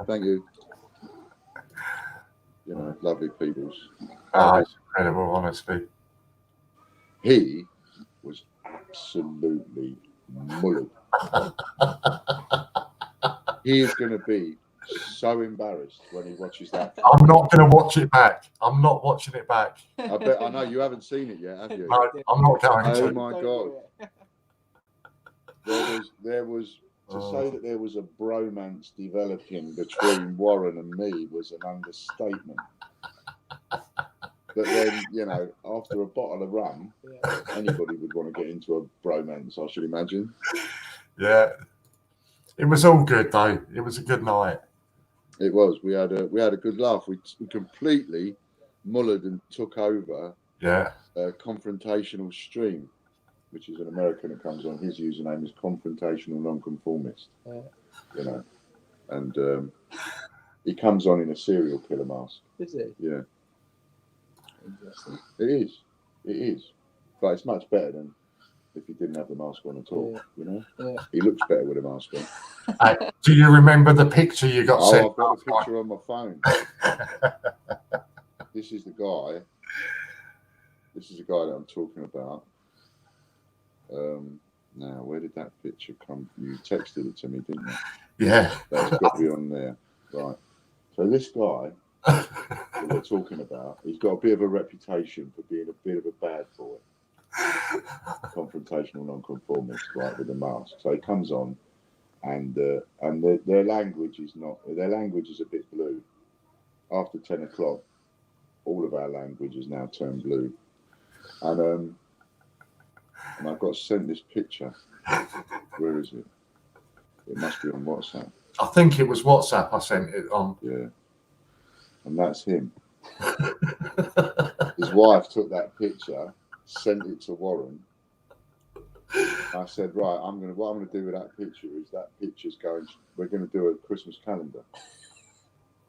S5: Thank you. You know, lovely peoples.
S1: It's incredible, honestly.
S5: He was absolutely mullered. He is going to be so embarrassed when he watches that.
S1: I'm not going to watch it back. I'm not watching it back.
S5: I bet. I know you haven't seen it yet, have you?
S1: No, I'm not going
S5: Oh
S1: to.
S5: my God! There was to say that there was a bromance developing between Warren and me was an understatement. But then, you know, after a bottle of rum, anybody would want to get into a bromance, I should imagine.
S1: Yeah, it was all good though. It was a good night.
S5: It was. We had a good laugh. We completely mullered and took over.
S1: Yeah.
S5: Confrontational Stream, which is an American that comes on. His username is Confrontational Nonconformist. Yeah. You know, and he comes on in a serial killer mask.
S6: Is he?
S5: Yeah.
S6: Interesting.
S5: It is, but it's much better than if he didn't have the mask on at all. You know, he looks better with a mask on.
S1: Do you remember the picture you got sent?
S5: I've got a picture on my phone. This is the guy. This is the guy that I'm talking about. Now, where did that picture come from? You texted it to me, didn't you?
S1: Yeah.
S5: That's got to be on there, right? So this guy that we're talking about, he's got a bit of a reputation for being a bit of a bad boy, confrontational nonconformist, right, with a mask. So he comes on, and their language is not. Their language is a bit blue. After 10 o'clock, all of our language is now turned blue, and I got sent this picture. Where is it? It must be on WhatsApp.
S1: I think it was WhatsApp I sent it on.
S5: Yeah. And that's him. His wife took that picture, sent it to Warren. I said, right, what I'm going to do with that picture is that picture's going, we're going to do a Christmas calendar.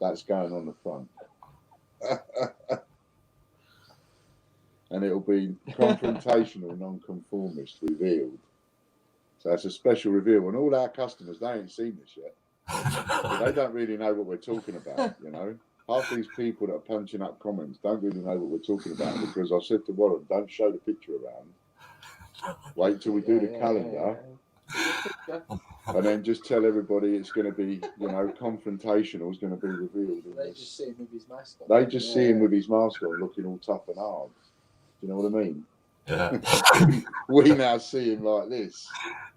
S5: That's going on the front. And it'll be confrontational nonconformist revealed. So it's a special reveal. And all our customers, they ain't seen this yet. So they don't really know what we're talking about, you know. Half these people that are punching up comments don't really know what we're talking about, because I said to Warren, don't show the picture around. Wait till we do the calendar. And then just tell everybody it's going to be, you know, confrontational is going to be revealed.
S6: They just see him with his mask on.
S5: They just see him with his mask on, looking all tough and hard. Do you know what I mean?
S1: Yeah.
S5: We now see him like this.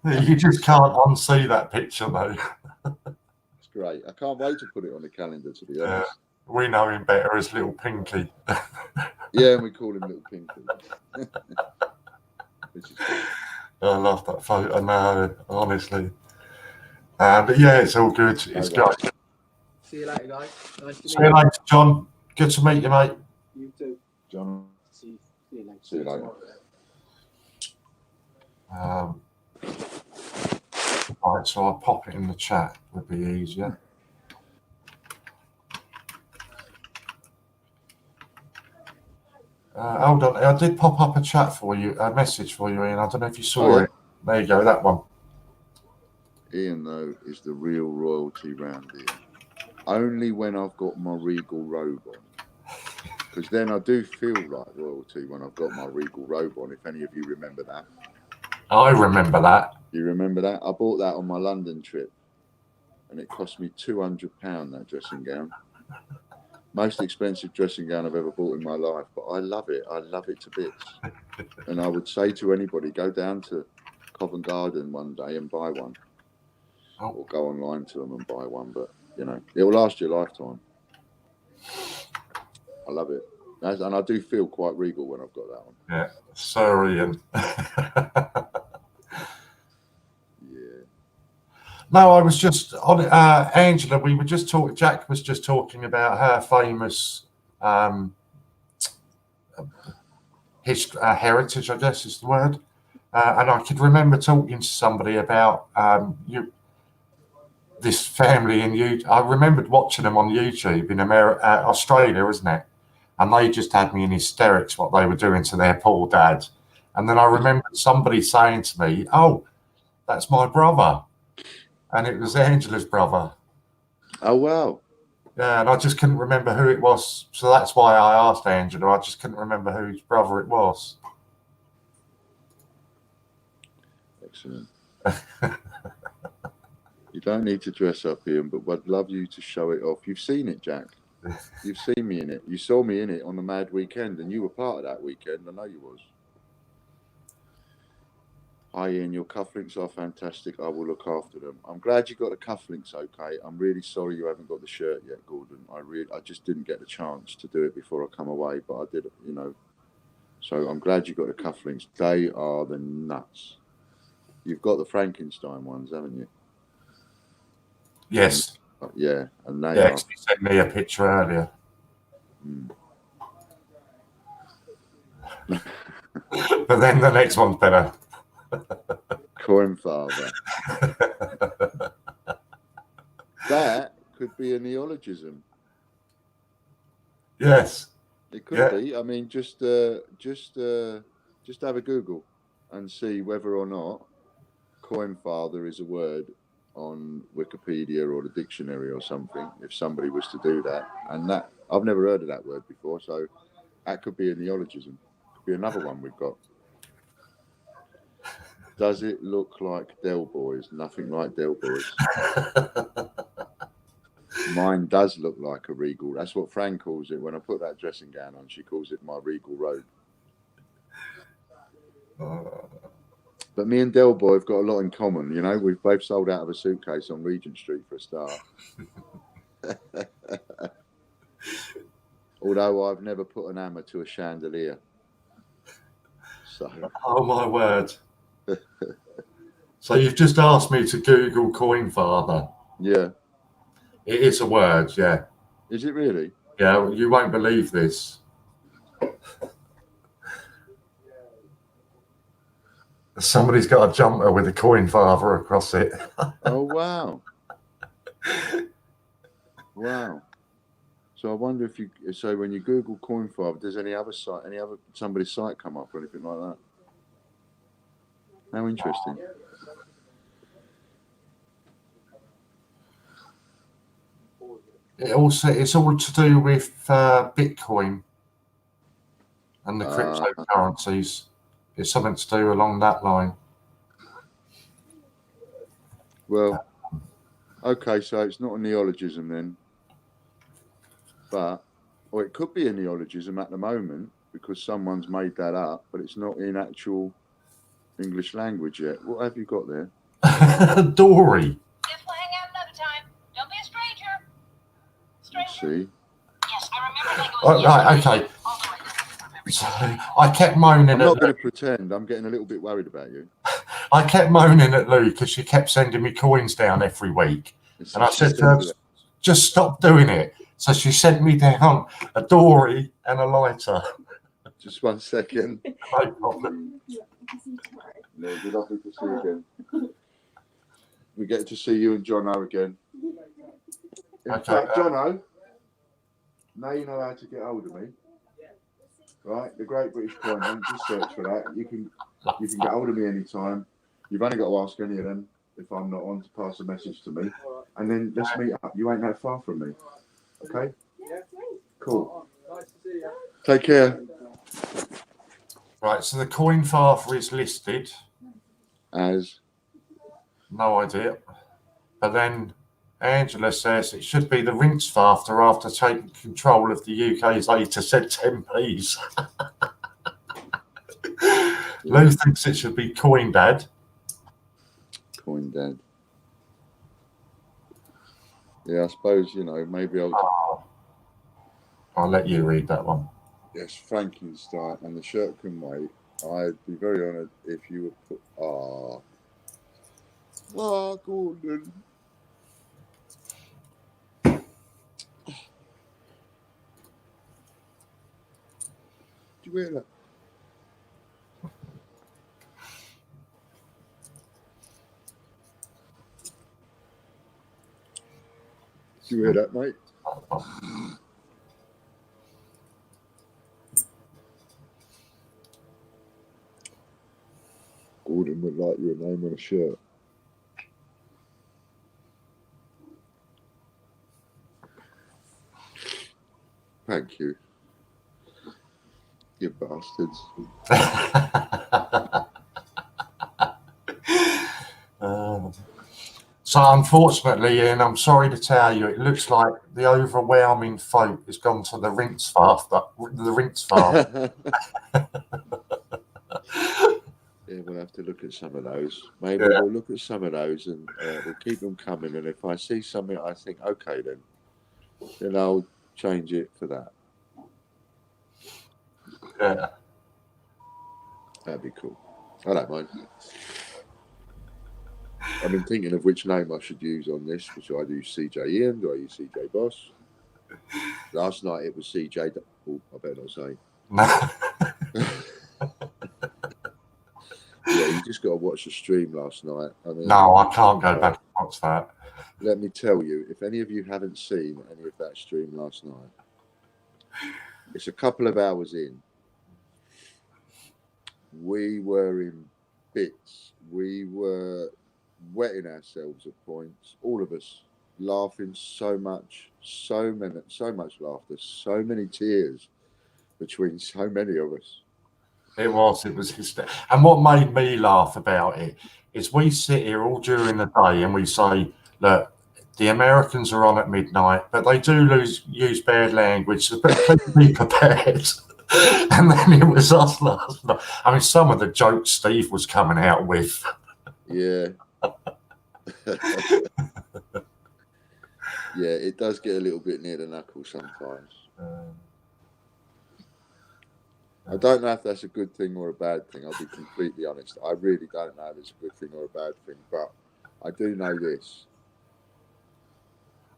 S1: You just can't unsee that picture though.
S5: It's great. I can't wait to put it on the calendar, to be honest.
S1: We know him better as Little Pinky.
S5: Yeah, and we call him Little Pinky. Which is cool.
S1: I love that photo now, honestly. But yeah, it's all good. It's great.
S6: See you later, guys. Nice to meet
S1: See you later, John. Good to meet you, mate.
S6: You too.
S5: John.
S6: See you later.
S5: See you later.
S1: Right, so I'll pop it in the chat. Would be easier. Hold on, I did pop up a chat for you, a message for you, Ian. I don't know if you saw it. There you go, that one.
S5: Ian, though, is the real royalty round here. Only when I've got my regal robe on. Because then I do feel like royalty when I've got my regal robe on, if any of you remember that.
S1: I remember that.
S5: You remember that? I bought that on my London trip. And it cost me £200, that dressing gown. Most expensive dressing gown I've ever bought in my life. But I love it. I love it to bits. And I would say to anybody, go down to Covent Garden one day and buy one. Or go online to them and buy one. But, you know, it will last you a lifetime. I love it. And I do feel quite regal when I've got that on.
S1: Yeah, sorry, Ian.
S5: Yeah.
S1: No, I was just on Angela. We were just talking. Jack was just talking about her famous heritage, I guess is the word. And I could remember talking to somebody about this family in I remembered watching them on YouTube in Australia, isn't it? And they just had me in hysterics what they were doing to their poor dad. And then I remembered somebody saying to me, "Oh, that's my brother," and it was Angela's brother.
S5: Oh wow!
S1: Yeah, and I just couldn't remember who it was, so that's why I asked Angela. I just couldn't remember whose brother it was.
S5: Excellent. You don't need to dress up, Ian, but I'd love you to show it off. You've seen it, Jack. You've seen me in it. You saw me in it on the Mad Weekend, and you were part of that weekend. I know you was. Hi, Ian. Your cufflinks are fantastic. I will look after them. I'm glad you got the cufflinks okay. I'm really sorry you haven't got the shirt yet, Gordon. I just didn't get the chance to do it before I come away, but I did, you know. So I'm glad you got the cufflinks. They are the nuts. You've got the Frankenstein ones, haven't you?
S1: Yes.
S5: Yeah, and they
S1: are.
S5: You
S1: sent me a picture earlier. But then the next one's better.
S5: Coin father. That could be a neologism.
S1: Yes.
S5: It could be. I mean, just have a Google and see whether or not coin father is a word on Wikipedia or the dictionary or something, if somebody was to do that. And that, I've never heard of that word before, so that could be a neologism. Could be another one we've got. Does it look like Del Boys? Nothing like Del Boys. Mine does look like a regal. That's what Fran calls it. When I put that dressing gown on, she calls it my regal robe. But me and Del Boy have got a lot in common. You know, we've both sold out of a suitcase on Regent Street for a start. Although I've never put an hammer to a chandelier. So.
S1: Oh my word. So you've just asked me to Google coin father.
S5: Yeah.
S1: It is a word, yeah.
S5: Is it really?
S1: Yeah, you won't believe this. Somebody's got a jumper with a coin father across it.
S5: Oh, wow. Wow. So I wonder if so when you Google coin father, does somebody's site come up or anything like that? How interesting.
S1: It's all to do with Bitcoin and the cryptocurrencies. It's something to do along that line.
S5: Well, okay, so it's not a neologism then, or it could be a neologism at the moment because someone's made that up, but it's not in actual English language yet. What have you got there?
S1: Dory.
S3: Yes, we'll hang out another time. Don't be a stranger.
S5: Let's see.
S3: Yes, I remember like it was
S1: Right, okay. So I kept moaning.
S5: I'm not going to pretend. I'm getting a little bit worried about you.
S1: I kept moaning at Lou because she kept sending me coins down every week. And I said to her, just stop doing it. So she sent me down a dory and a lighter.
S5: Just 1 second.
S1: No problem.
S5: No, good luck to see you again. we get to see you and Jono again. In
S1: Okay.
S5: fact, Jono, now you know how to get hold of me. Right, the Great British Coin Hunt. Just search for that. You can get hold of me anytime. You've only got to ask any of them if I'm not on to pass a message to me, and then let's meet up. You ain't that far from me. Okay. Cool.
S6: Nice to see you.
S5: Take care.
S1: Right, so the coin farther is listed.
S5: As
S1: No idea. But then Angela says it should be the rinse farther after taking control of the UK's 8 to 10p's. Lou thinks it should be Coin Dad.
S5: Coin Dad. Yeah, I suppose, maybe I'll.
S1: I'll let you read that one.
S5: Yes, Frankenstein and the shirt can wait. I'd be very honoured if you would put. Gordon. Did you hear that? Did you hear that, mate? Gordon would like your name on a shirt. Thank you. You bastards.
S1: So unfortunately, Ian, I'm sorry to tell you, it looks like the overwhelming vote has gone to the rinse farth.
S5: Yeah, we'll have to look at some of those. Maybe we'll look at some of those and we'll keep them coming. And if I see something I think, okay, then I'll change it for that.
S1: Yeah.
S5: That'd be cool. I don't mind. I've been thinking of which name I should use on this. Do I do CJ Ian? Do I use CJ Boss? Last night it was CJ. Oh, I better not say. Yeah, you just got to watch the stream last night. I mean,
S1: no, I can't go back and watch that.
S5: Let me tell you, if any of you haven't seen any of that stream last night, it's a couple of hours in. We were in bits. We were wetting ourselves at points. All of us laughing so much, so much laughter, so many tears between so many of us.
S1: It was hysterical. And what made me laugh about it is we sit here all during the day and we say, look, the Americans are on at midnight, but they do use bad language, so please be prepared. And then it was us last night. I mean, some of the jokes Steve was coming out with.
S5: Yeah. Yeah, it does get a little bit near the knuckle sometimes. I don't know if that's a good thing or a bad thing. I'll be completely honest. I really don't know if it's a good thing or a bad thing, but I do know this.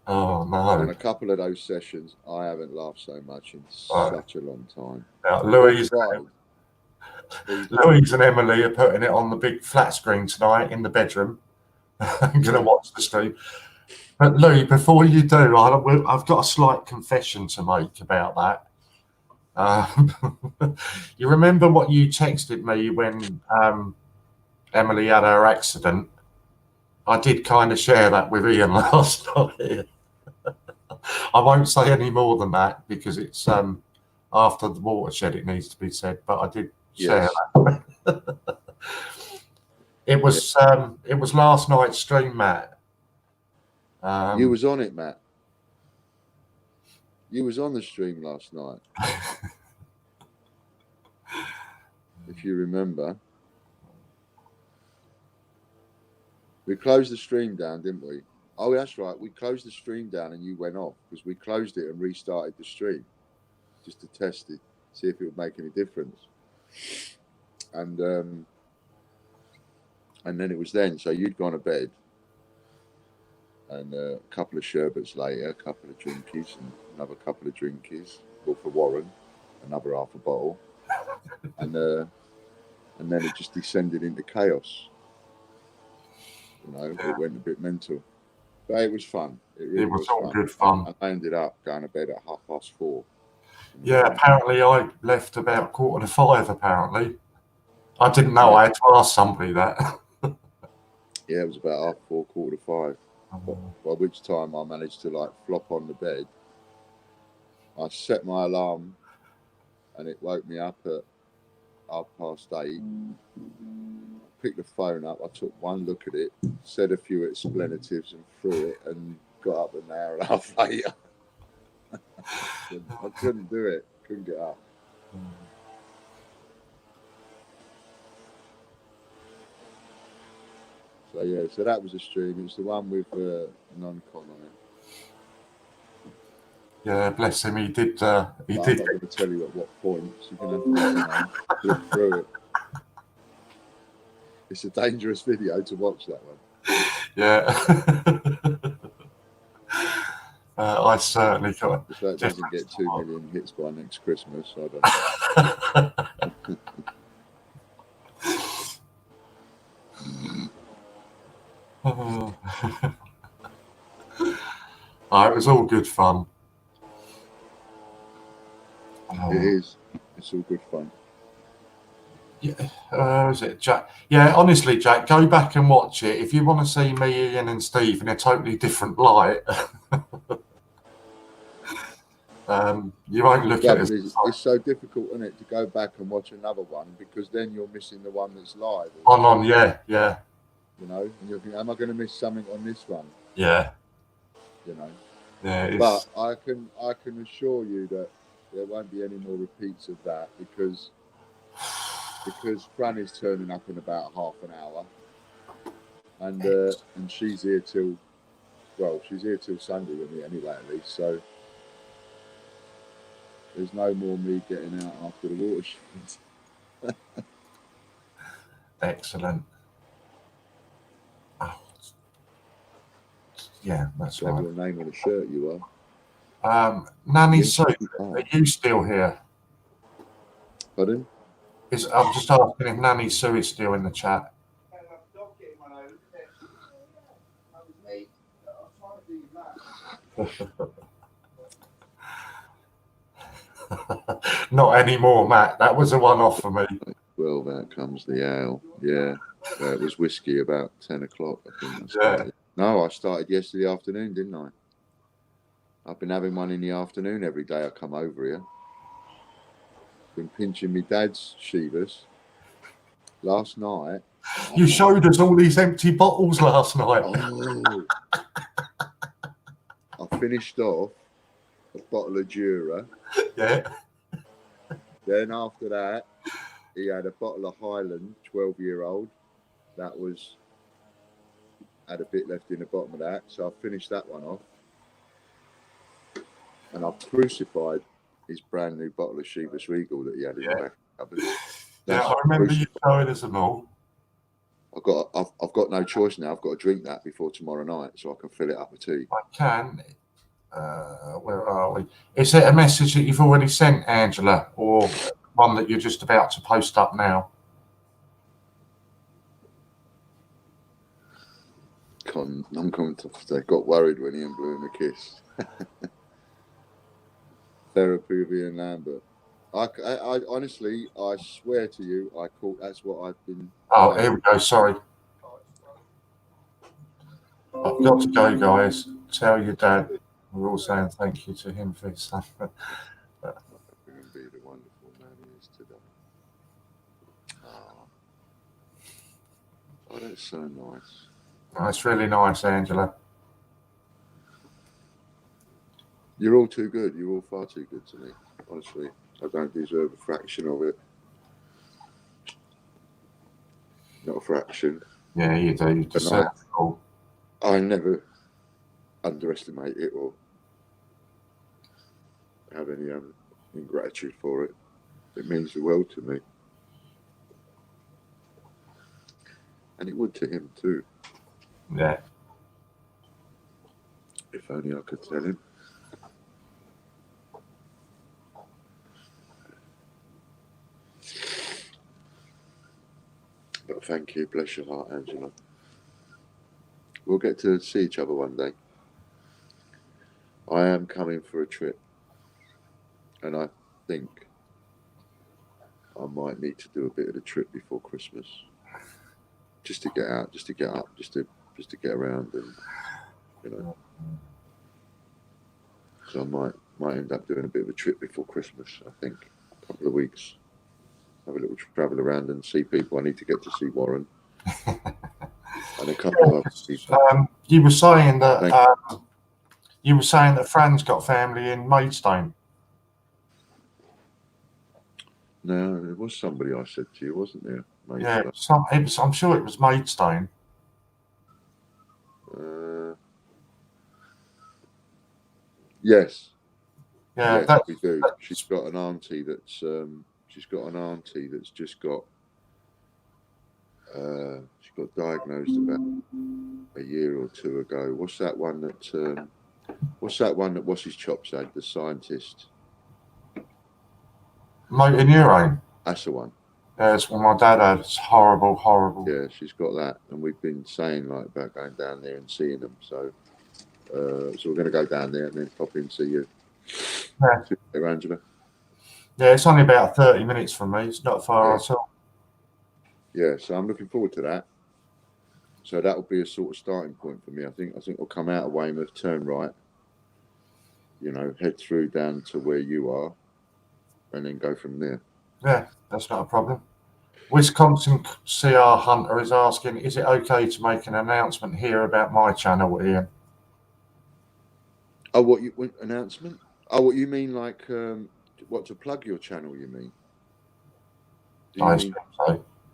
S1: Oh, no.
S5: On a couple of those sessions, I haven't laughed so much in such a long time.
S1: Louise and Emily are putting it on the big flat screen tonight in the bedroom. I'm going to watch the stream. But Lou, before you do, I've got a slight confession to make about that. You remember what you texted me when Emily had her accident? I did kind of share that with Ian last night. I won't say any more than that because it's after the watershed it needs to be said, but I did share that. It was last night's stream, Matt.
S5: You was on it, Matt. You was on the stream last night. If you remember. We closed the stream down, didn't we? Oh, that's right. We closed the stream down and you went off because we closed it and restarted the stream just to test it, see if it would make any difference. And then it was then. So you'd gone to bed. And a couple of sherbets later, a couple of drinkies, and another couple of drinkies. Well, for Warren, another half a bottle. And then it just descended into chaos. You know, it went a bit mental. But it was fun. It really
S1: It was
S5: was
S1: all
S5: fun.
S1: good fun.
S5: I ended up going to bed at 4:30.
S1: Yeah, apparently I left about 4:45, apparently. I didn't know. I had to ask somebody that.
S5: Yeah, it was about 4:30, 4:45. By which time I managed to like flop on the bed. I set my alarm and it woke me up at 8:30. Picked the phone up, I took one look at it, said a few expletives and threw it, and got up an hour and a half later. I couldn't do it, couldn't get up. So yeah, so that was a stream. It was the one with non-con on it.
S1: Yeah, bless him. He did. He
S5: But
S1: did.
S5: I'm not going to tell you at what points. You're going to have to, look through it. It's a dangerous video to watch, that one.
S1: Yeah. I certainly got.
S5: If that doesn't get 2 million hits by next Christmas, I don't know.
S1: Oh, it was all good fun.
S5: It is. It's all good fun.
S1: Yeah, is it Jack? Yeah, honestly, Jack, go back and watch it. If you want to see me, Ian, and Steve in a totally different light, you won't look at it.
S5: It's so difficult, isn't it, to go back and watch another one because then you're missing the one that's live.
S1: Yeah.
S5: You know, and you're thinking, am I going to miss something on this one?
S1: Yeah.
S5: You know.
S1: Yeah.
S5: But I can assure you that there won't be any more repeats of that because Fran is turning up in about half an hour, and she's here till Sunday with me anyway, at least. So there's no more me getting out after the watershed.
S1: Excellent. Oh. Yeah, that's
S5: Have
S1: right.
S5: your name on a shirt, you
S1: are. Nanny
S5: Yes,
S1: Sue,
S5: you are.
S1: are you still here?
S5: Pardon?
S1: I'm just asking if Nanny Sue is still in the chat. Not anymore, Matt. That was a one-off for me.
S5: Well, there comes the ale. Yeah, it was whiskey about 10 o'clock, I think I started. No, I started yesterday afternoon, didn't I? I've been having one in the afternoon every day I come over here. Been pinching my dad's Shivas. Last night.
S1: You showed us all these empty bottles last night.
S5: Oh. I finished off a bottle of Jura.
S1: Yeah.
S5: Then after that, he had a bottle of Highland, 12-year-old. That had a bit left in the bottom of that. So I finished that one off. And I've crucified his brand new bottle of Chivas Regal that he had in the back cupboard.
S1: Yeah, I remember you showing us them all.
S5: I've got no choice now. I've got to drink that before tomorrow night so I can fill it up with tea.
S1: I can. Where are we? Is it a message that you've already sent, Angela, or one that you're just about to post up now?
S5: They got worried when Ian blew him a kiss. Therapy of Ian Lambert. I honestly, I swear to you, that's what I've been.
S1: Oh, here we go. Sorry. I've got to go, guys. Tell your dad we're all saying thank you to him for his son.
S5: Be the wonderful man he is today. Oh, that's so nice.
S1: That's really nice, Angela.
S5: You're all too good. You're all far too good to me. Honestly, I don't deserve a fraction of it. Not a fraction.
S1: Yeah, you do. You deserve it all.
S5: I never underestimate it or have any ingratitude for it. It means the world to me. And it would to him too.
S1: Yeah.
S5: If only I could tell him. But thank you. Bless your heart, Angela. We'll get to see each other one day. I am coming for a trip, and I think I might need to do a bit of the trip before Christmas, just to get out, just to get up, just to get around, and you know. So I might end up doing a bit of a trip before Christmas. I think a couple of weeks, have a little travel around and see people. I need to get to see Warren and a couple of other people.
S1: You were saying that Fran's got family in Maidstone.
S5: No, there was somebody I said to you, wasn't there?
S1: Yeah, I'm sure it was Maidstone.
S5: Yes.
S1: Yeah,
S5: yes, we do. She's got an auntie that's just got she got diagnosed about a year or two ago. What's that one that what's his chops had, the scientist?
S1: Motor neurone.
S5: That's the one.
S1: Yeah, it's what my dad had. It's horrible.
S5: Yeah, she's got that, and we've been saying like about going down there and seeing them. So we're going to go down there and then pop in and see you.
S1: Yeah.
S5: See you, Angela.
S1: Yeah, it's only about 30 minutes from me. It's not far at all.
S5: Yeah, so I'm looking forward to that. So that will be a sort of starting point for me. I think we'll come out of Weymouth, turn right, you know, head through down to where you are, and then go from there.
S1: Yeah, that's not a problem. Wisconsin CR Hunter is asking, is it okay to make an announcement here about my channel, Ian?
S5: Oh, what announcement? Oh, what you mean, like what, to plug your channel? You mean?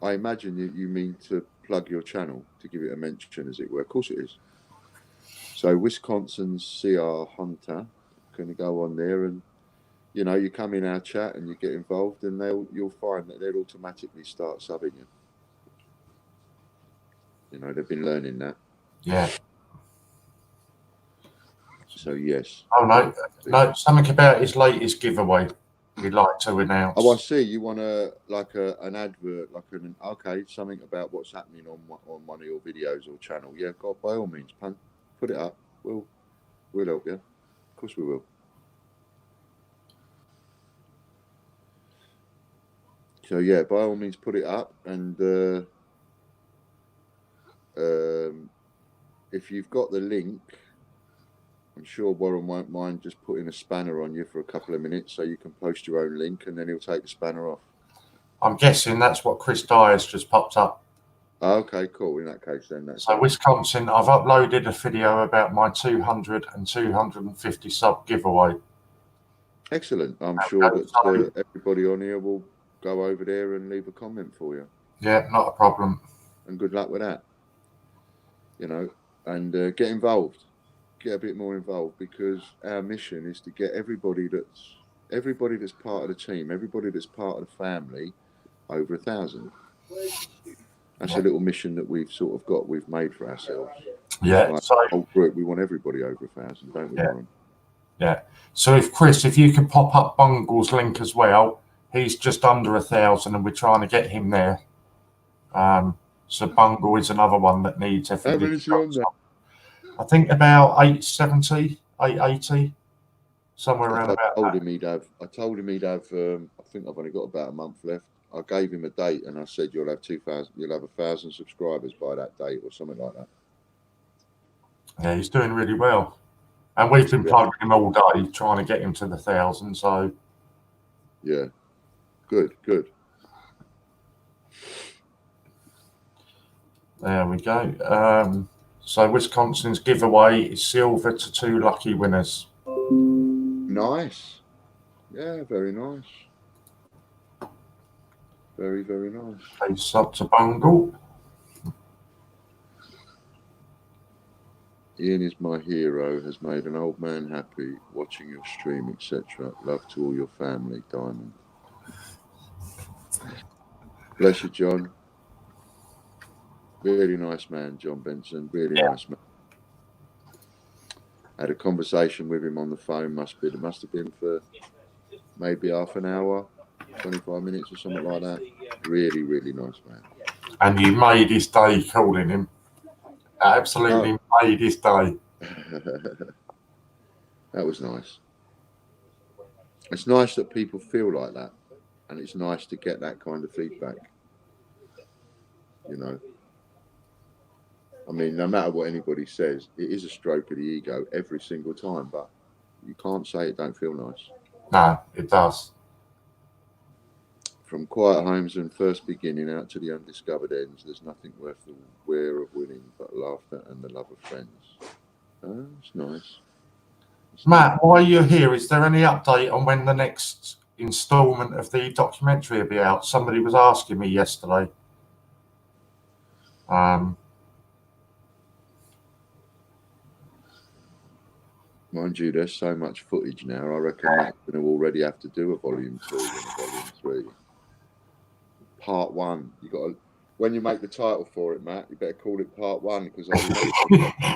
S5: I imagine you mean to plug your channel, to give it a mention, as it were. Of course it is. So Wisconsin CR Hunter, going to go on there, and you know, you come in our chat and you get involved, and you'll find that they'll automatically start subbing you. You know, they've been learning that.
S1: Yeah.
S5: So yes.
S1: Oh no, something about his latest giveaway we'd like to announce.
S5: Oh, I see. You want an advert, okay, something about what's happening on one of your videos or channel. Yeah, God, by all means, put it up. We'll help you. Of course we will. So yeah, by all means, put it up, and if you've got the link, I'm sure Warren won't mind just putting a spanner on you for a couple of minutes so you can post your own link, and then he'll take the spanner off.
S1: I'm guessing that's what Chris Dyer's just popped up.
S5: Okay, cool. In that case, then that's...
S1: So Wisconsin, I've uploaded a video about my 200 and 250 sub giveaway.
S5: Excellent. I'm sure that everybody on here will go over there and leave a comment for you.
S1: Yeah, not a problem.
S5: And good luck with that. You know, and get involved. Get a bit more involved, because our mission is to get everybody that's part of the team, everybody that's part of the family, over 1,000. That's a little mission that we've made for ourselves.
S1: Yeah.
S5: Like
S1: so
S5: whole group, we want everybody over 1,000, don't we, Warren?
S1: Yeah. So if you could pop up Bungle's link as well, he's just under 1,000, and we're trying to get him there. So Bungle is another one that needs
S5: How many is he on there?
S1: I think about 870, 880, somewhere around about.
S5: I told him he'd have. I think I've only got about a month left. I gave him a date, and I said you'll have 2,000. You'll have 1,000 subscribers by that date, or something like that.
S1: Yeah, he's doing really well, and we've been plugging him all day, trying to get him to the 1,000. So
S5: yeah, good.
S1: There we go. So Wisconsin's giveaway is silver to 2 lucky winners.
S5: Nice. Yeah, very nice. Very, very nice.
S1: A sub to Bungle.
S5: Ian is my hero, has made an old man happy, watching your stream, etc. Love to all your family, Diamond. Bless you, John. Really nice man, John Benson. Really nice man. Had a conversation with him on the phone. Must have been for maybe half an hour, 25 minutes or something like that. Really, really nice man.
S1: And you made his day calling him. absolutely made his day.
S5: That was nice. It's nice that people feel like that, and it's nice to get that kind of feedback. You know, I mean, no matter what anybody says, it is a stroke of the ego every single time, but you can't say it don't feel nice.
S1: No, it does.
S5: From quiet homes and first beginning out to the undiscovered ends, there's nothing worth the wear of winning but laughter and the love of friends. Oh, it's nice.
S1: Matt, while you're here, is there any update on when the next instalment of the documentary will be out? Somebody was asking me yesterday.
S5: Mind you, there's so much footage now. I reckon Matt's going to already have to do a volume 2 and a volume 3. Part 1. You got to, when you make the title for it, Matt, you better call it Part 1 because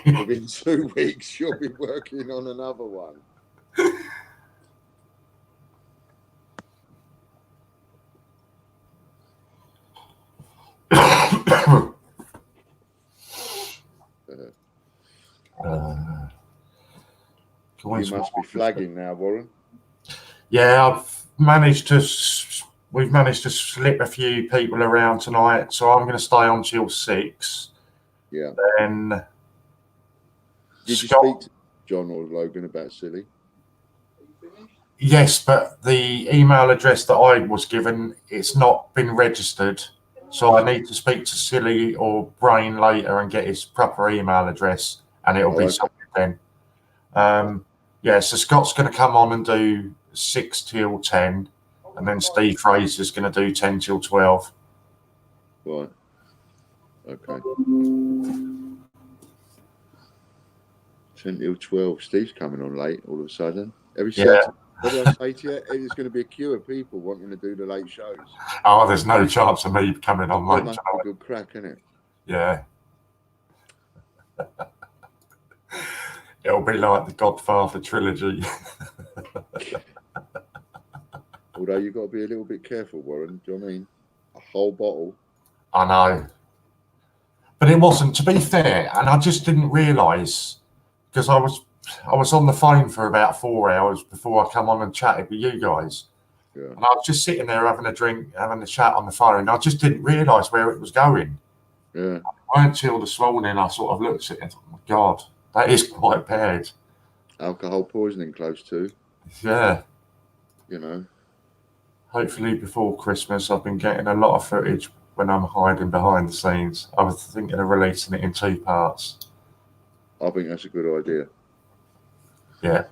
S5: within 2 weeks you'll be working on another one. You must be flagging now, Warren.
S1: Yeah, we've managed to slip a few people around tonight, so I'm going to stay on till 6.
S5: Yeah.
S1: Then
S5: did you speak to John or Logan about Silly?
S1: Yes, but the email address that I was given, it's not been registered. So I need to speak to Silly or Brain later and get his proper email address, and it'll be something then. Yeah, so Scott's going to come on and do 6 till 10, and then Steve Fraser's going to do 10 till 12.
S5: Right. Okay. 10 till 12. Steve's coming on late all of a sudden. Every Saturday. What did I say to you? There's going to be a queue of people wanting to do the late shows.
S1: Oh, there's no chance of me coming on late.
S5: That must be a good crack, isn't it?
S1: Yeah. It'll be like the Godfather trilogy.
S5: Although you've got to be a little bit careful, Warren. Do you know what I mean? A whole bottle.
S1: I know. But it wasn't, to be fair, and I just didn't realise, because I was on the phone for about 4 hours before I come on and chatted with you guys.
S5: Yeah.
S1: And I was just sitting there having a drink, having a chat on the phone, and I just didn't realise where it was going.
S5: Yeah.
S1: Until this morning, I sort of looked at it and thought, oh my God, that is quite bad.
S5: Alcohol poisoning close to.
S1: Yeah.
S5: You know.
S1: Hopefully before Christmas, I've been getting a lot of footage when I'm hiding behind the scenes. I was thinking of releasing it in 2 parts.
S5: I think that's a good idea.
S1: Yeah.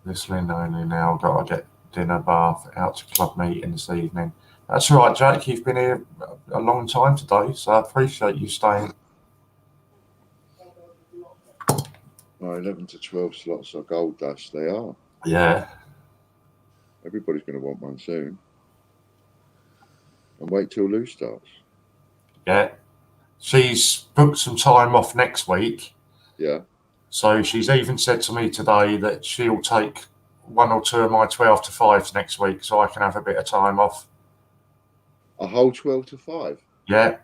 S1: Listening only now. I've got to get dinner, bath, out to club meeting this evening. That's all right, Jake. You've been here a long time today, so I appreciate you staying.
S5: 11 to 12 slots are gold dust. They are.
S1: Yeah.
S5: Everybody's going to want one soon. And wait till Lou starts.
S1: Yeah. She's booked some time off next week.
S5: Yeah.
S1: So she's even said to me today that she'll take 1 or 2 of my 12 to 5s next week so I can have a bit of time off.
S5: A whole 12 to 5?
S1: Yeah.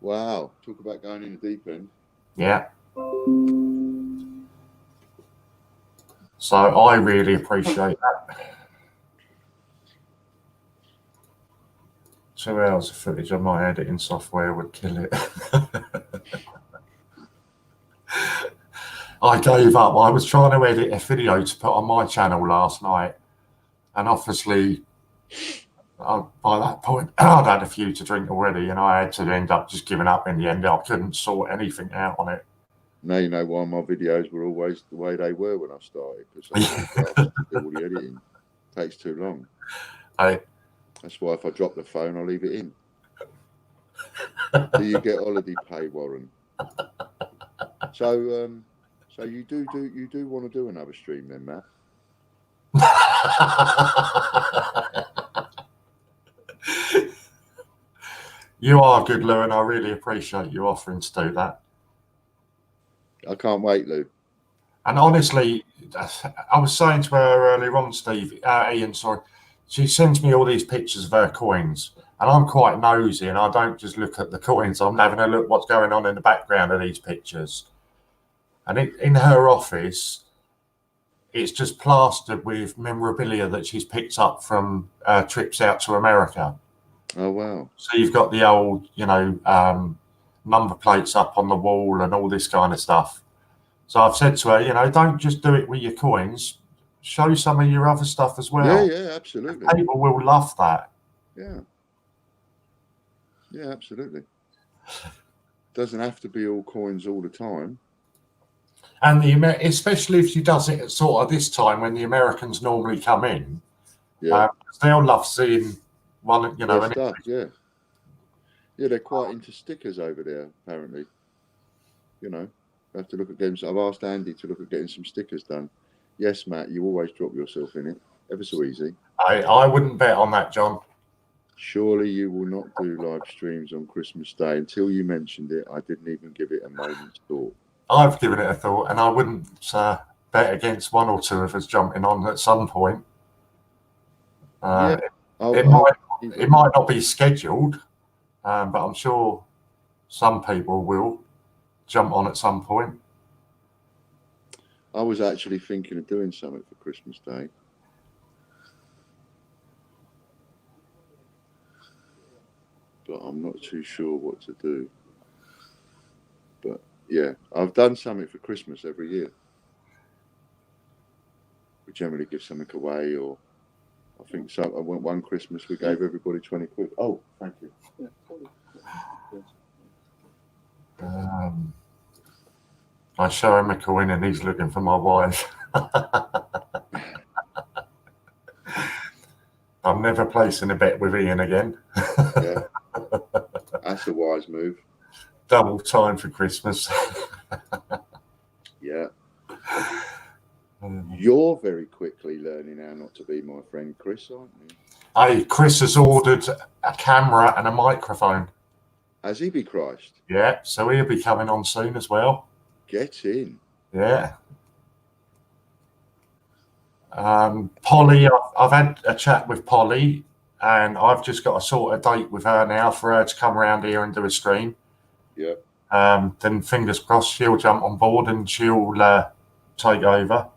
S5: Wow. Talk about going in the deep end.
S1: Yeah. So I really appreciate that. 2 hours of footage on my editing software would kill it. I gave up. I was trying to edit a video to put on my channel last night, and obviously by that point I'd had a few to drink already, and I had to end up just giving up in the end. I couldn't sort anything out on it.
S5: Now you know why my videos were always the way they were when I started, because I have to do all the editing. It takes too long. That's why if I drop the phone, I'll leave it in. Do you get holiday pay, Warren? So you do want to do another stream then, Matt?
S1: You are good, Lou, and I really appreciate you offering to do that.
S5: I can't wait, Lou.
S1: And honestly, I was saying to her earlier on, Ian, sorry, she sends me all these pictures of her coins, And I'm quite nosy, and I don't just look at the coins. I'm having a look what's going on in the background of these pictures. And in her office, it's just plastered with memorabilia that she's picked up from trips out to America.
S5: Oh wow!
S1: So you've got the old, number plates up on the wall and all this kind of stuff. So I've said to her, don't just do it with your coins. Show some of your other stuff as well.
S5: Yeah, absolutely.
S1: People will love that.
S5: Yeah, absolutely. Doesn't have to be all coins all the time.
S1: And especially if she does it at sort of this time when the Americans normally come in, they'll love seeing one,
S5: Their stuff. Yeah, they're quite into stickers over there. Apparently, I have to look at games. I've asked Andy to look at getting some stickers done. Yes, Matt, you always drop yourself in it. Ever so easy.
S1: I wouldn't bet on that, John.
S5: Surely you will not do live streams on Christmas Day. Until you mentioned it, I didn't even give it a moment's thought.
S1: I've given it a thought, and I wouldn't bet against one or two of us jumping on at some point. It might not be scheduled, but I'm sure some people will jump on at some point.
S5: I was actually thinking of doing something for Christmas Day. But I'm not too sure what to do. But yeah, I've done something for Christmas every year. We generally give something away, or I think so. I went one Christmas, we gave everybody 20 quid. Oh, thank you.
S1: I show him a coin and he's looking for my wife. I'm never placing a bet with Ian again.
S5: Yeah. That's a wise move.
S1: Double time for Christmas.
S5: Yeah. You're very quickly learning how not to be my friend Chris, aren't you?
S1: Hey, Chris has ordered a camera and a microphone.
S5: Has he be Christ?
S1: Yeah, so he'll be coming on soon as well.
S5: Get in.
S1: Yeah. Polly, I've had a chat with Polly, and I've just got to sort a date with her now for her to come around here and do a stream.
S5: Yeah.
S1: Then fingers crossed she'll jump on board and she'll take over.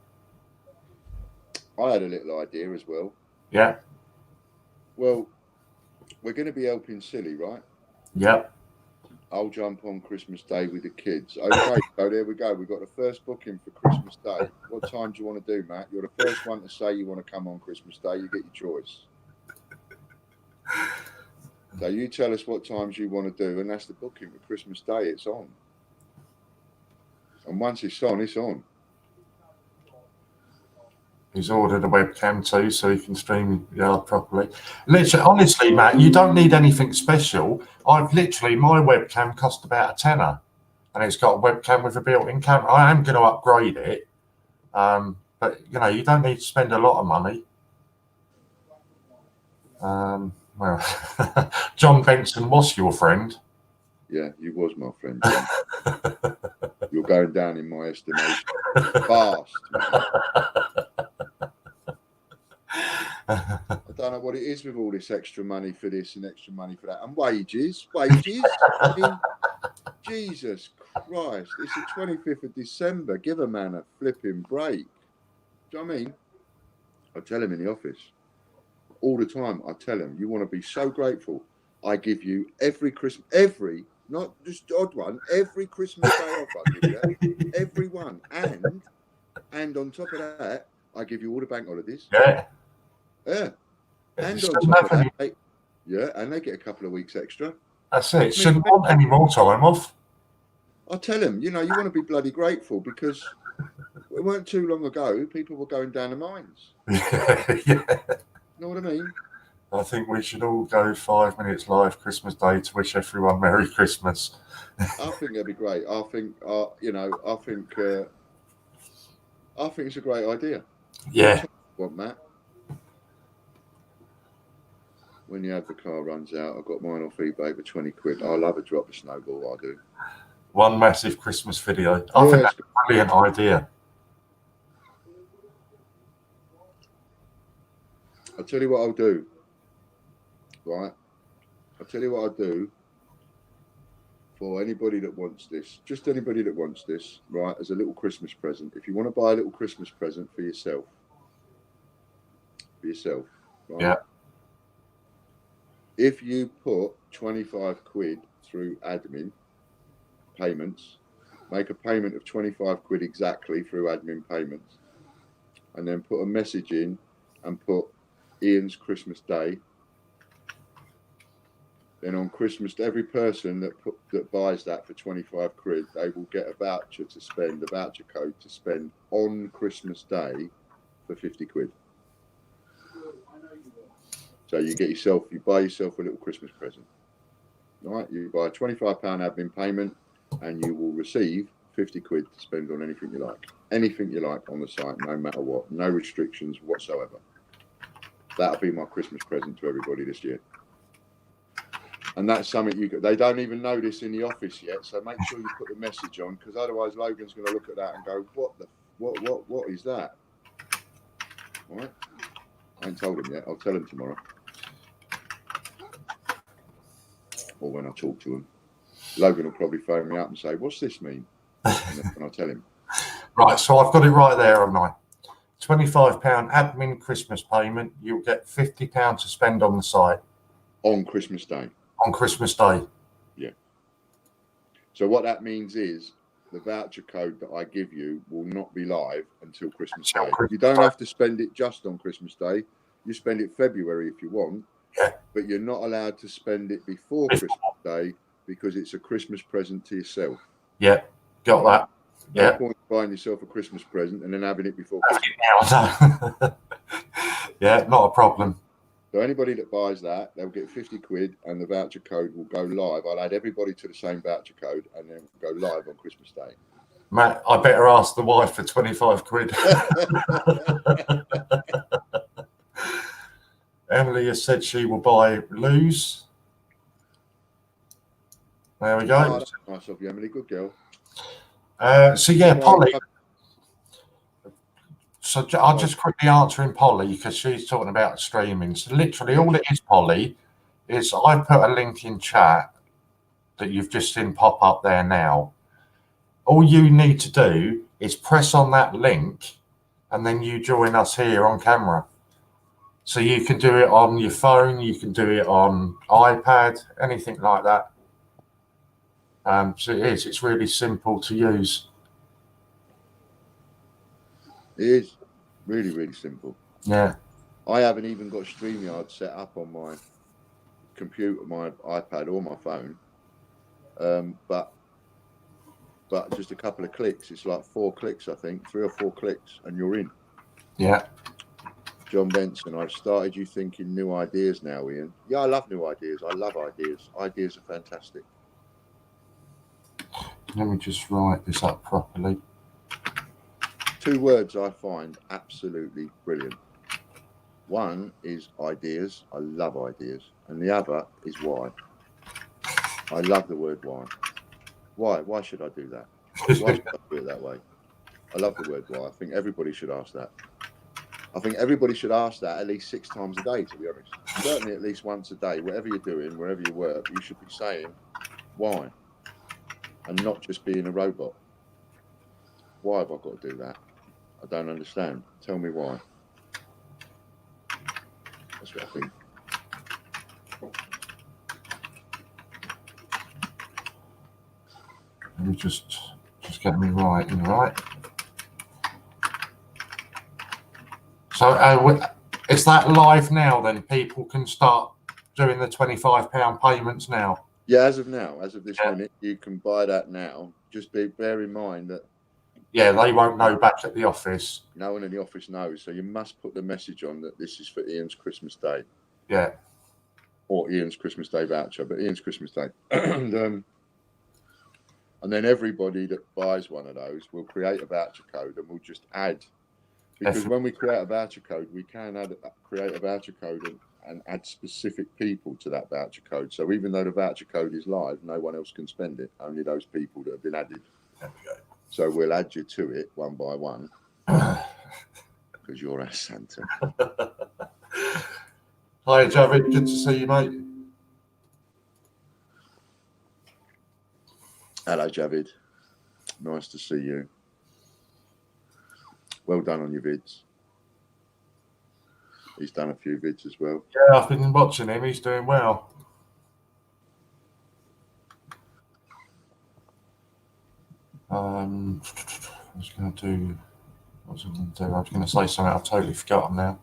S5: I had a little idea as well.
S1: Yeah.
S5: Well, we're going to be helping Silly, right?
S1: Yep.
S5: I'll jump on Christmas Day with the kids. Okay, so there we go. We've got the first booking for Christmas Day. What time do you want to do, Matt? You're the first one to say you want to come on Christmas Day. You get your choice. So you tell us what times you want to do, and that's the booking for Christmas Day. It's on. And once it's on, it's on.
S1: He's ordered a webcam too, so he can stream properly. Literally, honestly, Matt, you don't need anything special. My webcam cost about £10, and it's got a webcam with a built-in camera. I am going to upgrade it, but you don't need to spend a lot of money. Well, John Benson was your friend.
S5: Yeah, you was my friend. You're going down in my estimation fast. I don't know what it is with all this extra money for this and extra money for that, and wages. I mean, Jesus Christ! It's the 25th of December. Give a man a flipping break. Do you know what I mean? I tell him in the office all the time. I tell him, you want to be so grateful. I give you every Christmas, not just the odd one, every Christmas day off. I give you that, every one, and on top of that, I give you all the bank holidays.
S1: Yeah.
S5: Yeah. And on top of that, and they get a couple of weeks extra.
S1: That's it. Shouldn't want any more time off.
S5: I tell them, you want to be bloody grateful, because it weren't too long ago people were going down the mines.
S1: Yeah.
S5: You know what I mean?
S1: I think we should all go 5 minutes live Christmas Day to wish everyone Merry Christmas.
S5: I think that'd be great. I think it's a great idea.
S1: Yeah.
S5: What, Matt? When the other car runs out, I got mine off eBay for 20 quid. I love a drop of snowball, I do.
S1: One massive Christmas video. I think that's a brilliant idea.
S5: I'll tell you what I'll do. Right? I'll tell you what I do for anybody that wants this, just anybody that wants this, right, as a little Christmas present. If you want to buy a little Christmas present for yourself, right?
S1: Yeah.
S5: If you put 25 quid through admin payments, make a payment of 25 quid exactly through admin payments, and then put a message in and put Ian's Christmas Day. Then on Christmas, every person that buys that for 25 quid, they will get a voucher to spend, a voucher code to spend on Christmas Day for 50 quid. So you buy yourself a little Christmas present. All right, you buy a £25 admin payment and you will receive 50 quid to spend on anything you like. Anything you like on the site, no matter what. No restrictions whatsoever. That'll be my Christmas present to everybody this year. And that's something they don't even know this in the office yet, so make sure you put the message on, because otherwise Logan's going to look at that and go, what is that? All right? I ain't told him yet. I'll tell him tomorrow. Or when I talk to him. Logan will probably phone me up and say, what's this mean? And I'll tell him.
S1: Right, so I've got it right there, haven't I? £25 admin Christmas payment. You'll get £50 to spend on the site.
S5: On Christmas Day.
S1: On Christmas Day.
S5: Yeah. So what that means is the voucher code that I give you will not be live until Christmas Day. You don't have to spend it just on Christmas Day. You spend it February if you want.
S1: Yeah.
S5: But you're not allowed to spend it before Christmas Day because it's a Christmas present to yourself.
S1: Yeah, got that. Yeah.
S5: No point buying yourself a Christmas present and then having it before Christmas.
S1: Yeah, not a problem.
S5: So anybody that buys that, they'll get 50 quid and the voucher code will go live. I'll add everybody to the same voucher code and then go live on Christmas Day.
S1: Matt, I better ask the wife for 25 quid. Emily has said she will buy Lou's. There we go.
S5: Oh, that's nice of you, Emily. Good girl.
S1: So yeah, Polly. So I'll just quickly answering Polly because she's talking about streaming. So literally all it is, Polly, is I put a link in chat that you've just seen pop up there now. All you need to do is press on that link and then you join us here on camera. So you can do it on your phone, you can do it on iPad, anything like that. So it's really simple to use.
S5: It is really, really simple.
S1: Yeah.
S5: I haven't even got StreamYard set up on my computer, my iPad or my phone. But just a couple of clicks. It's like 4 clicks, I think, 3 or 4 clicks, and you're in.
S1: Yeah.
S5: John Benson, I've started you thinking new ideas now, Ian. Yeah, I love new ideas. I love ideas. Ideas are fantastic.
S1: Let me just write this up properly.
S5: 2 words I find absolutely brilliant. One is ideas. I love ideas. And the other is why. I love the word why. Why? Why should I do that? Why should I do it that way? I love the word why. I think everybody should ask that. I think everybody should ask that at least 6 times a day, to be honest. Certainly at least once a day. Whatever you're doing, wherever you work, you should be saying why. And not just being a robot. Why have I got to do that? I don't understand. Tell me why. That's what I think.
S1: Let me just get me right. So is that live now then? People can start doing the £25 payments now?
S5: Yeah, as of now, as of this minute, you can buy that now. Just bear in mind that
S1: yeah, they won't know back at the office.
S5: No one in the office knows, so you must put the message on that this is for Ian's Christmas Day.
S1: Yeah.
S5: Or Ian's Christmas Day voucher, but Ian's Christmas Day. And then everybody that buys one of those will create a voucher code and we'll just add. Because when we create a voucher code, we can create a voucher code and add specific people to that voucher code. So even though the voucher code is live, no one else can spend it, only those people that have been added.
S1: There we go.
S5: So we'll add you to it one by one because you're our Santa.
S1: Hi, Javid. Good to see you, mate.
S5: Hello, Javid. Nice to see you. Well done on your vids. He's done a few vids as well.
S1: Yeah, I've been watching him. He's doing well. I was going to do. What was I going to do? I was going to say something. I've totally forgotten now.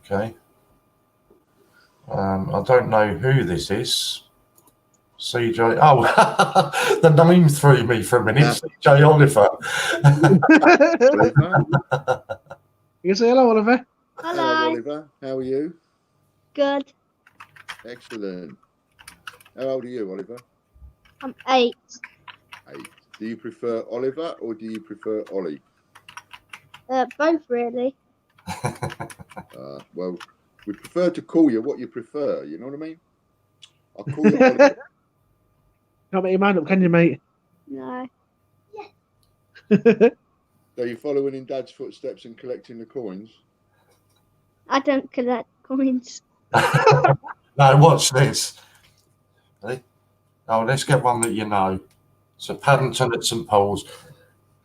S1: Okay. I don't know who this is. CJ. Oh, the name threw me for a minute. CJ Oliver.
S5: Oliver.
S7: You say hello, Oliver.
S5: Hello,
S4: Hello.
S5: Oliver. How are you?
S4: Good.
S5: Excellent. How old are you, Oliver?
S4: I'm 8.
S5: 8. Do you prefer Oliver or do you prefer Ollie?
S4: Both really.
S5: Well, we prefer to call you what you prefer. You know what I mean? I'll call you Oliver.
S7: Can't make your mind up, can you, mate?
S4: No.
S5: So you're following in Dad's footsteps and collecting the coins?
S4: I don't collect coins.
S1: No, watch this. Ready? Oh, let's get one that you know. So Paddington at St Paul's.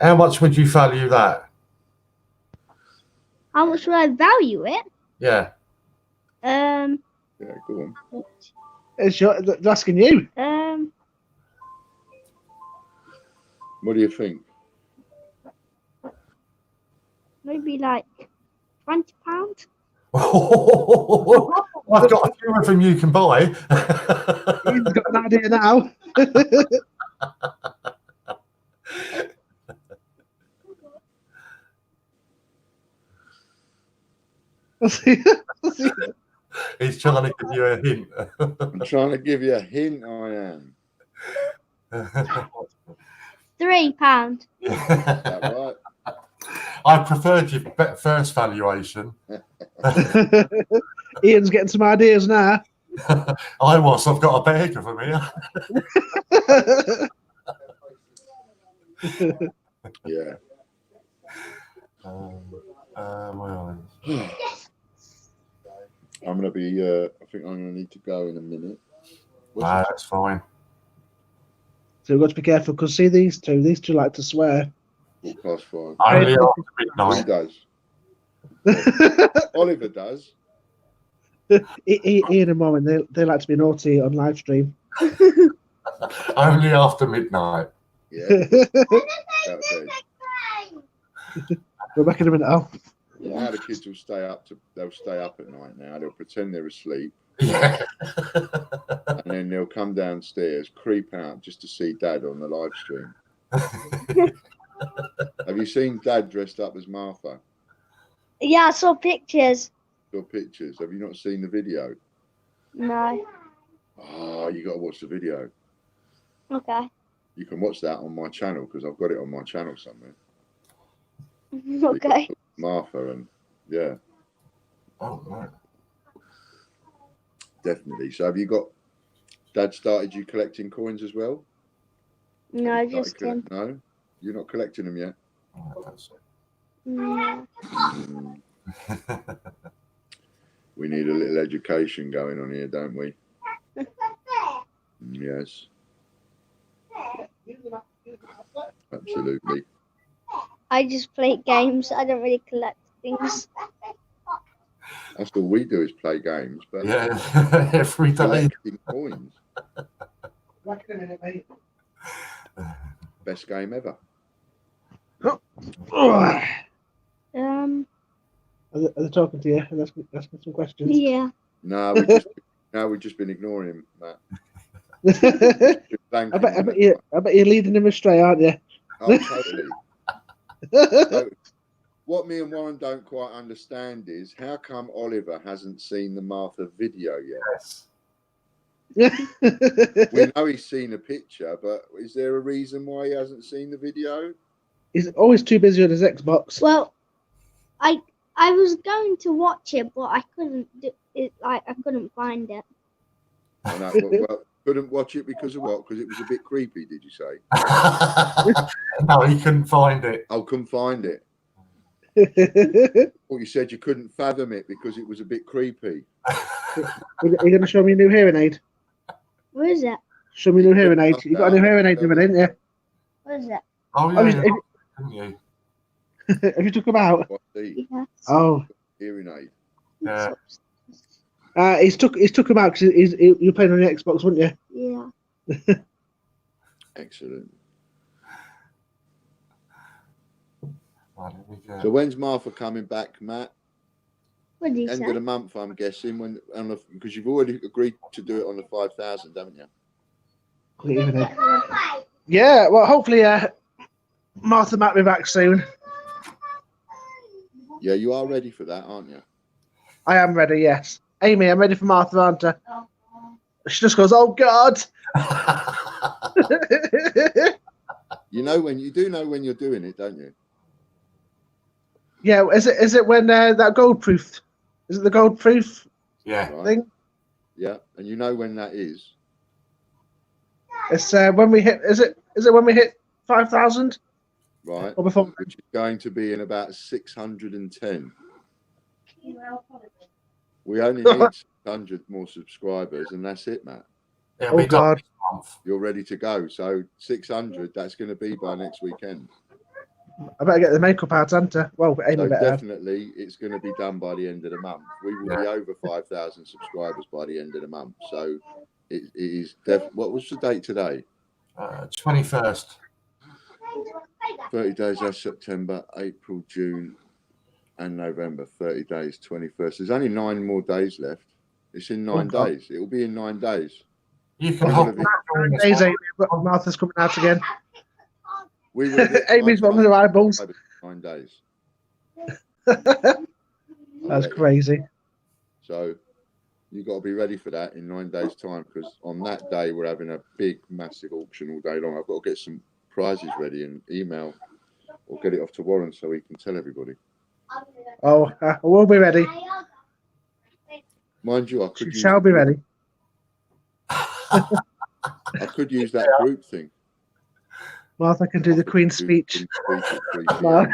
S1: How much would you value that?
S4: How much would I value it?
S1: Yeah.
S5: Yeah, go on.
S7: They're asking you.
S5: What do you think?
S4: Maybe like £20.
S1: I've got a few of them you can buy.
S7: He's got an idea now.
S1: He's trying to give you a hint.
S5: I'm trying to give you a hint, I am.
S4: £3.
S5: Is that right?
S1: I preferred your first valuation.
S7: Ian's getting some ideas now.
S1: I've got a bag of them here.
S5: Yeah.
S1: Well,
S5: I'm going to be, I think I'm going to need to go in a minute.
S1: no, that's fine.
S7: So we've got to be careful because see these two like to swear.
S5: 5:45.
S1: Only after
S5: He
S1: midnight.
S5: does. Oliver does.
S7: Ian and Mum, they like to be naughty on live stream.
S1: Only after midnight.
S5: Yeah. That's it.
S7: We're back in a minute. Oh,
S5: Now the kids will stay up at night now. They'll pretend they're asleep.
S1: Yeah.
S5: And then they'll come downstairs, creep out just to see Dad on the live stream. Have you seen Dad dressed up as Martha?
S4: Yeah, I saw pictures.
S5: Your pictures. Have you not seen the video?
S4: No.
S5: Oh, you got to watch the video.
S4: Okay.
S5: You can watch that on my channel because I've got it on my channel somewhere.
S4: Okay.
S5: Martha and yeah,
S1: Oh, right.
S5: definitely. So have you got Dad started you collecting coins as well?
S4: No,
S5: You
S4: just
S5: started
S4: him.
S5: No, you're not collecting them yet.
S1: Oh, that's it.
S4: No.
S5: We need a little education going on here, don't we? Yes, absolutely.
S4: I just play games. I don't really collect things.
S5: That's all we do is play games, but
S1: Yeah, every day.
S5: collecting coins,
S7: back in a minute, mate.
S5: best game ever.
S7: Are
S4: Um.
S7: they talking to you? Asking some questions.
S4: Yeah.
S5: No, we've just been ignoring him, Matt.
S7: I bet you're leading him astray, aren't you?
S5: Oh, totally. So, what me and Warren don't quite understand is how come Oliver hasn't seen the Martha video yet?
S1: Yes.
S5: We know he's seen a picture, but is there a reason why he hasn't seen the video?
S7: He's always too busy on his Xbox.
S4: Well, I was going to watch it, but I couldn't do it. Like I couldn't find it.
S5: I know, well, couldn't watch it because of what? Because it was a bit creepy, did you say?
S1: No, he couldn't find it.
S5: I couldn't find it. Well, you said you couldn't fathom it because it was a bit creepy.
S7: Are you going to show me a new hearing aid?
S4: What is it?
S7: Show me new hearing aid. You got a new hearing aid, didn't you?
S4: What is it?
S1: Oh,
S7: Oh,
S1: yeah,
S7: you-
S1: didn't you?
S7: Have you took him out?
S5: What the
S4: Yes.
S7: Oh,
S5: hearing aid?
S1: Yeah.
S7: he's took him out because you're playing on the Xbox, weren't you?
S4: Yeah.
S5: Excellent.
S1: Right, here we go.
S5: So when's Martha coming back, Matt?
S4: What did you
S5: End
S4: say?
S5: of the month, I'm guessing. Because you've already agreed to do it on the 5,000, haven't you?
S7: Yeah. Well, hopefully, Martha might be back soon.
S5: Yeah, you are ready for that, aren't you?
S7: I am ready. Yes, Amy, I'm ready for Martha, aren't I? She just goes, "Oh God."
S5: You know when you do know when you're doing it, don't you?
S7: Yeah. Is it when that gold proof? Is it the gold proof
S1: Yeah.
S5: Right.
S7: thing?
S5: Yeah, and you know when that is.
S7: It's when we hit. Is it when we hit 5,000?
S5: Right.
S7: Or before?
S5: Which is going to be in about 610. We only need 600 more subscribers, and that's it, Matt.
S1: It'll be
S7: Oh
S1: done
S7: God.
S1: this month.
S5: You're ready to go. So 600, that's going to be by next weekend.
S7: I better get the makeup out, haven't I? Well, Amy
S5: So
S7: better.
S5: definitely, it's going to be done by the end of the month. We will be over 5,000 subscribers by the end of the month. So it is what was the date today?
S1: 21st.
S5: 30 days, that's September, April, June, and November. 30 days, 21st. There's only 9 more days left. It's in 9
S7: God.
S5: days. It will be in 9 days.
S1: You can
S5: All
S1: hop
S5: of it.
S1: on this
S7: Days,
S1: one.
S7: Amy, but Martha's coming out again.
S5: We will get
S7: Amy's one with her eyeballs.
S5: 9 days.
S7: That's crazy.
S5: So you've got to be ready for that in 9 days' time, because on that day we're having a big, massive auction all day long. I've got to get some prizes ready and email or get it off to Warren so he can tell everybody.
S7: Oh, we'll be ready.
S5: Mind you, I
S7: She
S5: could use
S7: shall be ready.
S5: I could use that group thing.
S7: Martha can do the Queen's speech.
S5: Queen's speech at 3 p.m.
S7: No.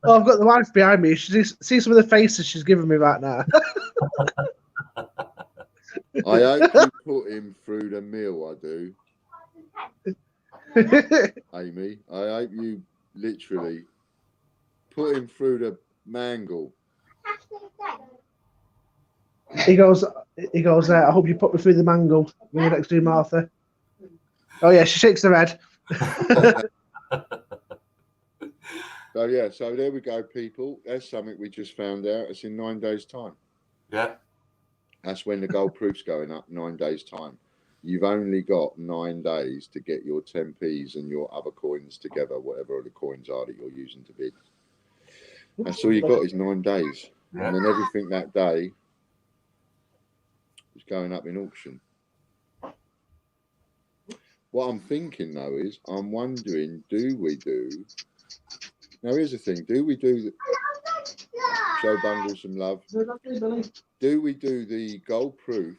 S7: Oh, I've got the wife behind me. See some of the faces she's giving me right now.
S5: I hope you put him through the mill, I do. Amy, I hope you literally put him through the mangle.
S7: He goes, I hope you put me through the mangle when you next do Martha. Oh yeah, she shakes her head.
S5: So yeah, so there we go, people. That's something we just found out. It's in 9 days' time.
S1: Yeah.
S5: That's when the gold proof's going up, 9 days' time. You've only got 9 days to get your 10p's and your other coins together, whatever the coins are that you're using to bid. That's all you got is 9 days.
S1: Yeah.
S5: And then everything that day is going up in auction. What I'm thinking though is, I'm wondering, do we do... Now here's the thing, do we do... Show Bungle some love. Do we do the gold proof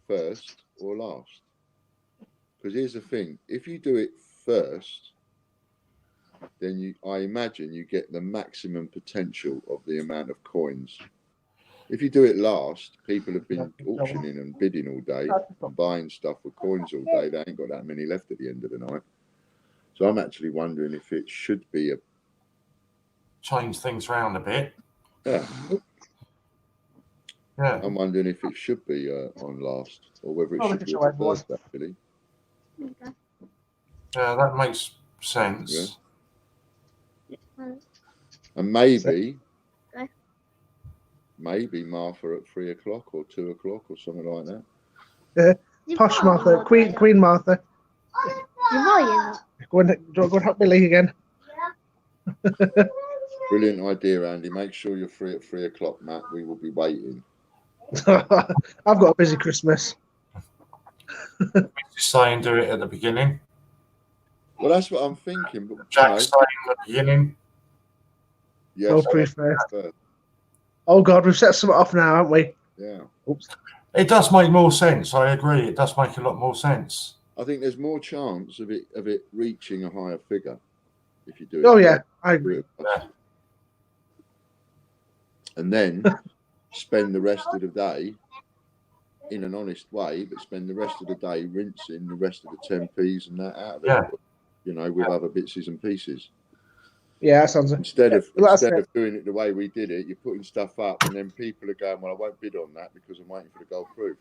S5: first or last? Because here's the thing, if you do it first, then I imagine you get the maximum potential of the amount of coins. If you do it last, people have been auctioning and bidding all day and buying stuff with coins all day. They ain't got that many left at the end of the night. So I'm actually wondering if it should be a...
S1: Change things around a bit.
S5: Yeah.
S1: Yeah.
S5: I'm wondering if it should be on last, or whether it should be on first, actually.
S1: Yeah, that makes sense.
S5: Yeah. And maybe Martha at 3 o'clock or 2 o'clock or something like that.
S7: Posh Martha, Queen Martha. Go and help Billy again.
S5: Brilliant idea, Andy. Make sure you're free at 3 o'clock, Matt. We will be waiting.
S7: I've got a busy Christmas.
S1: Just saying, do it at the beginning.
S5: Well, that's what I'm thinking. But
S1: Jack's saying at the beginning.
S5: yes,
S7: Gold proof first. Oh God, we've set something off now, haven't we?
S5: Yeah.
S7: Oops.
S1: It does make more sense. I agree. It does make a lot more sense.
S5: I think there's more chance of it reaching a higher figure if you do it.
S7: Oh yeah, I agree.
S5: And then spend the rest of the day in an honest way, but spend the rest of the day rinsing the rest of the 10p's and that out of it, you know, with other bits and pieces.
S7: Yeah, that sounds
S5: Instead of
S7: well, that's
S5: doing it the way we did it, you're putting stuff up, and then people are going, "Well, I won't bid on that because I'm waiting for the gold proof."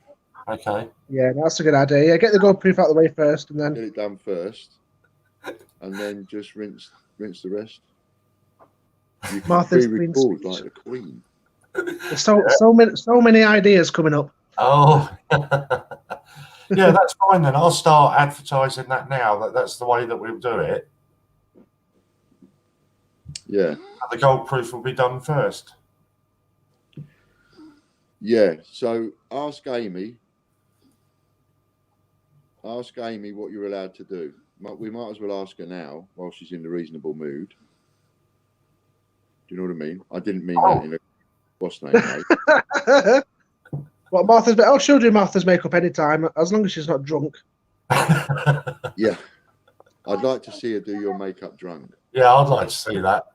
S1: Okay.
S7: Yeah, that's a good idea. Yeah, get the gold proof out of the way first, and then
S5: Get it done first, and then just rinse the rest. You can
S7: Martha's
S5: pre-record
S7: Queen
S5: like the Queen.
S7: There's so many ideas coming up.
S1: Oh, yeah, that's fine then. I'll start advertising that now. That's the way that we'll do it.
S5: Yeah.
S1: The gold proof will be done first.
S5: Yeah. So ask Amy what you're allowed to do. We might as well ask her now while she's in the reasonable mood. Do you know what I mean? I didn't mean that in a what's name, mate.
S7: What Martha's? Oh, she'll do Martha's makeup anytime, as long as she's not drunk.
S5: Yeah. I'd like to see her do your makeup drunk.
S1: Yeah, I'd like to see that.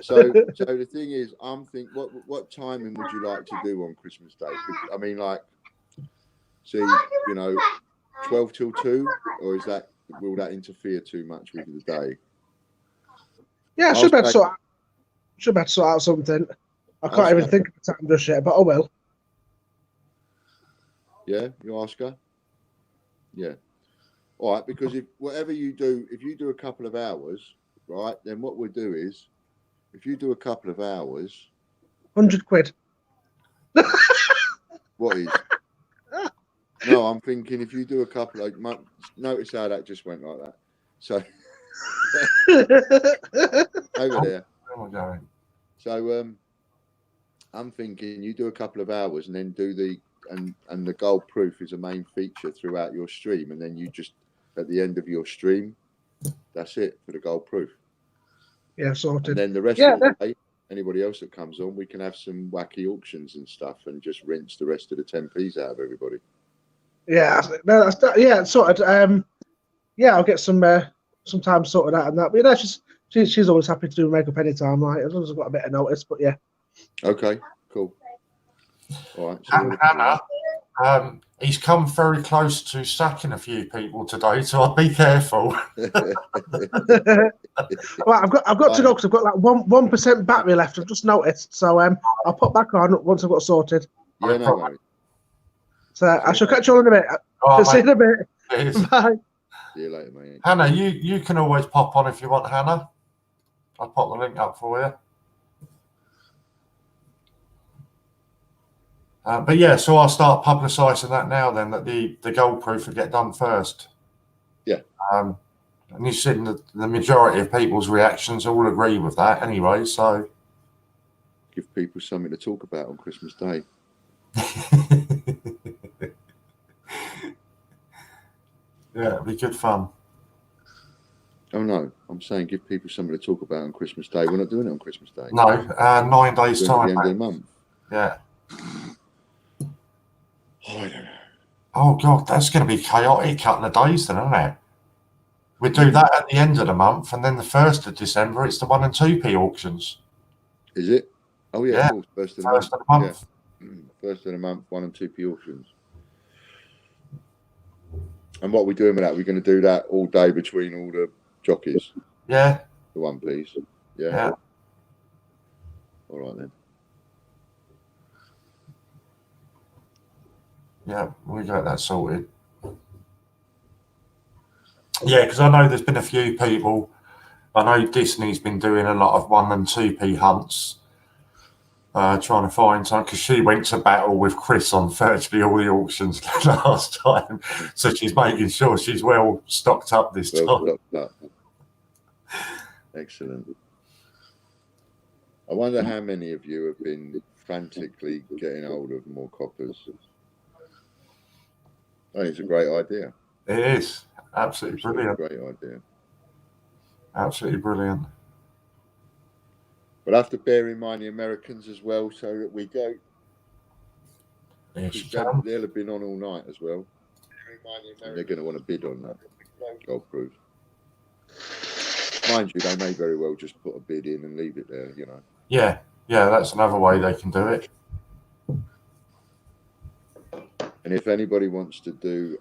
S5: So the thing is, I'm thinking, what timing would you like to do on Christmas Day? I mean, like, see, you know, 12 till 2, or will that interfere too much with the day?
S7: Yeah, I should be able to sort out something. I can't even think of the time just yet, but I will.
S5: Yeah, you ask her? Yeah. All right, because if you do a couple of hours, right, then what we'll do is, if you do a couple of hours...
S7: 100 quid.
S5: What is? No, I'm thinking if you do a couple of... Notice how that just went like that. So... over there.
S1: Oh, going.
S5: So I'm thinking you do a couple of hours and then do and the gold proof is a main feature throughout your stream, and then you just at the end of your stream, that's it for the gold proof.
S7: Yeah, sorted.
S5: And then the rest of the day, anybody else that comes on, we can have some wacky auctions and stuff and just rinse the rest of the 10p's out of everybody.
S7: Yeah, no, that's sorted. Yeah, I'll get some time sorted out on that. But you know, she's always happy to do makeup anytime, like as long as I've got a bit of notice. But yeah.
S5: Okay, cool. All right. So
S1: Hannah, he's come very close to sacking a few people today, so I'll be careful.
S7: Well, I've got to go because I've got like 1% battery left. I've just noticed, so I'll put back on once I've got sorted.
S5: Yeah, no worries.
S7: So I shall catch you all in a bit.
S1: Right,
S7: see you in a bit. Bye.
S5: See you later, mate.
S1: Hannah, you can always pop on if you want, Hannah. I'll pop the link up for you. But yeah, so I'll start publicising that now then, that the gold proof will get done first.
S5: Yeah.
S1: And you've seen the majority of people's reactions all agree with that anyway, so.
S5: Give people something to talk about on Christmas Day.
S1: Yeah, it'll be good fun.
S5: Oh no, I'm saying give people something to talk about on Christmas Day. We're not doing it on Christmas Day.
S1: No, 9 days time.
S5: At the end of the month.
S1: Yeah.
S5: Oh, I don't know.
S1: Oh God, that's going to be chaotic couple of days then, isn't it? We do that at the end of the month, and then the 1st of December, it's the 1 and 2p auctions.
S5: Is it? Oh yeah,
S1: Yeah.
S5: of course. First of the month. Yeah. First of the month, 1 and 2p auctions. And what are we doing with that? We're going to do that all day between all the jockeys.
S1: Yeah.
S5: The one, please. Yeah. All right then.
S1: Yeah, we got that sorted. Yeah, because I know there's been a few people. I know Disney's been doing a lot of 1 and 2p hunts, trying to find some, because she went to battle with Chris on virtually all the auctions last time. So she's making sure she's well stocked up this time.
S5: Excellent. I wonder how many of you have been frantically getting hold of more coppers. I think it's a great idea.
S1: It is. Absolutely brilliant.
S5: Great idea.
S1: Absolutely brilliant.
S5: We'll have to bear in mind the Americans as well, so that we go. They'll have been on all night as well. And they're going to want to bid on that gold proof. Mind you, they may very well just put a bid in and leave it there, you know.
S1: Yeah, Yeah, that's another way they can do it.
S5: And if anybody wants to do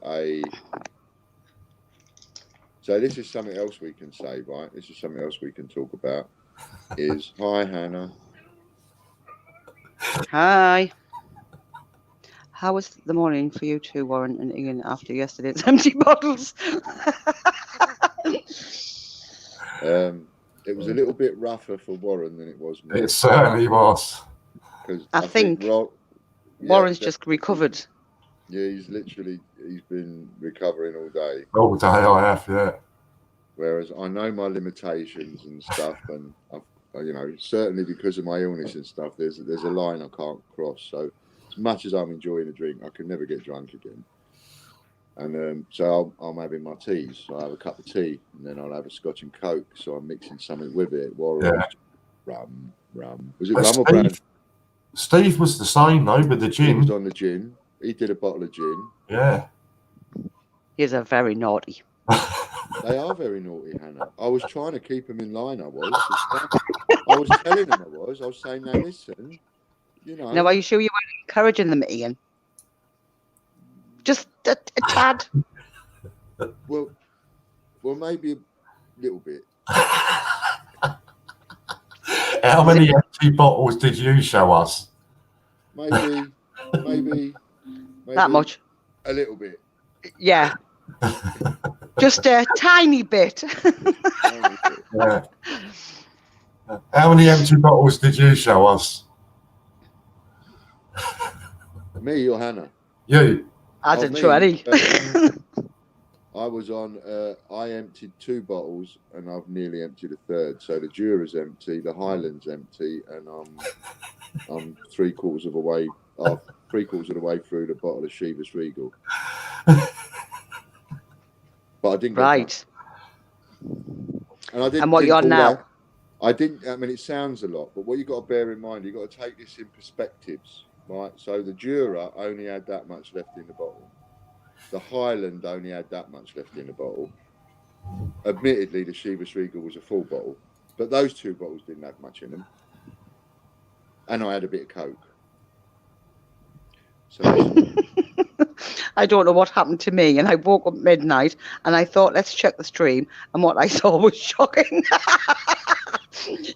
S5: so this is something else we can say, right? This is something else we can talk about. Is hi Hannah.
S2: Hi. How was the morning for you two, Warren and Ian, after yesterday's empty bottles?
S5: It was a little bit rougher for Warren than it was me.
S1: It certainly was.
S5: Because
S2: I think Warren's just recovered.
S5: Yeah, he's been recovering all day.
S1: All day I have, yeah.
S5: Whereas I know my limitations and stuff, and certainly because of my illness and stuff, there's a line I can't cross. So as much as I'm enjoying a drink, I can never get drunk again. And so I'm having my teas. So I have a cup of tea, and then I'll have a Scotch and Coke. So I'm mixing something with it. Warren, rum. Was it rum or brand?
S1: Steve was the same though with the gin.
S5: He was on the gin. He did a bottle of gin.
S1: Yeah.
S2: He's a very naughty.
S5: They are very naughty, Hannah. I was trying to keep them in line. I was telling them I was saying, now listen,
S2: Now, are you sure you weren't encouraging them, Ian? Just a tad.
S5: Well, maybe a little bit.
S1: How many empty bottles did you show us?
S5: Maybe
S2: that much.
S5: A little bit.
S2: Yeah. Just a tiny bit.
S1: Yeah. How many empty bottles did you show us?
S5: Me or Hannah?
S1: You.
S2: I didn't show any.
S5: I was on. I emptied 2 bottles, and I've nearly emptied a third. So the Jura's empty, the Highland's empty, and I'm 3/4 of the way. 3/4 of the way through the bottle of Chivas Regal. But I didn't.
S2: Right.
S5: And I didn't.
S2: And what you're on now?
S5: I didn't. I mean, it sounds a lot, but what you got to bear in mind, you got to take this in perspectives, right? So the Jura only had that much left in the bottle. The Highland only had that much left in the bottle. Admittedly, the Chivas Regal was a full bottle, but those 2 bottles didn't have much in them. And I had a bit of Coke. So
S2: I don't know what happened to me, and I woke up midnight, and I thought, let's check the stream, and what I saw was shocking.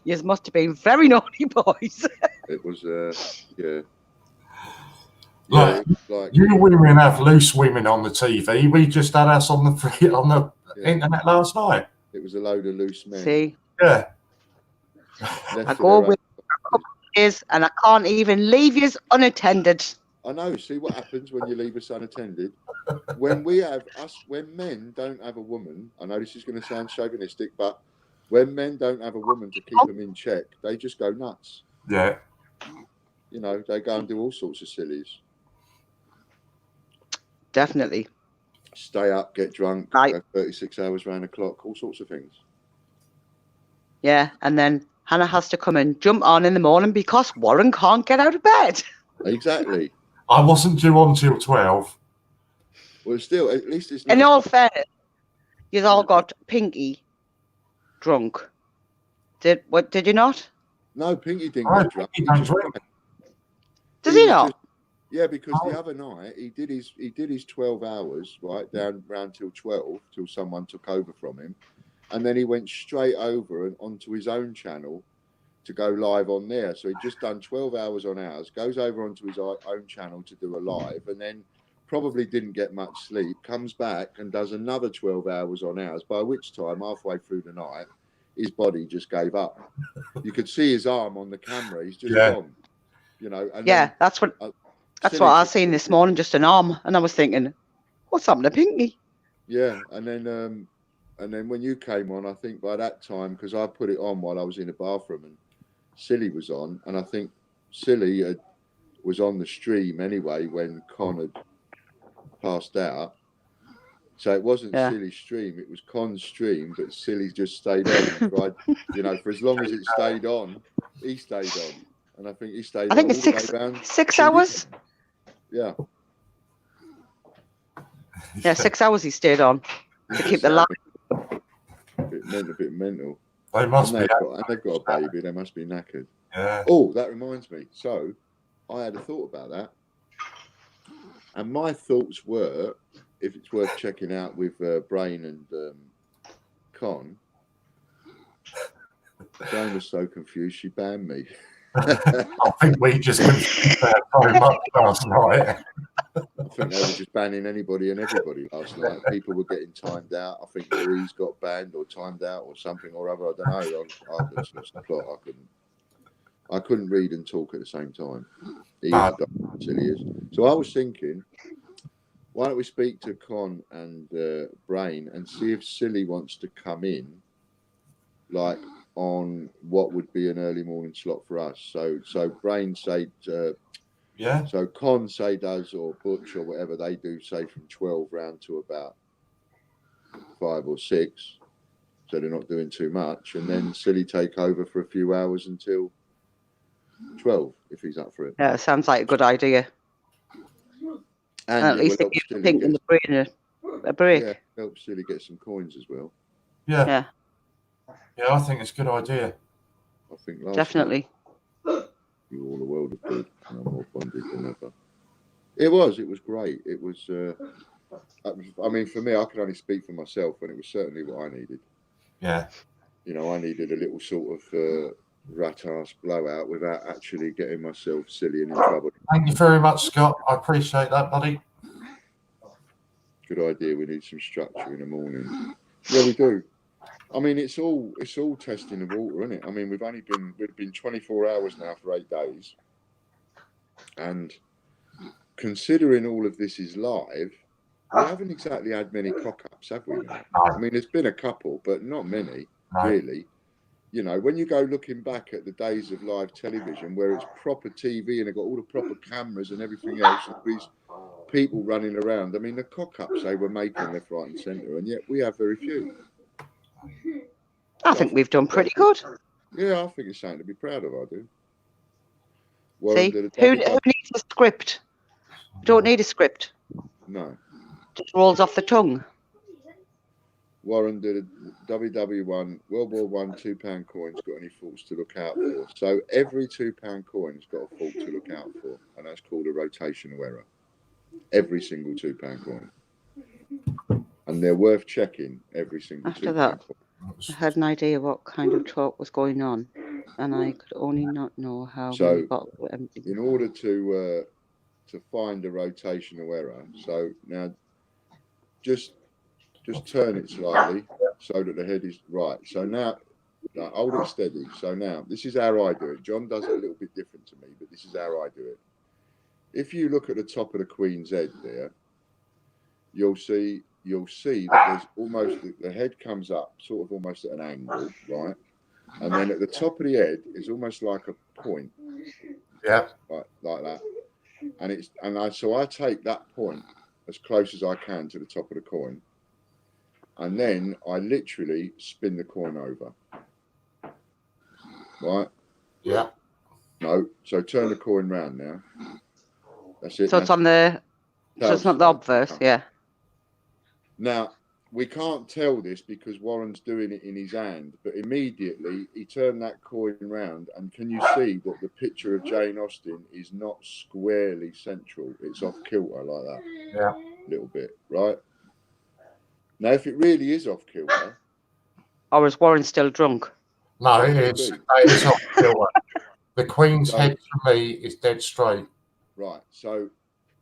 S2: You must have been very naughty boys.
S5: It was, yeah.
S1: Like, you women have loose women on the TV. We just had us on the internet last night.
S5: It was a load of loose men.
S2: See?
S1: Yeah.
S2: I go with a couple of years, and I can't even leave you unattended.
S5: I know. See what happens when you leave us unattended? When men don't have a woman, I know this is going to sound chauvinistic, but when men don't have a woman to keep them in check, they just go nuts.
S1: Yeah.
S5: They go and do all sorts of sillies.
S2: Definitely.
S5: Stay up, get drunk, go 36 hours round the clock, all sorts of things.
S2: Yeah, and then Hannah has to come and jump on in the morning because Warren can't get out of bed.
S5: Exactly.
S1: I wasn't due on till 12.
S5: Well, still, at least it's not.
S2: In all fairness, you all got Pinky drunk. Did you not?
S5: No, Pinky didn't get drunk.
S1: Pinky don't drink.
S2: Does he not?
S5: Yeah, because the other night he did his 12 hours, right, down round till 12, till someone took over from him. And then he went straight over and onto his own channel to go live on there. So he'd just done 12 hours on ours, goes over onto his own channel to do a live, and then probably didn't get much sleep, comes back and does another 12 hours on ours, by which time, halfway through the night, his body just gave up. You could see his arm on the camera. He's just gone. And
S2: that's what I seen this morning, just an arm. And I was thinking, what's happened to Pinky?
S5: Yeah, and then when you came on, I think by that time, because I put it on while I was in the bathroom, and Silly was on, and I think Silly was on the stream anyway when Con had passed out. So it wasn't Silly's stream, it was Con's stream, but Silly just stayed on. For as long as it stayed on, he stayed on. And I think he stayed on. I think it's
S2: 6 hours.
S5: Yeah.
S2: Yeah, 6 hours he stayed on to keep the light.
S5: A bit mental.
S1: They must be.
S5: And they've got a baby. They must be knackered.
S1: Yeah.
S5: Oh, that reminds me. So I had a thought about that. And my thoughts were, if it's worth checking out with Brain and Con, Brain was so confused she banned me.
S1: I think we just confused that very much last night.
S5: I think they were just banning anybody and everybody last night. People were getting timed out. I think Louise got banned or timed out or something or other. I don't know. I just lost the plot. I couldn't read and talk at the same time.
S1: No.
S5: Silly is. So I was thinking, why don't we speak to Con and Brain and see if Silly wants to come in, like on what would be an early morning slot for us. So Brain say,
S1: Yeah.
S5: so Con say does, or Butch or whatever they do, say from 12 round to about 5 or 6. So they're not doing too much, and then Silly take over for a few hours until 12 if he's up for it.
S2: Yeah, sounds like a good idea.
S5: And
S2: At
S5: it
S2: least
S5: will
S2: they
S5: help
S2: give
S5: Silly
S2: Pink and the Brain a break.
S5: yeah, help Silly get some coins as well.
S1: Yeah.
S2: Yeah,
S1: Yeah, I think it's a good idea.
S5: I think last
S2: definitely.
S5: night you were all a world of good, and I'm more bonded than ever. It was great. It was. I mean, for me, I can only speak for myself, and it was certainly what I needed.
S1: Yeah.
S5: You know, I needed a little sort of rat-ass blowout without actually getting myself silly and in trouble.
S1: Thank you very much, Scott. I appreciate that, buddy.
S5: Good idea. We need some structure in the morning. Yeah, we do. I mean, it's all testing the water, isn't it? I mean, we've been 24 hours now for 8 days, and considering all of this is live, we haven't exactly had many cock-ups, have we? Now? I mean, there's been a couple, but not many, really. You know, when you go looking back at the days of live television where it's proper TV and they've got all the proper cameras and everything else, and these people running around, I mean, the cock-ups they were making left, right and centre, and yet we have very few.
S2: I think we've done pretty good.
S5: Yeah, I think it's something to be proud of, I do.
S2: See, who needs a script? We don't need a script.
S5: No.
S2: Just rolls off the tongue.
S5: Warren did a WW1 World War I £2 coins. Got any faults to look out for? So every £2 coin's got a fault to look out for, and that's called a rotational error. Every single £2 coin, and they're worth checking every single.
S2: After that, I had an idea what kind of talk was going on, and I could only not know how.
S5: So, in order to find a rotational error, so now just turn it slightly so that the head is right. So now, hold it steady. So now, this is how I do it. John does it a little bit different to me, but this is how I do it. If you look at the top of the Queen's head there, you'll see that there's almost, the head comes up sort of almost at an angle, right? And then at the top of the head is almost like a point.
S1: Yeah.
S5: Like that. And so I take that point as close as I can to the top of the coin. And then I literally spin the coin over. Right?
S1: Yeah.
S5: No. So turn the coin round now. That's it.
S2: So it's on the. So it's not the obverse, yeah.
S5: Now, we can't tell this because Warren's doing it in his hand, but immediately he turned that coin round, and can you see that the picture of Jane Austen is not squarely central? It's off kilter like that.
S1: Yeah.
S5: A little bit, right? Now, if it really is off kilter...
S2: Or is Warren still drunk?
S1: No, it's off kilter. The Queen's head for me is dead straight.
S5: Right, so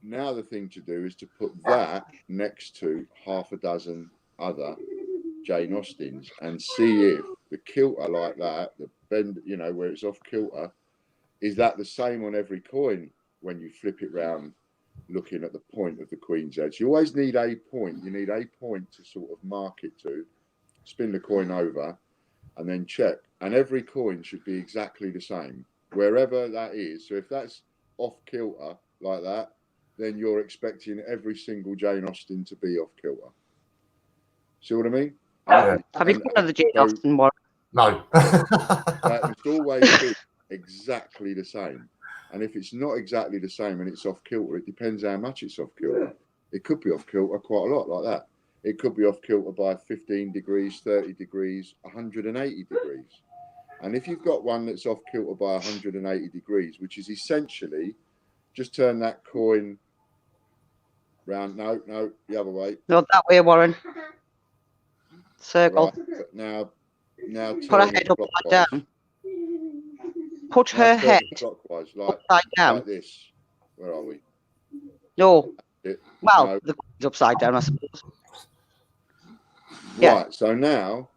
S5: now the thing to do is to put that next to half a dozen other Jane Austens and see if the kilter like that, the bend, you know, where it's off kilter, is that the same on every coin when you flip it round looking at the point of the Queen's head? So you always need a point. You need a point to sort of mark it to, spin the coin over and then check. And every coin should be exactly the same, wherever that is. So if that's off kilter like that, then you're expecting every single Jane Austen to be off kilter. See what I mean?
S1: Yeah.
S2: Have you got another Jane Austen one?
S5: No. That must always be exactly the same. And if it's not exactly the same and it's off kilter, it depends how much it's off kilter. It could be off kilter quite a lot like that. It could be off kilter by 15 degrees, 30 degrees, 180 degrees. And if you've got one that's off kilter by 180 degrees, which is essentially just turn that coin round. No, the other way.
S2: Not that way, Warren. Circle.
S5: Right, now
S2: Put her
S5: turn
S2: head
S5: it
S2: upside
S5: clockwise.
S2: down. Put
S5: Now
S2: her
S5: turn
S2: head
S5: it clockwise, like
S2: down.
S5: this. Where are we?
S2: No. Well,
S5: No.
S2: the coin's upside down, I suppose. Yeah.
S5: Right, so now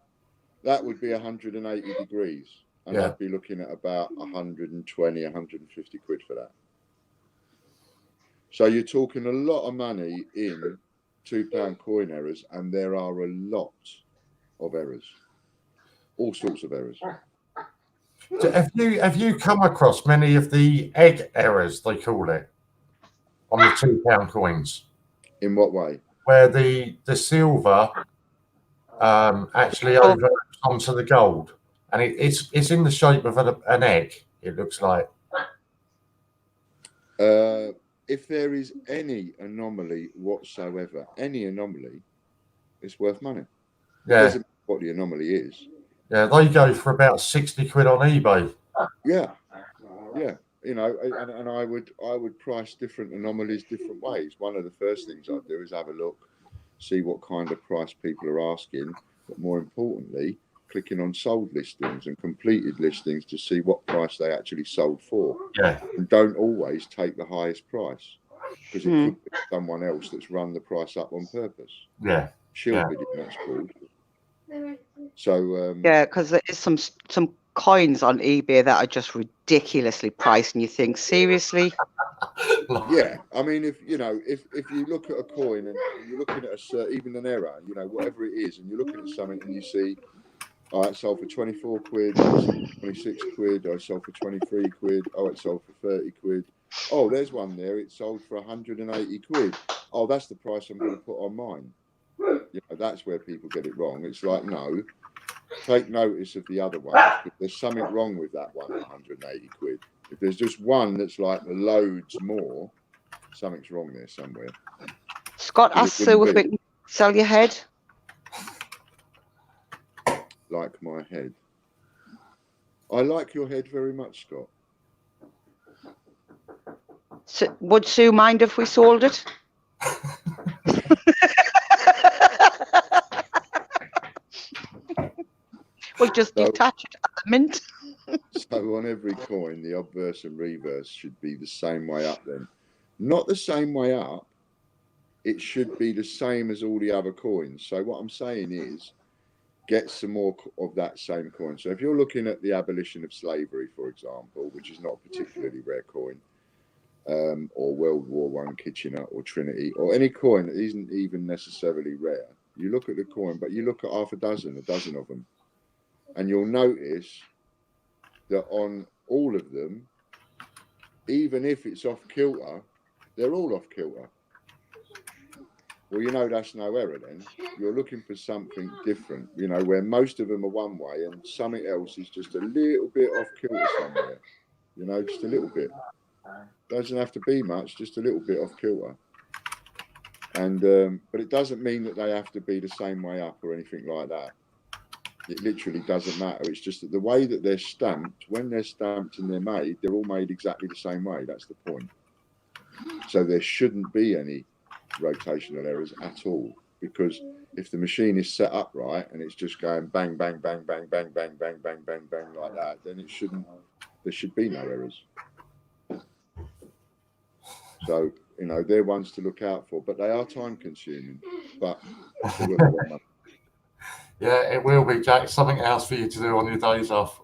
S5: that would be 180 degrees. And
S1: Yeah.
S5: I'd be looking at about 120, 150 quid for that. So you're talking a lot of money in £2 coin errors, and there are a lot of errors. All sorts of errors.
S1: So have you come across many of the egg errors, they call it, on the £2 coins?
S5: In what way?
S1: Where the silver actually overlaps onto the gold, and it's in the shape of an egg. It looks like.
S5: If there is any anomaly whatsoever, any anomaly, it's worth money.
S1: Yeah.
S5: Doesn't matter what the anomaly is.
S1: Yeah, they go for about 60 quid on eBay.
S5: Yeah. You know, and I would price different anomalies different ways. One of the first things I'd do is have a look, see what kind of price people are asking, but more importantly, clicking on sold listings and completed listings to see what price they actually sold for.
S1: Yeah.
S5: And don't always take the highest price, because it could be someone else that's run the price up on purpose.
S1: Yeah.
S5: Shield bidding, that's called. So
S2: yeah, because there is some coins on eBay that are just ridiculously priced, and you think, seriously?
S5: Yeah, I mean, if you look at a coin and you're looking at even an error, you know, whatever it is, and you're looking at something and you see, oh, it sold for 24 quid, oh, it sold for 26 quid, oh, it sold for 23 quid, oh, it sold for 30 quid. Oh, there's one there, it sold for 180 quid. Oh, that's the price I'm going to put on mine. You know, that's where people get it wrong. It's like, no, take notice of the other ones. There's something wrong with that one at 180 quid. If there's just one that's like loads more, something's wrong there somewhere.
S2: Scott asked Sue if we can sell your head.
S5: Like my head. I like your head very much, Scott.
S2: So, would Sue mind if we sold it? We'll just detach it at the mint.
S5: So on every coin, the obverse and reverse should be the same way up then. Not the same way up. It should be the same as all the other coins. So what I'm saying is, get some more of that same coin. So if you're looking at the abolition of slavery, for example, which is not a particularly rare coin, or World War I Kitchener or Trinity, or any coin that isn't even necessarily rare, you look at the coin, but you look at half a dozen of them, and you'll notice that on all of them, even if it's off kilter, they're all off kilter. Well, you know, that's no error then. You're looking for something different, you know, where most of them are one way and something else is just a little bit off kilter somewhere, you know, just a little bit. Doesn't have to be much, just a little bit off kilter. And but it doesn't mean that they have to be the same way up or anything like that. It literally doesn't matter. It's just that the way that they're stamped, when they're stamped and they're all made exactly the same way. That's the point. So there shouldn't be any rotational errors at all, because if the machine is set up right and it's just going bang, bang, bang, bang, bang, bang, bang, bang, bang, bang like that, then there should be no errors. So, you know, they're ones to look out for, but they are time consuming, but they will be one.
S1: Yeah, it will be, Jack. Something else for you to do on your days off.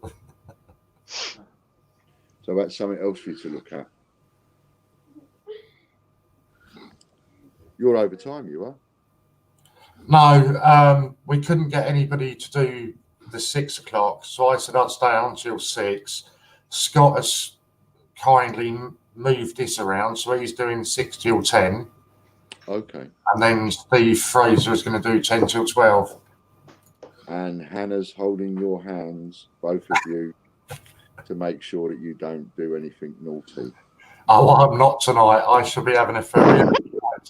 S5: So that's something else for you to look at. You're over time, you are?
S1: No, we couldn't get anybody to do the 6 o'clock, so I said I'd stay on until 6. Scott has kindly moved this around, so he's doing 6 till 10.
S5: Okay.
S1: And then Steve Fraser is going to do 10 till 12.
S5: And Hannah's holding your hands, both of you, to make sure that you don't do anything naughty.
S1: Oh, I'm not tonight. I shall be having a very night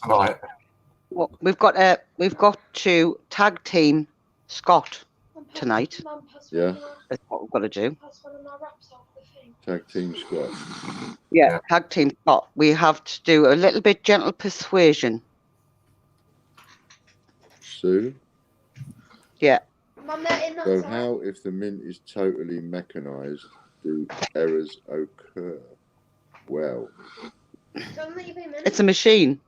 S1: tonight.
S2: Well, we've got to tag team Scott. tonight.
S5: Yeah.
S2: That's what we've got to do.
S5: Tag team squat.
S2: Yeah, tag team spot. We have to do a little bit gentle persuasion.
S5: Sue?
S2: Yeah.
S5: So how, if the mint is totally mechanized, do errors occur? Well,
S2: It's a machine.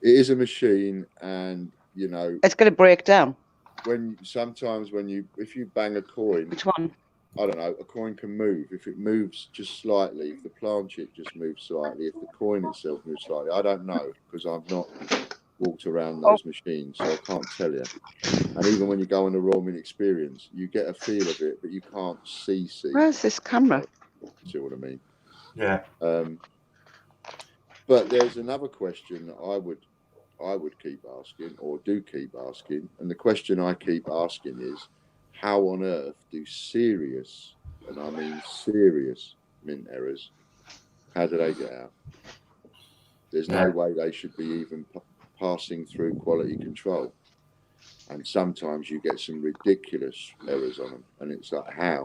S5: it is a machine, and you know,
S2: It's going to break down.
S5: Sometimes if you bang a coin,
S2: Which one?
S5: I don't know, a coin can move. If it moves just slightly, if the planchette just moves slightly, if the coin itself moves slightly, I don't know, because I've not walked around those machines, so I can't tell you. And even when you go on the Royal Mint experience, you get a feel of it, but you can't see.
S2: Where's this camera?
S5: See what I mean?
S1: Yeah.
S5: But there's another question that I would keep asking, or do keep asking, and the question I keep asking is, how on earth do serious, and I mean serious, mint errors, how do they get out? There's no way they should be even passing through quality control. And sometimes you get some ridiculous errors on them, and it's like, how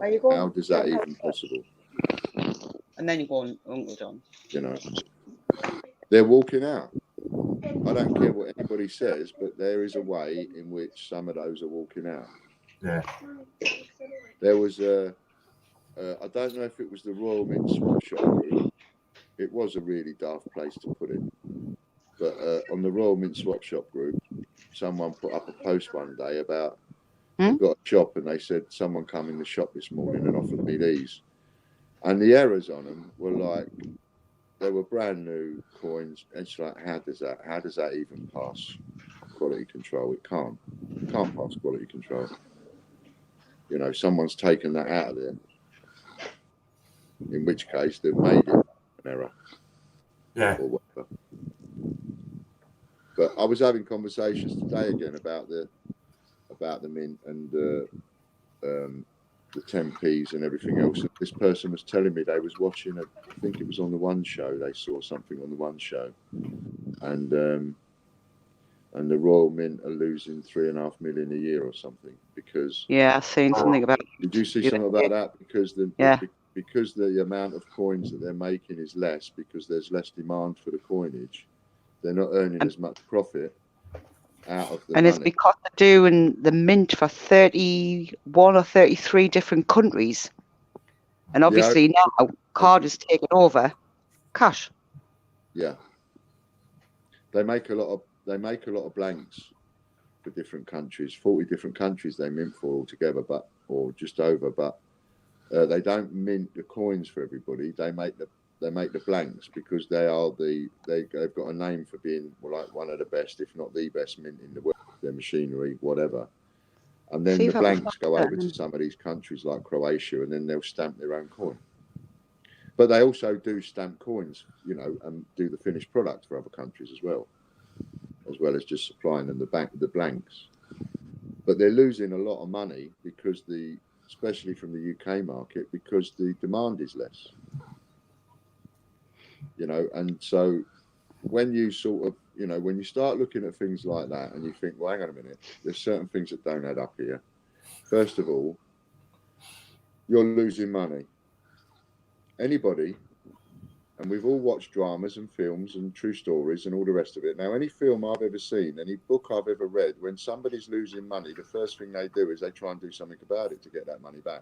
S5: does that even possible?
S2: And then you go on Uncle John.
S5: You know, they're walking out. I don't care what anybody says, but there is a way in which some of those are walking out.
S1: Yeah.
S5: There was I don't know if it was the Royal Mint Swap Shop group. It was a really daft place to put it. But on the Royal Mint Swap Shop group, someone put up a post one day about they've got a shop, and they said someone come in the shop this morning and offered me these. And the errors on them were like, they were brand new coins. And it's like, how does that even pass quality control? It can't pass quality control. You know, someone's taken that out of there. In which case, they've made it an error.
S1: Yeah.
S5: Or whatever. But I was having conversations today again about the mint and the 10p's and everything else. And this person was telling me they was watching I think it was on the One Show. They saw something on the One Show, and the Royal Mint are losing $3.5 million a year or something because.
S2: Yeah, I've seen something about.
S5: Did you see something about that? Because the amount of coins that they're making is less because there's less demand for the coinage. They're not earning as much profit out of the money.
S2: It's because they're doing the mint for 31 or 33 different countries. And obviously now card is taken over cash.
S5: Yeah. They make a lot of blanks for different countries. 40 different countries they mint for altogether, or just over, but they don't mint the coins for everybody. They make the blanks because they've got a name for being like one of the best, if not the best mint in the world. Their machinery, whatever, and then the blanks go over to some of these countries like Croatia, and then they'll stamp their own coin. But they also do stamp coins, you know, and do the finished product for other countries as well as just supplying them the blanks. But they're losing a lot of money because especially from the UK market, because the demand is less. You know, and so when you sort of, you know, when you start looking at things like that and you think, well, hang on a minute, there's certain things that don't add up here. First of all, you're losing money. Anybody, and we've all watched dramas and films and true stories and all the rest of it. Now, any film I've ever seen, any book I've ever read, when somebody's losing money, the first thing they do is they try and do something about it to get that money back.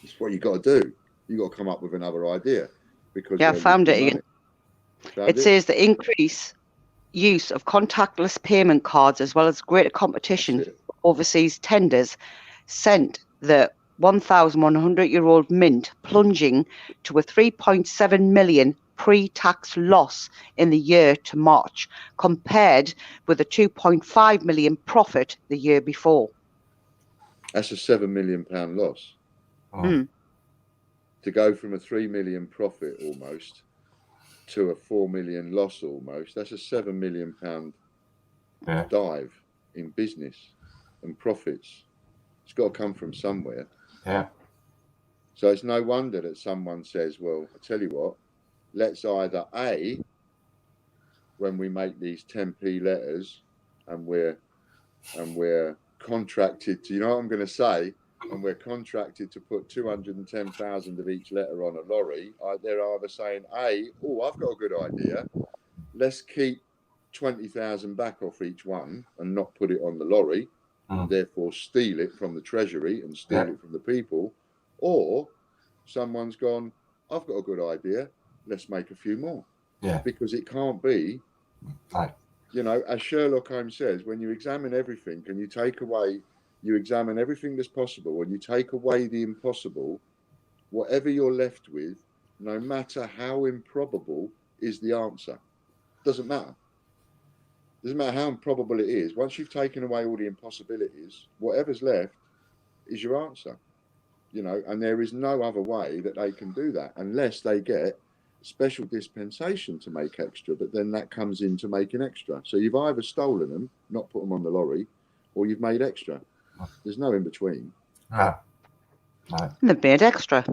S5: It's what you got to do. You got to come up with another idea. Because
S2: I found it again. It says the increase use of contactless payment cards as well as greater competition for overseas tenders sent the 1,100-year-old mint plunging to a 3.7 million pre-tax loss in the year to March, compared with a 2.5 million profit the year before.
S5: That's a £7 million loss.
S1: Oh.
S5: To go from a 3 million profit almost to a 4 million loss almost, that's a £7 million dive in business and profits. It's got to come from somewhere.
S1: Yeah.
S5: So it's no wonder that someone says, well, I tell you what, let's either A, when we make these 10p letters and we're contracted to, you know what I'm going to say, and we're contracted to put 210,000 of each letter on a lorry, they're either saying, I've got a good idea. Let's keep 20,000 back off each one and not put it on the lorry, and therefore steal it from the treasury and steal it from the people. Or someone's gone, I've got a good idea. Let's make a few more.
S1: Yeah.
S5: Because it can't be,
S1: Right.
S5: you know, as Sherlock Holmes says, when you examine everything and you examine everything that's possible, and you take away the impossible, whatever you're left with, no matter how improbable, is the answer. Doesn't matter. Doesn't matter how improbable it is. Once you've taken away all the impossibilities, whatever's left is your answer. You know, and there is no other way that they can do that unless they get special dispensation to make extra, but then that comes into making extra. So you've either stolen them, not put them on the lorry, or you've made extra. There's no in between.
S1: No.
S2: They've made extra.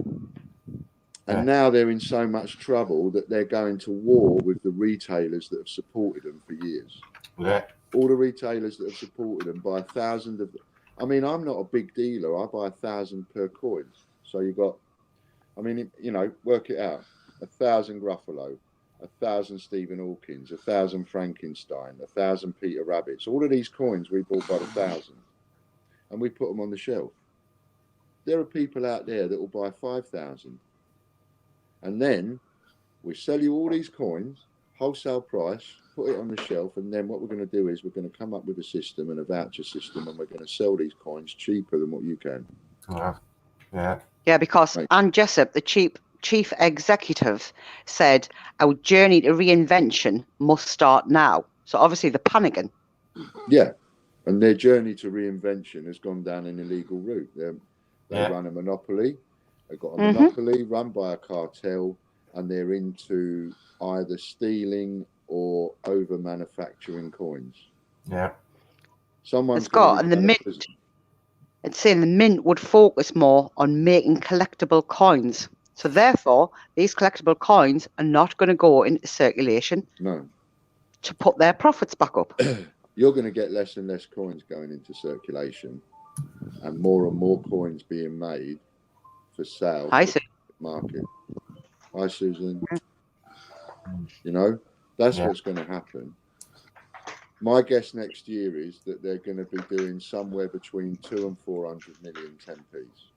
S5: And now they're in so much trouble that they're going to war with the retailers that have supported them for years.
S1: Yeah.
S5: All the retailers that have supported them buy thousands of. I mean, I'm not a big dealer. I buy 1,000 per coin. So you got, I mean, you know, work it out. 1,000 Gruffalo, 1,000 Stephen Hawkins, 1,000 Frankenstein, 1,000 Peter Rabbits. All of these coins we bought by the 1,000, and we put them on the shelf. There are people out there that will buy 5,000, and then we sell you all these coins, wholesale price, put it on the shelf, and then what we're going to do is we're going to come up with a system and a voucher system, and we're going to sell these coins cheaper than what you can.
S2: Yeah, because Anne Jessup, the chief executive, said our journey to reinvention must start now. So obviously they're panicking.
S5: Yeah, and their journey to reinvention has gone down an illegal route. They run a monopoly. They've got a monopoly run by a cartel, and they're into either stealing or over manufacturing coins.
S1: Yeah.
S5: Someone's
S2: and the mint. It's saying the mint would focus more on making collectible coins. So therefore, these collectible coins are not going to go into circulation.
S5: No.
S2: To put their profits back up.
S5: You're going to get less and less coins going into circulation, and more coins being made for sale.
S2: Hi, Susan.
S5: Market. Hi, Susan. You know, that's what's going to happen. My guess next year is that they're going to be doing somewhere between 200 and 400 million 10p's.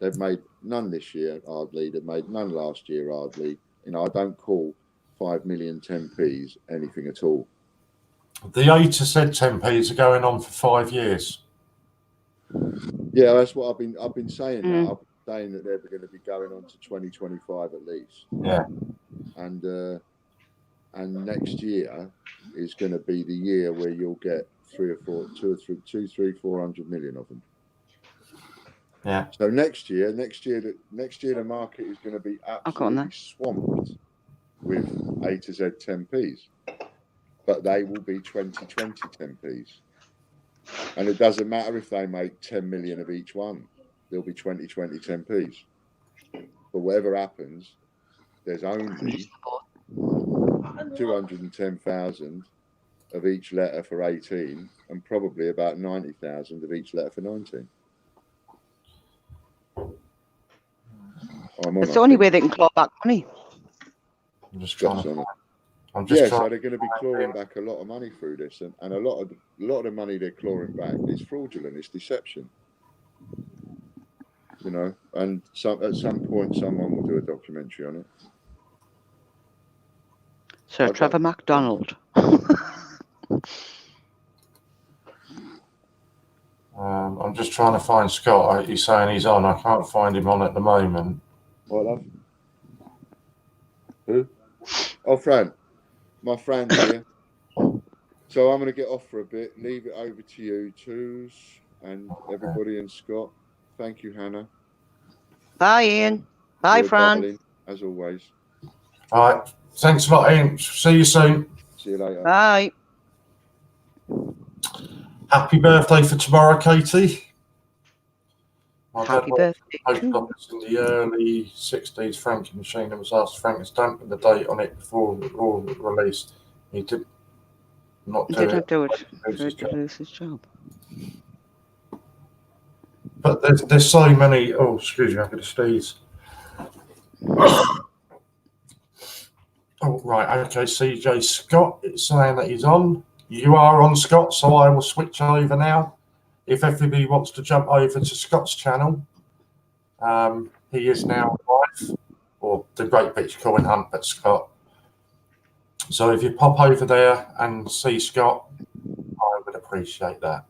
S5: They've made none this year, hardly. They've made none last year, hardly. You know, I don't call 5 million 10p's anything at all.
S1: The ATA said 10p's are going on for 5 years.
S5: Yeah, that's what I've been saying. Now. I've been saying that they're going to be going on to 2025 at least.
S1: Yeah.
S5: And next year is going to be the year where you'll get 400 million of them.
S1: Yeah.
S5: So next year the market is going to be absolutely swamped with A to Z 10p's, but they will be 2020 10p's, and it doesn't matter if they make 10 million of each one. They'll be 2020 10p's. But whatever happens, there's only 210,000 of each letter for 18, and probably about 90,000 of each letter for 19.
S2: It's the only way they can claw back money.
S1: I'm just trying.
S5: So they're going to be clawing back a lot of money through this, and a lot of the money they're clawing back is fraudulent. It's deception. You know, and at some point someone will do a documentary on it.
S2: Sir Trevor MacDonald.
S1: I'm just trying to find Scott. He's saying he's on. I can't find him on at the moment.
S5: What, love? Who? Oh, Fran. My Fran's here. So I'm going to get off for a bit. Leave it over to you, Twos, and everybody, and Scott. Thank you, Hannah.
S2: Bye, Ian. Bye, Fran.
S5: Darling, as always.
S1: All right. Thanks a lot, Ian. See you soon.
S5: See you later.
S2: Bye.
S1: Happy birthday for tomorrow, Katie.
S2: Happy birthday.
S1: In the early 60s, Frankenstein was asked Frank to stamp the date on it before released. He did not do it.
S2: He didn't do it. He did lose his job.
S1: But there's so many. Oh, excuse me, I'm going to sneeze. Oh, right, okay, CJ Scott, it's saying that he's on. You are on, Scott, so I will switch over now. If everybody wants to jump over to Scott's channel, he is now live, or the Great British Coin Hunt, but Scott. So if you pop over there and see Scott, I would appreciate that.